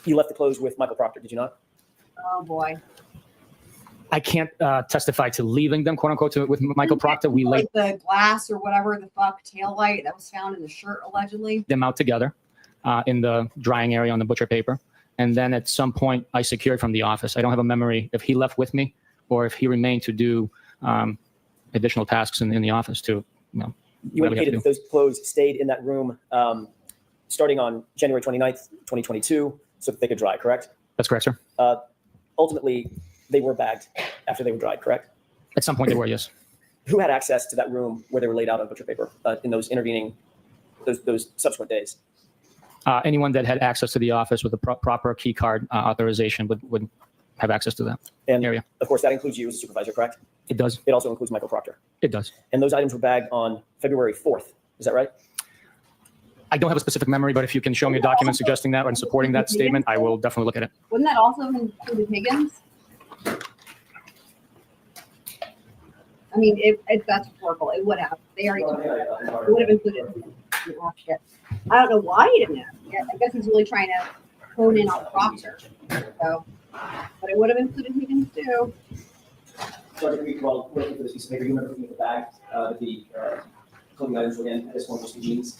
You left the clothes with Michael Proctor, did you not? Oh boy. I can't testify to leaving them, quote unquote, with Michael Proctor. We laid Like the glass or whatever the fuck taillight that was found in the shirt allegedly. them out together in the drying area on the butcher paper. And then at some point I secured from the office. I don't have a memory if he left with me or if he remained to do additional tasks in the office to, You whatever we have to indicated do. that those clothes stayed in that room starting on January 29th, 2022, so that they could dry, correct? That's correct, sir. Ultimately, they were bagged after they were dried, correct? At some point they were, yes. Who had access to that room where they were laid out on butcher paper in those intervening, those subsequent days? Anyone that had access to the office with a proper key card authorization would have access to that And area. of course, that includes you as a supervisor, correct? It does. It also includes Michael Proctor. It does. And those items were bagged on February 4th. Is that right? I don't have a specific memory, but if you can show me a document suggesting that and supporting that statement, I will definitely look at it. Wouldn't that also include Higgins? I mean, that's horrible. It would have. They already took it. It would have included. Oh, shit. I don't know why he didn't have it yet. I guess he's really trying to hone in on Proctor. So, but it would have included Higgins too. Sergeant, while working for this piece of paper, you remember looking at the bag that the clothing items were in at this one was the jeans?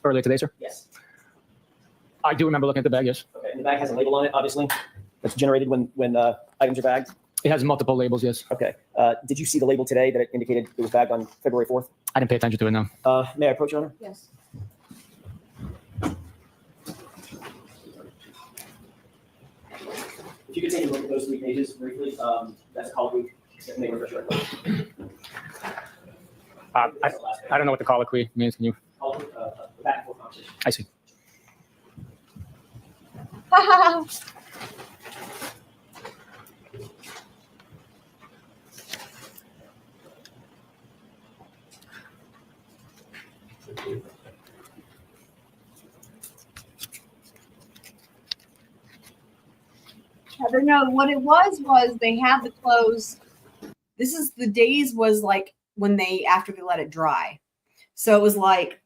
Earlier today, sir? Yes. I do remember looking at the bag, yes. Okay, and the bag has a label on it, obviously, that's generated when items are bagged? It has multiple labels, yes. Okay. Did you see the label today that it indicated it was bagged on February 4th? I didn't pay attention to it, no. May I approach, Your Honor? Yes. If you could take a look at those 3 pages briefly, that's a colloquy that may refresh your recollection. I don't know what the colloquy means. Can you? Colloquy, back and forth conversation. I see. Heather, no, what it was they had the clothes. This is the days was like when after they let it dry. So it was like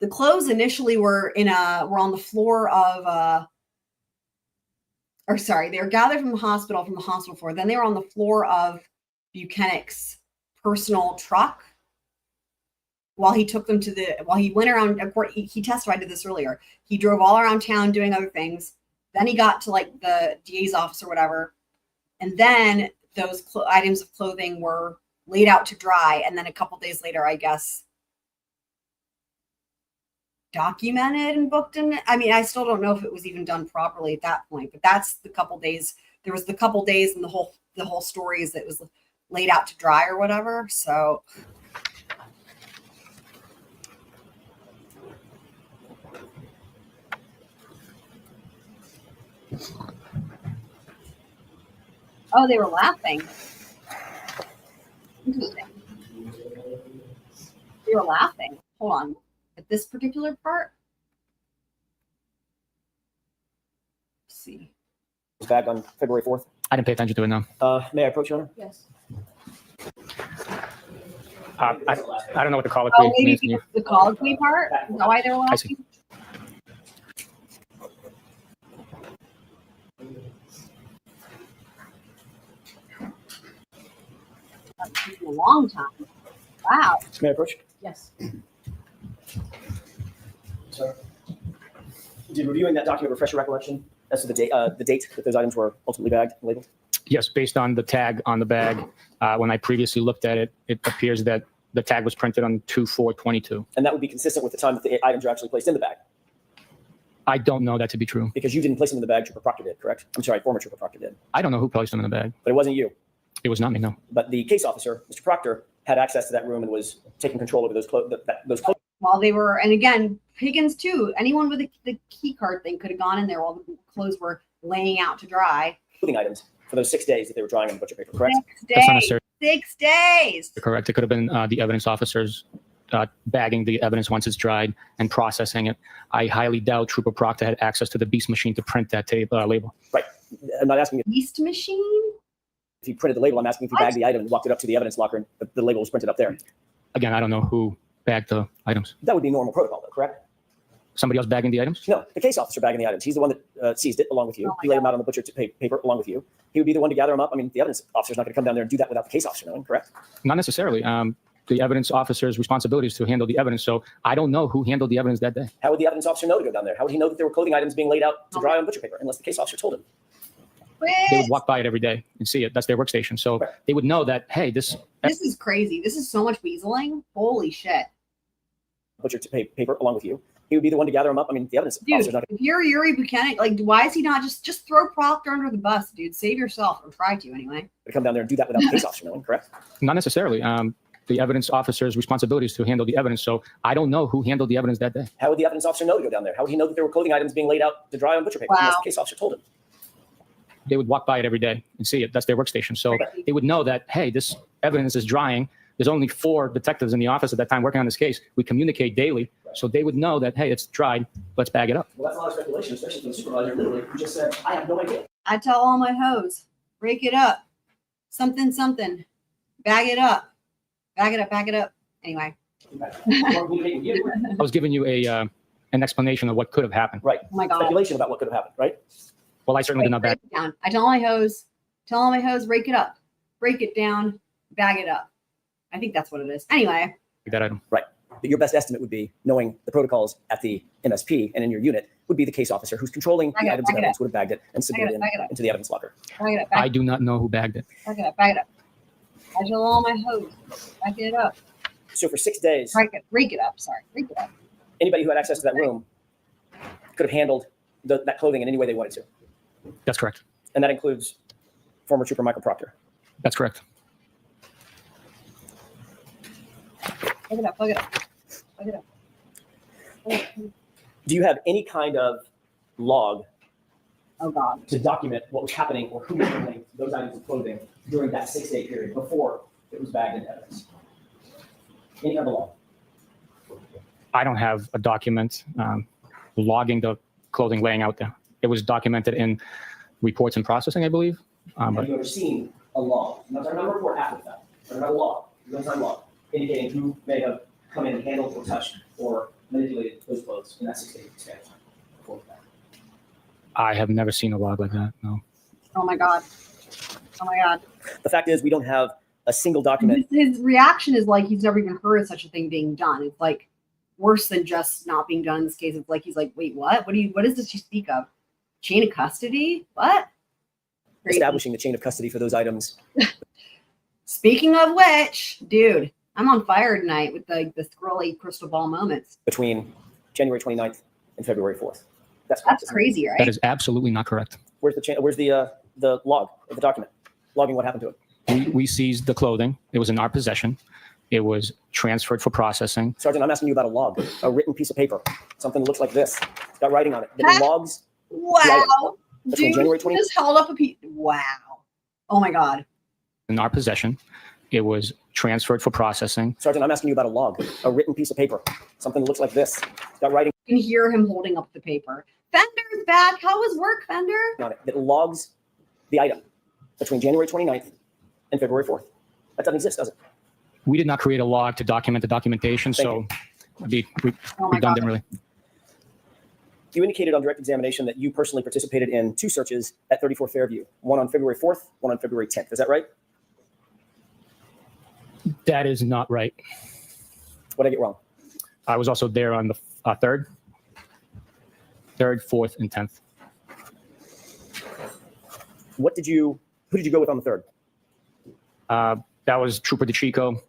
the clothes initially were on the floor of they were gathered from the hospital floor. Then they were on the floor of Bukhenik's personal truck while he took them while he went around. He testified to this earlier. He drove all around town doing other things. Then he got to like the DA's office or whatever. And then those items of clothing were laid out to dry. And then a couple days later, I guess, documented and booked in. I mean, I still don't know if it was even done properly at that point, but that's the couple days. There was the couple days and the whole story is that it was laid out to dry or whatever. So oh, they were laughing. Interesting. They were laughing. Hold on. At this particular part? Let's see. It was bagged on February 4th. I didn't pay attention to it, no. May I approach, Your Honor? Yes. I don't know what the colloquy Oh, maybe means. the colloquy part? Is that why they were I see. laughing? That's taking a long time. Wow. May I approach? Yes. Sir. Did reviewing that document refresh your recollection as to the date that those items were ultimately bagged and labeled? Yes, based on the tag on the bag. When I previously looked at it, it appears that the tag was printed on 2/4/22. And that would be consistent with the time that the items are actually placed in the bag? I don't know that to be true. Because you didn't place them in the bag, Trooper Proctor did, correct? I'm sorry, former Trooper Proctor did. I don't know who placed them in the bag. But it wasn't you. It was not me, no. But the case officer, Mr. Proctor, had access to that room and was taking control over those clothes. While they were, and again, Higgins too, anyone with the key card thing could have gone in there while the clothes were laying out to dry. Clothing items for those 6 days that they were drying on the butcher paper, correct? 6 That's not days. necessary. 6 days. You're correct. It could have been the evidence officers bagging the evidence once it's dried and processing it. I highly doubt Trooper Proctor had access to the beast machine to print that label. Right. I'm not asking Beast machine? if you printed the label. I'm asking if you bagged the item and walked it up to the evidence locker and the label was printed up there. Again, I don't know who bagged the items. That would be normal protocol, though, correct? Somebody else bagging the items? No, the case officer bagging the items. He's the one that seized it along with you. Oh He laid them out on the butcher paper along with you. He would be the one to gather them up. I mean, the evidence officer's not going to come down there and do that without the case officer knowing, correct? Not necessarily. The evidence officer's responsibility is to handle the evidence. So I don't know who handled the evidence that day. How would the evidence officer know to go down there? How would he know that there were clothing items being laid out to dry on butcher paper unless the case officer told him? They would walk by it every day and see it. That's their workstation. So they would know that, hey, this is crazy. This is so much weaseling. Holy shit. Butcher paper along with you. He would be the one to gather them up. I mean, the evidence officer's not. If you're Yuri Bukhenik, like, why is he not just throw Proctor under the bus, dude? Save yourself, or try to anyway. Going to come down there and do that without the case officer knowing, correct? Not necessarily. The evidence officer's responsibility is to handle the evidence. So I don't know who handled the evidence that day. How would the evidence officer know to go down there? How would he know that there were clothing items being laid out to dry on butcher paper unless the case officer told him? They would walk by it every day and see it. That's their workstation. So they would know that, hey, this evidence is drying. There's only 4 detectives in the office at that time working on this case. We communicate daily. So they would know that, hey, it's dried. Let's bag it up. Well, that's a lot of speculation, especially from the supervisor, literally, who just said, I have no idea. I tell all my hoes, break it up. Something, something. Bag it up. Bag it up. Bag it up. Anyway. I was giving you an explanation of what could have happened. Right. Oh my God. Speculation about what could have happened, right? Well, I certainly did not Break back. it down. I tell all my hoes, break it up. Break it down. Bag it up. I think that's what it is. Anyway. That item. Right. But your best estimate would be, knowing the protocols at the MSP and in your unit, would be the case officer who's controlling Bag the it up, items of bag it evidence would have bagged it and submitted bag it up. into the evidence locker. Bag it up. I do not know who bagged it. Bag it up. Bag it up. I tell all my hoes, bag it up. So for 6 days, Break it up. Sorry. Break it up. anybody who had access to that room could have handled that clothing in any way they wanted to. That's correct. And that includes former Trooper Michael Proctor. That's correct. Plug it up. Plug it up. Plug it up. Do you have any kind of log Oh God. to document what was happening or who was handling those items of clothing during that 6-day period before it was bagged into evidence? Any kind of log? I don't have a document logging the clothing laying out there. It was documented in reports and processing, I believe. Have But you ever seen a log? Not a report after the fact, but a log, real-time log, indicating who may have come in and handled or touched or manipulated those clothes in that 6-day span of time before the fact? I have never seen a log like that. No. Oh my God. Oh my God. The fact is, we don't have a single document. His reaction is like he's never even heard of such a thing being done. It's like worse than just not being done in this case. It's like he's like, wait, what? What is this you speak of? Chain of custody? What? Crazy. Establishing the chain of custody for those items. Speaking of which, dude, I'm on fire tonight with the scrolly crystal ball moments. Between January 29th and February 4th. That's Crazy, right? That is absolutely not correct. Where's the log of the document logging what happened to it? We seized the clothing. It was in our possession. It was transferred for processing. Sergeant, I'm asking you about a log, a written piece of paper, something that looks like this. It's got writing on it. That logs. Wow. Between Dude, January he 20th. just held up a piece. Wow. Oh my God. In our possession. It was transferred for processing. Sergeant, I'm asking you about a log, a written piece of paper, something that looks like this. It's got writing You can hear him holding up the paper. Fender's back. How was work, Fender? on it that logs the item between January 29th and February 4th. That doesn't exist, does it? We did not create a log to document the documentation, so it'd be Oh my redundant, God. really. You indicated on direct examination that you personally participated in 2 searches at 34 Fairview, one on February 4th, one on February 10th. Is that right? That is not right. What did I get wrong? I was also there on the 3rd, 4th, and 10th. Who did you go with on the 3rd? That was Trooper DeChico,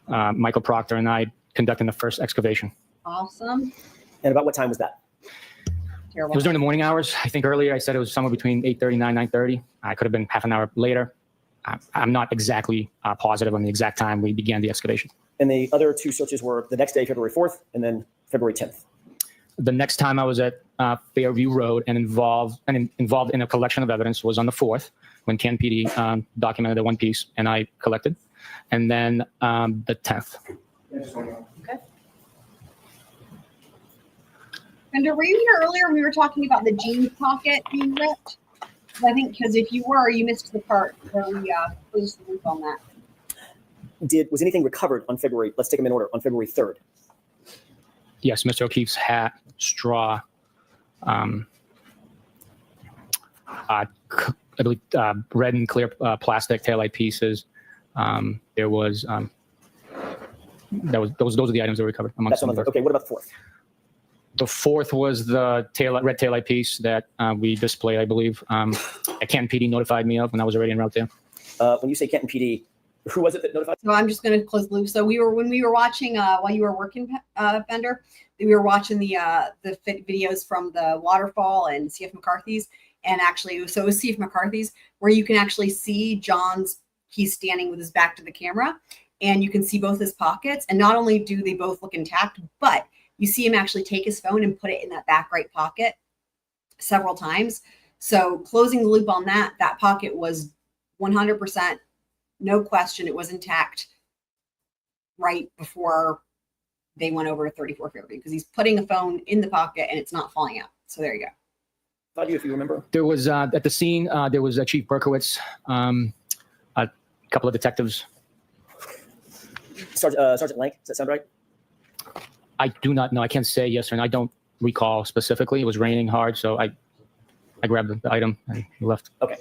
Michael Proctor, and I conducting the first excavation. Awesome. And about what time was that? Terrible. It was during the morning hours. I think earlier I said it was somewhere between 8:39, 9:30. I could have been half an hour later. I'm not exactly positive on the exact time we began the excavation. And the other 2 searches were the next day, February 4th, and then February 10th. The next time I was at Fairview Road and involved in a collection of evidence was on the 4th, when Ken PD documented the one piece and I collected, and then the 10th. Okay. Fender, were you here earlier? We were talking about the jeans pocket being ripped. I think because if you were, you missed the part where we closed the loop on that. Was anything recovered on February? Let's take them in order. On February 3rd. Yes, Mr. O'Keefe's hat, straw, I believe red and clear plastic taillight pieces. There was those are the items that were recovered amongst That's on the them. 3rd. Okay, what about the 4th? The 4th was the red taillight piece that we displayed, I believe. Canton PD notified me of when I was already en route there. When you say Canton PD, who was it that notified? So I'm just going to close the loop. So when we were watching while you were working, Fender, we were watching the videos from the Waterfall and CF McCarthy's, and actually, so it was CF McCarthy's where you can actually see he's standing with his back to the camera, and you can see both his pockets. And not only do they both look intact, but you see him actually take his phone and put it in that back right pocket several times. So closing the loop on that pocket was 100%, no question, it was intact right before they went over to 34 Fairview, because he's putting a phone in the pocket and it's not falling out. So there you go. Thought you, if you remember. There was at the scene, there was Chief Berkowitz, a couple of detectives, Sergeant Lank, does that sound right? I do not know. I can't say yes or no. I don't recall specifically. It was raining hard, so I grabbed the item and left. Okay.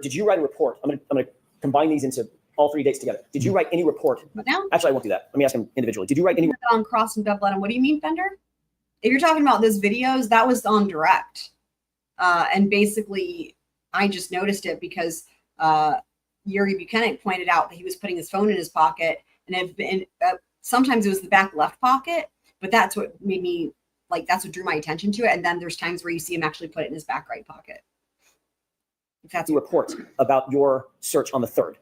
Did you write a report? I'm gonna combine these into all 3 dates together. Did you write any report? But now Actually, I won't do that. Let me ask him individually. Did you write any? on Cross and Dublin. What do you mean, Fender? If you're talking about those videos, that was on direct. And basically, I just noticed it because Yuri Bukhenik pointed out that he was putting his phone in his pocket, and sometimes it was the back left pocket, but that's what made me that's what drew my attention to it. And then there's times where you see him actually put it in his back right pocket. If that's a report about your search on the 3rd.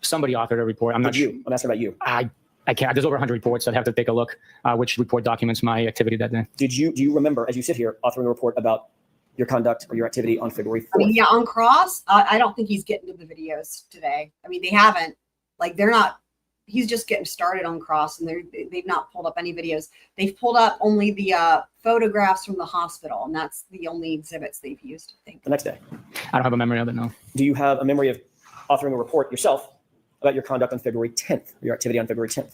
Somebody authored a report. I'm not sure. I'm asking about you. I can't. There's over 100 reports. I'd have to take a look which report documents my activity that day. Do you remember, as you sit here, authoring a report about your conduct or your activity on February 4th? I mean, yeah, on Cross, I don't think he's getting to the videos today. I mean, they haven't. They're not. He's just getting started on Cross, and they've not pulled up any videos. They've pulled up only the photographs from the hospital, and that's the only exhibits they've used, I think. The next day. I don't have a memory of it, no. Do you have a memory of authoring a report yourself about your conduct on February 10th, your activity on February 10th?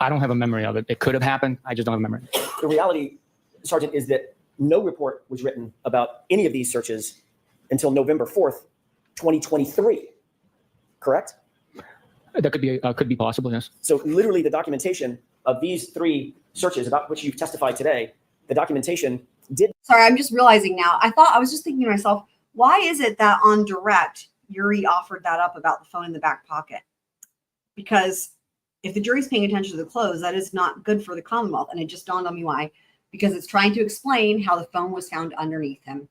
I don't have a memory of it. It could have happened. I just don't have a memory. The reality, Sergeant, is that no report was written about any of these searches until November 4th, 2023. Correct? That could be possible, yes. So literally the documentation of these 3 searches about which you've testified today, the documentation did. Sorry, I'm just realizing now. I was just thinking to myself, why is it that on direct, Yuri offered that up about the phone in the back pocket? Because if the jury's paying attention to the close, that is not good for the Commonwealth. And it just dawned on me why. Because it's trying to explain how the phone was found underneath him.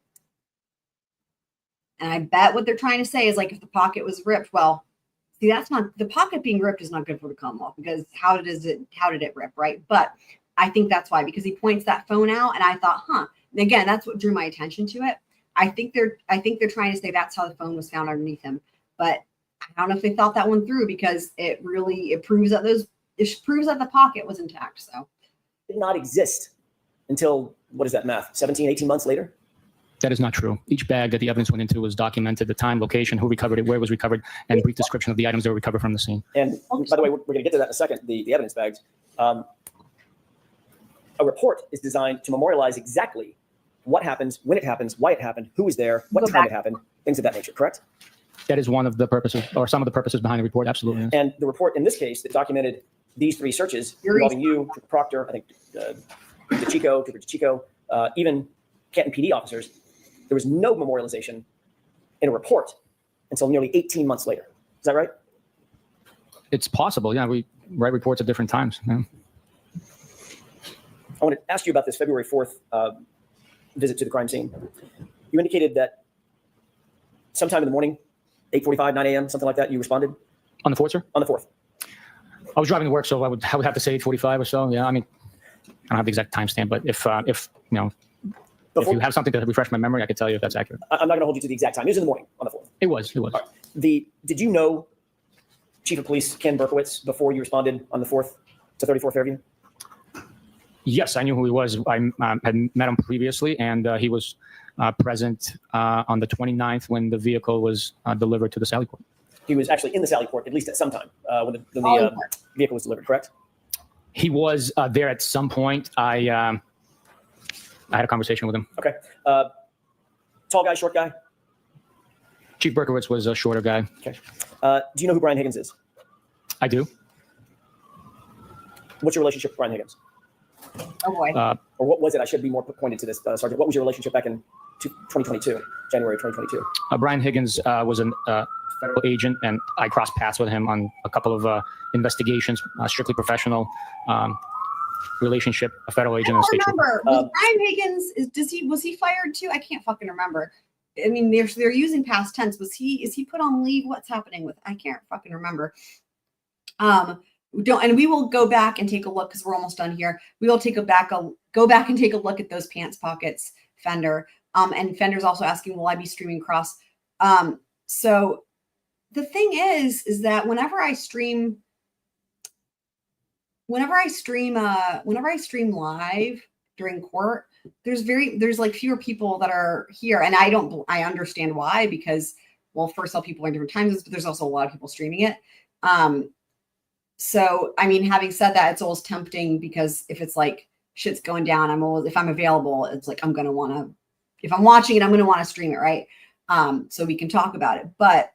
And I bet what they're trying to say is if the pocket was ripped, well, see, that's not, the pocket being ripped is not good for the Commonwealth, because how did it rip, right? But I think that's why, because he points that phone out, and I thought, and again, that's what drew my attention to it. I think they're trying to say that's how the phone was found underneath him, but I don't know if they thought that one through, because it proves that the pocket was intact. So it did not exist until, what is that math, 17, 18 months later? That is not true. Each bag that the evidence went into was documented, the time, location, who recovered it, where it was recovered, and a brief description of the items that were recovered from the scene. And by the way, we're going to get to that in a second, the evidence bags. A report is designed to memorialize exactly what happens, when it happens, why it happened, who was there, what time it happened, things of that nature, correct? That is one of the purposes, or some of the purposes behind the report, absolutely. Yes. And the report in this case that documented these 3 searches involving you, Trooper Proctor, I think Trooper DeChico, even Canton PD officers, there was no memorialization in a report until nearly 18 months later. Is that right? It's possible, yeah. We write reports at different times. Yeah. I want to ask you about this February 4th visit to the crime scene. You indicated that sometime in the morning, 8:45, 9 a.m., something like that, you responded? On the 4th, sir? On the 4th. I was driving to work, so I would have to say 8:45 or so. Yeah, I mean, I don't have the exact timestamp, but if you have something to refresh my memory, I could tell you if that's accurate. I'm not going to hold you to the exact time. It was in the morning on the 4th. It was. Right. Did you know Chief of Police Ken Berkowitz before you responded on the 4th to 34 Fairview? Yes, I knew who he was. I had met him previously, and he was present on the 29th when the vehicle was delivered to the Sallyport. He was actually in the Sallyport, at least at some time, when the vehicle was delivered, correct? He was there at some point. I had a conversation with him. Okay. Tall guy, short guy? Chief Berkowitz was a shorter guy. Okay. Do you know who Brian Higgins is? I do. What's your relationship with Brian Higgins? Oh boy. Or what was it? I should be more pointed to this, Sergeant. What was your relationship back in 2022, January 2022? Brian Higgins was a federal agent, and I crossed paths with him on a couple of investigations, strictly professional relationship, a federal agent and a state trooper. Was Brian Higgins, was he fired too? I can't fucking remember. I mean, they're using past tense. Is he put on leave? What's happening with? I can't fucking remember. And we will go back and take a look, because we're almost done here. We will go back and take a look at those pants pockets, Fender. And Fender's also asking, will I be streaming cross? So the thing is that whenever I stream live during court, there's like fewer people that are here. And I understand why, because well, first of all, people are in different time zones, but there's also a lot of people streaming it. So, I mean, having said that, it's always tempting because if it's like shit's going down, if I'm available, it's like, if I'm watching it, I'm going to want to stream it. Right. So we can talk about it, but,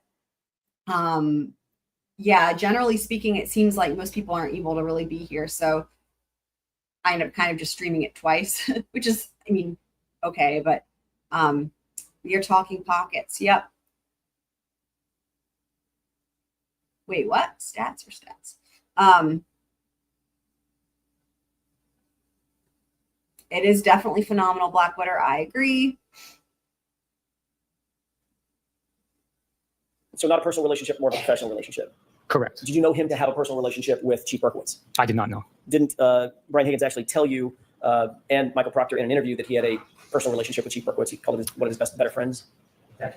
yeah, generally speaking, it seems like most people aren't able to really be here. So I end up kind of just streaming it twice, which is, I mean, okay, but you're talking pockets. Yep. Wait, what? Stats or stats? It is definitely phenomenal, Blackwater. I agree. So not a personal relationship, more of a professional relationship. Correct. Did you know him to have a personal relationship with Chief Berkowitz? I did not know. Didn't Brian Higgins actually tell you and Michael Proctor in an interview that he had a personal relationship with Chief Berkowitz? He called him one of his better friends. Okay.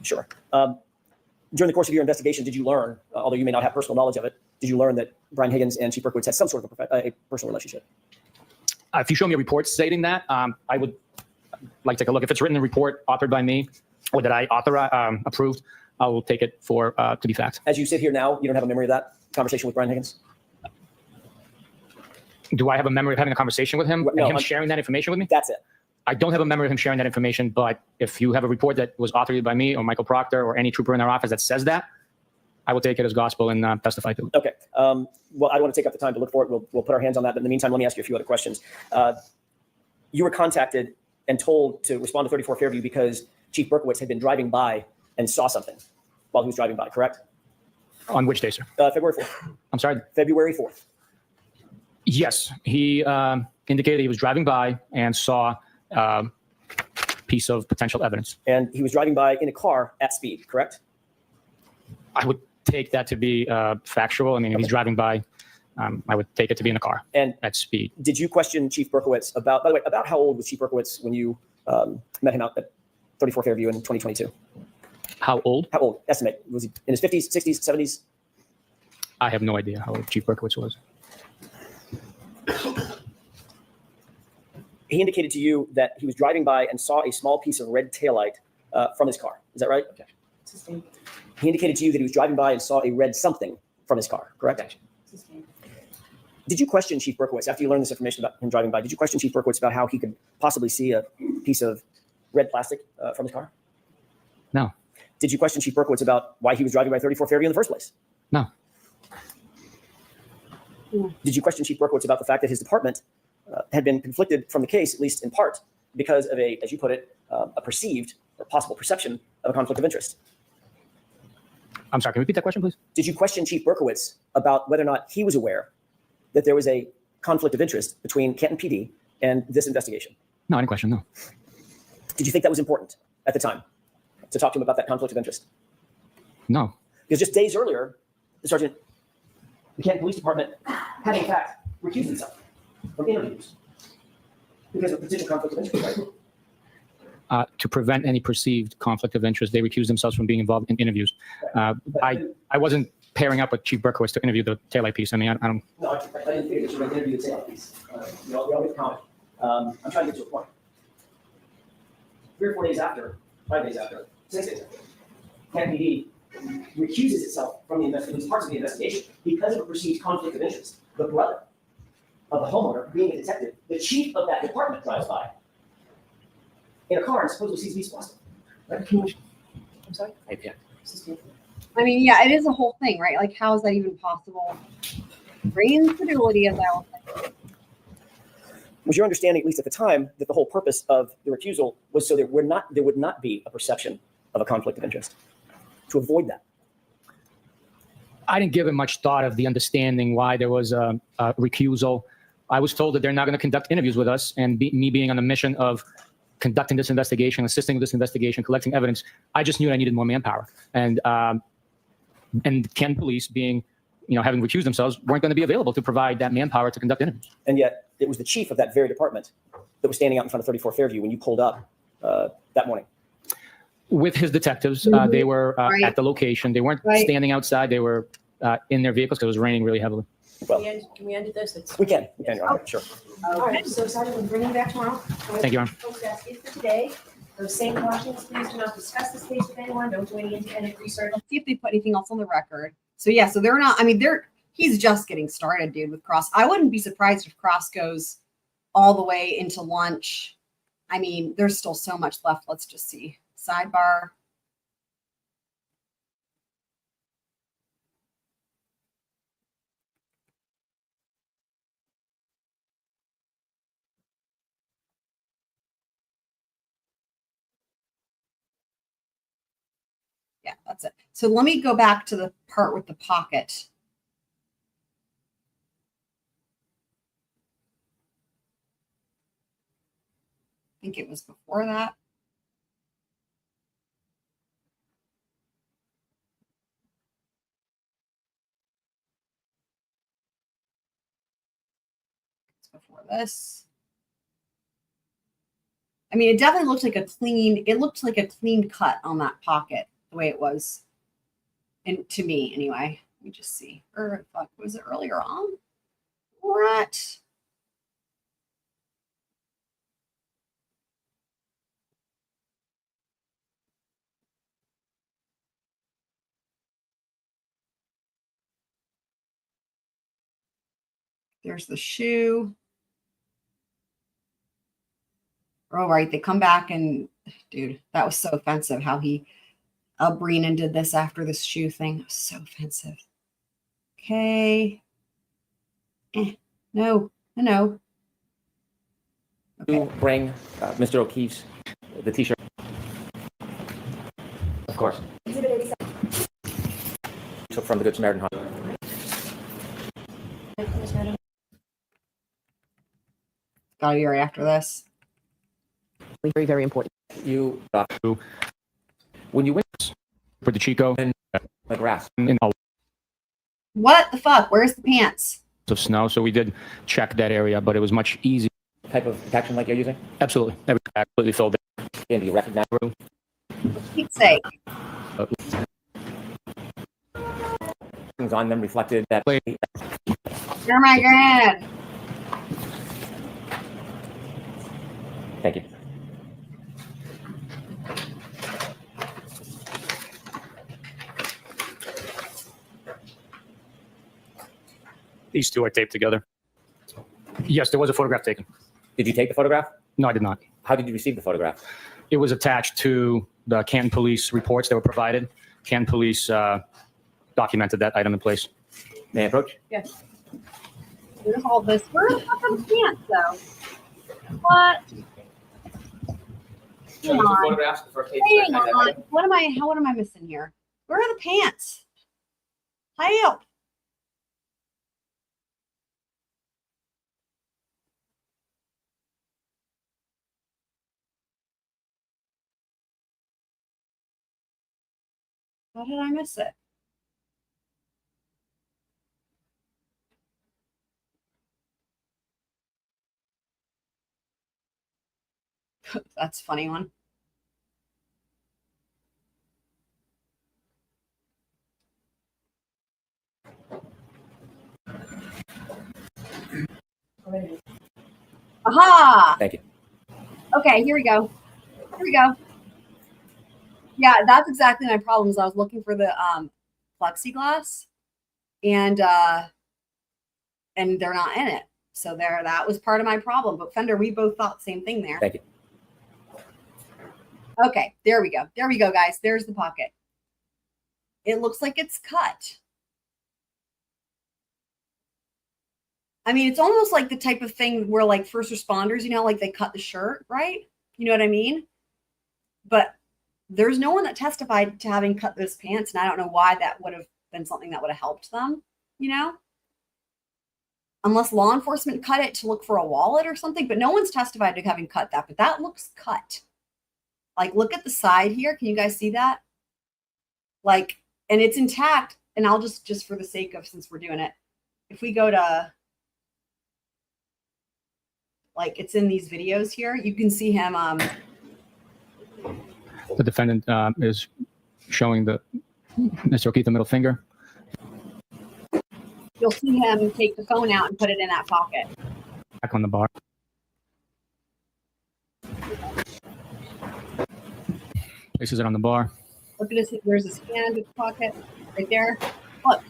Sure. During the course of your investigation, did you learn, although you may not have personal knowledge of it, did you learn that Brian Higgins and Chief Berkowitz had some sort of a personal relationship? If you show me a report stating that, I would like to take a look. If it's written in a report authored by me or that I approved, I will take it to be fact. As you sit here now, you don't have a memory of that conversation with Brian Higgins? Do I have a memory of having a conversation with him and him sharing that information with me? That's it. I don't have a memory of him sharing that information, but if you have a report that was authored by me or Michael Proctor or any trooper in our office that says that, I will take it as gospel and testify to it. Okay. Well, I don't want to take up the time to look for it. We'll put our hands on that. But in the meantime, let me ask you a few other questions. You were contacted and told to respond to 34 Fairview because Chief Berkowitz had been driving by and saw something while he was driving by, correct? On which day, sir? February 4th. I'm sorry? February 4th. Yes. He indicated he was driving by and saw a piece of potential evidence. And he was driving by in a car at speed, correct? I would take that to be factual. I mean, if he's driving by, I would take it to be in a car and at speed. Did you question Chief Berkowitz about, by the way, about how old was Chief Berkowitz when you met him out at 34 Fairview in 2022? How old? How old? Estimate. Was he in his 50s, 60s, 70s? I have no idea how old Chief Berkowitz was. He indicated to you that he was driving by and saw a small piece of red taillight from his car. Is that right? Okay. He indicated to you that he was driving by and saw a red something from his car, correct? Did you question Chief Berkowitz, after you learned this information about him driving by, did you question Chief Berkowitz about how he could possibly see a piece of red plastic from his car? No. Did you question Chief Berkowitz about why he was driving by 34 Fairview in the first place? No. Did you question Chief Berkowitz about the fact that his department had been conflicted from the case, at least in part, because of a, as you put it, a perceived or possible perception of a conflict of interest? I'm sorry, can you repeat that question, please? Did you question Chief Berkowitz about whether or not he was aware that there was a conflict of interest between Canton PD and this investigation? No, I didn't question, no. Did you think that was important at the time to talk to him about that conflict of interest? No. Because just days earlier, the Sergeant, the Canton Police Department had in fact recused himself from interviews because of potential conflict of interest, right? To prevent any perceived conflict of interest, they recused themselves from being involved in interviews. I wasn't pairing up with Chief Berkowitz to interview the taillight piece. I mean, I don't. No, I didn't figure that you were going to interview the taillight piece. We all get the comment. I'm trying to get to a point. 3 or 4 days after, 5 days after, 6 days after, Canton PD recuses itself from the investigation, parts of the investigation, because of a perceived conflict of interest. The brother of the homeowner, being a detective, the chief of that department drives by in a car and supposedly sees these plastic. I'm sorry? I mean, yeah, it is a whole thing, right? Like, how is that even possible? Brain credulity, as I will say. Was your understanding, at least at the time, that the whole purpose of the recusal was so there would not be a perception of a conflict of interest, to avoid that? I didn't give it much thought of the understanding why there was a recusal. I was told that they're not going to conduct interviews with us, and me being on the mission of conducting this investigation, assisting with this investigation, collecting evidence, I just knew I needed more manpower. And Canton Police, being, having recused themselves, weren't going to be available to provide that manpower to conduct interviews. And yet, it was the chief of that very department that was standing out in front of 34 Fairview when you pulled up that morning. With his detectives, they were at the location. They weren't standing outside. They were in their vehicles because it was raining really heavily. Well, can we end this? We can, Your Honor, sure. All right, so Sergeant, we'll bring you back tomorrow. Thank you, Your Honor. Folks, that's it for today. Those same cautions, please do not discuss this case with anyone, don't do any independent research. Let's see if they put anything else on the record. So yeah, so they're not, I mean, he's just getting started, dude, with Cross. I wouldn't be surprised if Cross goes all the way into lunch. I mean, there's still so much left. Let's just see. Sidebar. Yeah, that's it. So let me go back to the part with the pocket. I think it was before that. It's before this. I mean, it definitely looked like it looked like a clean cut on that pocket, the way it was. And to me, anyway. Let me just see. Or fuck, was it earlier on? What? There's the shoe. Oh, right. They come back and, dude, that was so offensive how Breenan did this after this shoe thing. It was so offensive. Okay. No. Okay. You bring Mr. O'Keefe's, the t-shirt. Of course. So from the Good Samaritan Hospital. Gotta be right after this. Very, very important. You, when you went For the Chico in the grass, in a What the fuck? Where's the pants? of snow, so we did check that area, but it was much easier. type of protection like you're using? Absolutely. That was completely filled And do you recognize For Pete's sake. things on them reflected that? You're my grand. Thank you. These two are taped together. Yes, there was a photograph taken. Did you take the photograph? No, I did not. How did you receive the photograph? It was attached to the Canton Police reports that were provided. Canton Police documented that item in place. May I approach? Yes. There's all this. Where the fuck are the pants, though? What? Hang on. Photographs, the first page. Hang on. What am I missing here? Where are the pants? Help. How did I miss it? That's a funny one. Aha! Thank you. Okay, here we go. Here we go. Yeah, that's exactly my problem. Is I was looking for the plexiglass, and they're not in it. So that was part of my problem. But Fender, we both thought the same thing there. Thank you. Okay, there we go. There we go, guys. There's the pocket. It looks like it's cut. I mean, it's almost like the type of thing where, like, first responders, you know, like they cut the shirt, right? You know what I mean? But there's no one that testified to having cut those pants, and I don't know why that would have been something that would have helped them, you know? Unless law enforcement cut it to look for a wallet or something, but no one's testified to having cut that, but that looks cut. Like, look at the side here. Can you guys see that? Like, and it's intact, and I'll just for the sake of, since we're doing it, if we go to, like, it's in these videos here, you can see him, The defendant is showing Mr. O'Keefe the middle finger. you'll see him take the phone out and put it in that pocket. Back on the bar. Places it on the bar. Look at his, there's his hand in his pocket right there. Look,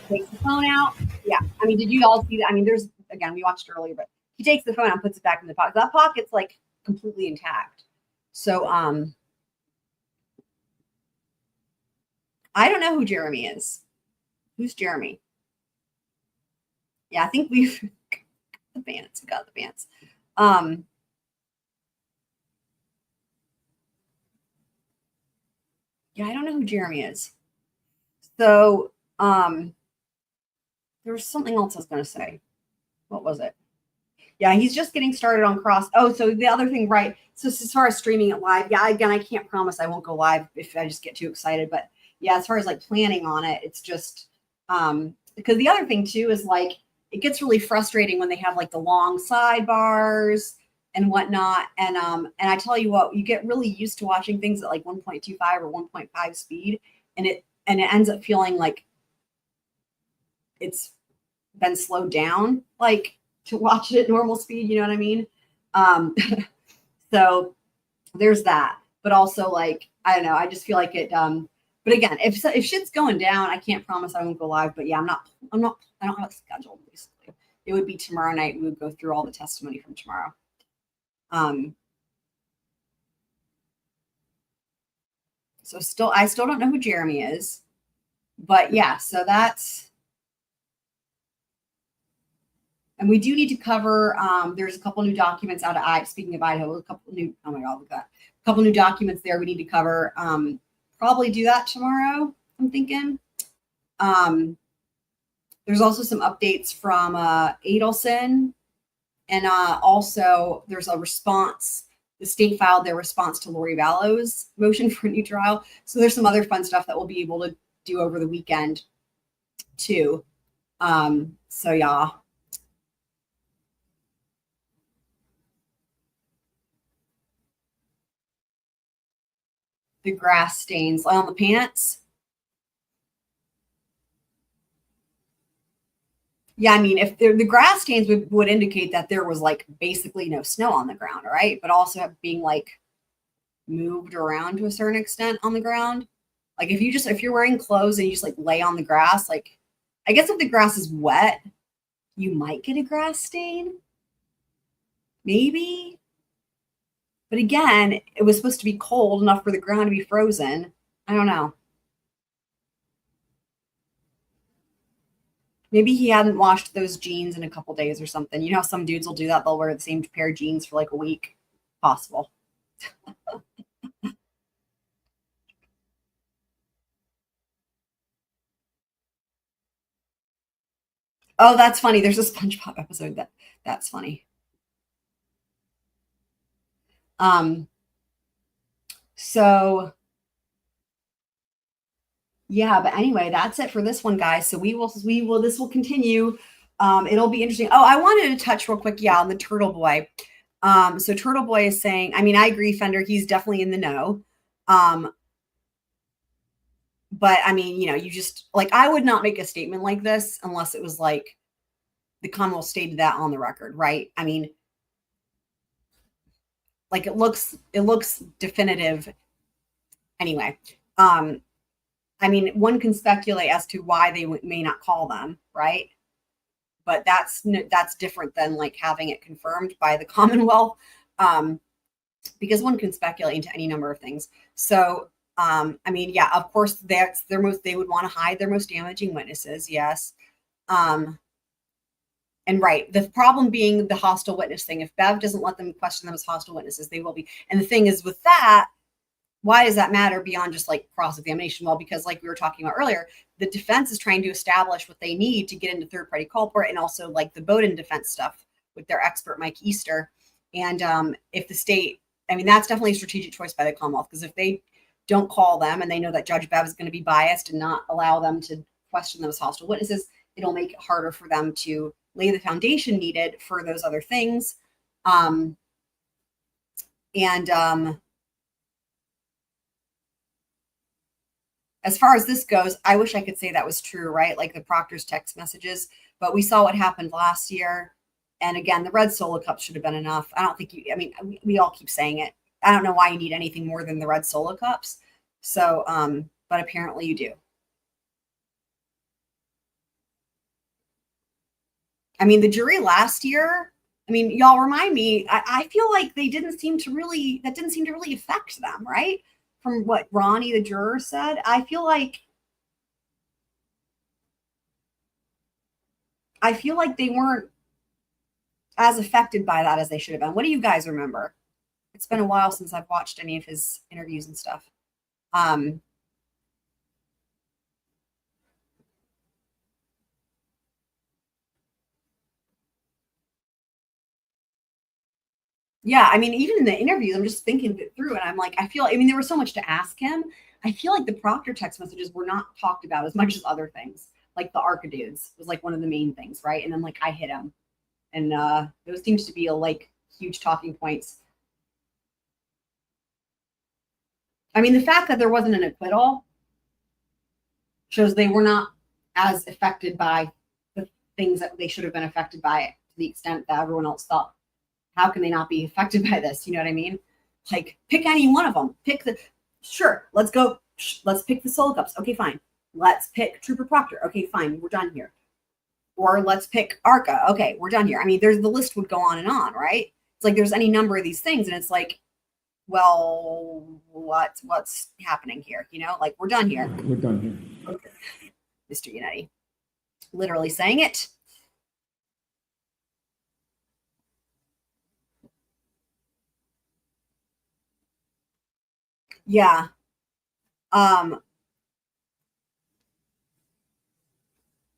takes the phone out. Yeah, I mean, did you all see that? I mean, there's, again, we watched it earlier, but he takes the phone out and puts it back in the pocket. That pocket's like completely intact. So, I don't know who Jeremy is. Who's Jeremy? Yeah, I think we've got the pants. Got the pants. Yeah, I don't know who Jeremy is. So, there was something else I was going to say. What was it? Yeah, he's just getting started on Cross. Oh, so the other thing, right? So as far as streaming it live, yeah, again, I can't promise I won't go live if I just get too excited. But yeah, as far as like planning on it, it's just because the other thing too is like it gets really frustrating when they have like the long sidebars and whatnot. And I tell you what, you get really used to watching things at like 1.25 or 1.5 speed, and it ends up feeling like it's been slowed down, like to watch it at normal speed. You know what I mean? So there's that. But also, like, I don't know. I just feel like it. But again, if shit's going down, I can't promise I won't go live. But yeah, I don't have a schedule. Basically, it would be tomorrow night. We would go through all the testimony from tomorrow. So I still don't know who Jeremy is, but yeah. So that's. And we do need to cover, there's a couple new documents out of speaking of Idaho, a couple new, oh my God, look at that. A couple new documents there we need to cover. Probably do that tomorrow, I'm thinking. There's also some updates from Adelson. And also there's a response. The state filed their response to Lori Vallow's motion for a new trial. So there's some other fun stuff that we'll be able to do over the weekend too. So yeah. The grass stains on the pants. Yeah, I mean, if the grass stains would indicate that there was like basically no snow on the ground, right? But also being like moved around to a certain extent on the ground. Like if you're wearing clothes and you just like lay on the grass, like I guess if the grass is wet, you might get a grass stain. Maybe. But again, it was supposed to be cold enough for the ground to be frozen. I don't know. Maybe he hadn't washed those jeans in a couple days or something. You know how some dudes will do that? They'll wear the same pair of jeans for like a week. Possible. Oh, that's funny. There's a SpongeBob episode that's funny. So yeah, but anyway, that's it for this one, guys. So this will continue. It'll be interesting. Oh, I wanted to touch real quick. Yeah. On the Turtle Boy. So Turtle Boy is saying, I mean, I agree, Fender, he's definitely in the know. But I mean, you know, you just like, I would not make a statement like this unless it was like the Commonwealth stated that on the record, right? I mean, like it looks definitive. Anyway, I mean, one can speculate as to why they may not call them, right? But that's different than like having it confirmed by the Commonwealth, because one can speculate into any number of things. So, I mean, yeah, of course, they would want to hide their most damaging witnesses, yes. And right, the problem being the hostile witness thing. If Bev doesn't let them question them as hostile witnesses, they will be. And the thing is with that, why does that matter beyond just like cross-examination? Well, because like we were talking about earlier, the defense is trying to establish what they need to get into third-party culprit and also like the Bowdoin defense stuff with their expert, Mike Easter. And if the state, I mean, that's definitely a strategic choice by the Commonwealth, because if they don't call them and they know that Judge Bev is going to be biased and not allow them to question those hostile witnesses, it'll make it harder for them to lay the foundation needed for those other things. As far as this goes, I wish I could say that was true, right? Like the Proctor's text messages, but we saw what happened last year. And again, the red solo cup should have been enough. I don't think I mean, we all keep saying it. I don't know why you need anything more than the red solo cups. So, but apparently you do. I mean, the jury last year, I mean, y'all remind me, I feel like that didn't seem to really affect them, right? From what Ronnie, the juror, said. I feel like they weren't as affected by that as they should have been. What do you guys remember? It's been a while since I've watched any of his interviews and stuff. Yeah, I mean, even in the interviews, I'm just thinking it through, and I'm like, I mean, there was so much to ask him. I feel like the Proctor text messages were not talked about as much as other things. Like the Arca dudes was like one of the main things, right? And then like I hit him, and those seems to be like huge talking points. I mean, the fact that there wasn't an acquittal shows they were not as affected by the things that they should have been affected by to the extent that everyone else thought. How can they not be affected by this? You know what I mean? Like, pick any one of them. Sure, let's go. Let's pick the solo cups. Okay, fine. Let's pick Trooper Proctor. Okay, fine. We're done here. Or let's pick Arca. Okay, we're done here. I mean, the list would go on, right? It's like there's any number of these things, and it's like, well, what's happening here? You know, like we're done here. We're done here. Okay. Mr. Unetti. Literally saying it. Yeah. And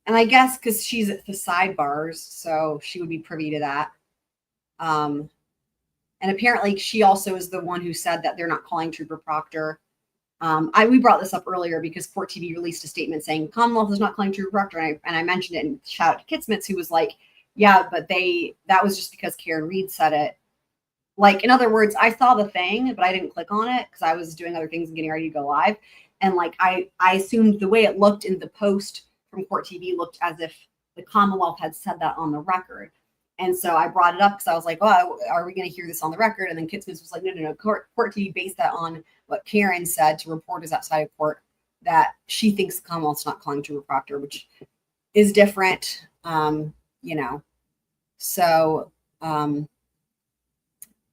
I guess because she's at the sidebars, so she would be privy to that. And apparently she also is the one who said that they're not calling Trooper Proctor. We brought this up earlier because Court TV released a statement saying Commonwealth is not calling Trooper Proctor, and I mentioned it and shout out to Kitsmits, who was like, yeah, but that was just because Karen Reed said it. Like, in other words, I saw the thing, but I didn't click on it because I was doing other things and getting ready to go live. And like, I assumed the way it looked in the post from Court TV looked as if the Commonwealth had said that on the record. And so I brought it up because I was like, oh, are we going to hear this on the record? And then Kitsmans was like, no. Court TV based that on what Karen said to reporters outside of court, that she thinks the Commonwealth's not calling Trooper Proctor, which is different, you know. So,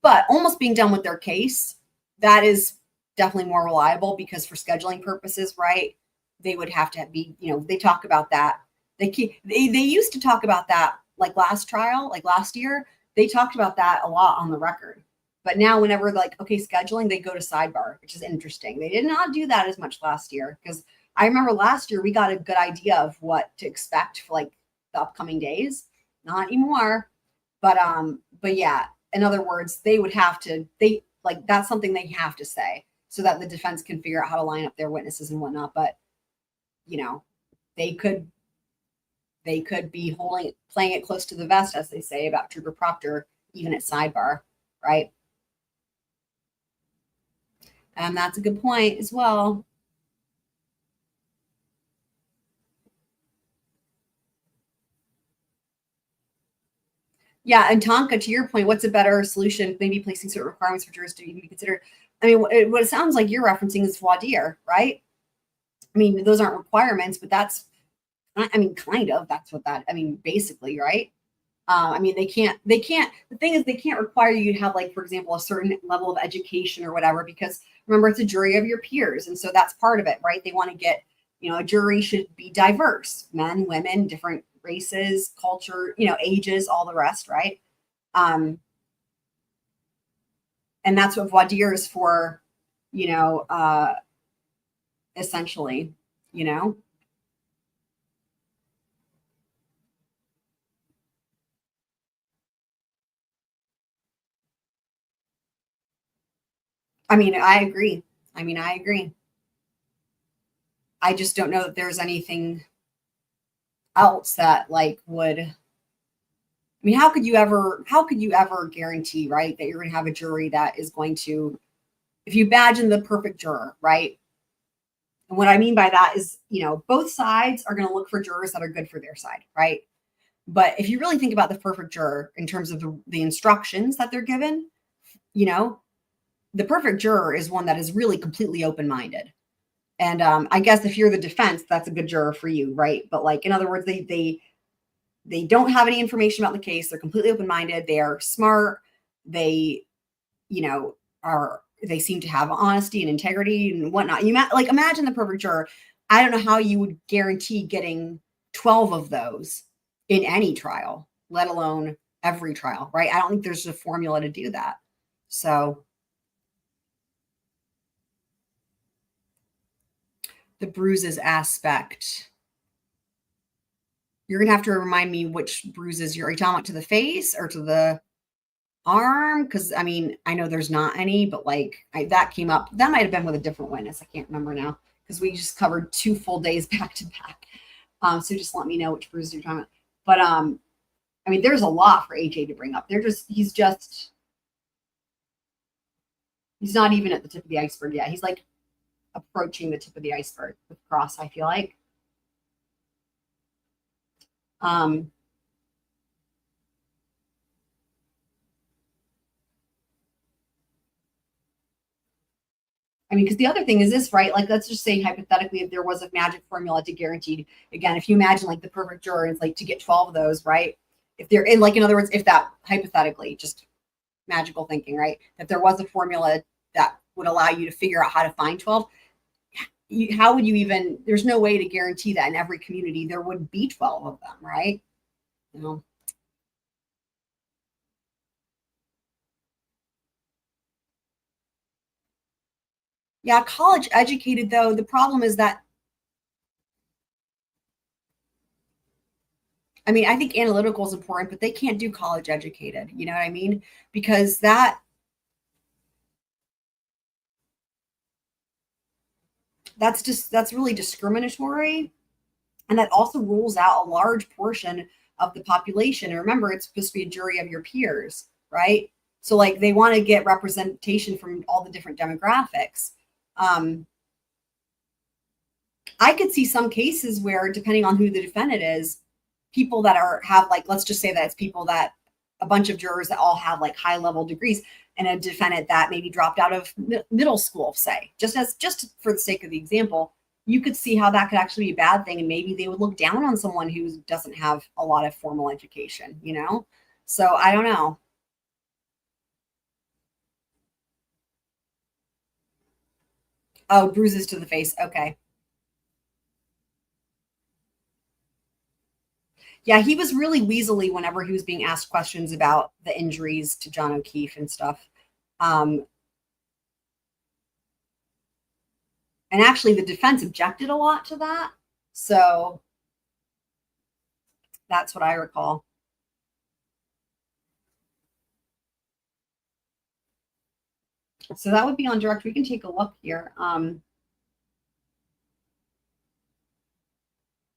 but almost being done with their case, that is definitely more reliable because for scheduling purposes, right, they would have to be, you know, they talk about that. They used to talk about that like last trial, like last year, they talked about that a lot on the record. But now whenever like, okay, scheduling, they go to sidebar, which is interesting. They did not do that as much last year because I remember last year we got a good idea of what to expect for like the upcoming days. Not anymore. But yeah, in other words, they would have to, that's something they have to say so that the defense can figure out how to line up their witnesses and whatnot. But, you know, they could be playing it close to the vest, as they say about Trooper Proctor, even at sidebar, right? And that's a good point as well. Yeah, and Tonka, to your point, what's a better solution? Maybe placing certain requirements for jurors to even be considered. I mean, what it sounds like you're referencing is voir dire, right? I mean, those aren't requirements, but that's, I mean, kind of, that's what that, I mean, basically, right? I mean, the thing is they can't require you to have, like, for example, a certain level of education or whatever, because remember, it's a jury of your peers. And so that's part of it, right? They want to get, you know, a jury should be diverse, men, women, different races, culture, you know, ages, all the rest, right? And that's what voir dire is for, you know, essentially, you know? I mean, I agree. I just don't know that there's anything else that like would, I mean, how could you ever guarantee, right, that you're going to have a jury that is going to, if you imagine the perfect juror, right? And what I mean by that is, you know, both sides are going to look for jurors that are good for their side, right? But if you really think about the perfect juror in terms of the instructions that they're given, you know, the perfect juror is one that is really completely open-minded. And I guess if you're the defense, that's a good juror for you, right? But like, in other words, they don't have any information about the case. They're completely open-minded. They are smart. They, you know, they seem to have honesty and integrity and whatnot. Like, imagine the perfect juror. I don't know how you would guarantee getting 12 of those in any trial, let alone every trial, right? I don't think there's a formula to do that. So the bruises aspect. You're going to have to remind me which bruises are you talking about, to the face or to the arm? Because, I mean, I know there's not any, but like that came up. That might have been with a different witness. I can't remember now because we just covered 2 full days back to back. So just let me know which bruises you're talking about. But, I mean, there's a lot for AJ to bring up. He's not even at the tip of the iceberg yet. He's like approaching the tip of the iceberg with Cross, I feel like. I mean, because the other thing is this, right? Like, let's just say hypothetically, if there was a magic formula to guarantee, again, if you imagine like the perfect juror, it's like to get 12 of those, right? If they're in, like, in other words, if that hypothetically, just magical thinking, right? If there was a formula that would allow you to figure out how to find 12, how would you even, there's no way to guarantee that in every community there would be 12 of them, right? You know? Yeah, college educated though, the problem is that, I mean, I think analytical is important, but they can't do college educated. You know what I mean? Because that's really discriminatory. And that also rules out a large portion of the population. And remember, it's supposed to be a jury of your peers, right? So like they want to get representation from all the different demographics. I could see some cases where, depending on who the defendant is, people that have like, let's just say that it's people that, a bunch of jurors that all have like high level degrees, and a defendant that maybe dropped out of middle school, say, just for the sake of the example, you could see how that could actually be a bad thing. And maybe they would look down on someone who doesn't have a lot of formal education, you know? So I don't know. Oh, bruises to the face. Okay. Yeah, he was really weaselly whenever he was being asked questions about the injuries to John O'Keefe and stuff. And actually, the defense objected a lot to that. So that's what I recall. So that would be on direct. We can take a look here.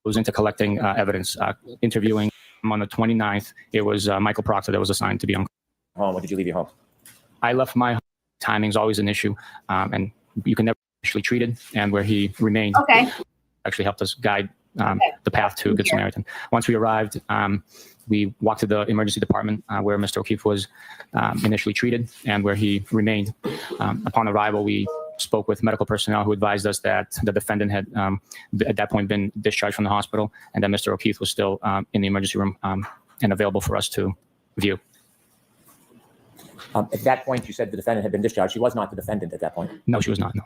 Was into collecting evidence, interviewing him on the 29th. It was Michael Proctor that was assigned to be on home. When did you leave your home? I left my home. Timing's always an issue, and you can never actually treated, and where he remained. Okay. Actually helped us guide the path to Good Samaritan. Once we arrived, we walked to the emergency department where Mr. O'Keefe was initially treated and where he remained. Upon arrival, we spoke with medical personnel who advised us that the defendant had at that point been discharged from the hospital, and that Mr. O'Keefe was still in the emergency room and available for us to view. At that point, you said the defendant had been discharged. She was not the defendant at that point. No, she was not, no.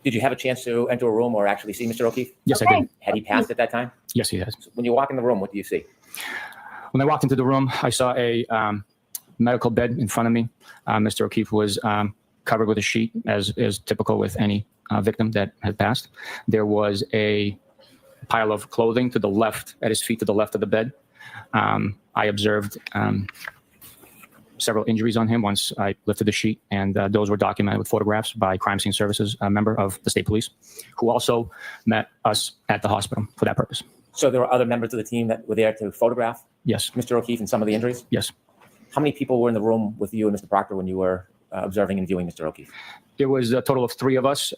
Did you have a chance to enter a room or actually see Mr. O'Keefe? Yes, I did. Had he passed at that time? Yes, he has. So when you walk in the room, what do you see? When I walked into the room, I saw a medical bed in front of me. Mr. O'Keefe was covered with a sheet, as is typical with any victim that had passed. There was a pile of clothing to the left, at his feet to the left of the bed. I observed several injuries on him once I lifted the sheet, and those were documented with photographs by Crime Scene Services, a member of the state police, who also met us at the hospital for that purpose. So there were other members of the team that were there to photograph? Yes. Mr. O'Keefe and some of the injuries? Yes. How many people were in the room with you and Mr. Proctor when you were observing and viewing Mr. O'Keefe? There was a total of 3 of us,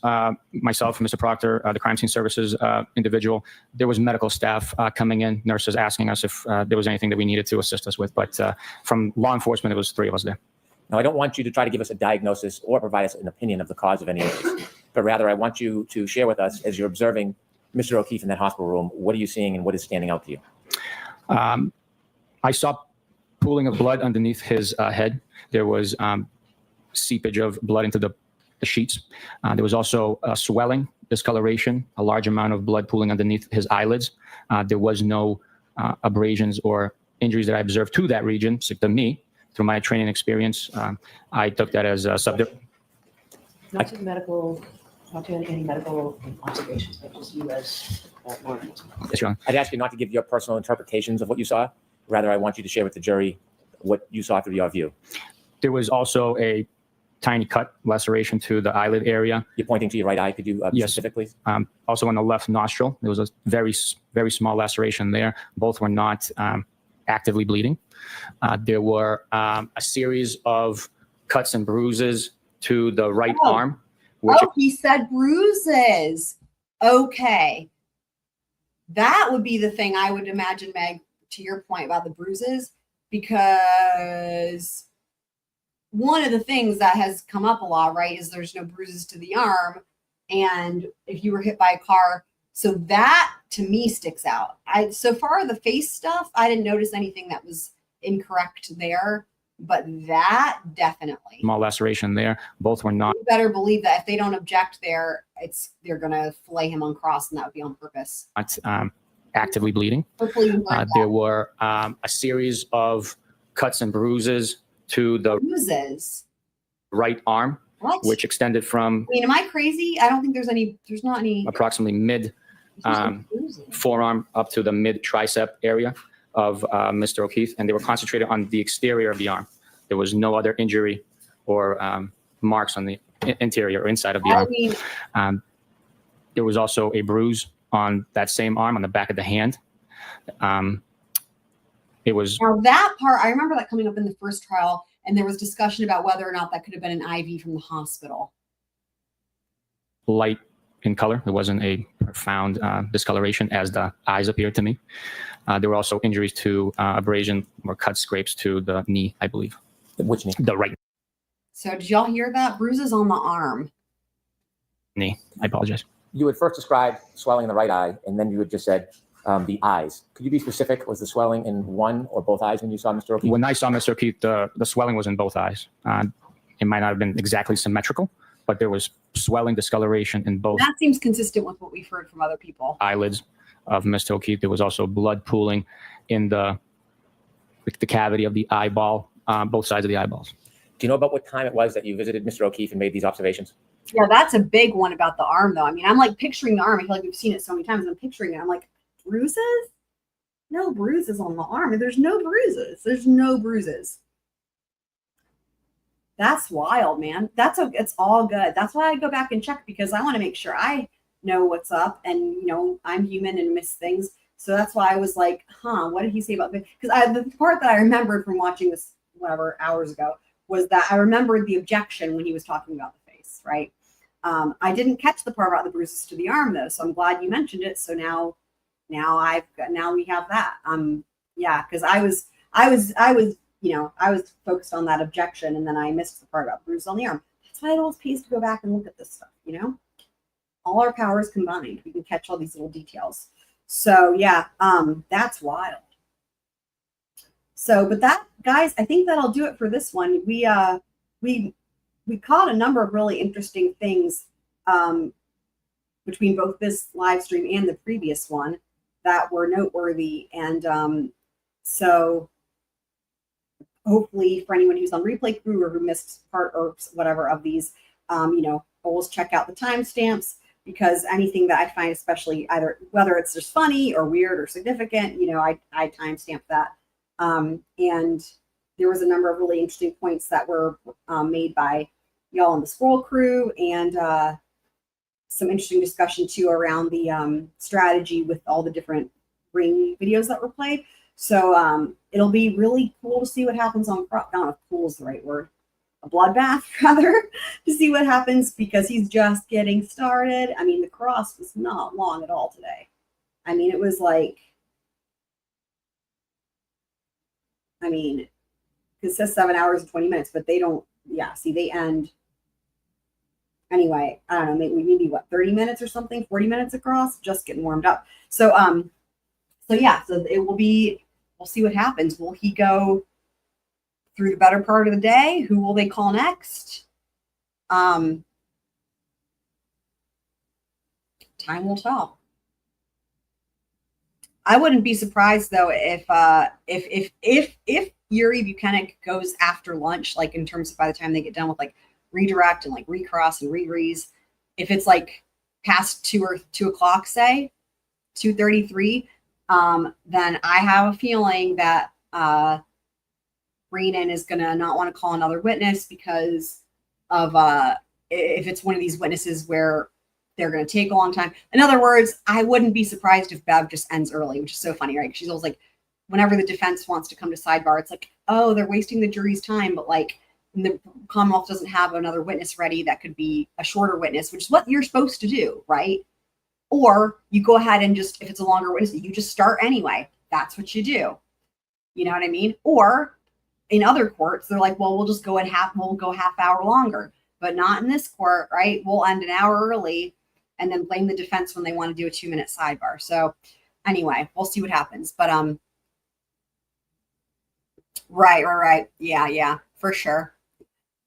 myself and Mr. Proctor, the Crime Scene Services individual. There was medical staff coming in, nurses asking us if there was anything that we needed to assist us with. But from law enforcement, it was 3 of us there. Now, I don't want you to try to give us a diagnosis or provide us an opinion of the cause of any of this, but rather I want you to share with us, as you're observing Mr. O'Keefe in that hospital room, what are you seeing and what is standing out to you? I saw pooling of blood underneath his head. There was seepage of blood into the sheets. There was also swelling, discoloration, a large amount of blood pooling underneath his eyelids. There was no abrasions or injuries that I observed to that region. So to me, through my training experience, I took that as a subject. Not to any medical observations, but just you as Warrants. Yes, Your Honor. I'd ask you not to give your personal interpretations of what you saw. Rather, I want you to share with the jury what you saw through your view. There was also a tiny cut laceration to the eyelid area. You're pointing to your right eye. Could you Yes. specific, please? Also on the left nostril, there was a very, very small laceration there. Both were not actively bleeding. There were a series of cuts and bruises to the right arm. Which He said bruises. Okay. That would be the thing I would imagine, Meg, to your point about the bruises, because one of the things that has come up a lot, right, is there's no bruises to the arm. And if you were hit by a car, so that to me sticks out. So far the face stuff, I didn't notice anything that was incorrect there, but that definitely. small laceration there. Both were not You better believe that if they don't object there, they're gonna fillet him on cross, and that would be on purpose. actively bleeding. Hopefully you learned There that. were a series of cuts and bruises to the Bruises. right arm, What? which extended from I mean, am I crazy? I don't think there's not any approximately mid bruises. forearm up to the mid tricep area of Mr. O'Keefe, and they were concentrated on the exterior of the arm. There was no other injury or marks on the interior or inside of the I arm. mean, There was also a bruise on that same arm on the back of the hand. It was now that part, I remember that coming up in the first trial, and there was discussion about whether or not that could have been an IV from the hospital. light in color. There wasn't a profound discoloration as the eyes appeared to me. There were also injuries to abrasion or cut scrapes to the knee, I believe. Which knee? The right So did y'all hear that? Bruises on the arm. knee. I apologize. You had first described swelling in the right eye, and then you had just said the eyes. Could you be specific? Was the swelling in one or both eyes when you saw Mr. O'Keefe? When I saw Mr. O'Keefe, the swelling was in both eyes. It might not have been exactly symmetrical, but there was swelling, discoloration in both That seems consistent with what we've heard from other people. eyelids of Mr. O'Keefe. There was also blood pooling in the cavity of the eyeball, both sides of the eyeballs. Do you know about what time it was that you visited Mr. O'Keefe and made these observations? Yeah, that's a big one about the arm, though. I mean, I'm like picturing the arm. I feel like we've seen it so many times. I'm picturing it. I'm like, bruises? No bruises on the arm. There's no bruises. There's no bruises. That's wild, man. It's all good. That's why I go back and check, because I want to make sure I know what's up, and I'm human and miss things. So that's why I was like, what did he say about this? Because the part that I remembered from watching this hours ago was that I remembered the objection when he was talking about the face, right? I didn't catch the part about the bruises to the arm, though, so I'm glad you mentioned it. So now we have that. Yeah, because I was focused on that objection, and then I missed the part about bruises on the arm. That's why it always pays to go back and look at this stuff. All our powers combined, we can catch all these little details. So yeah, that's wild. So, but that, guys, I think that'll do it for this one. We caught a number of really interesting things between both this live stream and the previous one that were noteworthy. And so hopefully for anyone who's on replay crew or who missed part or whatever of these, always check out the timestamps, because anything that I find, especially either whether it's just funny or weird or significant, I timestamp that. And there was a number of really interesting points that were made by y'all on the scroll crew, and some interesting discussion too around the strategy with all the different ring videos that were played. So it'll be really cool to see what happens on, I don't know if cool is the right word, a bloodbath rather, to see what happens, because he's just getting started. I mean, the cross was not long at all today. I mean, it was like, It says 7 hours and 20 minutes, but they don't, yeah, see, they end. Anyway, I don't know, maybe what, 30 minutes or something, 40 minutes across, just getting warmed up. So, yeah, so it will be, we'll see what happens. Will he go through the better part of the day? Who will they call next? Time will tell. I wouldn't be surprised though if Yuri Bukhenik goes after lunch, like in terms of by the time they get done with like redirect and like recross and regrease, if it's like past 2 o'clock, say 2:33, then I have a feeling that Breenan is gonna not want to call another witness because of if it's one of these witnesses where they're going to take a long time. In other words, I wouldn't be surprised if Bev just ends early, which is so funny, right? She's always like, whenever the defense wants to come to sidebar, it's like, oh, they're wasting the jury's time. But like the Commonwealth doesn't have another witness ready that could be a shorter witness, which is what you're supposed to do, right? Or you go ahead and just, if it's a longer witness, you just start anyway. That's what you do. You know what I mean? Or in other courts, they're like, well, we'll just go we'll go half hour longer, but not in this court, right? We'll end an hour early and then blame the defense when they want to do a 2-minute sidebar. So anyway, we'll see what happens. But right. Yeah, for sure.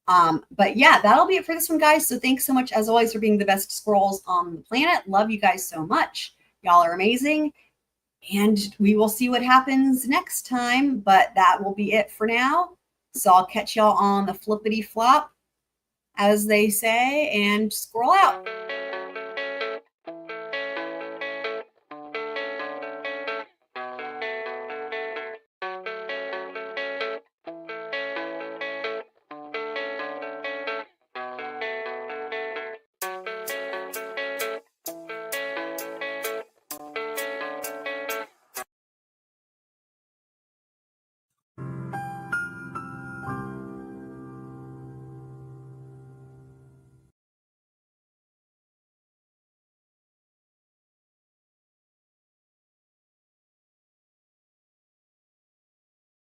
But yeah, that'll be it for this one, guys. So thanks so much, as always, for being the best squirrels on the planet. Love you guys so much. Y'all are amazing. And we will see what happens next time. But that will be it for now. So I'll catch y'all on the flippity flop, as they say, and squirrel out.